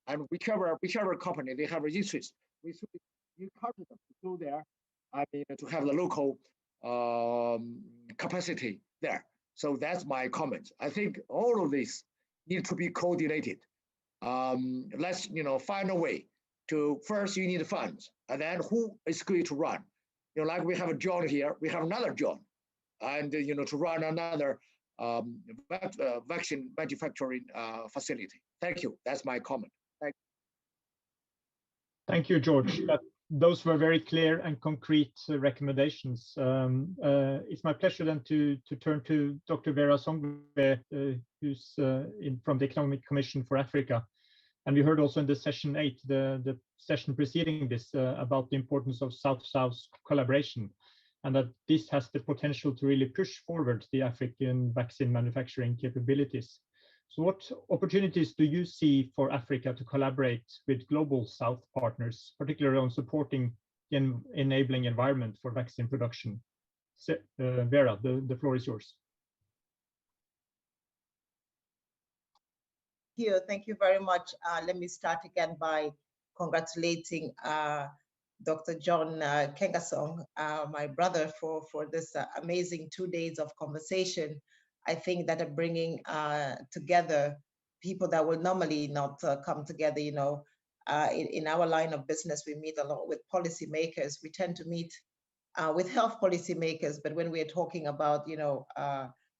and whichever company they have interest, we should encourage them to go there. I mean, to have the local capacity there. So that's my comment. I think all of this need to be coordinated. Let's find a way to first you need funds, and then who is going to run? Like we have a John here, we have another John, and to run another vaccine manufacturing facility. Thank you. That's my comment. Thank you, George. Those were very clear and concrete recommendations. It's my pleasure then to turn to Dr. Vera Songwe, who's from the Economic Commission for Africa. And we heard also in the session 8, the session preceding this, about the importance of South-South collaboration, and that this has the potential to really push forward the African vaccine manufacturing capabilities. So what opportunities do you see for Africa to collaborate with global South partners, particularly on supporting the enabling environment for vaccine production? Vera, the floor is yours. Thank you very much. Let me start again by congratulating Dr. John Kengasong, my brother, for this amazing 2 days of conversation. I think that are bringing together people that will normally not come together. In our line of business, we meet a lot with policymakers. We tend to meet with health policymakers, but when we're talking about,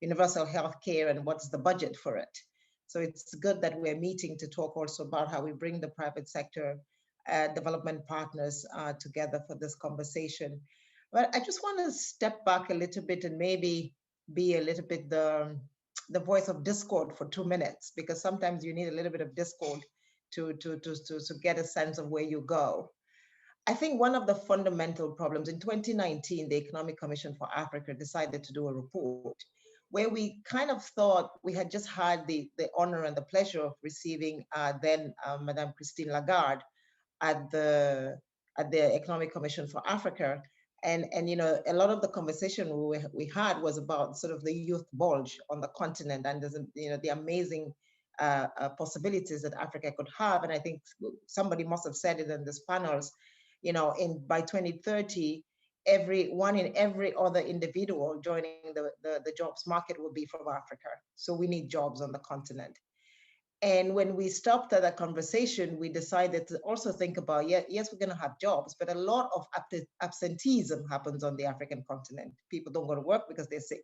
universal health care and what's the budget for it. So it's good that we're meeting to talk also about how we bring the private sector development partners together for this conversation. But I just want to step back a little bit and maybe be a little bit the voice of discord for 2 minutes, because sometimes you need a little bit of discord to get a sense of where you go. I think one of the fundamental problems in 2019, the Economic Commission for Africa decided to do a report where we kind of thought we had just had the honor and the pleasure of receiving then Madame Christine Lagarde at the Economic Commission for Africa. And a lot of the conversation we had was about sort of the youth bulge on the continent and the amazing possibilities that Africa could have. And I think somebody must have said it in these panels, by 2030, one in every other individual joining the jobs market will be from Africa. So we need jobs on the continent. And when we stopped at that conversation, we decided to also think about, yes, we're going to have jobs, but a lot of absenteeism happens on the African continent. People don't go to work because they're sick.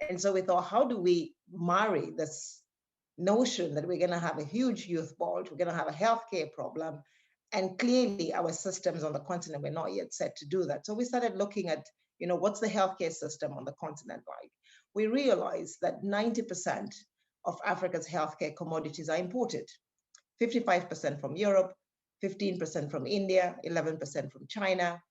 And so we thought, how do we marry this notion that we're going to have a huge youth bulge, we're going to have a healthcare problem, and clearly our systems on the continent were not yet set to do that. So we started looking at, what's the healthcare system on the continent like? We realized that 90% of Africa's healthcare commodities are imported. 55% from Europe, 15% from India, 11% from China,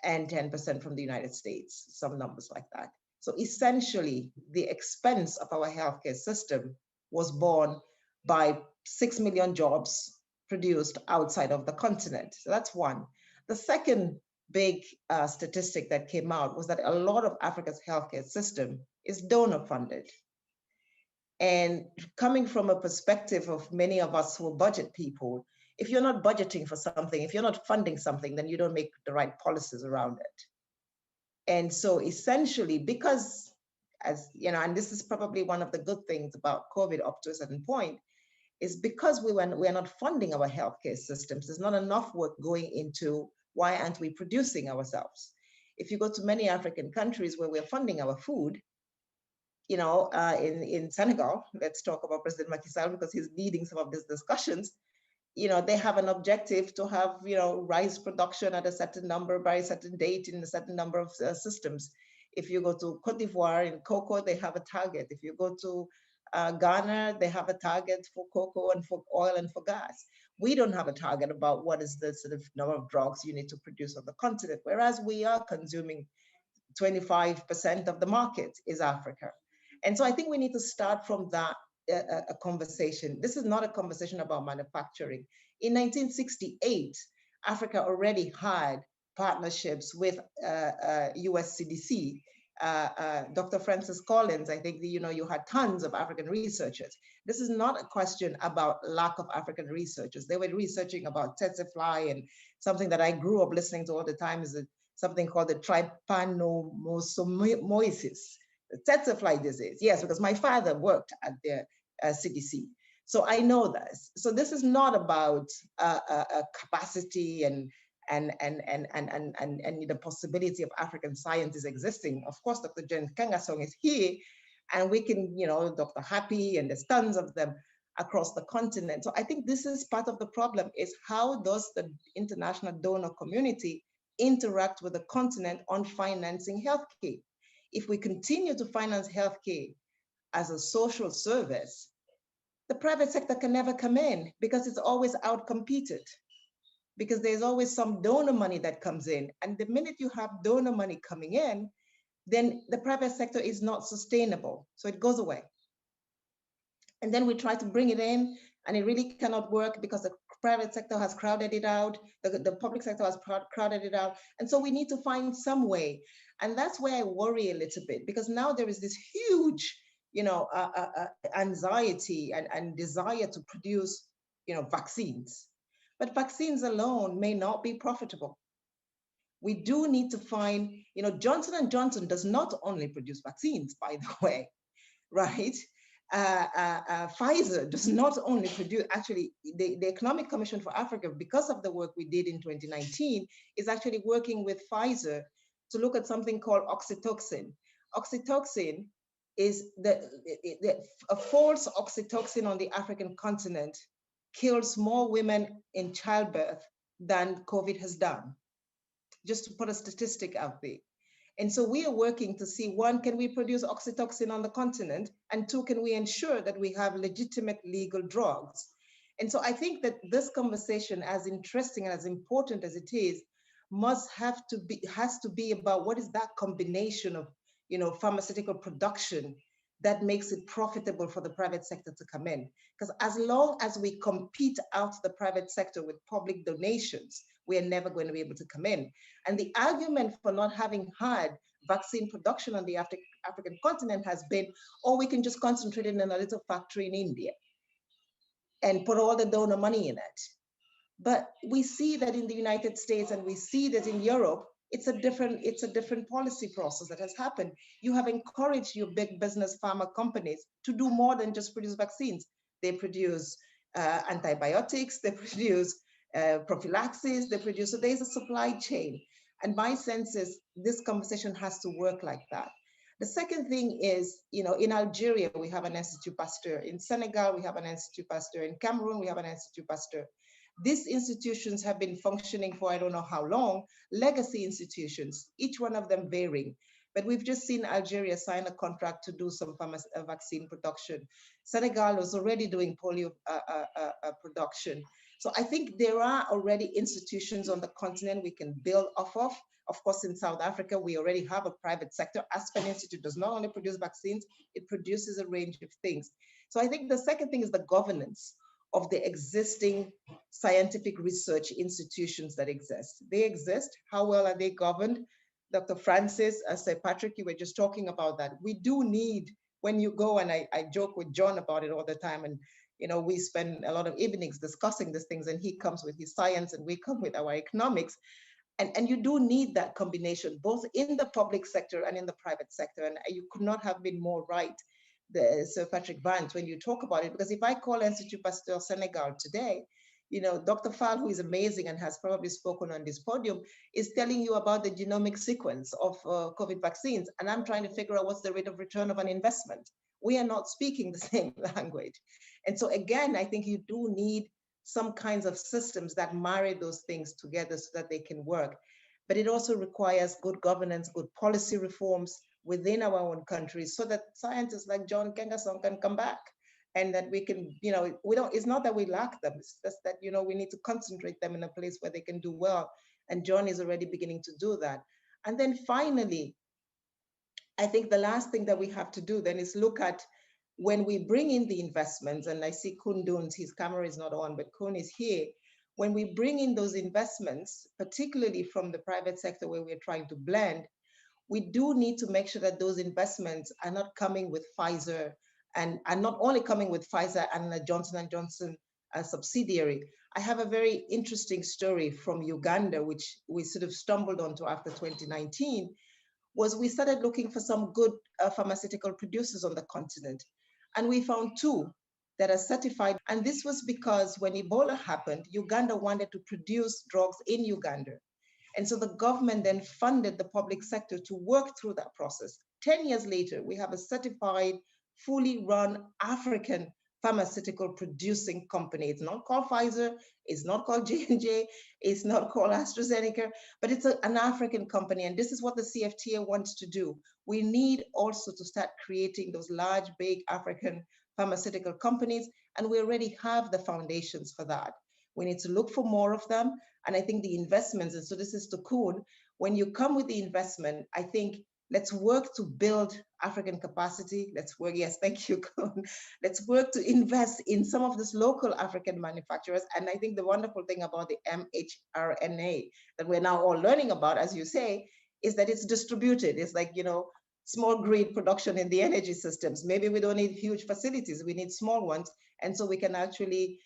and 10% from the United States, some numbers like that. So essentially, the expense of our healthcare system was borne by 6 million jobs produced outside of the continent. So that's one. The second big statistic that came out was that a lot of Africa's healthcare system is donor funded. And coming from a perspective of many of us who are budget people, if you're not budgeting for something, if you're not funding something, then you don't make the right policies around it. And so essentially, because and this is probably one of the good things about COVID up to a certain point, is because we are not funding our healthcare systems. There's not enough work going into why aren't we producing ourselves? If you go to many African countries where we're funding our food, in Senegal, let's talk about President Macky Sall because he's leading some of these discussions. They have an objective to have, rice production at a certain number by a certain date in a certain number of systems. If you go to Cote d'Ivoire in cocoa, they have a target. If you go to Ghana, they have a target for cocoa and for oil and for gas. We don't have a target about what is the sort of number of drugs you need to produce on the continent, whereas we are consuming 25% of the market is Africa. And so I think we need to start from that a conversation. This is not a conversation about manufacturing. In 1968, Africa already had partnerships with US CDC Dr. Francis Collins, I think you had tons of African researchers. This is not a question about lack of African researchers. They were researching about tsetse fly, and something that I grew up listening to all the time is something called the trypanosomosis, the tsetse fly disease. Yes, because my father worked at the CDC. So I know this. So this is not about capacity and the possibility of African scientists existing. Of course, Dr. Jen Kengasong is here, and we can, Dr. Happy, and there's tons of them across the continent. So I think this is part of the problem, is how does the international donor community interact with the continent on financing healthcare? If we continue to finance healthcare as a social service, the private sector can never come in because it's always outcompeted, because there's always some donor money that comes in. And the minute you have donor money coming in, then the private sector is not sustainable. So it goes away. And then we try to bring it in, and it really cannot work because the private sector has crowded it out. The public sector has crowded it out. And so we need to find some way. And that's where I worry a little bit, because now there is this huge, anxiety and desire to produce, vaccines. But vaccines alone may not be profitable. We do need to find, Johnson & Johnson does not only produce vaccines, by the way, right? Pfizer does not only produce, actually, the Economic Commission for Africa, because of the work we did in 2019, is actually working with Pfizer to look at something called oxytocin. Oxytocin is a false oxytocin on the African continent kills more women in childbirth than COVID has done, just to put a statistic out there. And so we are working to see, one, can we produce oxytocin on the continent? And two, can we ensure that we have legitimate legal drugs? And so I think that this conversation, as interesting and as important as it is, has to be about what is that combination of, pharmaceutical production that makes it profitable for the private sector to come in. Because as long as we compete out the private sector with public donations, we are never going to be able to come in. And the argument for not having had vaccine production on the African continent has been, oh, we can just concentrate it in a little factory in India and put all the donor money in it. But we see that in the United States, and we see that in Europe, it's a different policy process that has happened. You have encouraged your big business pharma companies to do more than just produce vaccines. They produce antibiotics, they produce prophylaxis, they produce, so there's a supply chain. And my sense is this conversation has to work like that. The second thing is, in Algeria, we have an Institut Pasteur. In Senegal, we have an Institut Pasteur. In Cameroon, we have an Institut Pasteur. These institutions have been functioning for I don't know how long, legacy institutions, each one of them varying. But we've just seen Algeria sign a contract to do some vaccine production. Senegal was already doing polio production. So I think there are already institutions on the continent we can build off of. Of course, in South Africa, we already have a private sector. Aspen Institute does not only produce vaccines, it produces a range of things. So I think the second thing is the governance of the existing scientific research institutions that exist. They exist. How well are they governed? Dr. Francis, Sir Patrick, you were just talking about that. We do need, when you go, and I joke with John about it all the time, and we spend a lot of evenings discussing these things, and he comes with his science and we come with our economics. And you do need that combination, both in the public sector and in the private sector. And you could not have been more right, Sir Patrick Vance, when you talk about it, because if I call Institut Pasteur Senegal today, Dr. Fall, who is amazing and has probably spoken on this podium, is telling you about the genomic sequence of COVID vaccines. And I'm trying to figure out what's the rate of return of an investment. We are not speaking the same language. And so again, I think you do need some kinds of systems that marry those things together so that they can work. But it also requires good governance, good policy reforms within our own countries so that scientists like John Kengasong can come back, and that we can, it's not that we lack them, it's just that, we need to concentrate them in a place where they can do well. And John is already beginning to do that. And then finally, I think the last thing that we have to do then is look at when we bring in the investments, and I see Kun Duns, his camera is not on, but Kun is here. When we bring in those investments, particularly from the private sector where we're trying to blend, we do need to make sure that those investments are not coming with Pfizer and are not only coming with Pfizer and a Johnson & Johnson subsidiary. I have a very interesting story from Uganda, which we sort of stumbled onto after 2019, was we started looking for some good pharmaceutical producers on the continent. And we found 2 that are certified. And this was because when Ebola happened, Uganda wanted to produce drugs in Uganda. And so the government then funded the public sector to work through that process. 10 years later, we have a certified, fully run African pharmaceutical producing company. It's not called Pfizer, it's not called J&J, it's not called AstraZeneca, but it's an African company. And this is what the CFTA wants to do. We need also to start creating those large, big African pharmaceutical companies, and we already have the foundations for that. We need to look for more of them. And I think the investments, and so this is to Kuhn, when you come with the investment, I think let's work to build African capacity. Let's work, yes, thank you, Kuhn. Let's work to invest in some of these local African manufacturers. And I think the wonderful thing about the mRNA that we're now all learning about, as you say, is that it's distributed. It's like, you know, small grid production in the energy systems. Maybe we don't need huge facilities, we need small ones. And so we can actually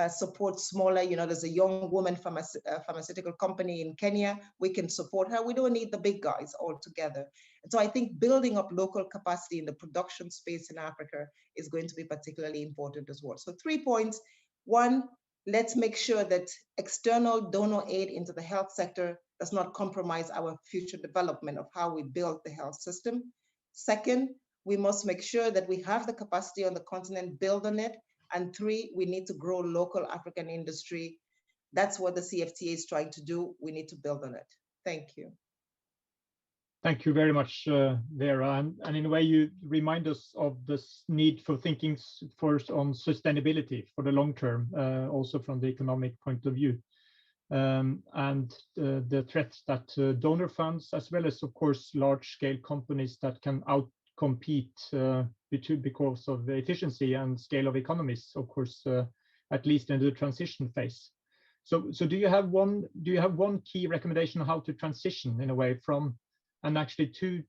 support smaller, you know, there's a young woman pharmaceutical company in Kenya, we can support her. We don't need the big guys all together. And so I think building up local capacity in the production space in Africa is going to be particularly important as well. So 3 points. 1, let's make sure that external donor aid into the health sector does not compromise our future development of how we build the health system. 2nd, we must make sure that we have the capacity on the continent, build on it. And 3, we need to grow local African industry. That's what the CFTA is trying to do. We need to build on it. Thank you. Thank you very much, Vera. And in a way, you remind us of this need for thinking first on sustainability for the long term, also from the economic point of view. And the threats that donor funds, as well as, of course, large-scale companies that can outcompete because of the efficiency and scale of economies, of course, at least in the transition phase. So do you have one key recommendation on how to transition in a way from and actually to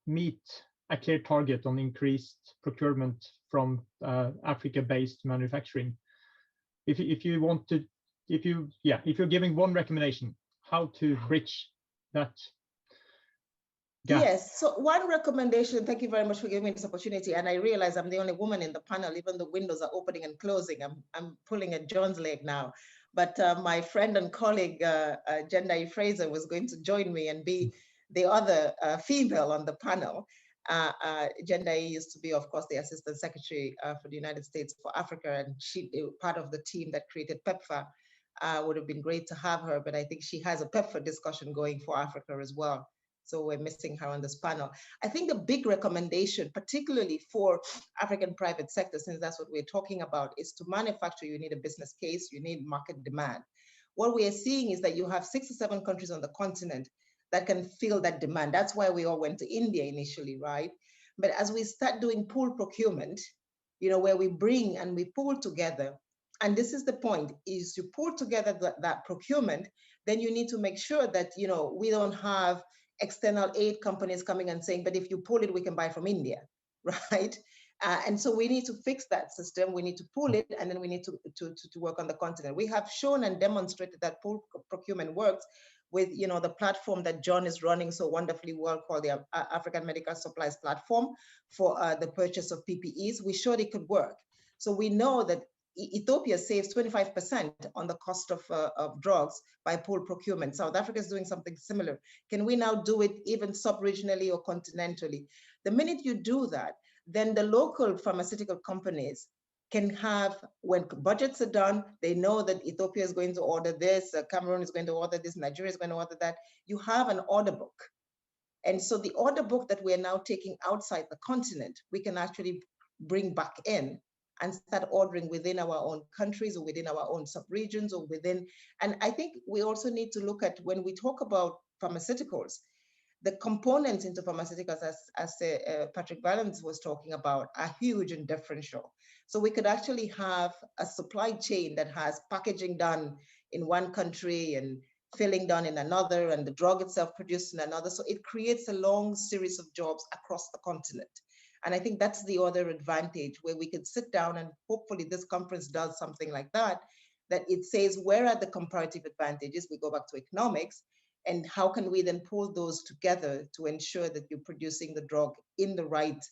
meet a clear target on increased procurement from Africa-based manufacturing? If you're giving one recommendation, how to bridge that gap? Yes, so one recommendation, thank you very much for giving me this opportunity. And I realize I'm the only woman in the panel, even the windows are opening and closing. I'm pulling at John's leg now. But my friend and colleague, Jendai Fraser, was going to join me and be the other female on the panel. Jendai used to be, of course, the Assistant Secretary for the United States for Africa, and she part of the team that created PEPFAR. Would have been great to have her, but I think she has a PEPFAR discussion going for Africa as well. So we're missing her on this panel. I think the big recommendation, particularly for African private sector, since that's what we're talking about, is to manufacture, you need a business case, you need market demand. What we are seeing is that you have 6 or 7 countries on the continent that can fill that demand. That's why we all went to India initially, right? But as we start doing pool procurement, you know, where we bring and we pool together, and this is the point, is you pull together that procurement, then you need to make sure that, you know, we don't have external aid companies coming and saying, but if you pull it, we can buy from India, right? And so we need to fix that system. We need to pull it, and then we need to work on the continent. We have shown and demonstrated that pool procurement works with, you know, the platform that John is running so wonderfully well, called the African Medical Supplies Platform for the purchase of PPEs. We showed it could work. So we know that Ethiopia saves 25% on the cost of drugs by pool procurement. South Africa is doing something similar. Can we now do it even sub-regionally or continentally? The minute you do that, then the local pharmaceutical companies can have, when budgets are done, they know that Ethiopia is going to order this, Cameroon is going to order this, Nigeria is going to order that. You have an order book. And so the order book that we are now taking outside the continent, we can actually bring back in and start ordering within our own countries or within our own sub-regions or within. And I think we also need to look at, when we talk about pharmaceuticals, the components into pharmaceuticals, as Patrick Valens was talking about, are huge and differential. So we could actually have a supply chain that has packaging done in one country and filling done in another, and the drug itself produced in another. So it creates a long series of jobs across the continent. And I think that's the other advantage, where we could sit down, and hopefully this conference does something like that, that it says, where are the comparative advantages? We go back to economics, and how can we then pull those together to ensure that you're producing the drug in the right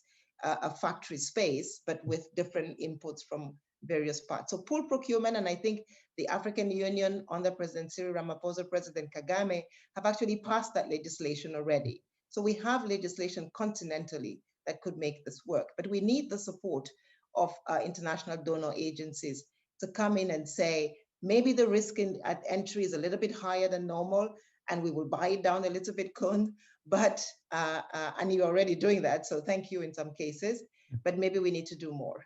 factory space, but with different inputs from various parts. So pool procurement, and I think the African Union under President Cyril Ramaphosa, President Kagame, have actually passed that legislation already. So we have legislation continentally that could make this work, but we need the support of international donor agencies to come in and say, maybe the risk at entry is a little bit higher than normal, and we will buy it down a little bit, Kun, but, and you're already doing that, so thank you in some cases, but maybe we need to do more.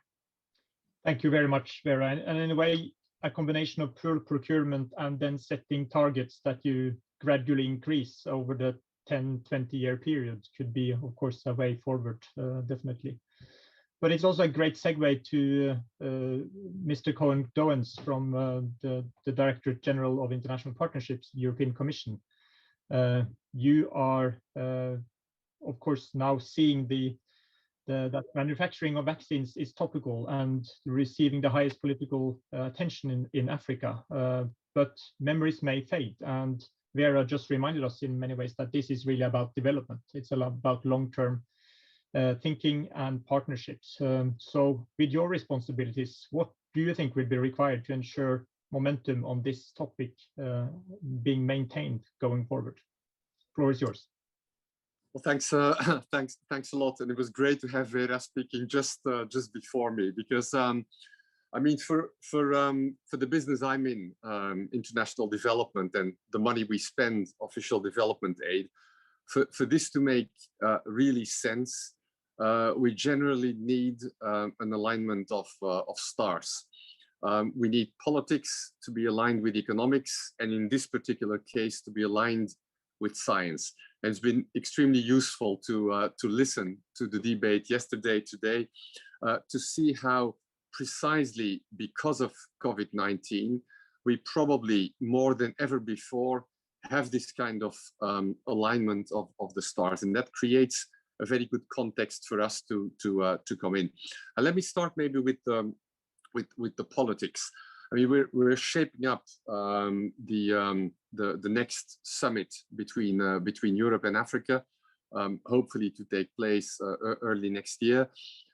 Thank you very much, Vera. And in a way, a combination of pool procurement and then setting targets that you gradually increase over the 10, 20-year period could be, of course, a way forward, definitely. But it's also a great segue to Mr. Cohen-Doens from the Directorate General of International Partnerships, European Commission. You are, of course, now seeing that manufacturing of vaccines is topical and receiving the highest political attention in Africa. But memories may fade, and Vera just reminded us in many ways that this is really about development. It's about long-term thinking and partnerships. So with your responsibilities, what do you think will be required to ensure momentum on this topic being maintained going forward? The floor is yours. Well, thanks, thanks a lot, and it was great to have Vera speaking just before me, because I mean, for the business I'm in, international development, and the money we spend, official development aid, for this to make really sense, we generally need an alignment of stars. We need politics to be aligned with economics, and in this particular case, to be aligned with science. And it's been extremely useful to listen to the debate yesterday, today, to see how precisely because of COVID-19, we probably more than ever before have this kind of alignment of the stars, and that creates a very good context for us to come in. And let me start maybe with the politics. I mean, we're shaping up the next summit between Europe and Africa, hopefully to take place early next year.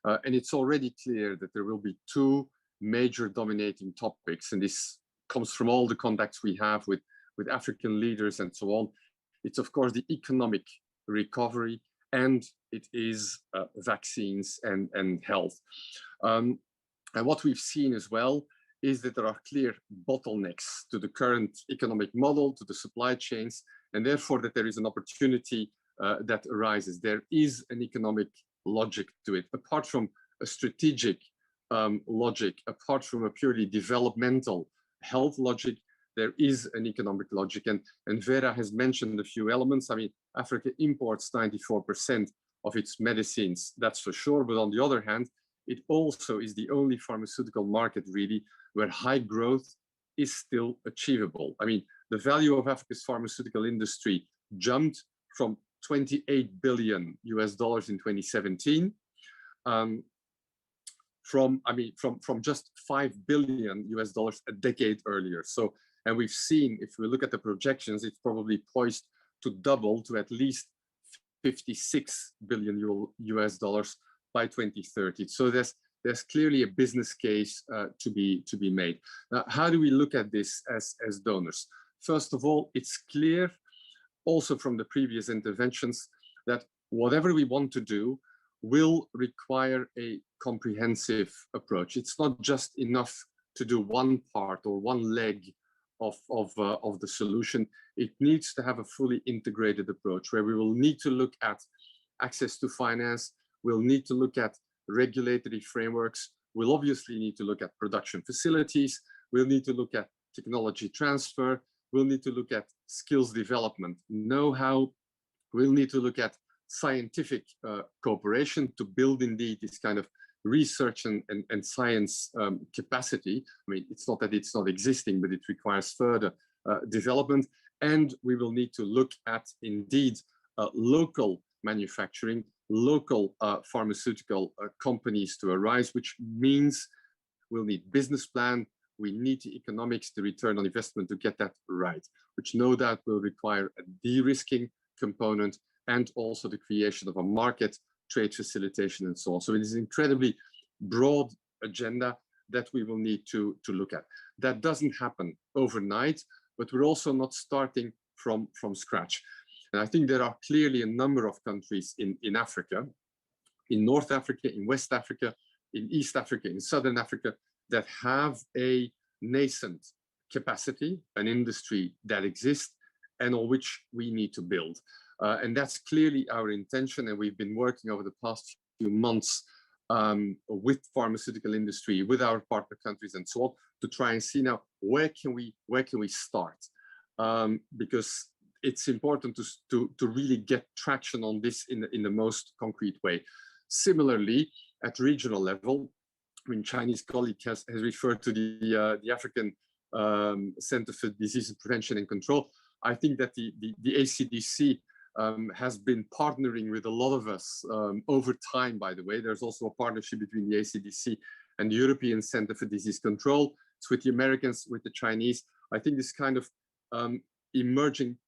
And it's already clear that there will be two major dominating topics, and this comes from all the contacts we have with African leaders and so on. It's of course the economic recovery, and it is vaccines and health. And what we've seen as well is that there are clear bottlenecks to the current economic model, to the supply chains, and therefore that there is an opportunity that arises. There is an economic logic to it, apart from a strategic logic, apart from a purely developmental health logic. There is an economic logic, and Vera has mentioned a few elements. I mean, Africa imports 94% of its medicines, that's for sure, but on the other hand, it also is the only pharmaceutical market really where high growth is still achievable. I mean, the value of Africa's pharmaceutical industry jumped from $28 billion in 2017, from just $5 billion a decade earlier. So, and we've seen, if we look at the projections, it's probably poised to double to at least $56 billion by 2030. So there's clearly a business case to be made. Now, how do we look at this as donors? First of all, it's clear also from the previous interventions that whatever we want to do will require a comprehensive approach. It's not just enough to do one part or one leg of the solution. It needs to have a fully integrated approach where we will need to look at access to finance, we'll need to look at regulatory frameworks, we'll obviously need to look at production facilities, we'll need to look at technology transfer, we'll need to look at skills development, know-how, we'll need to look at scientific cooperation to build indeed this kind of research and science capacity. I mean, it's not that it's not existing, but it requires further development. And we will need to look at indeed local manufacturing, local pharmaceutical companies to arise, which means we'll need business plan, we need the economics, the return on investment to get that right, which no doubt will require a de-risking component and also the creation of a market, trade facilitation and so on. So it is an incredibly broad agenda that we will need to look at. That doesn't happen overnight, but we're also not starting from scratch. And I think there are clearly a number of countries in Africa, in North Africa, in West Africa, in East Africa, in Southern Africa, that have a nascent capacity, an industry that exists and on which we need to build. And that's clearly our intention. And we've been working over the past few months with pharmaceutical industry, with our partner countries and so on, to try and see now where can we start? Because it's important to really get traction on this in the most concrete way. Similarly, at regional level, when Chinese colleague has referred to the African Center for Disease Prevention and Control, I think that the ACDC has been partnering with a lot of us over time, by the way. There's also a partnership between the ACDC and the European Center for Disease Control. It's with the Americans, with the Chinese. I think this kind of emerging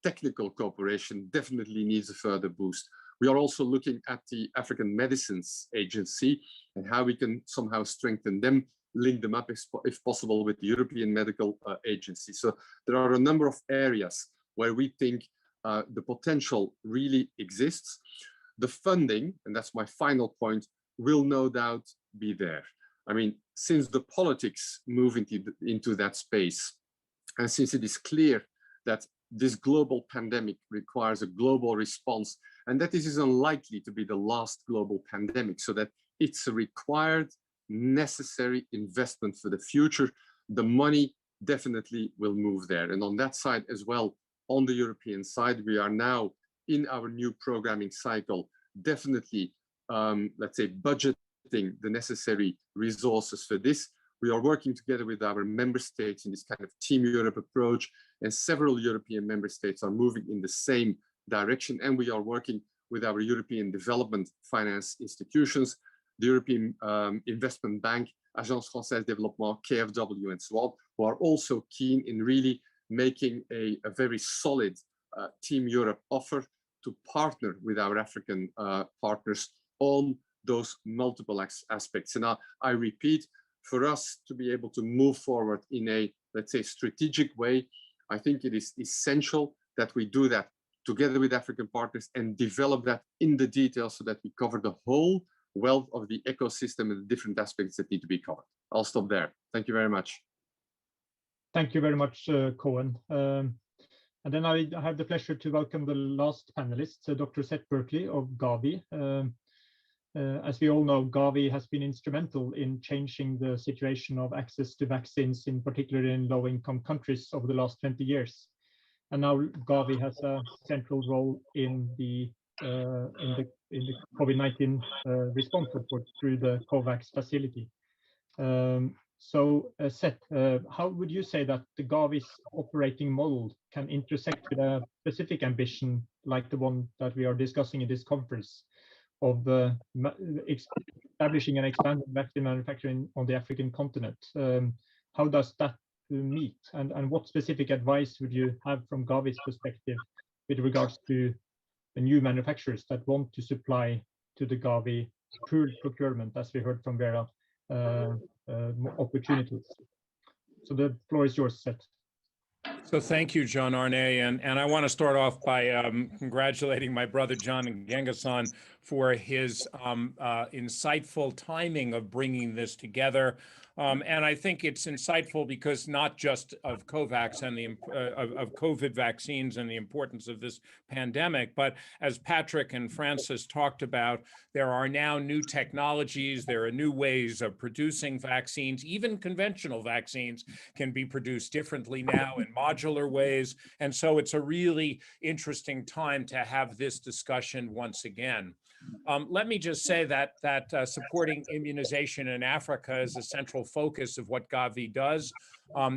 technical cooperation definitely needs a further boost. We are also looking at the African Medicines Agency and how we can somehow strengthen them, link them up if possible with the European Medical Agency. So there are a number of areas where we think the potential really exists. The funding, and that's my final point, will no doubt be there. I mean, since the politics move into that space, and since it is clear that this global pandemic requires a global response, and that this is unlikely to be the last global pandemic, so that it's a required, necessary investment for the future, the money definitely will move there. And on that side as well, on the European side, we are now in our new programming cycle, definitely, let's say, budgeting the necessary resources for this. We are working together with our member states in this kind of Team Europe approach, and several European member states are moving in the same direction. And we are working with our European development finance institutions, the European Investment Bank, Agence Française de Développement, KfW, and so on, who are also keen in really making a very solid Team Europe offer to partner with our African partners on those multiple aspects. And I repeat, for us to be able to move forward in a, let's say, strategic way, I think it is essential that we do that together with African partners and develop that in the detail so that we cover the whole wealth of the ecosystem and the different aspects that need to be covered. I'll stop there. Thank you very much. Thank you very much, Cohen. And then I have the pleasure to welcome the last panelist, Dr. Seth Berkley of Gavi. As we all know, Gavi has been instrumental in changing the situation of access to vaccines, in particular in low-income countries, over the last 20 years. And now Gavi has a central role in the COVID-19 response report through the COVAX facility. So, Seth, how would you say that the Gavi's operating model can intersect with a specific ambition like the one that we are discussing in this conference of establishing and expanding vaccine manufacturing on the African continent? How does that meet? And what specific advice would you have from Gavi's perspective with regards to the new manufacturers that want to supply to the Gavi pooled procurement, as we heard from Vera, opportunities? So the floor is yours, Seth. So thank you, John Arne, and I want to start off by congratulating my brother John Nkengasong for his insightful timing of bringing this together. And I think it's insightful because not just of COVAX and the of COVID vaccines and the importance of this pandemic, but as Patrick and Francis talked about, there are now new technologies, there are new ways of producing vaccines. Even conventional vaccines can be produced differently now in modular modular ways. And so it's a really interesting time to have this discussion once again. Let me just say that supporting immunization in Africa is a central focus of what Gavi does.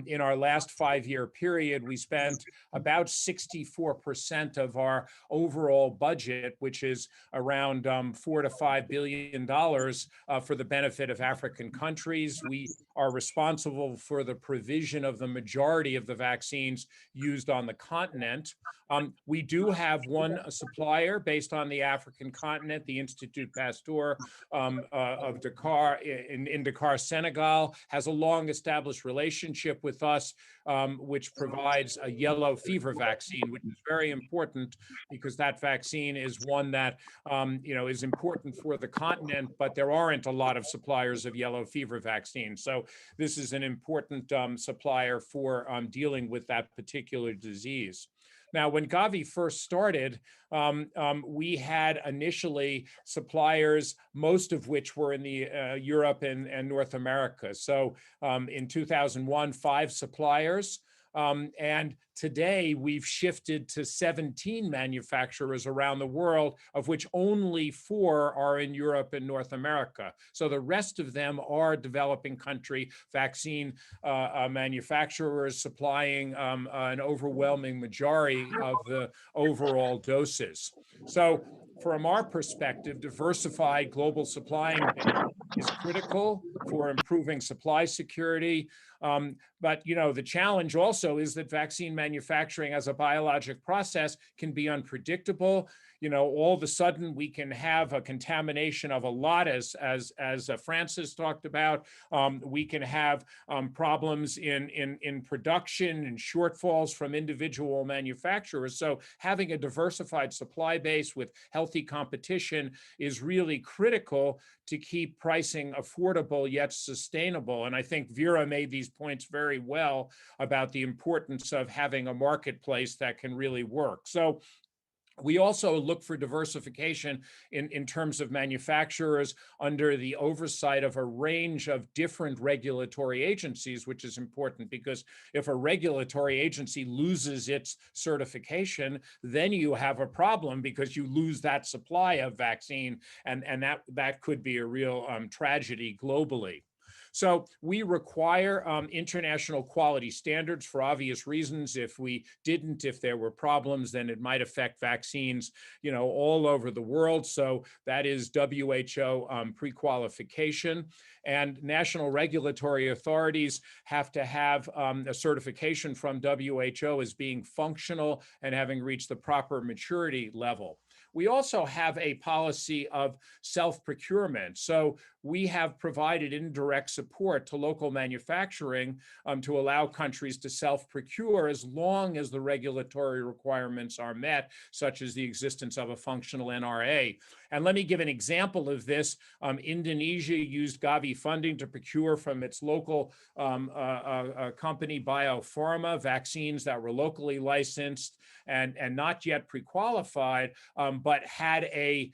In our last 5-year period, we spent about 64% of our overall budget, which is around $4 to $5 billion for the benefit of African countries. We are responsible for the provision of the majority of the vaccines used on the continent. We do have one supplier based on the African continent, the Institut Pasteur of Dakar in Dakar, Senegal, has a long established relationship with us, which provides a yellow fever vaccine, which is very important because that vaccine is one that is important for the continent, but there aren't a lot of suppliers of yellow fever vaccines. So this is an important supplier for dealing with that particular disease. Now, when Gavi first started, we had initially suppliers, most of which were in the Europe and North America. So in 2001, 5 suppliers. And today we've shifted to 17 manufacturers around the world, of which only 4 are in Europe and North America. So the rest of them are developing country vaccine manufacturers supplying an overwhelming majority of the overall doses. So from our perspective, diversified global supplying is critical for improving supply security. But the challenge also is that vaccine manufacturing as a biologic process can be unpredictable. All of a sudden we can have a contamination of a lot, as Francis talked about. We can have problems in production and shortfalls from individual manufacturers. So having a diversified supply base with healthy competition is really critical to keep pricing affordable yet sustainable. And I think Vera made these points very well about the importance of having a marketplace that can really work. So we also look for diversification in terms of manufacturers under the oversight of a range of different regulatory agencies, which is important because if a regulatory agency loses its certification, then you have a problem because you lose that supply of vaccine, and that could be a real tragedy globally. So we require international quality standards for obvious reasons. If there were problems, then it might affect vaccines, all over the world. So that is WHO pre-qualification. And national regulatory authorities have to have a certification from WHO as being functional and having reached the proper maturity level. We also have a policy of self-procurement. So we have provided indirect support to local manufacturing to allow countries to self-procure as long as the regulatory requirements are met, such as the existence of a functional NRA. And let me give an example of this. Indonesia used Gavi funding to procure from its local company, Biopharma, vaccines that were locally licensed and not yet pre-qualified, but had a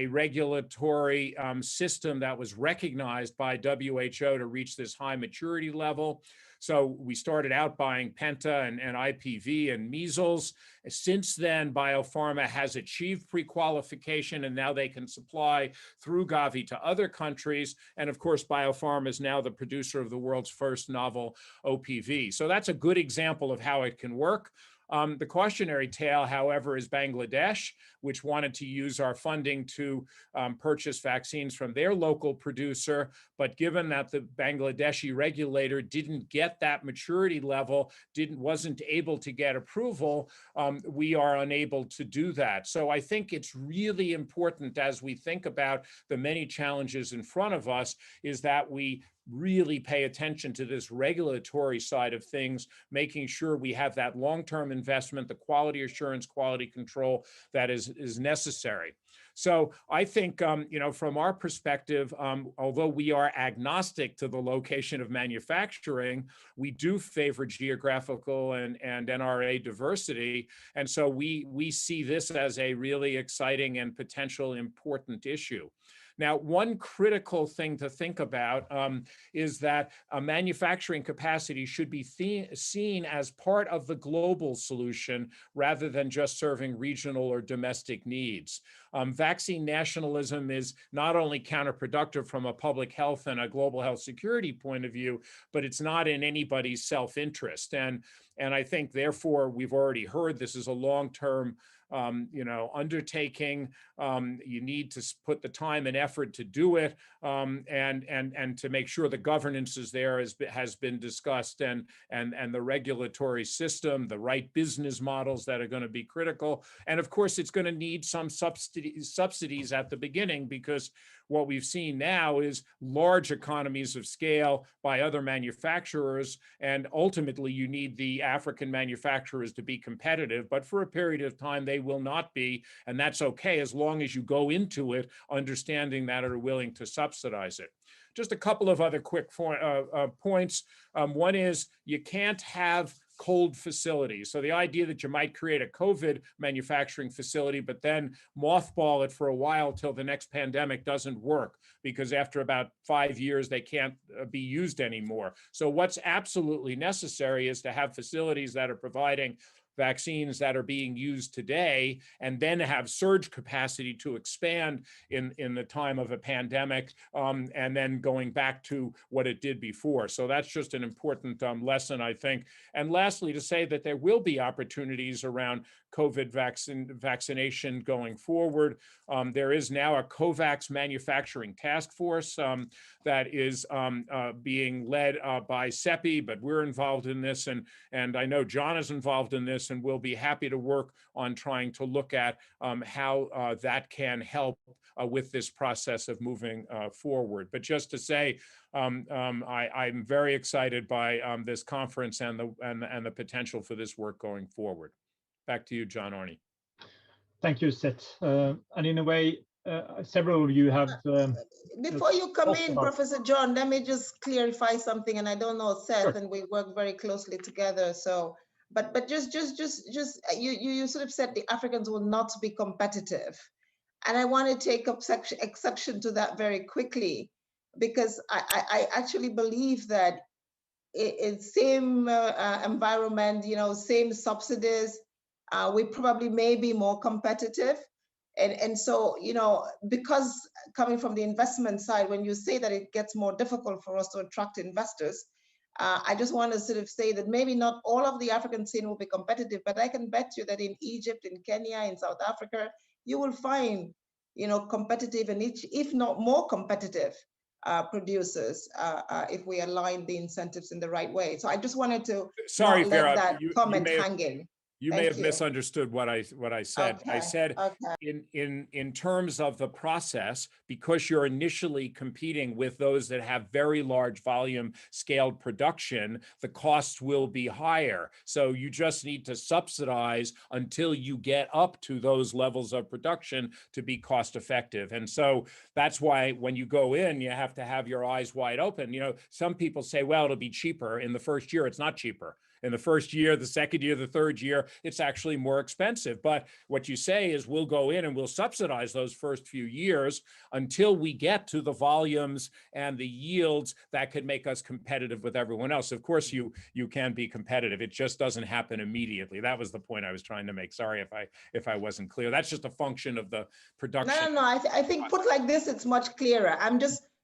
regulatory system that was recognized by WHO to reach this high maturity level. So we started out buying Penta and IPV and measles. Since then, Biopharma has achieved pre-qualification, and now they can supply through Gavi to other countries. And of course, Biopharma is now the producer of the world's first novel OPV. So that's a good example of how it can work. The cautionary tale, however, is Bangladesh, which wanted to use our funding to purchase vaccines from their local producer. But given that the Bangladeshi regulator didn't get that maturity level, wasn't able to get approval, we are unable to do that. So I think it's really important as we think about the many challenges in front of us is that we really pay attention to this regulatory side of things, making sure we have that long-term investment, the quality assurance, quality control that is necessary. So I think, from our perspective, although we are agnostic to the location of manufacturing, we do favor geographical and NRA diversity. And so we see this as a really exciting and potential important issue. Now, one critical thing to think about is that manufacturing capacity should be seen as part of the global solution rather than just serving regional or domestic needs. Vaccine nationalism is not only counterproductive from a public health and a global health security point of view, but it's not in anybody's self-interest. And I think, therefore, we've already heard this is a long-term undertaking. You need to put the time and effort to do it, and to make sure the governance is there has been discussed, and the regulatory system, the right business models that are going to be critical. And of course, it's going to need some subsidies at the beginning, because what we've seen now is large economies of scale by other manufacturers, and ultimately you need the African manufacturers to be competitive, but for a period of time they will not be, and that's okay as long as you go into it understanding that are willing to subsidize it. Just a couple of other quick points. One is you can't have cold facilities. So the idea that you might create a COVID manufacturing facility, but then mothball it for a while till the next pandemic doesn't work, because after about 5 years, they can't be used anymore. So what's absolutely necessary is to have facilities that are providing vaccines that are being used today, and then have surge capacity to expand in the time of a pandemic, and then going back to what it did before. So that's just an important lesson, I think. And lastly, to say that there will be opportunities around COVID vaccination going forward. There is now a COVAX manufacturing task force that is being led by CEPI, but we're involved in this, and I know John is involved in this, and we'll be happy to work on trying to look at how that can help with this process of moving forward. But just to say, I'm very excited by this conference and the potential for this work going forward. Back to you, John Arne. Thank you, Seth. And in a way, several of you have. Before you come in, Professor John, let me just clarify something. And I don't know Seth, sure. And we work very closely together. So, but just you sort of said the Africans will not be competitive, and I want to take exception to that very quickly, because I actually believe that it's same environment, same subsidies. We probably may be more competitive. And so, because coming from the investment side, when you say that it gets more difficult for us to attract investors, I just want to sort of say that maybe not all of the African scene will be competitive, but I can bet you that in Egypt, in Kenya, in South Africa, you will find, competitive and if not more competitive producers if we align the incentives in the right way. So I just wanted to let Vera, that comment hanging. You may have misunderstood what I said. Okay. I said in terms of the process, because you're initially competing with those that have very large volume scaled production, the costs will be higher. So you just need to subsidize until you get up to those levels of production to be cost effective. And so that's why when you go in, you have to have your eyes wide open. Some people say, well, it'll be cheaper. In the first year, it's not cheaper. In the first year, the second year, the third year, it's actually more expensive. But what you say is we'll go in and we'll subsidize those first few years until we get to the volumes and the yields that could make us competitive with everyone else. Of course, you can be competitive. It just doesn't happen immediately. That was the point I was trying to make. Sorry if I wasn't clear. That's just a function of the production. No. I think put like this, it's much clearer.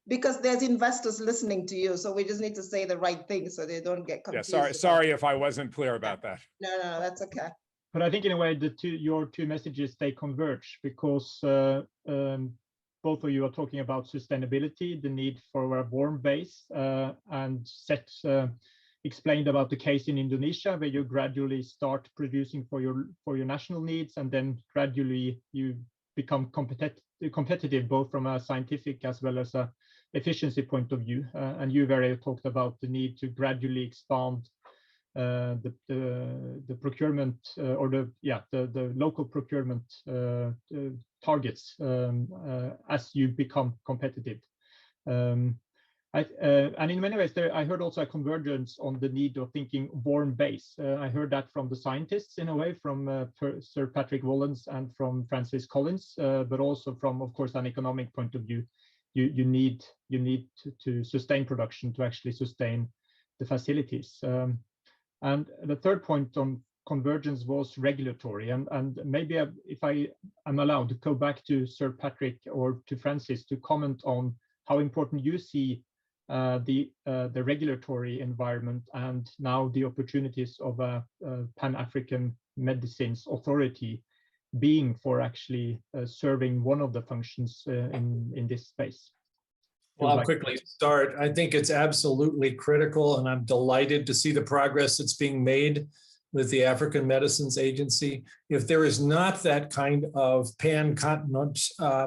Because there's investors listening to you, so we just need to say the right thing so they don't get confused. Yeah, sorry if I wasn't clear about that. No, that's okay. But I think in a way, your two messages, they converge, because both of you are talking about sustainability, the need for a warm base, and Seth explained about the case in Indonesia, where you gradually start producing for your national needs, and then gradually you become competitive both from a scientific as well as a efficiency point of view. And you very talked about the need to gradually expand the procurement or the local procurement targets as you become competitive. And in many ways, I heard also a convergence on the need of thinking warm base. I heard that from the scientists in a way, from Sir Patrick Wollens and from Francis Collins, but also from, of course, an economic point of view. you need to sustain production to actually sustain the facilities. And the third point on convergence was regulatory. And maybe if I am allowed to go back to Sir Patrick or to Francis to comment on how important you see the regulatory environment and now the opportunities of a Pan-African Medicines Authority being for actually serving one of the functions in this space. Well, I'll quickly start. I think it's absolutely critical, and I'm delighted to see the progress that's being made with the African Medicines Agency. If there is not that kind of pan-continent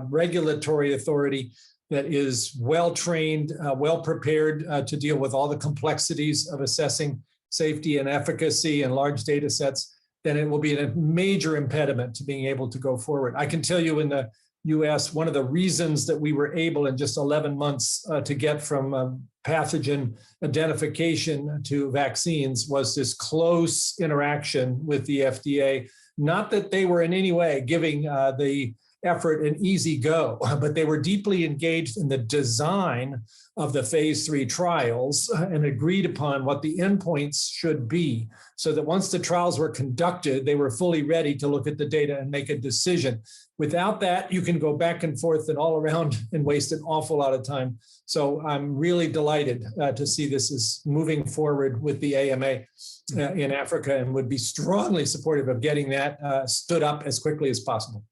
regulatory authority that is well-trained, well-prepared to deal with all the complexities of assessing safety and efficacy and large data sets, then it will be a major impediment to being able to go forward. I can tell you in the US, one of the reasons that we were able in just 11 months to get from pathogen identification to vaccines was this close interaction with the FDA. Not that they were in any way giving the effort an easy go, but they were deeply engaged in the design of the phase 3 trials and agreed upon what the endpoints should be, so that once the trials were conducted, they were fully ready to look at the data and make a decision. Without that, you can go back and forth and all around and waste an awful lot of time. So I'm really delighted to see this is moving forward with the AMA in Africa, and would be strongly supportive of getting that stood up as quickly as possible.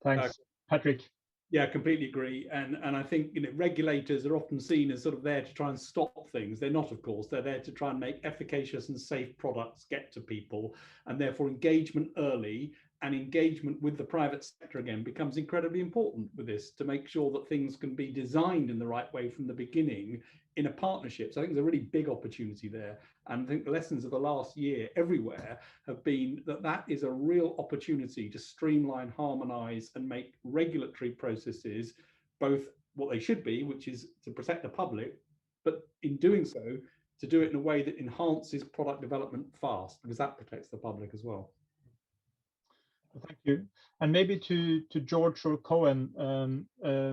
Thanks, Patrick. Yeah, completely agree. And I think regulators are often seen as sort of there to try and stop things. They're not, of course. They're there to try and make efficacious and safe products get to people, and therefore engagement early and engagement with the private sector again becomes incredibly important with this, to make sure that things can be designed in the right way from the beginning in a partnership. So I think there's a really big opportunity there. And I think the lessons of the last year everywhere have been that that is a real opportunity to streamline, harmonize, and make regulatory processes both what they should be, which is to protect the public, but in doing so, to do it in a way that enhances product development fast, because that protects the public as well. Thank you. And maybe to George or Cohen,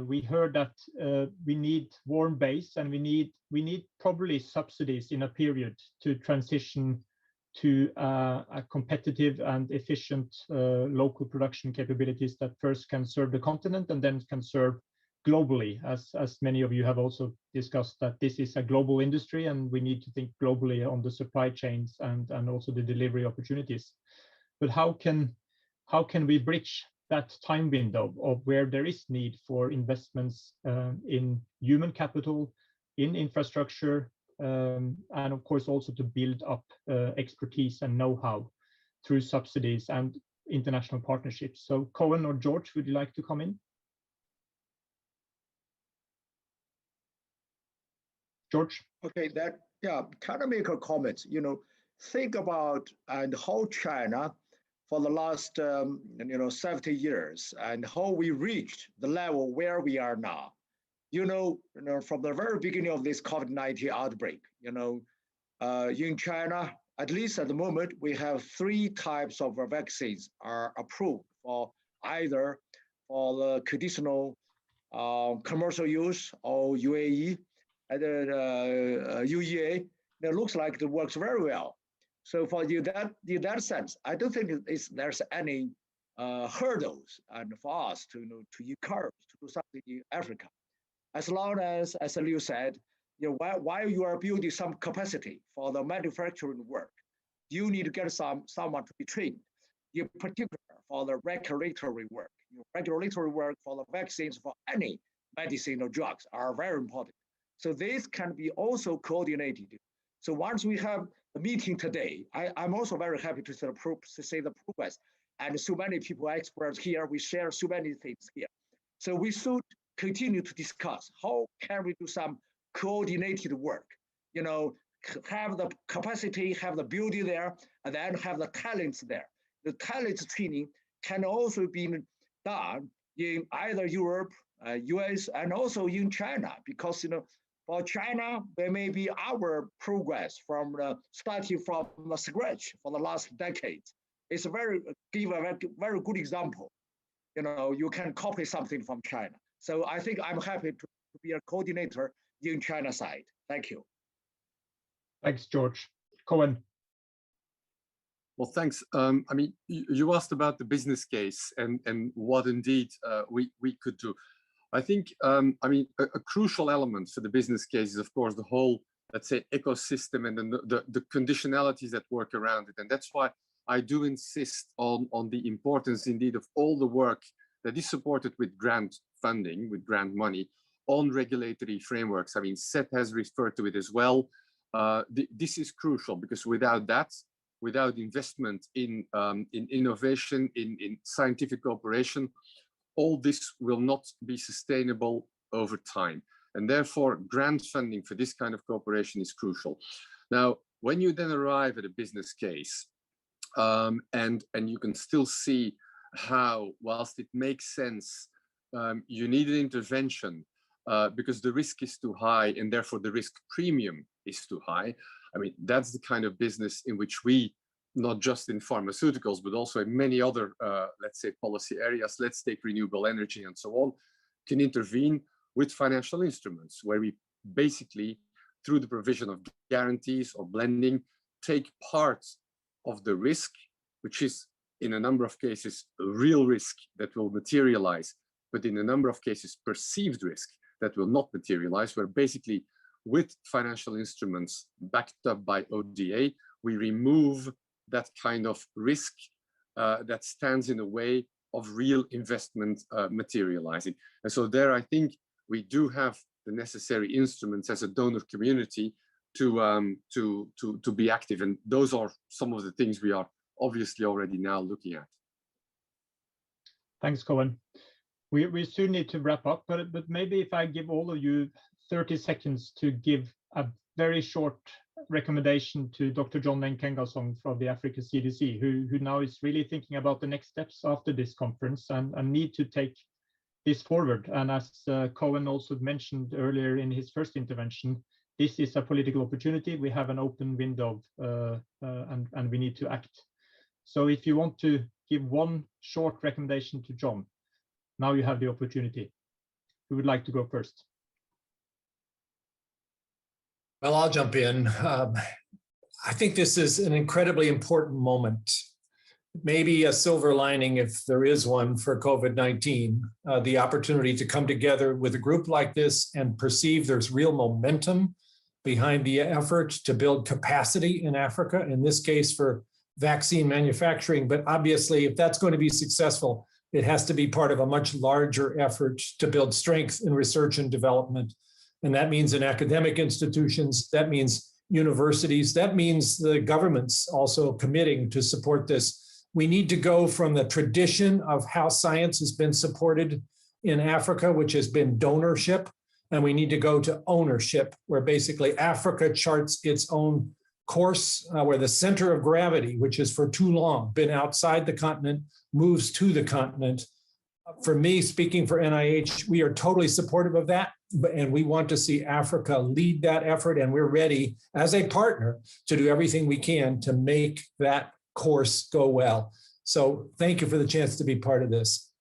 we heard that we need warm base, and we need probably subsidies in a period to transition to a competitive and efficient local production capabilities that first can serve the continent and then can serve globally, as many of you have also discussed, that this is a global industry and we need to think globally on the supply chains and also the delivery opportunities. But how can we bridge that time window of where there is need for investments in human capital, in infrastructure, and of course also to build up expertise and know-how through subsidies and international partnerships? So Cohen or George, would you like to come in? George? Okay, kind of make a comment. Think about and how China for the last 70 years and how we reached the level where we are now. From the very beginning of this COVID-19 outbreak, in China, at least at the moment, we have 3 types of vaccines are approved for either for the traditional commercial use or UAE and UEA. It looks like it works very well. So for you, in that sense, I don't think there's any hurdles and for us to encourage to do something in Africa, as long as Liu said, while you are building some capacity for the manufacturing work, you need to get someone to be trained, in particular for the regulatory work. Regulatory work for the vaccines for any medicine or drugs are very important. So this can be also coordinated. So once we have a meeting today, I'm also very happy to see the progress. And so many people, experts here, we share so many things here. So we should continue to discuss how can we do some coordinated work, have the capacity, have the beauty there, and then have the talents there. The talents training can also be done in either Europe, US, and also in China, because for China, there may be our progress from starting from the scratch for the last decade. It's give a very good example. You can copy something from China. So I think I'm happy to be a coordinator in China side. Thank you. Thanks, George. Cohen. Well, thanks. I mean, you asked about the business case and what indeed we could do. I think, I mean, a crucial element for the business case is, of course, the whole, let's say, ecosystem and the conditionalities that work around it. And that's why I do insist on the importance, indeed, of all the work that is supported with grant funding, with grant money, on regulatory frameworks. I mean, Seth has referred to it as well. This is crucial because without that, without investment in innovation, in scientific cooperation, all this will not be sustainable over time. And therefore, grant funding for this kind of cooperation is crucial. Now, when you then arrive at a business case, and you can still see how, whilst it makes sense, you need an intervention because the risk is too high and therefore the risk premium is too high. I mean, that's the kind of business in which we, not just in pharmaceuticals, but also in many other, let's say, policy areas, let's take renewable energy and so on, can intervene with financial instruments where we basically, through the provision of guarantees or blending, take part of the risk, which is in a number of cases a real risk that will materialize, but in a number of cases perceived risk that will not materialize, where basically with financial instruments backed up by ODA, we remove that kind of risk that stands in the way of real investment materializing. And so there, I think we do have the necessary instruments as a donor community to be active. And those are some of the things we are obviously already now looking at. Thanks, Cohen. We soon need to wrap up, but maybe if I give all of you 30 seconds to give a very short recommendation to Dr. John Nkengasong from the Africa CDC, who now is really thinking about the next steps after this conference and need to take this forward. And as Cohen also mentioned earlier in his first intervention, this is a political opportunity. We have an open window and we need to act. So if you want to give one short recommendation to John, now you have the opportunity. Who would like to go first? Well, I'll jump in. I think this is an incredibly important moment. Maybe a silver lining, if there is one, for COVID-19, the opportunity to come together with a group like this and perceive there's real momentum behind the effort to build capacity in Africa, in this case for vaccine manufacturing. But obviously, if that's going to be successful, it has to be part of a much larger effort to build strength in research and development. And that means in academic institutions, that means universities, that means the governments also committing to support this. We need to go from the tradition of how science has been supported in Africa, which has been donorship, and we need to go to ownership, where basically Africa charts its own course, where the center of gravity, which has for too long been outside the continent, moves to the continent. For me, speaking for NIH, we are totally supportive of that, and we want to see Africa lead that effort, and we're ready as a partner to do everything we can to make that course go well. So thank you for the chance to be part of this.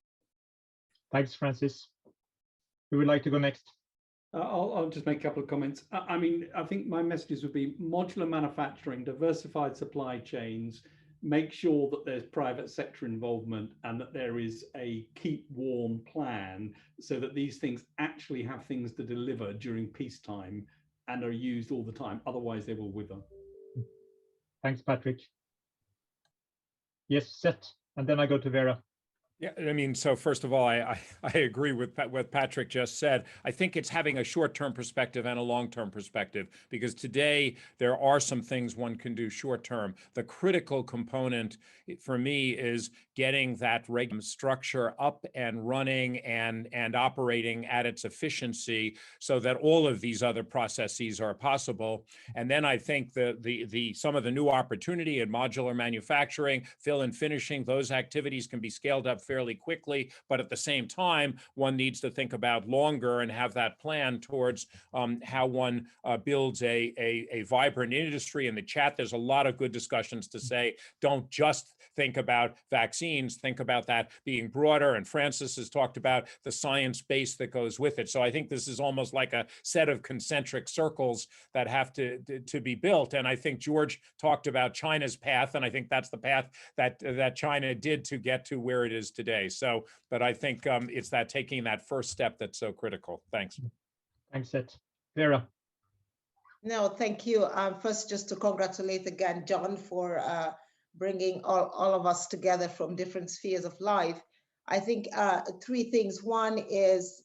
Thanks, Francis. Who would like to go next? I'll just make a couple of comments. I mean, I think my messages would be modular manufacturing, diversified supply chains, make sure that there's private sector involvement and that there is a keep warm plan so that these things actually have things to deliver during peacetime and are used all the time. Otherwise, they will wither. Thanks, Patrick. Yes, Seth, and then I go to Vera. Yeah, I mean, so first of all, I agree with what Patrick just said. I think it's having a short-term perspective and a long-term perspective, because today there are some things one can do short-term. The critical component for me is getting that regulatory structure up and running and operating at its efficiency so that all of these other processes are possible. And then I think some of the new opportunity in modular manufacturing, fill and finishing, those activities can be scaled up fairly quickly, but at the same time, one needs to think about longer and have that plan towards how one builds a vibrant industry. In the chat, there's a lot of good discussions to say, don't just think about vaccines, think about that being broader. And Francis has talked about the science base that goes with it. So I think this is almost like a set of concentric circles that have to be built. And I think George talked about China's path, and I think that's the path that China did to get to where it is today. So, but I think it's that taking that first step that's so critical. Thanks. Thanks, Ed. Vera. No, thank you. First, just to congratulate again, John, for bringing all of us together from different spheres of life. I think three things. One is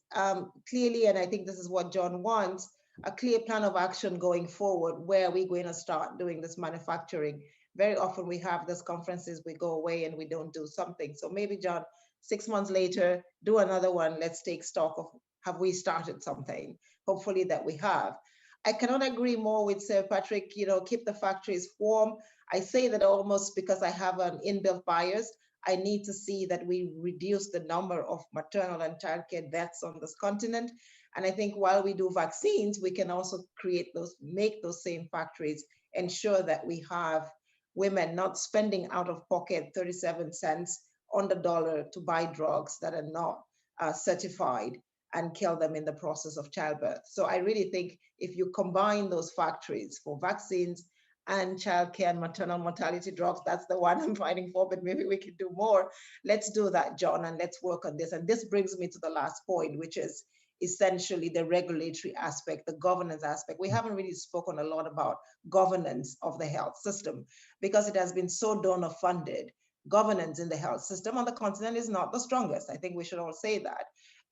clearly, and I think this is what John wants, a clear plan of action going forward. Where are we going to start doing this manufacturing? Very often we have these conferences, we go away and we don't do something. So maybe, John, 6 months later, do another one. Let's take stock of, have we started something? Hopefully that we have. I cannot agree more with Sir Patrick, keep the factories warm. I say that almost because I have an inbuilt bias. I need to see that we reduce the number of maternal and childcare deaths on this continent. And I think while we do vaccines, we can also make those same factories, ensure that we have women not spending out of pocket 37 cents on the dollar to buy drugs that are not certified and kill them in the process of childbirth. So I really think if you combine those factories for vaccines and childcare and maternal mortality drugs, that's the one I'm fighting for, but maybe we can do more. Let's do that, John, and let's work on this. And this brings me to the last point, which is essentially the regulatory aspect, the governance aspect. We haven't really spoken a lot about governance of the health system because it has been so donor funded. Governance in the health system on the continent is not the strongest. I think we should all say that.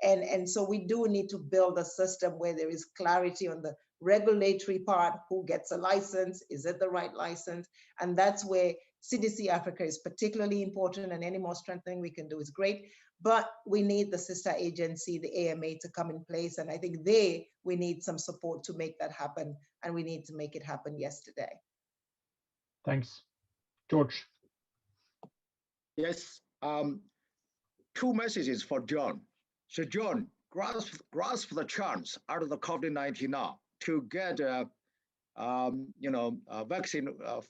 And so we do need to build a system where there is clarity on the regulatory part, who gets a license, is it the right license? And that's where CDC Africa is particularly important, and any more strengthening we can do is great. But we need the sister agency, the AMA, to come in place. And I think we need some support to make that happen. And we need to make it happen yesterday. Thanks. George. Yes, two messages for John. So John, grasp the chance out of the COVID-19 now to get a vaccine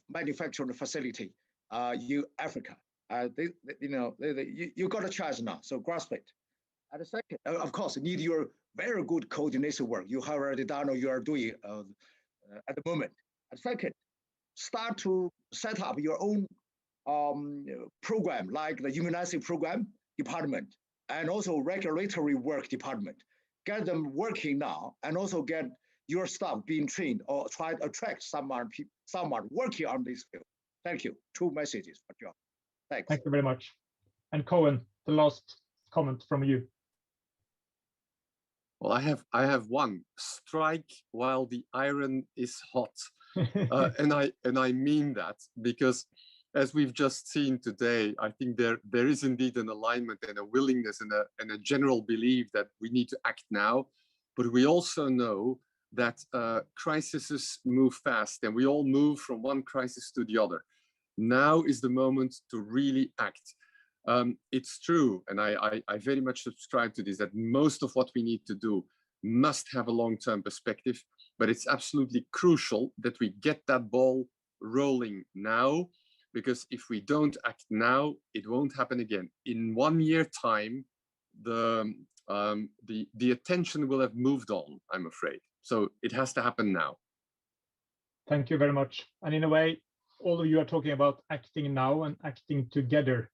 manufacturing facility, Africa. You got a chance now, so grasp it. And the second, of course, need your very good coordination work. You have already done or you are doing at the moment. And second, start to set up your own program, like the immunizing program department, and also regulatory work department. Get them working now, and also get your staff being trained or try to attract someone working on this field. Thank you. Two messages for John. Thanks. Thank you very much. And Cohen, the last comment from you. Well, I have one. Strike while the iron is hot, and I mean that, because as we've just seen today, I think there is indeed an alignment and a willingness and a general belief that we need to act now. But we also know that crises move fast, and we all move from one crisis to the other. Now is the moment to really act. It's true, and I very much subscribe to this, that most of what we need to do must have a long-term perspective, but it's absolutely crucial that we get that ball rolling now, because if we don't act now, it won't happen again. In 1 year time, the attention will have moved on, I'm afraid. So it has to happen now. Thank you very much. And in a way, all of you are talking about acting now and acting together.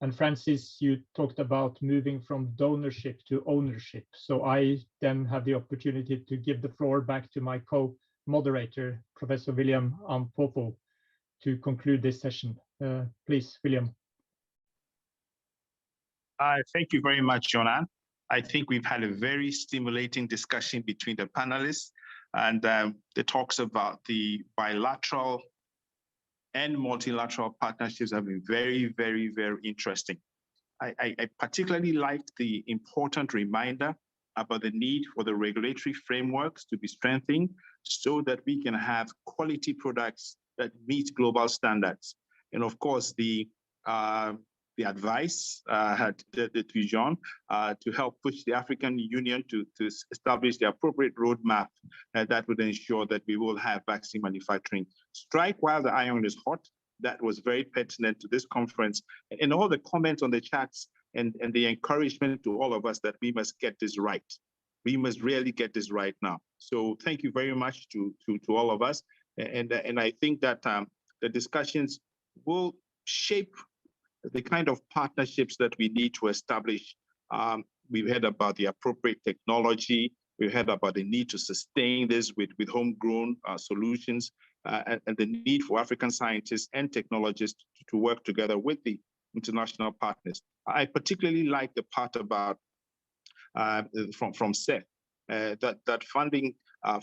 And Francis, you talked about moving from donorship to ownership. So I then have the opportunity to give the floor back to my co-moderator, Professor William Ampofo, to conclude this session. Please, William. Thank you very much, Jonan. I think we've had a very stimulating discussion between the panelists, and the talks about the bilateral and multilateral partnerships have been very, very, very interesting. I particularly liked the important reminder about the need for the regulatory frameworks to be strengthened so that we can have quality products that meet global standards. And of course, the the advice to Jean to help push the African Union to establish the appropriate roadmap that would ensure that we will have vaccine manufacturing. Strike while the iron is hot. That was very pertinent to this conference. And all the comments on the chats and the encouragement to all of us that we must get this right. We must really get this right now. So thank you very much to all of us. And I think that the discussions will shape the kind of partnerships that we need to establish. We've heard about the appropriate technology. We've heard about the need to sustain this with homegrown solutions and the need for African scientists and technologists to work together with the international partners. I particularly like the part about from Seth, that funding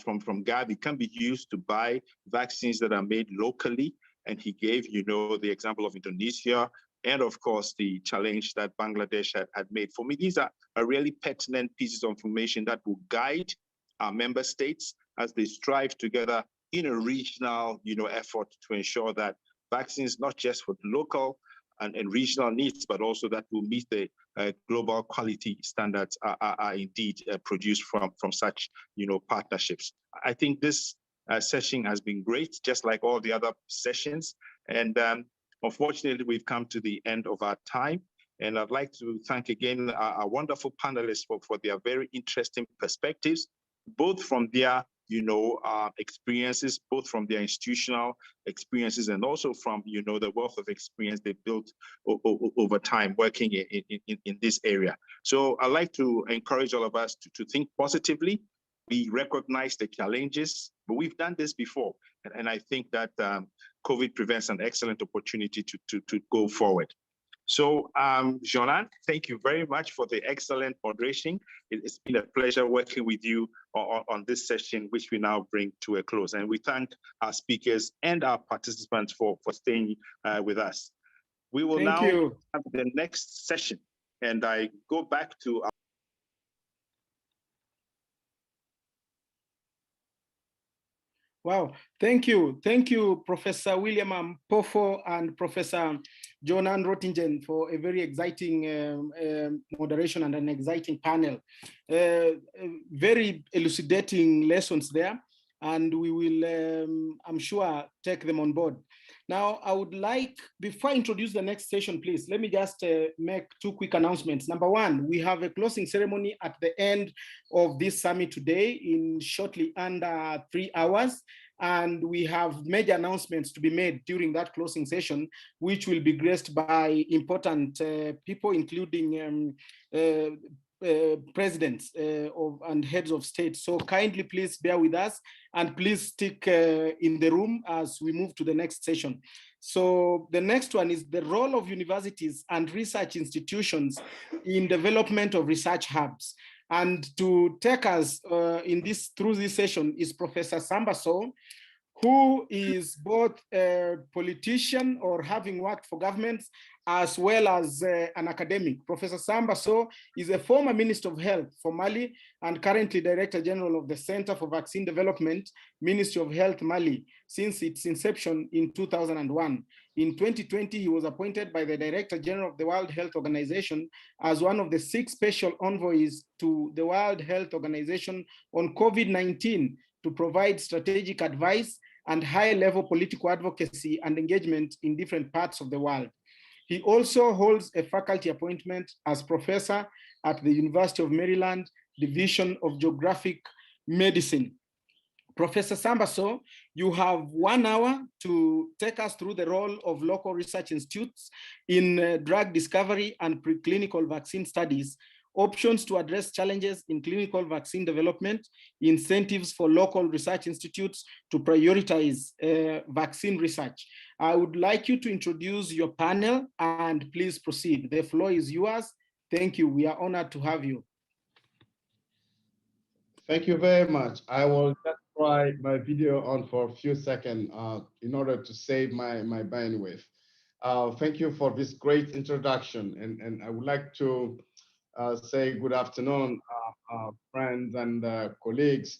from Gavi can be used to buy vaccines that are made locally. And he gave, the example of Indonesia, and of course, the challenge that Bangladesh had made. For me, these are really pertinent pieces of information that will guide our member states as they strive together in a regional, effort to ensure that vaccines, not just for local and regional needs, but also that will meet the global quality standards are indeed produced from such, partnerships. I think this session has been great, just like all the other sessions. And unfortunately, we've come to the end of our time. And I'd like to thank again our wonderful panelists for their very interesting perspectives, both from their experiences, both from their institutional experiences and also from, the wealth of experience they built over time working in this area. So I'd like to encourage all of us to think positively. We recognize the challenges, but we've done this before. And I think that COVID presents an excellent opportunity to go forward. So, Jonan, thank you very much for the excellent moderation. It's been a pleasure working with you on this session, which we now bring to a close. And we thank our speakers and our participants for staying with us. We will now have the next session. And I go back to Wow, thank you. Thank you, Professor William Pofo and Professor Jonan Rottingen for a very exciting moderation and an exciting panel. Very elucidating lessons there, and we will, I'm sure, take them on board. Now, I would like, before I introduce the next session, please, let me just make two quick announcements. Number one, we have a closing ceremony at the end of this summit today in shortly under 3 hours. And we have major announcements to be made during that closing session, which will be graced by important people, including presidents and heads of state. So kindly please bear with us and please stick in the room as we move to the next session. So the next one is the role of universities and research institutions in development of research hubs. And to take us through this session is Professor Sambaso, who is both a politician or having worked for governments as well as an academic. Professor Sambaso is a former Minister of Health for Mali and currently Director General of the Center for Vaccine Development, Ministry of Health Mali, since its inception in 2001. In 2020, he was appointed by the Director General of the World Health Organization as one of the 6 special envoys to the World Health Organization on COVID-19 to provide strategic advice and high-level political advocacy and engagement in different parts of the world. He also holds a faculty appointment as professor at the University of Maryland, Division of Geographic Medicine. Professor Sambaso, you have 1 hour to take us through the role of local research institutes in drug discovery and preclinical vaccine studies, options to address challenges in clinical vaccine development, incentives for local research institutes to prioritize vaccine research. I would like you to introduce your panel and please proceed. The floor is yours. Thank you. We are honored to have you. Thank you very much. I will just try my video on for a few seconds in order to save my bandwidth. Thank you for this great introduction. And I would like to say good afternoon, friends and colleagues.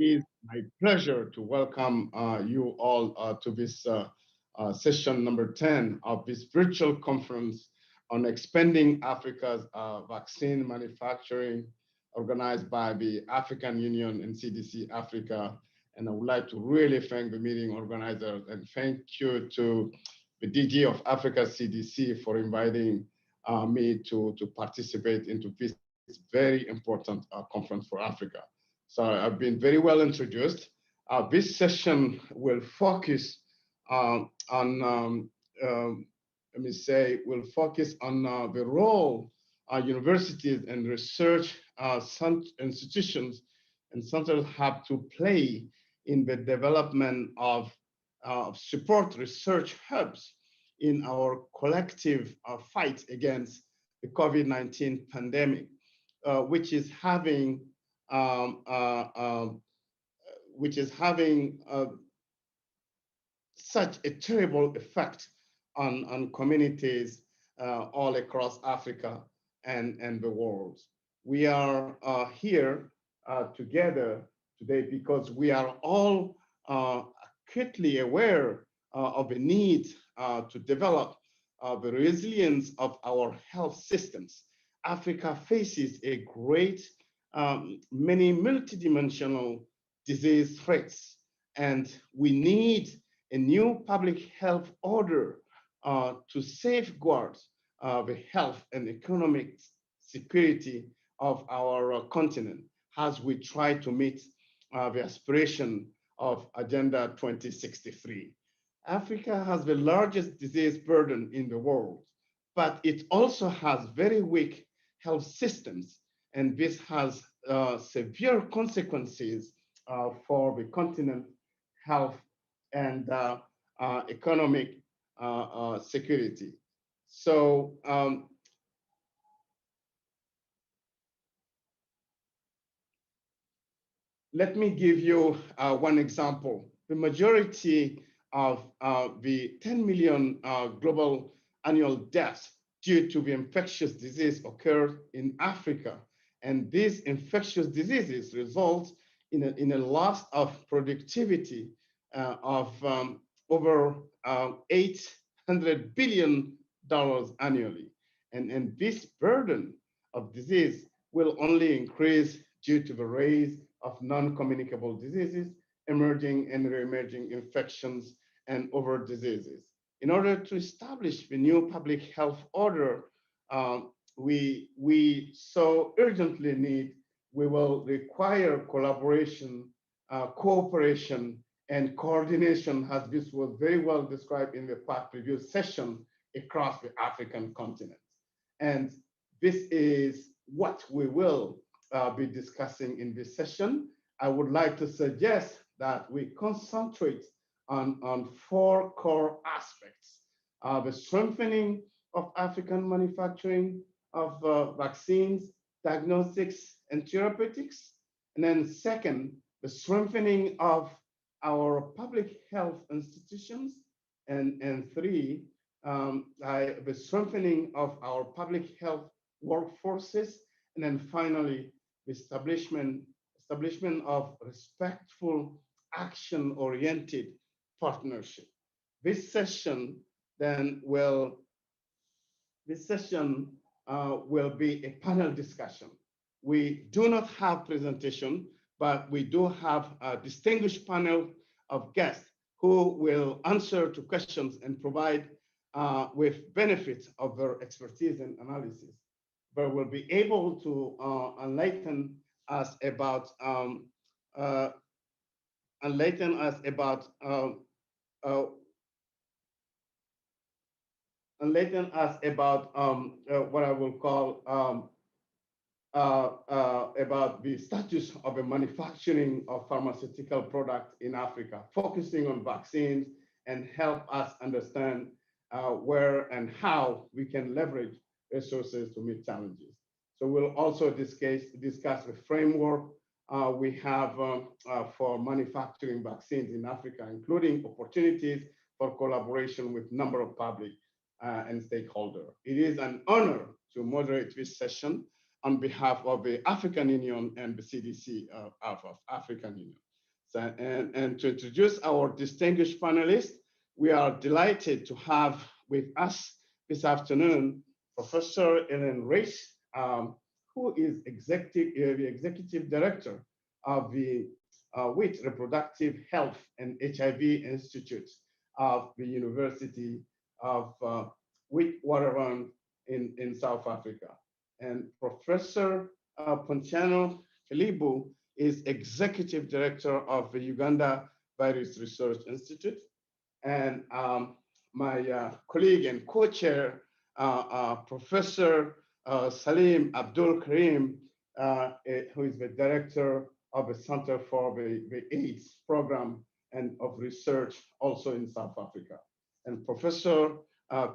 It is my pleasure to welcome you all to this session number 10 of this virtual conference on expanding Africa's vaccine manufacturing, organized by the African Union and CDC Africa. And I would like to really thank the meeting organizers and thank you to the DG of Africa CDC for inviting me to participate into this very important conference for Africa. So I've been very well introduced. This session will focus on, let me say, will focus on the role universities and research institutions and centers have to play in the development of support research hubs in our collective fight against the COVID-19 pandemic, which is having such a terrible effect on communities all across Africa and the world. We are here together today because we are all acutely aware of the need to develop the resilience of our health systems. Africa faces a great many multidimensional disease threats, and we need a new public health order to safeguard the health and economic security of our continent as we try to meet the aspiration of Agenda 2063. Africa has the largest disease burden in the world, but it also has very weak health systems, and this has severe consequences for the continent's health and economic security. So let me give you one example. The majority of the 10 million global annual deaths due to the infectious disease occurred in Africa. And these infectious diseases result in a loss of productivity of over $800 billion annually. And this burden of disease will only increase due to the rise of non-communicable diseases, emerging and re-emerging infections, and other diseases. In order to establish the new public health order we so urgently need, we will require collaboration, cooperation, and coordination, as this was very well described in the past previous session, across the African continent. And this is what we will be discussing in this session. I would like to suggest that we concentrate on 4 core aspects: the strengthening of African manufacturing of vaccines, diagnostics, and therapeutics. And then second, the strengthening of our public health institutions. And 3, the strengthening of our public health workforces. And then finally, the establishment of respectful, action-oriented partnership. This session then will be a panel discussion. We do not have presentation, but we do have a distinguished panel of guests who will answer to questions and provide with benefits of their expertise and analysis, but will be able to enlighten us about what I will call about the status of the manufacturing of pharmaceutical products in Africa, focusing on vaccines, and help us understand where and how we can leverage resources to meet challenges. So we'll also discuss the framework we have for manufacturing vaccines in Africa, including opportunities for collaboration with a number of public and stakeholders. It is an honor to moderate this session on behalf of the African Union and the CDC of African Union. So, and to introduce our distinguished panelists, we are delighted to have with us this afternoon Professor Ellen Reis, who is the Executive Director of the WIT Reproductive Health and HIV Institute of the University of Witwatersrand in South Africa. And Professor Ponciano Kalibu is Executive Director of the Uganda Virus Research Institute. And my colleague and co-chair, Professor Salim Abdul Karim, who is the director of the Center for the AIDS Program and of Research also in South Africa. And Professor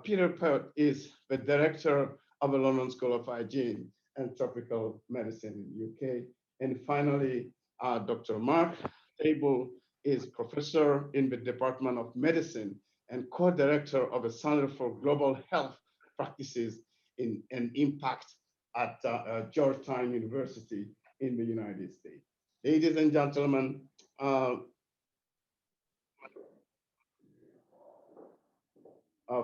Peter Pert is the director of the London School of Hygiene and Tropical Medicine in UK. And finally, Dr. Mark Table is professor in the Department of Medicine and co-director of the Center for Global Health Practices and Impact at Georgetown University in the United States. Ladies and gentlemen,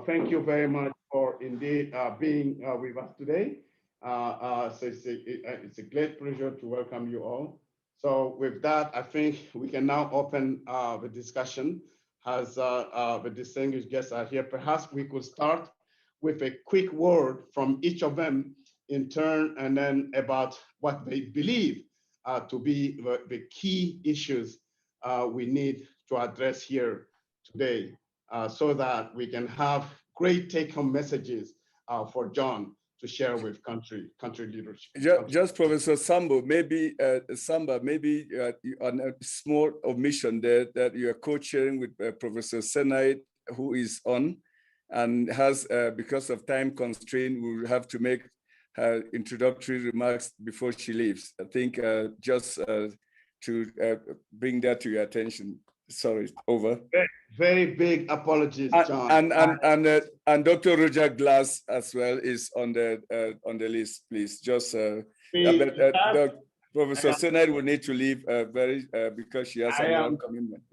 thank you very much for indeed being with us today. So it's a great pleasure to welcome you all. So with that, I think we can now open the discussion as the distinguished guests are here. Perhaps we could start with a quick word from each of them in turn, and then about what they believe to be the key issues we need to address here today, so that we can have great take-home messages for John to share with country leadership. Just Professor Samba, maybe on a small omission there that you are co-chairing with Professor Senait, who is on and has, because of time constraint, we will have to make her introductory remarks before she leaves. I think just to bring that to your attention. Sorry, over. Very big apologies, John. And Dr. Roger Glass as well is on the list, please. Just Professor Senait will need to leave because she has another commitment.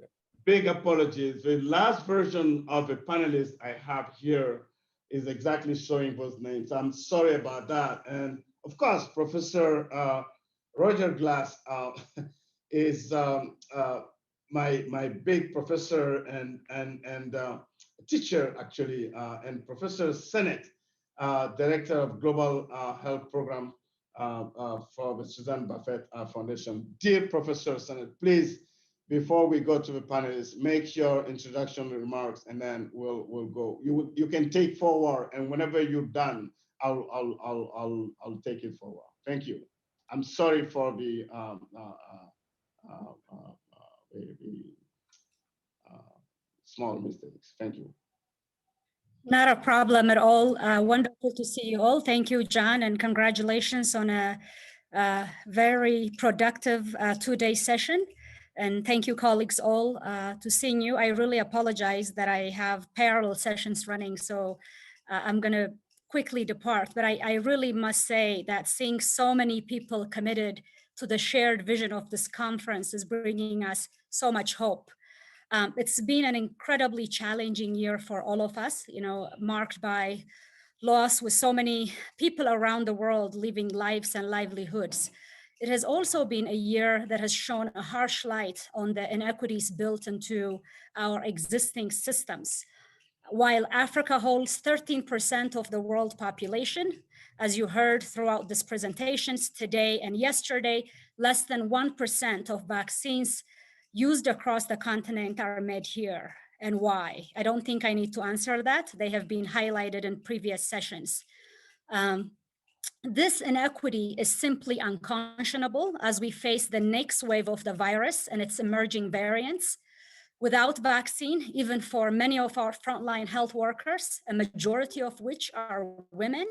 Big apologies. The last version of the panelists I have here is exactly showing those names. I'm sorry about that. And of course, Professor Roger Glass is my big professor and teacher actually, and Professor Senait, Director of Global Health Program for the Suzanne Buffett Foundation. Dear Professor Senait, please, before we go to the panelists, make your introduction remarks, and then we'll go. You can take forward, and whenever you're done, I'll take it forward. Thank you. I'm sorry for the small mistakes. Thank you. Not a problem at all. Wonderful to see you all. Thank you, John, and congratulations on a very productive two-day session. And thank you, colleagues, all to seeing you. I really apologize that I have parallel sessions running, so I'm going to quickly depart. But I really must say that seeing so many people committed to the shared vision of this conference is bringing us so much hope. It's been an incredibly challenging year for all of us, marked by loss with so many people around the world living lives and livelihoods. It has also been a year that has shown a harsh light on the inequities built into our existing systems. While Africa holds 13% of the world population, as you heard throughout these presentations today and yesterday, less than 1% of vaccines used across the continent are made here. And why? I don't think I need to answer that. They have been highlighted in previous sessions. This inequity is simply unconscionable as we face the next wave of the virus and its emerging variants. Without vaccine, even for many of our frontline health workers, a majority of which are women,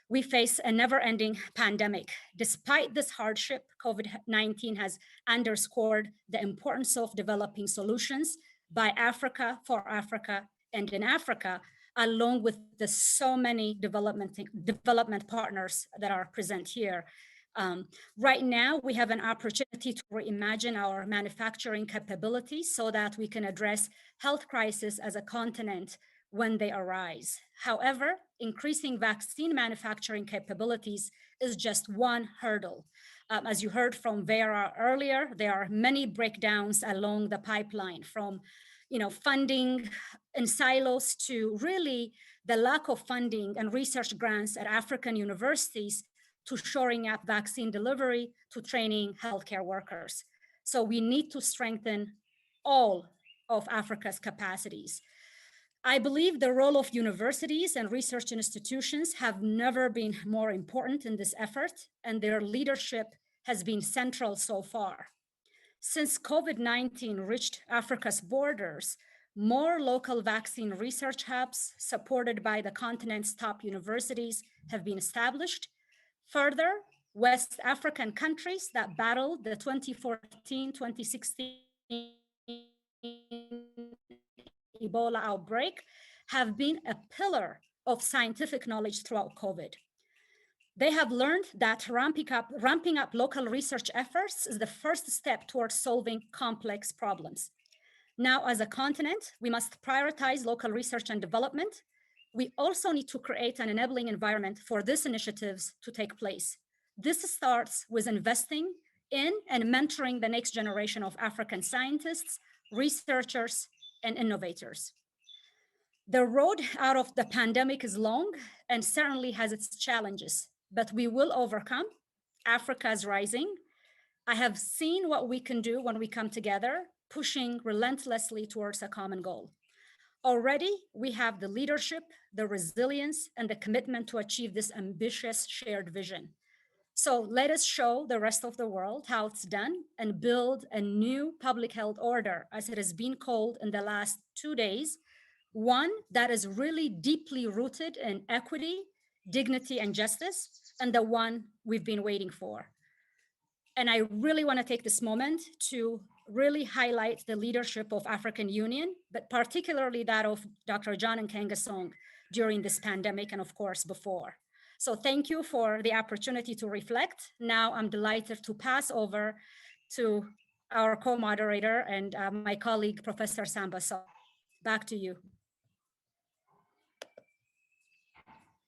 we face a never-ending pandemic. Despite this hardship, COVID-19 has underscored the importance of developing solutions by Africa, for Africa, and in Africa, along with the so many development partners that are present here. Right now, we have an opportunity to reimagine our manufacturing capabilities so that we can address health crises as a continent when they arise. However, increasing vaccine manufacturing capabilities is just one hurdle. As you heard from Vera earlier, there are many breakdowns along the pipeline, from funding in silos to really the lack of funding and research grants at African universities, to shoring up vaccine delivery, to training healthcare workers. So we need to strengthen all of Africa's capacities. I believe the role of universities and research institutions have never been more important in this effort, and their leadership has been central so far. Since COVID-19 reached Africa's borders, more local vaccine research hubs supported by the continent's top universities have been established. Further, West African countries that battled the 2014-2016 Ebola outbreak have been a pillar of scientific knowledge throughout COVID. They have learned that ramping up local research efforts is the first step towards solving complex problems. Now, as a continent, we must prioritize local research and development. We also need to create an enabling environment for these initiatives to take place. This starts with investing in and mentoring the next generation of African scientists, researchers, and innovators. The road out of the pandemic is long and certainly has its challenges, but we will overcome. Africa is rising. I have seen what we can do when we come together, pushing relentlessly towards a common goal. Already, we have the leadership, the resilience, and the commitment to achieve this ambitious shared vision. So let us show the rest of the world how it's done and build a new public health order, as it has been called in the last 2 days, one that is really deeply rooted in equity, dignity, and justice, and the one we've been waiting for. And I really want to take this moment to really highlight the leadership of African Union, but particularly that of Dr. John Nkengasong during this pandemic and of course before. So thank you for the opportunity to reflect. Now I'm delighted to pass over to our co-moderator and my colleague, Professor Samba Sow. Back to you.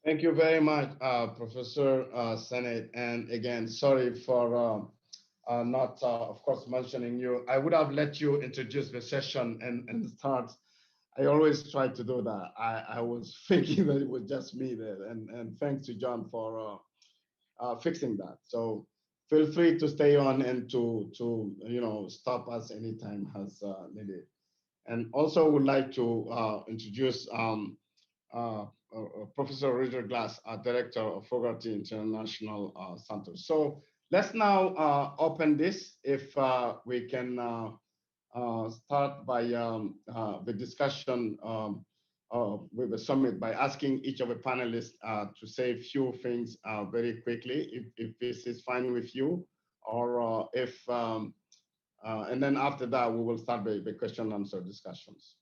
Thank you very much, Professor Sennett. And again, sorry for not, of course, mentioning you. I would have let you introduce the session and start. I always try to do that. I was thinking that it was just me there, and thanks to John for fixing that. So feel free to stay on and to stop us anytime as needed. And also would like to introduce Professor Richard Glass, Director of Fogarty International Center. So let's now open this. If we can start by the discussion with the summit by asking each of the panelists to say a few things very quickly, if this is fine with you, or and then after that, we will start the question and answer discussions.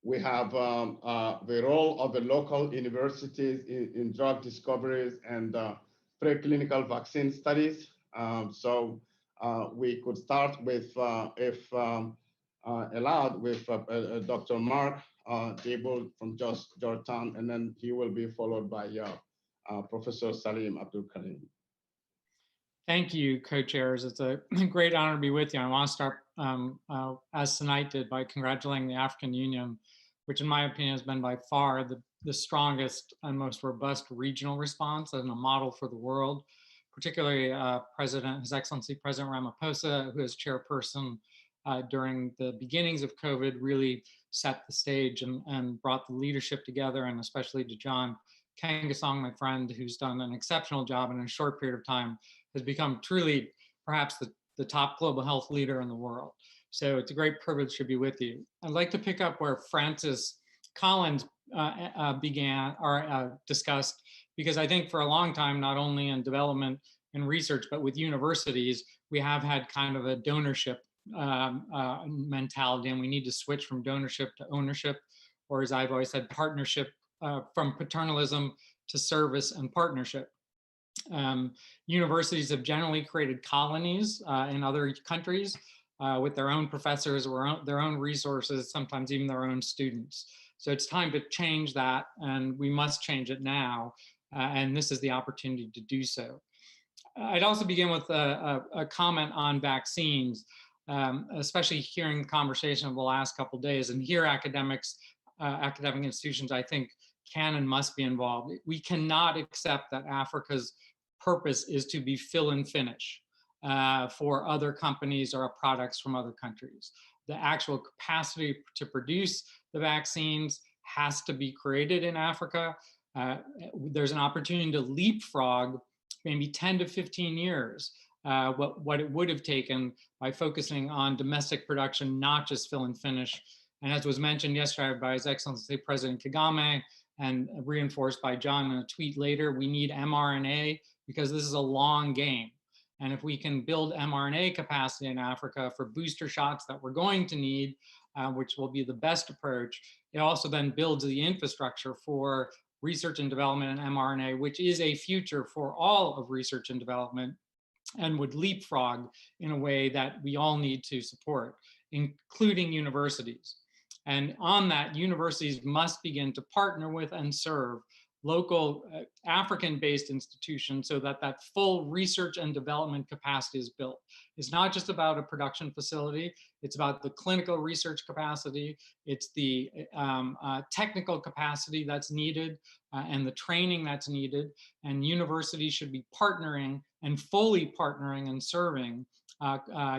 We have the role of the local universities in drug discoveries and preclinical vaccine studies. So we could start with, if allowed, with Dr. Mark Dable from Georgetown, and then he will be followed by Professor Salim Abdul Karim. Thank you, co-chairs. It's a great honor to be with you. I want to start, as Senait did, by congratulating the African Union, which in my opinion has been by far the strongest and most robust regional response and a model for the world, particularly His Excellency President Ramaphosa, who is chairperson during the beginnings of COVID, really set the stage and brought the leadership together, and especially to John Nkengasong, my friend, who's done an exceptional job in a short period of time, has become truly perhaps the top global health leader in the world. So it's a great privilege to be with you. I'd like to pick up where Francis Collins began or discussed, because I think for a long time, not only in development and research, but with universities, we have had kind of a donorship mentality, and we need to switch from donorship to ownership, or as I've always said, partnership, from paternalism to service and partnership. Universities have generally created colonies in other countries with their own professors or their own resources, sometimes even their own students. So it's time to change that, and we must change it now. And this is the opportunity to do so. I'd also begin with a comment on vaccines, especially hearing the conversation of the last couple of days, and here academic institutions, I think, can and must be involved. We cannot accept that Africa's purpose is to be fill and finish for other companies or products from other countries. The actual capacity to produce the vaccines has to be created in Africa. There's an opportunity to leapfrog maybe 10 to 15 years, what it would have taken by focusing on domestic production, not just fill and finish. And as was mentioned yesterday by His Excellency President Kagame, and reinforced by John in a tweet later, we need mRNA because this is a long game. And if we can build mRNA capacity in Africa for booster shots that we're going to need, which will be the best approach, it also then builds the infrastructure for research and development in mRNA, which is a future for all of research and development, and would leapfrog in a way that we all need to support, including universities. And on that, universities must begin to partner with and serve local African-based institutions so that that full research and development capacity is built. It's not just about a production facility, it's about the clinical research capacity, it's the technical capacity that's needed and the training that's needed, and universities should be partnering and fully partnering and serving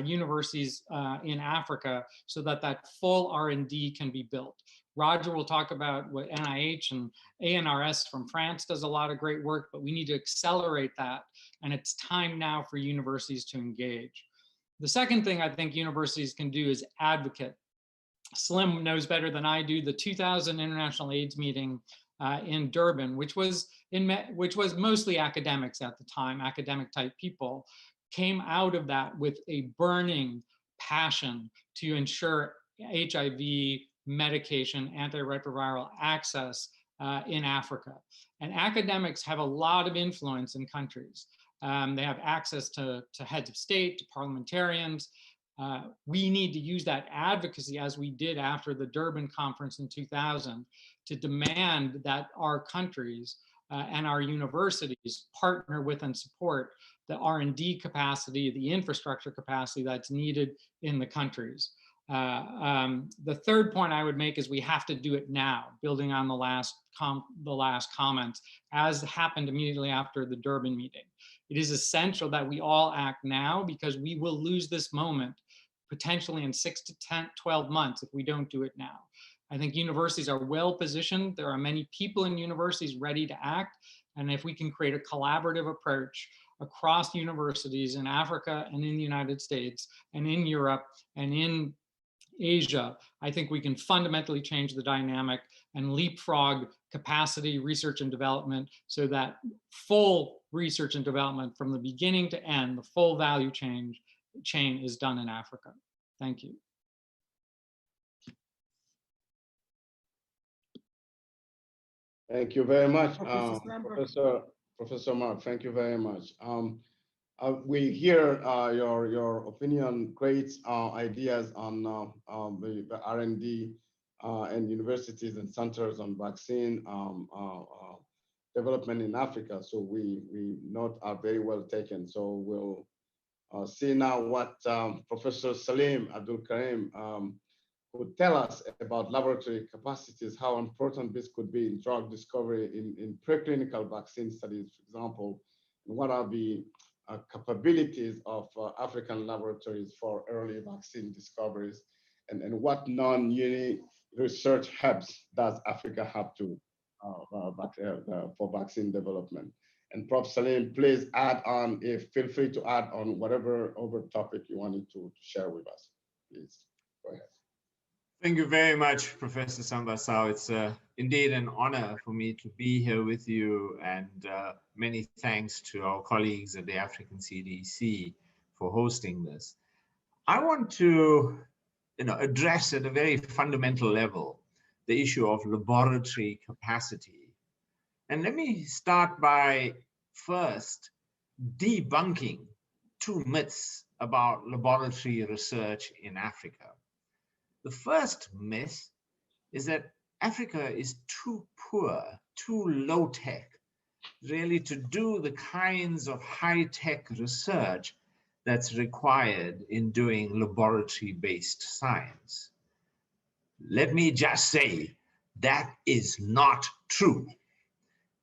universities in Africa so that that full R&D can be built. Roger will talk about what NIH and ANRS from France does a lot of great work, but we need to accelerate that. And it's time now for universities to engage. The second thing I think universities can do is advocate. Slim knows better than I do the 2000 International AIDS meeting in Durban, which was mostly academics at the time, academic type people, came out of that with a burning passion to ensure HIV medication, antiretroviral access in Africa. And academics have a lot of influence in countries. They have access to heads of state, to parliamentarians. We need to use that advocacy as we did after the Durban conference in 2000 to demand that our countries and our universities partner with and support the R&D capacity, the infrastructure capacity that's needed in the countries. The third point I would make is we have to do it now, building on the last comments, as happened immediately after the Durban meeting. It is essential that we all act now because we will lose this moment potentially in 6 to 12 months if we don't do it now. I think universities are well positioned. There are many people in universities ready to act. And if we can create a collaborative approach across universities in Africa and in the United States and in Europe and in Asia, I think we can fundamentally change the dynamic and leapfrog capacity, research and development so that full research and development from the beginning to end, the full value chain is done in Africa. Thank you. Thank you very much, Professor Mark. Thank you very much. We hear your opinion, great ideas on the R&D and universities and centers on vaccine development in Africa. So we note are very well taken. So we'll see now what Professor Salim Abdul Karim would tell us about laboratory capacities, how important this could be in drug discovery, in preclinical vaccine studies, for example, and what are the capabilities of African laboratories for early vaccine discoveries, and what non-uni research hubs does Africa have to for vaccine development. And Prof. Salim, please add on, feel free to add on whatever topic you wanted to share with us. Please go ahead. Thank you very much, Professor Sambasao. It's indeed an honor for me to be here with you, and many thanks to our colleagues at the African CDC for hosting this. I want to address at a very fundamental level the issue of laboratory capacity. And let me start by first debunking two myths about laboratory research in Africa. The first myth is that Africa is too poor, too low-tech, really to do the kinds of high-tech research that's required in doing laboratory-based science. Let me just say that is not true.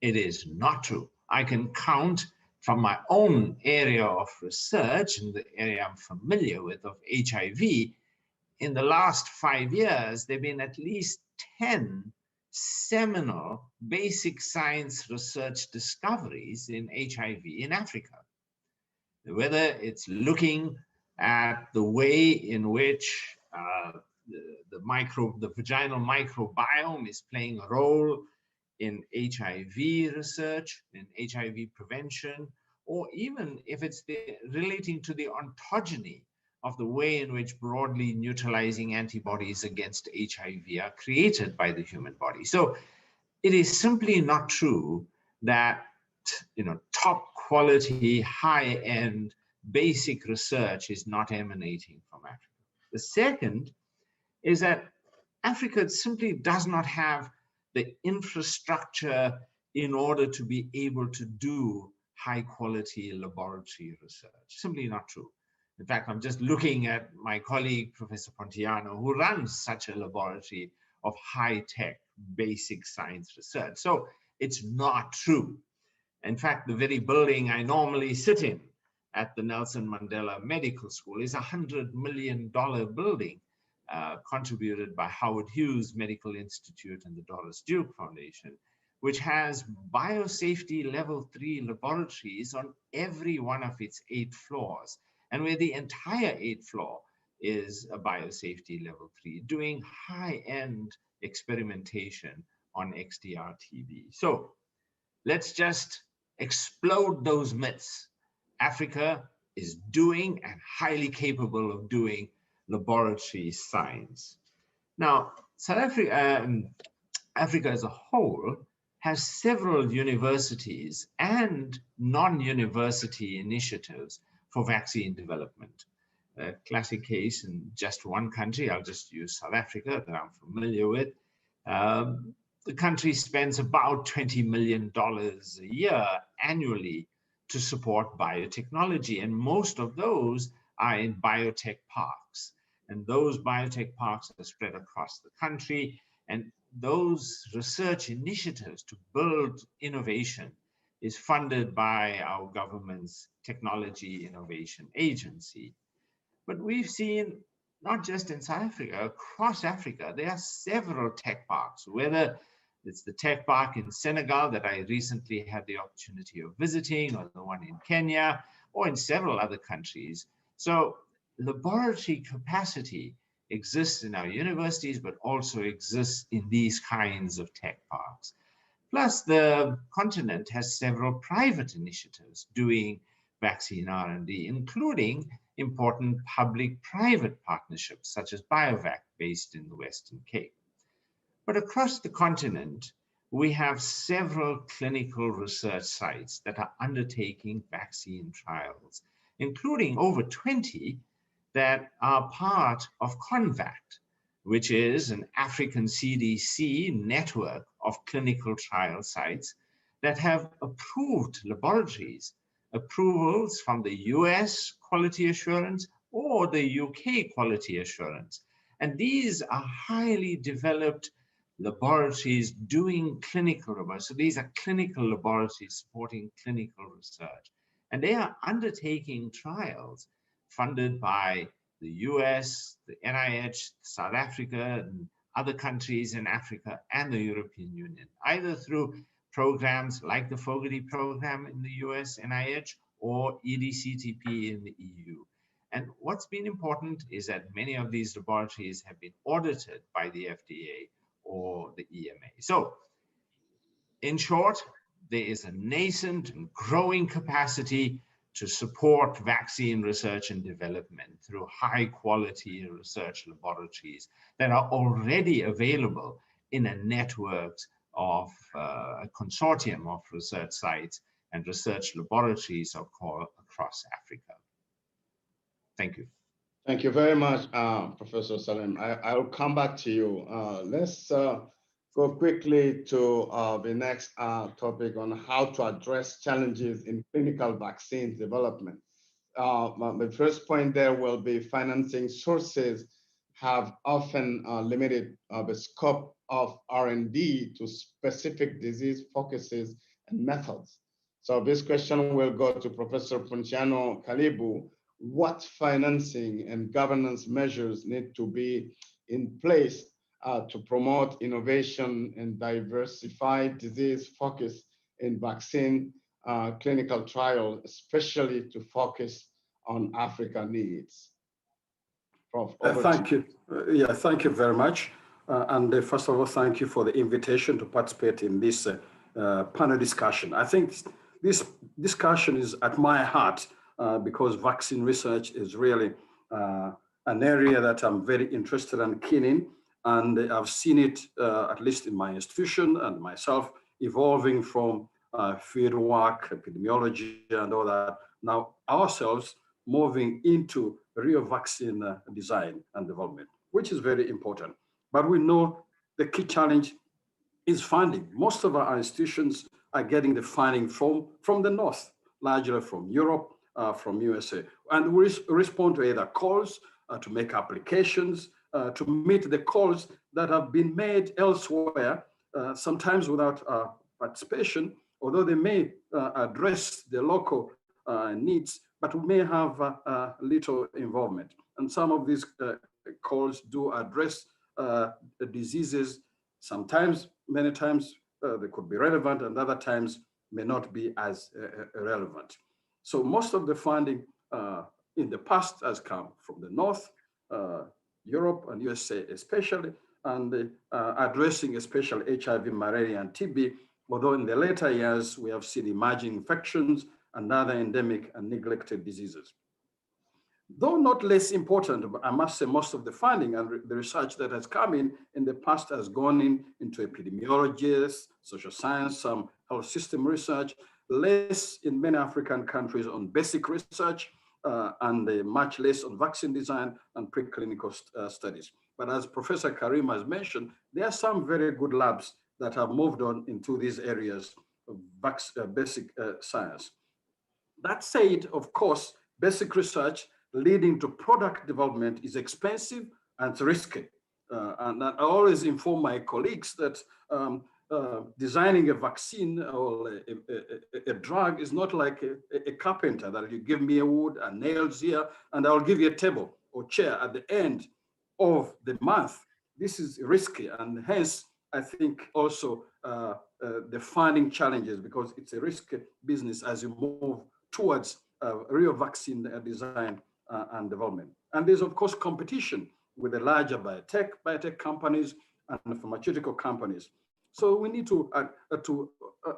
It is not true. I can count from my own area of research, and the area I'm familiar with of HIV, in the last 5 years, there have been at least 10 seminal basic science research discoveries in HIV in Africa. Whether it's looking at the way in which the vaginal microbiome is playing a role in HIV research, in HIV prevention, or even if it's relating to the ontogeny of the way in which broadly neutralizing antibodies against HIV are created by the human body. So it is simply not true that top quality, high-end, basic research is not emanating from Africa. The second is that Africa simply does not have the infrastructure in order to be able to do high-quality laboratory research. Simply not true. In fact, I'm just looking at my colleague, Professor Pontiano, who runs such a laboratory of high-tech basic science research. So it's not true. In fact, the very building I normally sit in at the Nelson Mandela Medical School is a $100 million building contributed by Howard Hughes Medical Institute and the Doris Duke Foundation, which has biosafety level 3 laboratories on every one of its 8 floors, and where the entire 8th floor is a biosafety level 3, doing high-end experimentation on XDR-TB. So let's just explode those myths. Africa is doing and highly capable of doing laboratory science. Now, Africa as a whole has several universities and non-university initiatives for vaccine development. A classic case in just one country, I'll just use South Africa that I'm familiar with. The country spends about $20 million a year annually to support biotechnology, and most of those are in biotech parks. And those biotech parks are spread across the country, and those research initiatives to build innovation is funded by our government's Technology Innovation Agency. But we've seen, not just in South Africa, across Africa, there are several tech parks, whether it's the tech park in Senegal that I recently had the opportunity of visiting, or the one in Kenya, or in several other countries. So laboratory capacity exists in our universities, but also exists in these kinds of tech parks. Plus, the continent has several private initiatives doing vaccine R&D, including important public-private partnerships, such as BioVac, based in the Western Cape. But across the continent, we have several clinical research sites that are undertaking vaccine trials, including over 20 that are part of CONVACT, which is an African CDC network of clinical trial sites that have approved laboratories, approvals from the US quality assurance or the UK quality assurance. And these are highly developed laboratories doing clinical research. So these are clinical laboratories supporting clinical research. And they are undertaking trials funded by the US, the NIH, South Africa, and other countries in Africa, and the European Union, either through programs like the Fogarty program in the US, NIH, or EDCTP in the EU. And what's been important is that many of these laboratories have been audited by the FDA or the EMA. So, in short, there is a nascent and growing capacity to support vaccine research and development through high quality research laboratories that are already available in a network of a consortium of research sites and research laboratories across Africa. Thank you. Thank you very much, Professor Salem. I'll come back to you. Let's go quickly to the next topic on how to address challenges in clinical vaccine development. The first point there will be financing sources have often limited the scope of R&D to specific disease focuses and methods. So this question will go to Professor Ponciano Kalibu. What financing and governance measures need to be in place to promote innovation and diversify disease focus in vaccine clinical trials, especially to focus on Africa needs? Prof, thank you. Yeah, thank you very much. First of all, thank you for the invitation to participate in this panel discussion. I think this discussion is at my heart because vaccine research is really an area that I'm very interested and keen in. And I've seen it, at least in my institution and myself, evolving from field work, epidemiology, and all that. Now ourselves moving into real vaccine design and development, which is very important. But we know the key challenge is funding. Most of our institutions are getting the funding from the North, largely from Europe, from USA. And we respond to either calls to make applications, to meet the calls that have been made elsewhere, sometimes without participation, although they may address the local needs, but we may have little involvement. And some of these calls do address the diseases. Sometimes, many times, they could be relevant, and other times may not be as relevant. So most of the funding in the past has come from the North, Europe and USA especially, and addressing especially HIV, malaria, and TB, although in the later years, we have seen emerging infections and other endemic and neglected diseases. Though not less important, I must say most of the funding and the research that has come in the past has gone into epidemiology, social science, some health system research, less in many African countries on basic research, and much less on vaccine design and preclinical studies. But as Professor Karim has mentioned, there are some very good labs that have moved on into these areas of basic science. That said, of course, basic research leading to product development is expensive and it's risky. And I always inform my colleagues that designing a vaccine or a drug is not like a carpenter, that you give me a wood and nails here, and I'll give you a table or chair at the end of the month. This is risky, and hence, I think also the funding challenges, because it's a risky business as you move towards real vaccine design and development. And there's, of course, competition with the larger biotech companies and pharmaceutical companies. So we need to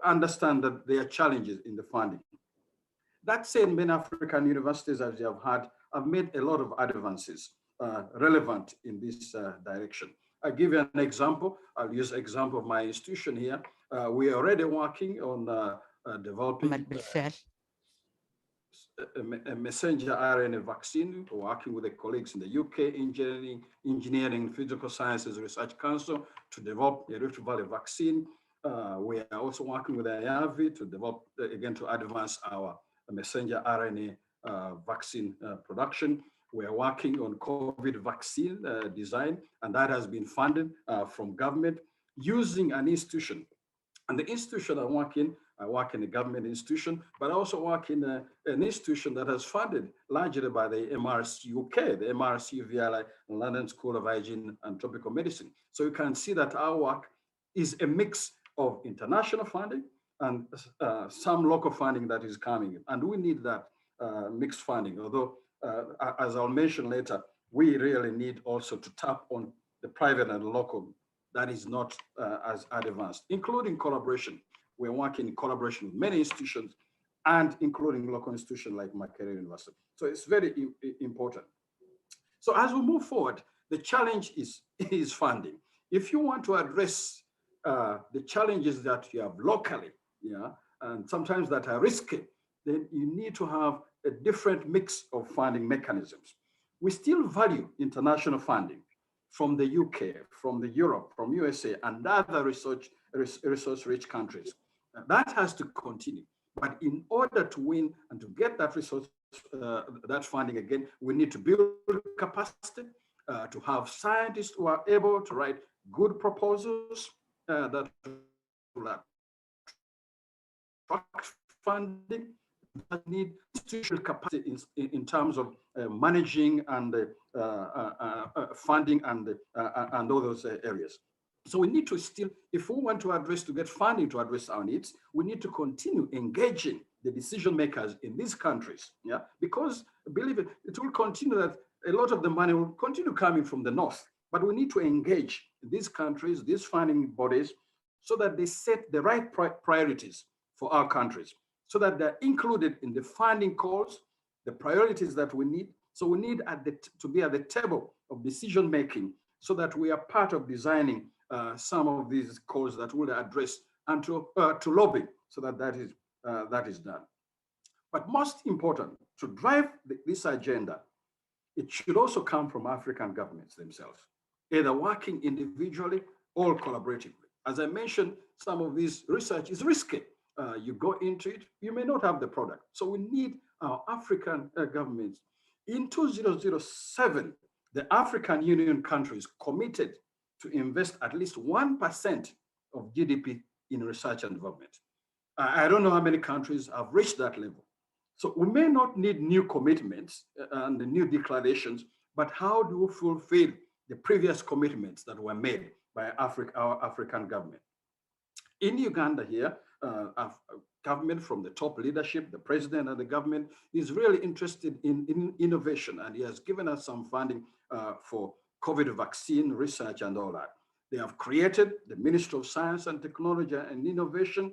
understand that there are challenges in the funding. That said, many African universities, as you have heard, have made a lot of advances relevant in this direction. I'll give you an example. I'll use an example of my institution here. We are already working on developing a messenger RNA vaccine, working with the colleagues in the UK Engineering Physical Sciences Research Council to develop a Rift Valley vaccine. We are also working with IAVI to develop, again, to advance our messenger RNA vaccine production. We are working on COVID vaccine design, and that has been funded from government using an institution. And the institution I work in a government institution, but I also work in an institution that is funded largely by the MRC UK, the MRC VLI, London School of Hygiene and Tropical Medicine. So you can see that our work is a mix of international funding and some local funding that is coming. And we need that mixed funding, although as I'll mention later, we really need also to tap on the private and local that is not as advanced, including collaboration. We're working in collaboration with many institutions and including local institutions like Makerere University. So it's very important. So as we move forward, the challenge is funding. If you want to address the challenges that you have locally, yeah, and sometimes that are risky, then you need to have a different mix of funding mechanisms. We still value international funding from the UK, from the Europe, from USA, and other resource-rich countries. That has to continue. But in order to win and to get that resource, that funding again, we need to build capacity, to have scientists who are able to write good proposals that will attract funding, that need institutional capacity in terms of managing and funding and all those areas. So we need to still, if we want to get funding to address our needs, we need to continue engaging the decision makers in these countries, yeah, because believe it, it will continue that a lot of the money will continue coming from the north, but we need to engage these countries, these funding bodies, so that they set the right priorities for our countries, so that they're included in the funding calls, the priorities that we need. So we need to be at the table of decision making, so that we are part of designing some of these calls that will address and to lobby, so that is done. But most important, to drive this agenda, it should also come from African governments themselves, either working individually or collaboratively. As I mentioned, some of this research is risky. You go into it, you may not have the product. So we need our African governments. In 2007, the African Union countries committed to invest at least 1% of GDP in research and development. I don't know how many countries have reached that level. So we may not need new commitments and new declarations, but how do we fulfill the previous commitments that were made by our African government? In Uganda here, government from the top leadership, the president and the government is really interested in innovation, and he has given us some funding for COVID vaccine research and all that. They have created the Ministry of Science and Technology and Innovation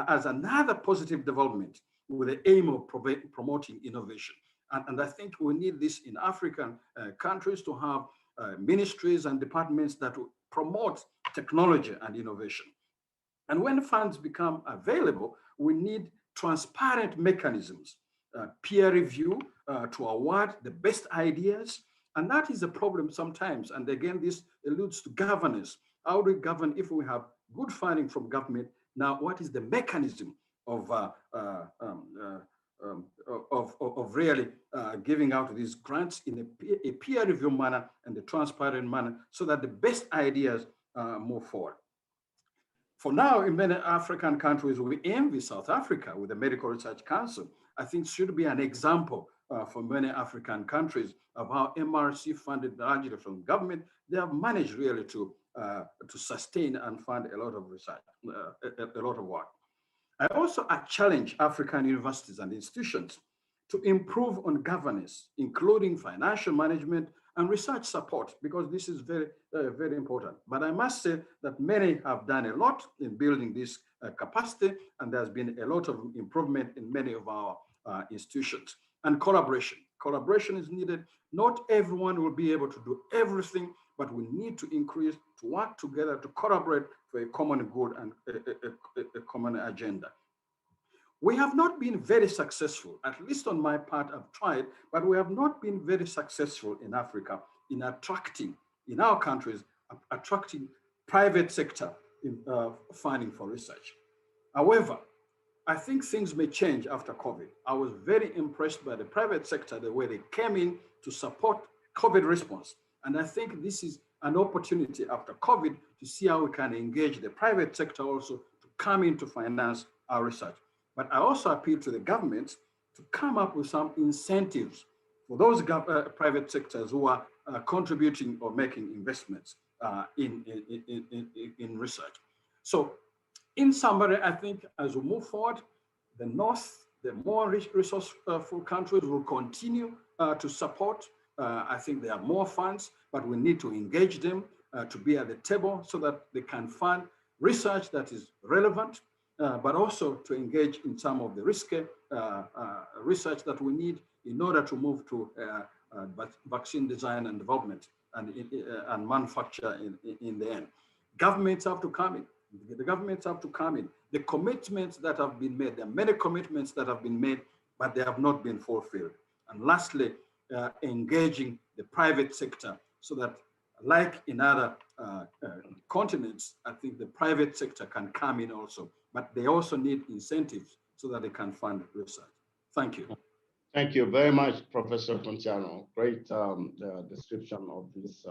as another positive development with the aim of promoting innovation. And I think we need this in African countries to have ministries and departments that will promote technology and innovation. And when funds become available, we need transparent mechanisms, peer review to award the best ideas. And that is a problem sometimes. And again, this alludes to governance. How do we govern if we have good funding from government? Now, what is the mechanism of really giving out these grants in a peer review manner and a transparent manner, so that the best ideas move forward? For now, in many African countries, we envy South Africa with the Medical Research Council. I think should be an example for many African countries of how MRC, funded largely from government, they have managed really to sustain and fund a lot of research, a lot of work. I also challenge African universities and institutions to improve on governance, including financial management and research support, because this is very, very important. But I must say that many have done a lot in building this capacity, and there's been a lot of improvement in many of our institutions. And collaboration. Collaboration is needed. Not everyone will be able to do everything, but we need to increase, to work together, to collaborate for a common good and a common agenda. We have not been very successful, at least on my part, I've tried, but we have not been very successful in Africa in attracting, in our countries, attracting private sector funding for research. However, I think things may change after COVID. I was very impressed by the private sector, the way they came in to support COVID response. And I think this is an opportunity after COVID to see how we can engage the private sector also to come in to finance our research. But I also appeal to the governments to come up with some incentives for those private sectors who are contributing or making investments in research. So in summary, I think as we move forward, the North, the more resourceful countries will continue to support. I think there are more funds, but we need to engage them to be at the table so that they can fund research that is relevant, but also to engage in some of the risky research that we need in order to move to vaccine design and development and manufacture in the end. Governments have to come in. The governments have to come in. The commitments that have been made, there are many commitments that have been made, but they have not been fulfilled. And lastly, engaging the private sector so that, like in other continents, I think the private sector can come in also, but they also need incentives so that they can fund research. Thank you. Thank you very much, Professor Ponciano. Great description of this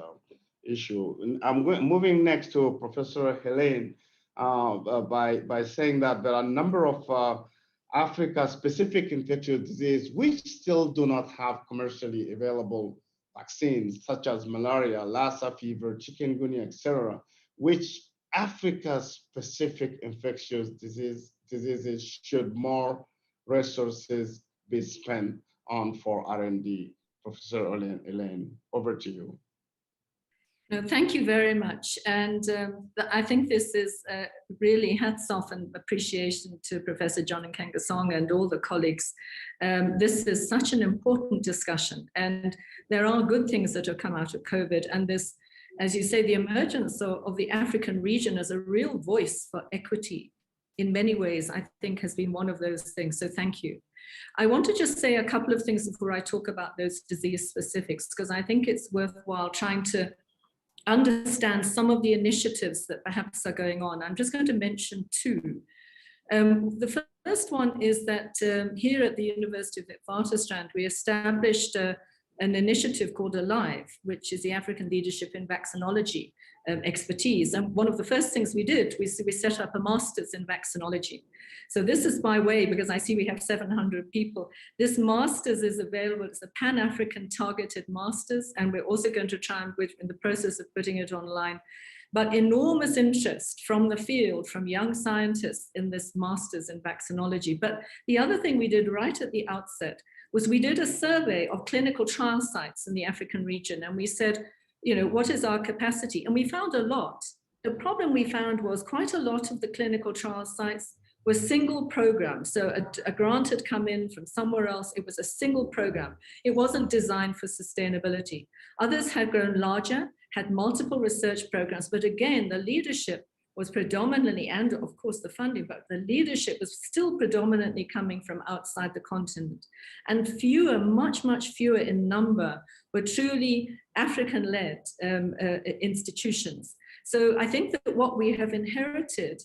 issue. And I'm moving next to Professor Helene by saying that there are a number of Africa-specific infectious disease which still do not have commercially available vaccines, such as malaria, Lassa fever, chikungunya, etc., which Africa-specific infectious diseases should more resources be spent on for R&D. Professor Elaine, over to you. No, thank you very much. And I think this is really hats off and appreciation to Professor John Nkengasong and all the colleagues. This is such an important discussion, and there are good things that have come out of COVID. And this, as you say, the emergence of the African region as a real voice for equity in many ways, I think has been one of those things. So thank you. I want to just say a couple of things before I talk about those disease specifics, because I think it's worthwhile trying to understand some of the initiatives that perhaps are going on. I'm just going to mention two. The first one is that here at the University of Witwatersrand, we established an initiative called ALIVE, which is the African Leadership in Vaccinology expertise. And one of the first things we did, we set up a master's in vaccinology. So this is by way, because I see we have 700 people. This master's is available. It's a Pan-African targeted master's, and we're also going to try and, in the process of putting it online. But enormous interest from the field, from young scientists in this master's in vaccinology. But the other thing we did right at the outset was we did a survey of clinical trial sites in the African region, and we said, you know, what is our capacity? And we found a lot. The problem we found was quite a lot of the clinical trial sites were single programs. So a grant had come in from somewhere else. It was a single program. It wasn't designed for sustainability. Others had grown larger, had multiple research programs, but again, the leadership was predominantly, and of course the funding, but the leadership was still predominantly coming from outside the continent. And fewer, much, much fewer in number were truly African-led institutions. So I think that what we have inherited,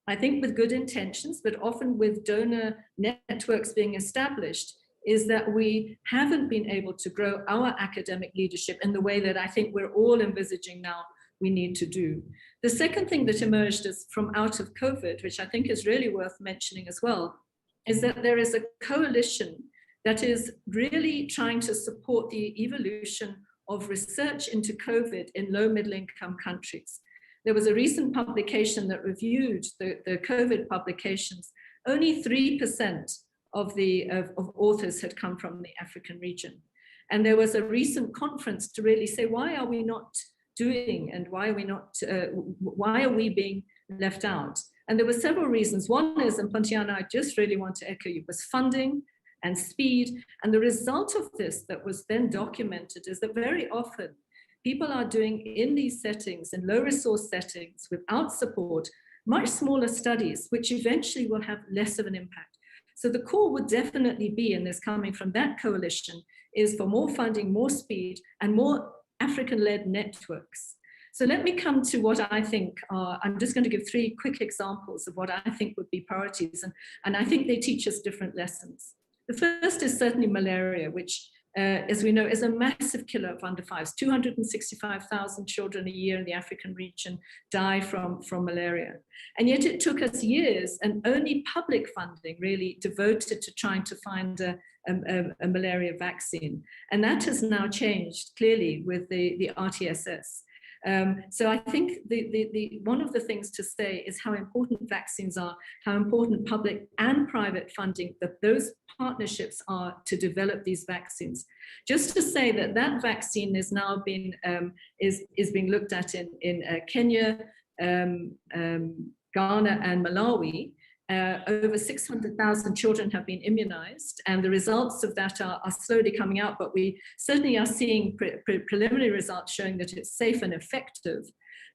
I think with good intentions, but often with donor networks being established, is that we haven't been able to grow our academic leadership in the way that I think we're all envisaging now we need to do. The second thing that emerged is from out of COVID, which I think is really worth mentioning as well, is that there is a coalition that is really trying to support the evolution of research into COVID in low middle income countries. There was a recent publication that reviewed the COVID publications. Only 3% of authors had come from the African region. And there was a recent conference to really say, why are we not doing, and why are we being left out? And there were several reasons. One is, and Pontiana, I just really want to echo you, was funding and speed. And the result of this that was then documented is that very often people are doing in these settings, in low resource settings, without support, much smaller studies, which eventually will have less of an impact. So the call would definitely be, and this coming from that coalition, is for more funding, more speed, and more African-led networks. So let me come to what I think are, I'm just going to give 3 quick examples of what I think would be priorities, and I think they teach us different lessons. The first is certainly malaria, which, as we know, is a massive killer of under 5s. 265,000 children a year in the African region die from malaria. And yet it took us years and only public funding really devoted to trying to find a malaria vaccine. And that has now changed clearly with the RTSS. So I think one of the things to say is how important vaccines are, how important public and private funding, that those partnerships are to develop these vaccines. Just to say that that vaccine is now being looked at in Kenya, Ghana and Malawi. Over 600,000 children have been immunized, and the results of that are slowly coming out, but we certainly are seeing preliminary results showing that it's safe and effective.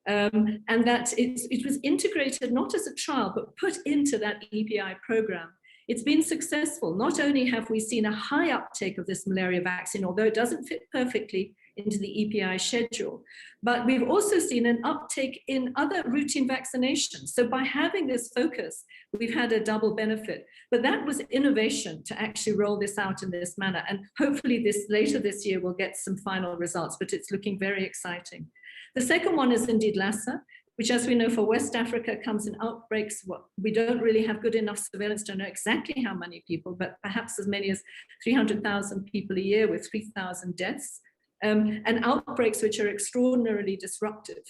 And that it was integrated not as a trial, but put into that EPI program. It's been successful. Not only have we seen a high uptake of this malaria vaccine, although it doesn't fit perfectly into the EPI schedule, but we've also seen an uptake in other routine vaccinations. So by having this focus, we've had a double benefit. But that was innovation to actually roll this out in this manner. And hopefully later this year, we'll get some final results, but it's looking very exciting. The second one is indeed Lassa, which, as we know, for West Africa comes in outbreaks. We don't really have good enough surveillance to know exactly how many people, but perhaps as many as 300,000 people a year with 3,000 deaths, and outbreaks which are extraordinarily disruptive.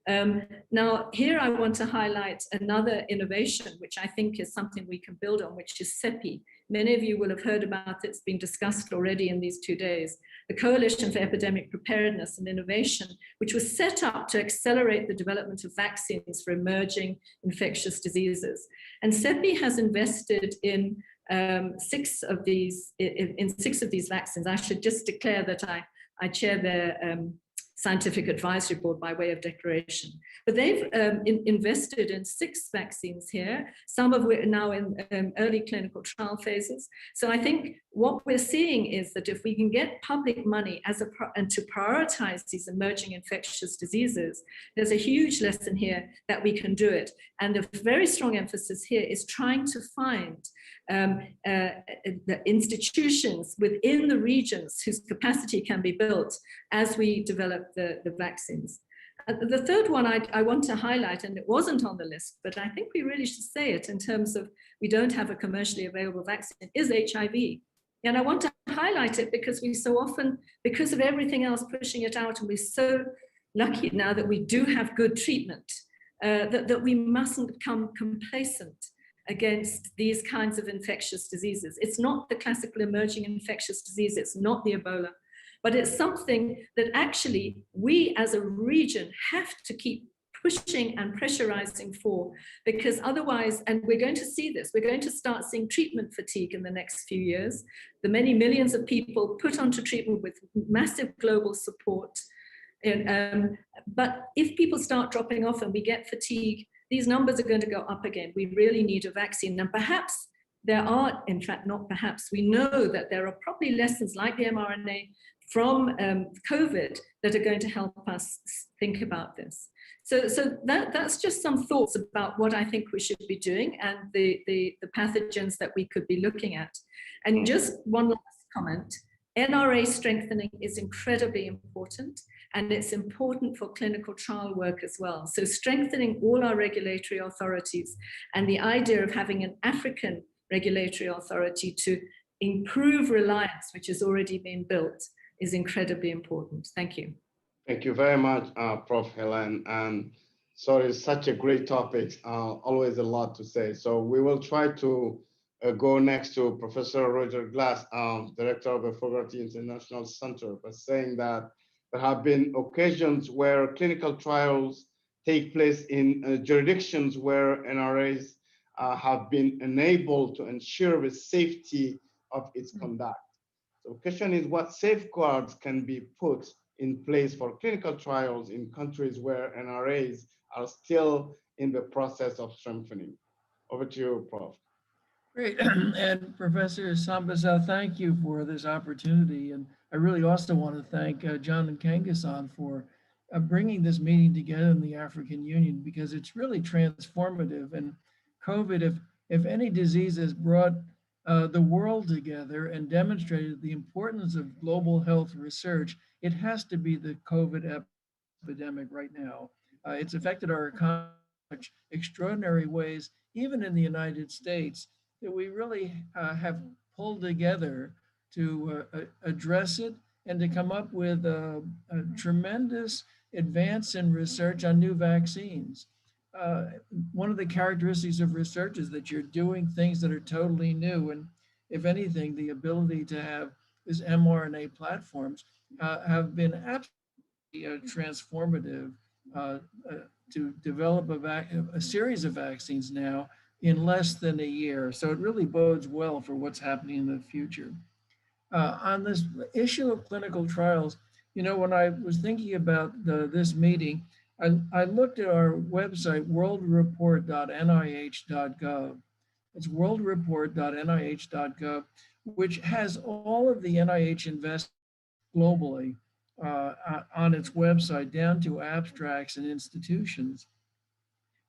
Now, here I want to highlight another innovation, which I think is something we can build on, which is CEPI. Many of you will have heard about it. It's been discussed already in these 2 days. The Coalition for Epidemic Preparedness and Innovation, which was set up to accelerate the development of vaccines for emerging infectious diseases. And CEPI has invested in six of these vaccines. I should just declare that I chair their scientific advisory board by way of declaration. But they've invested in 6 vaccines here, some of which are now in early clinical trial phases. So I think what we're seeing is that if we can get public money and to prioritize these emerging infectious diseases, there's a huge lesson here that we can do it. And the very strong emphasis here is trying to find the institutions within the regions whose capacity can be built as we develop the vaccines. The third one I want to highlight, and it wasn't on the list, but I think we really should say it in terms of we don't have a commercially available vaccine, is HIV. And I want to highlight it because we so often, because of everything else pushing it out, and we're so lucky now that we do have good treatment, that we mustn't become complacent against these kinds of infectious diseases. It's not the classical emerging infectious disease, it's not the Ebola, but it's something that actually we as a region have to keep pushing and pressurizing for, because otherwise, and we're going to see this, we're going to start seeing treatment fatigue in the next few years. The many millions of people put onto treatment with massive global support. But if people start dropping off and we get fatigue, these numbers are going to go up again. We really need a vaccine. And perhaps there are, in fact, not perhaps, we know that there are probably lessons like the mRNA from COVID that are going to help us think about this. So that's just some thoughts about what I think we should be doing and the pathogens that we could be looking at. And just one last comment, NRA strengthening is incredibly important, and it's important for clinical trial work as well. So strengthening all our regulatory authorities, and the idea of having an African regulatory authority to improve reliance, which has already been built, is incredibly important. Thank you. Thank you very much, Prof. Helen. And sorry, it's such a great topic, always a lot to say. So we will try to go next to Professor Roger Glass, Director of the Fogarty International Center, by saying that there have been occasions where clinical trials take place in jurisdictions where NRAs have been enabled to ensure the safety of its conduct. So the question is, what safeguards can be put in place for clinical trials in countries where NRAs are still in the process of strengthening? Over to you, Prof. Great. And Professor Sambasa, thank you for this opportunity. And I really also want to thank John Nkengasong for bringing this meeting together in the African Union, because it's really transformative. And COVID, if any disease has brought the world together and demonstrated the importance of global health research, it has to be the COVID epidemic right now. It's affected our economy in extraordinary ways, even in the United States, that we really have pulled together to address it and to come up with a tremendous advance in research on new vaccines. One of the characteristics of research is that you're doing things that are totally new. And if anything, the ability to have these mRNA platforms have been absolutely transformative to develop a series of vaccines now in less than a year. So it really bodes well for what's happening in the future. On this issue of clinical trials, when I was thinking about this meeting, I looked at our website, worldreport.nih.gov. It's worldreport.nih.gov, which has all of the NIH investments globally on its website, down to abstracts and institutions.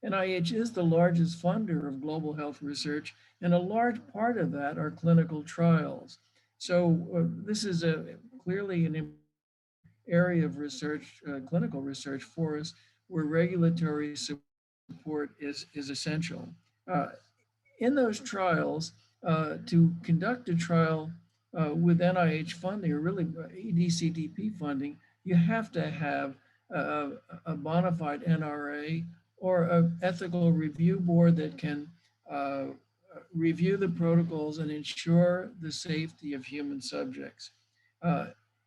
NIH is the largest funder of global health research, and a large part of that are clinical trials. So this is clearly an area of research, clinical research for us, where regulatory support is essential. In those trials, to conduct a trial with NIH funding, or really EDCDP funding, you have to have a bona fide NRA or an ethical review board that can review the protocols and ensure the safety of human subjects.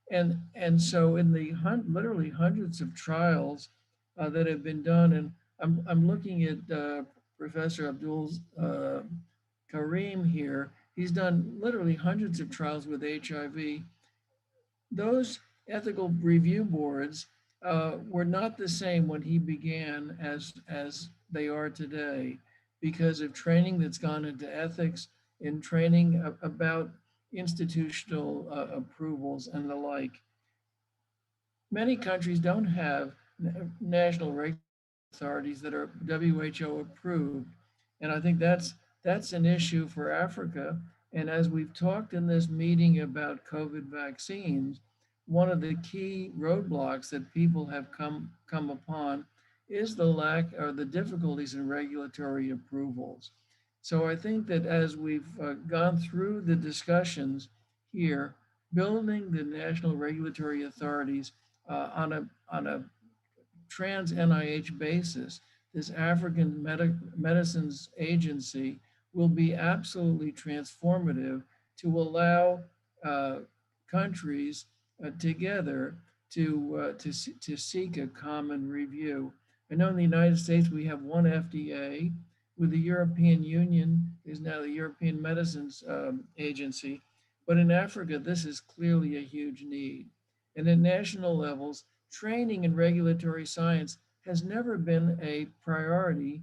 And so in the literally hundreds of trials that have been done, and I'm looking at Professor Abdul Karim here, he's done literally hundreds of trials with HIV. Those ethical review boards were not the same when he began as they are today, because of training that's gone into ethics and training about institutional approvals and the like. Many countries don't have national regulatory authorities that are WHO approved. And I think that's an issue for Africa. And as we've talked in this meeting about COVID vaccines, one of the key roadblocks that people have come upon is the lack or the difficulties in regulatory approvals. So I think that as we've gone through the discussions here, building the national regulatory authorities on a trans NIH basis, this African Medicines Agency will be absolutely transformative to allow countries together to seek a common review. I know in the United States we have one FDA. With the European Union is now the European Medicines Agency, but in Africa this is clearly a huge need. And at national levels, training in regulatory science has never been a priority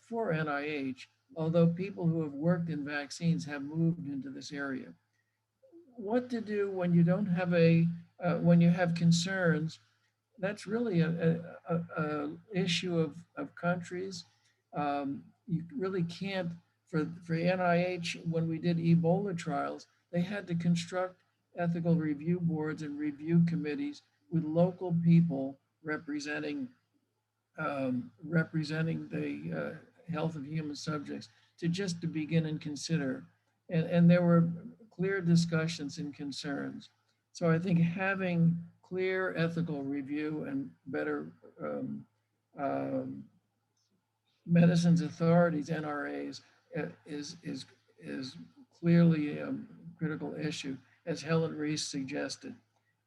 for NIH, although people who have worked in vaccines have moved into this area. What to do when you don't have when you have concerns, that's really a issue of countries. You really can't, for NIH, when we did Ebola trials, they had to construct ethical review boards and review committees with local people representing the health of human subjects to begin and consider. And there were clear discussions and concerns. So I think having clear ethical review and better medicines authorities, NRAs, is clearly a critical issue, as Helen Reese suggested.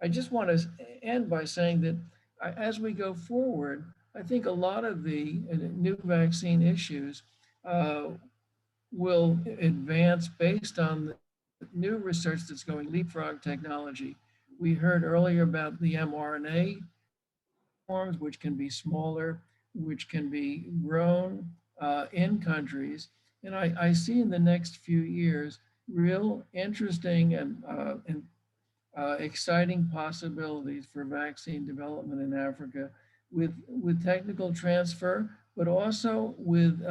I just want to end by saying that as we go forward, I think a lot of the new vaccine issues will advance based on the new research that's going, leapfrog technology. We heard earlier about the mRNA forms, which can be smaller, which can be grown in countries. And I see in the next few years real interesting and exciting possibilities for vaccine development in Africa with technical transfer, but also with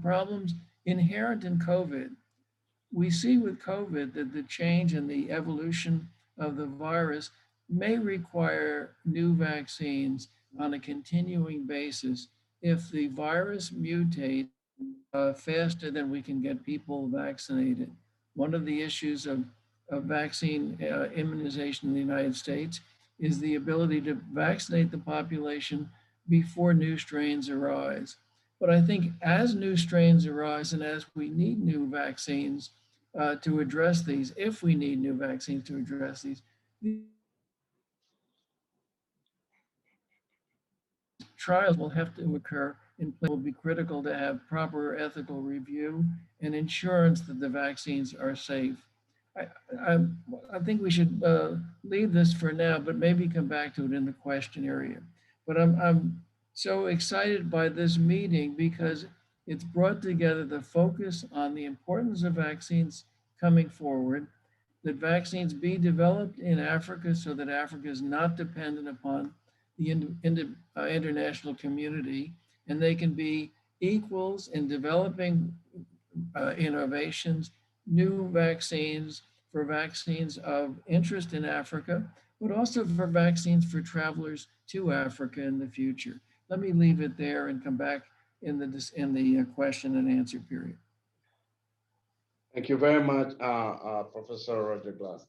problems inherent in COVID. We see with COVID that the change in the evolution of the virus may require new vaccines on a continuing basis if the virus mutates faster than we can get people vaccinated. One of the issues of vaccine immunization in the United States is the ability to vaccinate the population before new strains arise. But I think as new strains arise and as we need new vaccines to address these, if we need new vaccines to address these trials will have to occur in place will be critical to have proper ethical review and insurance that the vaccines are safe. I think we should leave this for now, but maybe come back to it in the question area. But I'm so excited by this meeting because it's brought together the focus on the importance of vaccines coming forward, that vaccines be developed in Africa so that Africa is not dependent upon the international community, and they can be equals in developing innovations, new vaccines for vaccines of interest in Africa, but also for vaccines for travelers to Africa in the future. Let me leave it there and come back in the question and answer period. Thank you very much, Professor Roger Glass.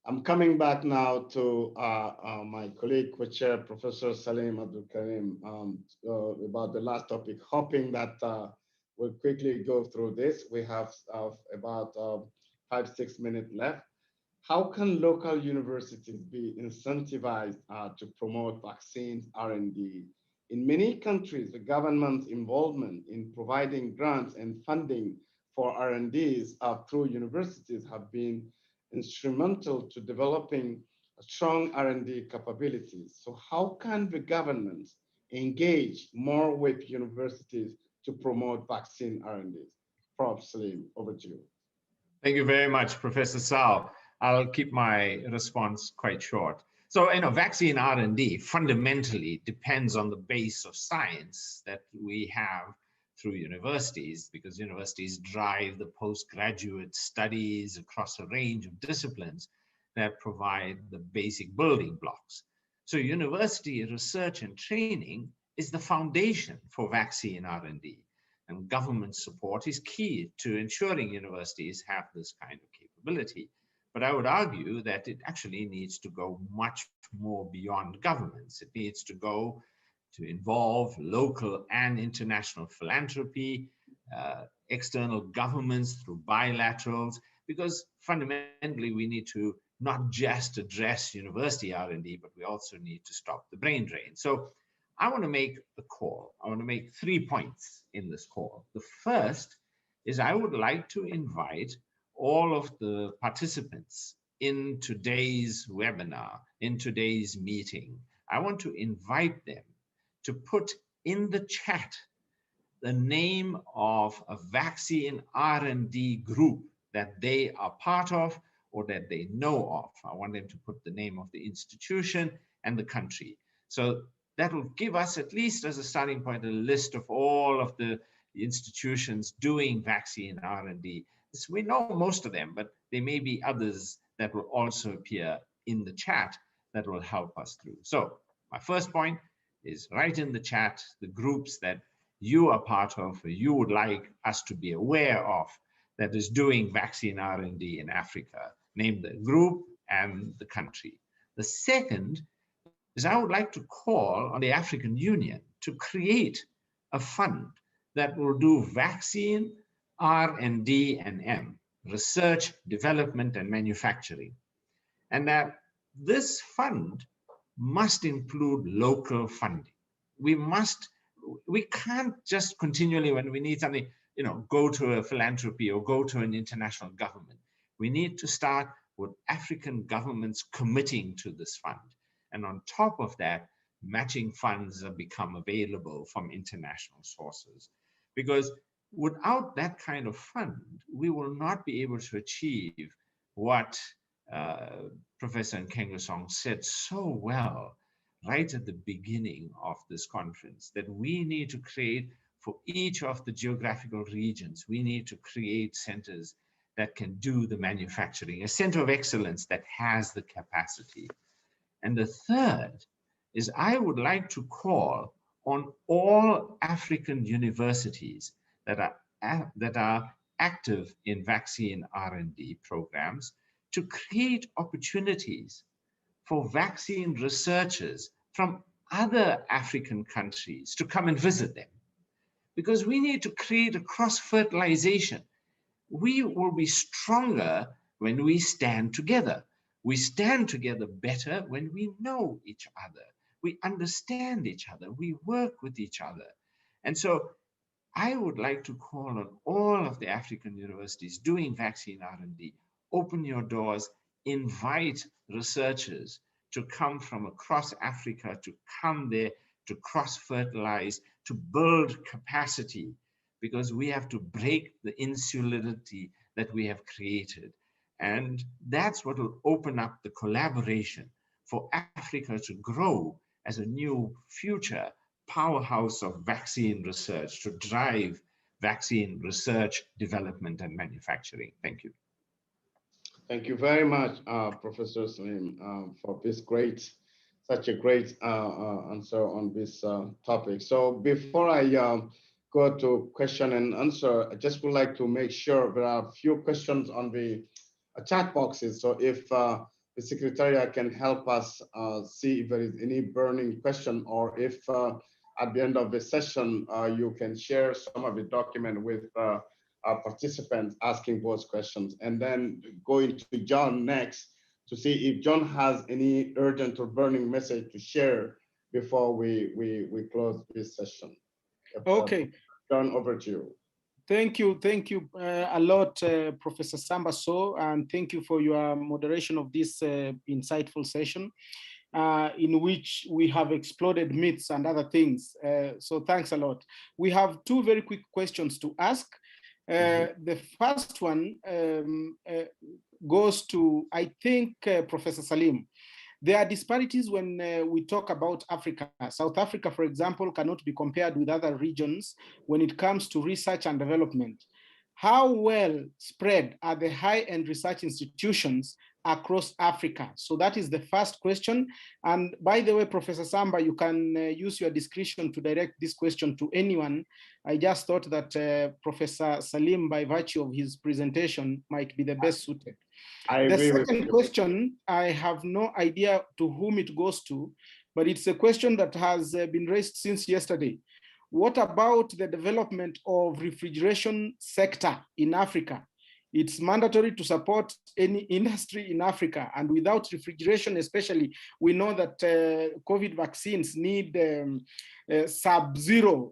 I'm coming back now to my colleague, co-chair, Professor Salim Abdul Karim, about the last topic, hoping that we'll quickly go through this. We have about 5-6 minutes left. How can local universities be incentivized to promote vaccines R&D? In many countries, the government's involvement in providing grants and funding for R&Ds through universities have been instrumental to developing strong R&D capabilities. So how can the government engage more with universities to promote vaccine R&Ds? Prof. Salim, over to you. Thank you very much, Professor Sao. I'll keep my response quite short. So, vaccine R&D fundamentally depends on the base of science that we have through universities, because universities drive the postgraduate studies across a range of disciplines that provide the basic building blocks. So university research and training is the foundation for vaccine R&D, and government support is key to ensuring universities have this kind of capability. But I would argue that it actually needs to go much more beyond governments. It needs to go to involve local and international philanthropy, external governments through bilaterals, because fundamentally we need to not just address university R&D, but we also need to stop the brain drain. So I want to make a call. I want to make 3 points in this call. The first is I would like to invite all of the participants in today's webinar, in today's meeting. I want to invite them to put in the chat the name of a vaccine R&D group that they are part of or that they know of. I want them to put the name of the institution and the country. So that will give us, at least as a starting point, a list of all of the institutions doing vaccine R&D. So we know most of them, but there may be others that will also appear in the chat that will help us through. So my first point is write in the chat the groups that you are part of, or you would like us to be aware of, that is doing vaccine R&D in Africa. Name the group and the country. The second is I would like to call on the African Union to create a fund that will do vaccine R&D and M, research, development, and manufacturing. And that this fund must include local funding. We can't just continually, when we need something, go to a philanthropy or go to an international government. We need to start with African governments committing to this fund. And on top of that, matching funds have become available from international sources. Because without that kind of fund, we will not be able to achieve what Professor Nkengasong said so well right at the beginning of this conference, that we need to create for each of the geographical regions, we need to create centers that can do the manufacturing, a center of excellence that has the capacity. And the third is I would like to call on all African universities that are active in vaccine R&D programs to create opportunities for vaccine researchers from other African countries to come and visit them. Because we need to create a cross-fertilization. We will be stronger when we stand together. We stand together better when we know each other. We understand each other. We work with each other. And so I would like to call on all of the African universities doing vaccine R&D, open your doors, invite researchers to come from across Africa, to come there, to cross-fertilize, to build capacity, because we have to break the insularity that we have created. And that's what will open up the collaboration for Africa to grow as a new future powerhouse of vaccine research to drive vaccine research, development, and manufacturing. Thank you. Thank you very much, Professor Salim, for this such a great answer on this topic. So before I go to question and answer, I just would like to make sure there are a few questions on the chat boxes. So if the Secretariat can help us see if there is any burning question, or if at the end of the session, you can share some of the document with our participants asking those questions, and then going to John next to see if John has any urgent or burning message to share before we close this session. Okay. John, over to you. Thank you a lot, Professor Sambaso, and thank you for your moderation of this insightful session, in which we have exploded myths and other things. So thanks a lot. We have two very quick questions to ask. The first one goes to, I think, Professor Salim. There are disparities when we talk about Africa. South Africa, for example, cannot be compared with other regions when it comes to research and development. How well spread are the high-end research institutions across Africa? So that is the first question. And by the way, Professor Samba, you can use your discretion to direct this question to anyone. I just thought that Professor Salim, by virtue of his presentation, might be the best suited. The second question, I have no idea to whom it goes to, but it's a question that has been raised since yesterday. What about the development of refrigeration sector in Africa? It's mandatory to support any industry in Africa, and without refrigeration especially, we know that COVID vaccines need sub-zero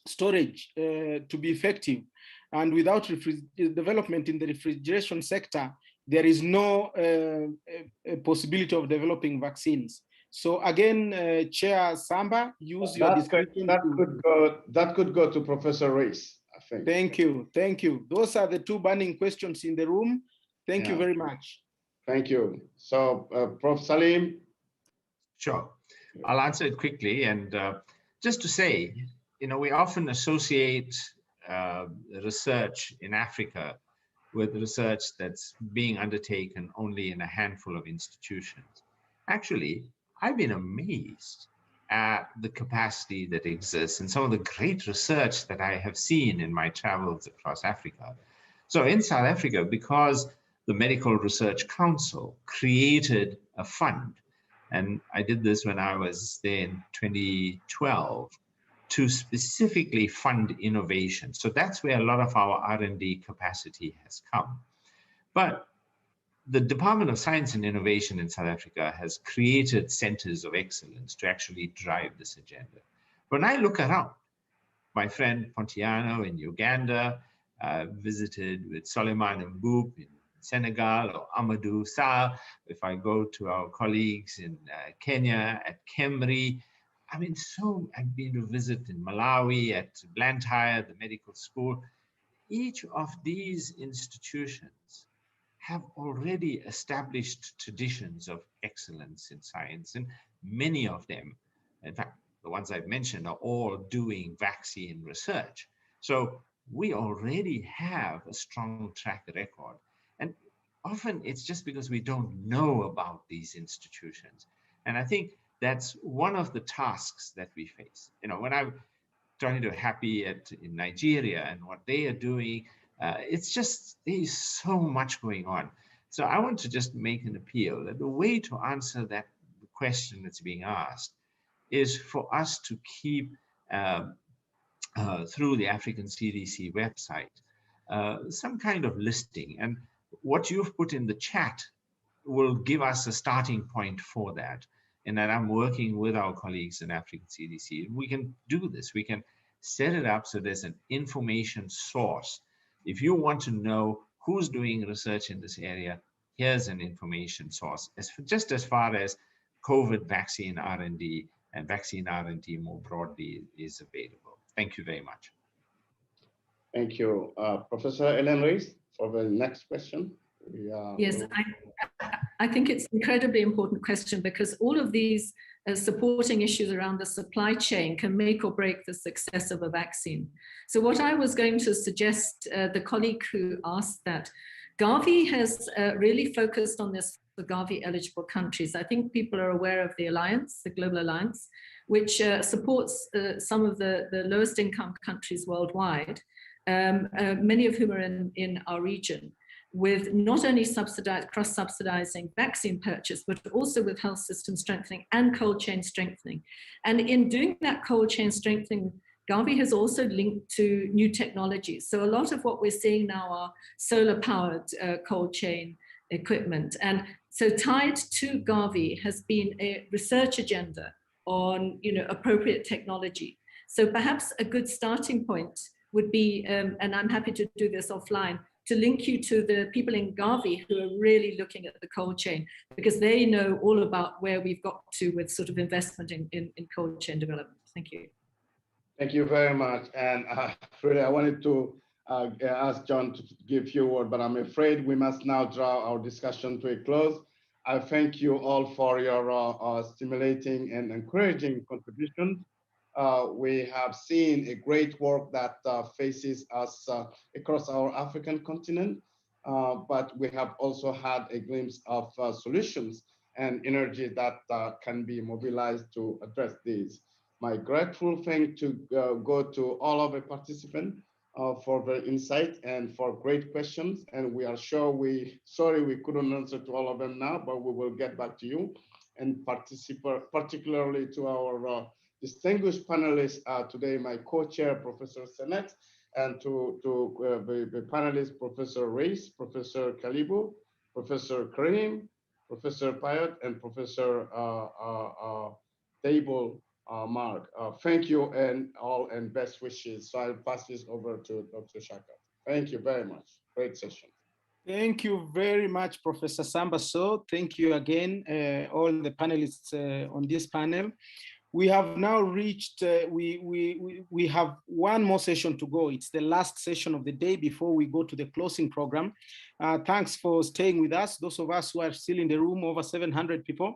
storage to be effective. And without development in the refrigeration sector, there is no possibility of developing vaccines. So again, Chair Samba, use your discretion. That could go to Professor Rees, I think. Thank you. Those are the two burning questions in the room. Thank you very much. Thank you. So, Prof. Salim. Sure, I'll answer it quickly. And just to say, we often associate research in Africa with research that's being undertaken only in a handful of institutions. Actually, I've been amazed at the capacity that exists and some of the great research that I have seen in my travels across Africa. So in South Africa, because the Medical Research Council created a fund, and I did this when I was there in 2012, to specifically fund innovation. So that's where a lot of our R&D capacity has come. But the Department of Science and Innovation in South Africa has created centers of excellence to actually drive this agenda. When I look around, my friend Pontiano in Uganda, visited with Soleiman Mboop in Senegal, or Amadou Sarr. If I go to our colleagues in Kenya at KEMRI, I've been to visit in Malawi at Blantyre, the medical school. Each of these institutions have already established traditions of excellence in science, and many of them, in fact, the ones I've mentioned, are all doing vaccine research. So we already have a strong track record. And often it's just because we don't know about these institutions. And I think that's one of the tasks that we face. When I'm talking to Happy in Nigeria and what they are doing, it's just, there's so much going on. So I want to just make an appeal that the way to answer that question that's being asked is for us to keep, through the African CDC website, some kind of listing. And what you've put in the chat will give us a starting point for that. and that I'm working with our colleagues in African CDC. We can do this. We can set it up so there's an information source. If you want to know who's doing research in this area, here's an information source, just as far as COVID vaccine R&D and vaccine R&D more broadly is available. Thank you very much. Thank you. Professor Ellen Rees, for the next question. Yes, I think it's an incredibly important question, because all of these supporting issues around the supply chain can make or break the success of a vaccine. So what I was going to suggest, the colleague who asked that, Gavi has really focused on this for Gavi eligible countries. I think people are aware of the alliance, the Global Alliance, which supports some of the lowest income countries worldwide, many of whom are in our region, with not only cross-subsidizing vaccine purchase, but also with health system strengthening and cold chain strengthening. And in doing that cold chain strengthening, Gavi has also linked to new technologies. So a lot of what we're seeing now are solar-powered cold chain equipment. And so tied to Gavi has been a research agenda on appropriate technology. So perhaps a good starting point would be, and I'm happy to do this offline, to link you to the people in Gavi who are really looking at the cold chain, because they know all about where we've got to with sort of investment in cold chain development. Thank you. Thank you very much. And really, I wanted to ask John to give you a word, but I'm afraid we must now draw our discussion to a close. I thank you all for your stimulating and encouraging contributions. We have seen a great work that faces us across our African continent, but we have also had a glimpse of solutions and energy that can be mobilized to address these. My grateful thanks to go to all of the participants for their insight and for great questions. And we are sorry we couldn't answer to all of them now, but we will get back to you, and particularly to our distinguished panelists today, my co-chair, Professor Senet, and to the panelists, Professor Reis, Professor Kalibu, Professor Karim, Professor Payot, and Professor Table Mark. Thank you and best wishes. So I'll pass this over to Dr. Shaka. Thank you very much. Great session. Thank you very much, Professor Sambaso. Thank you again, all the panelists on this panel. We have now reached, we have one more session to go. It's the last session of the day before we go to the closing program. Thanks for staying with us. Those of us who are still in the room, over 700 people.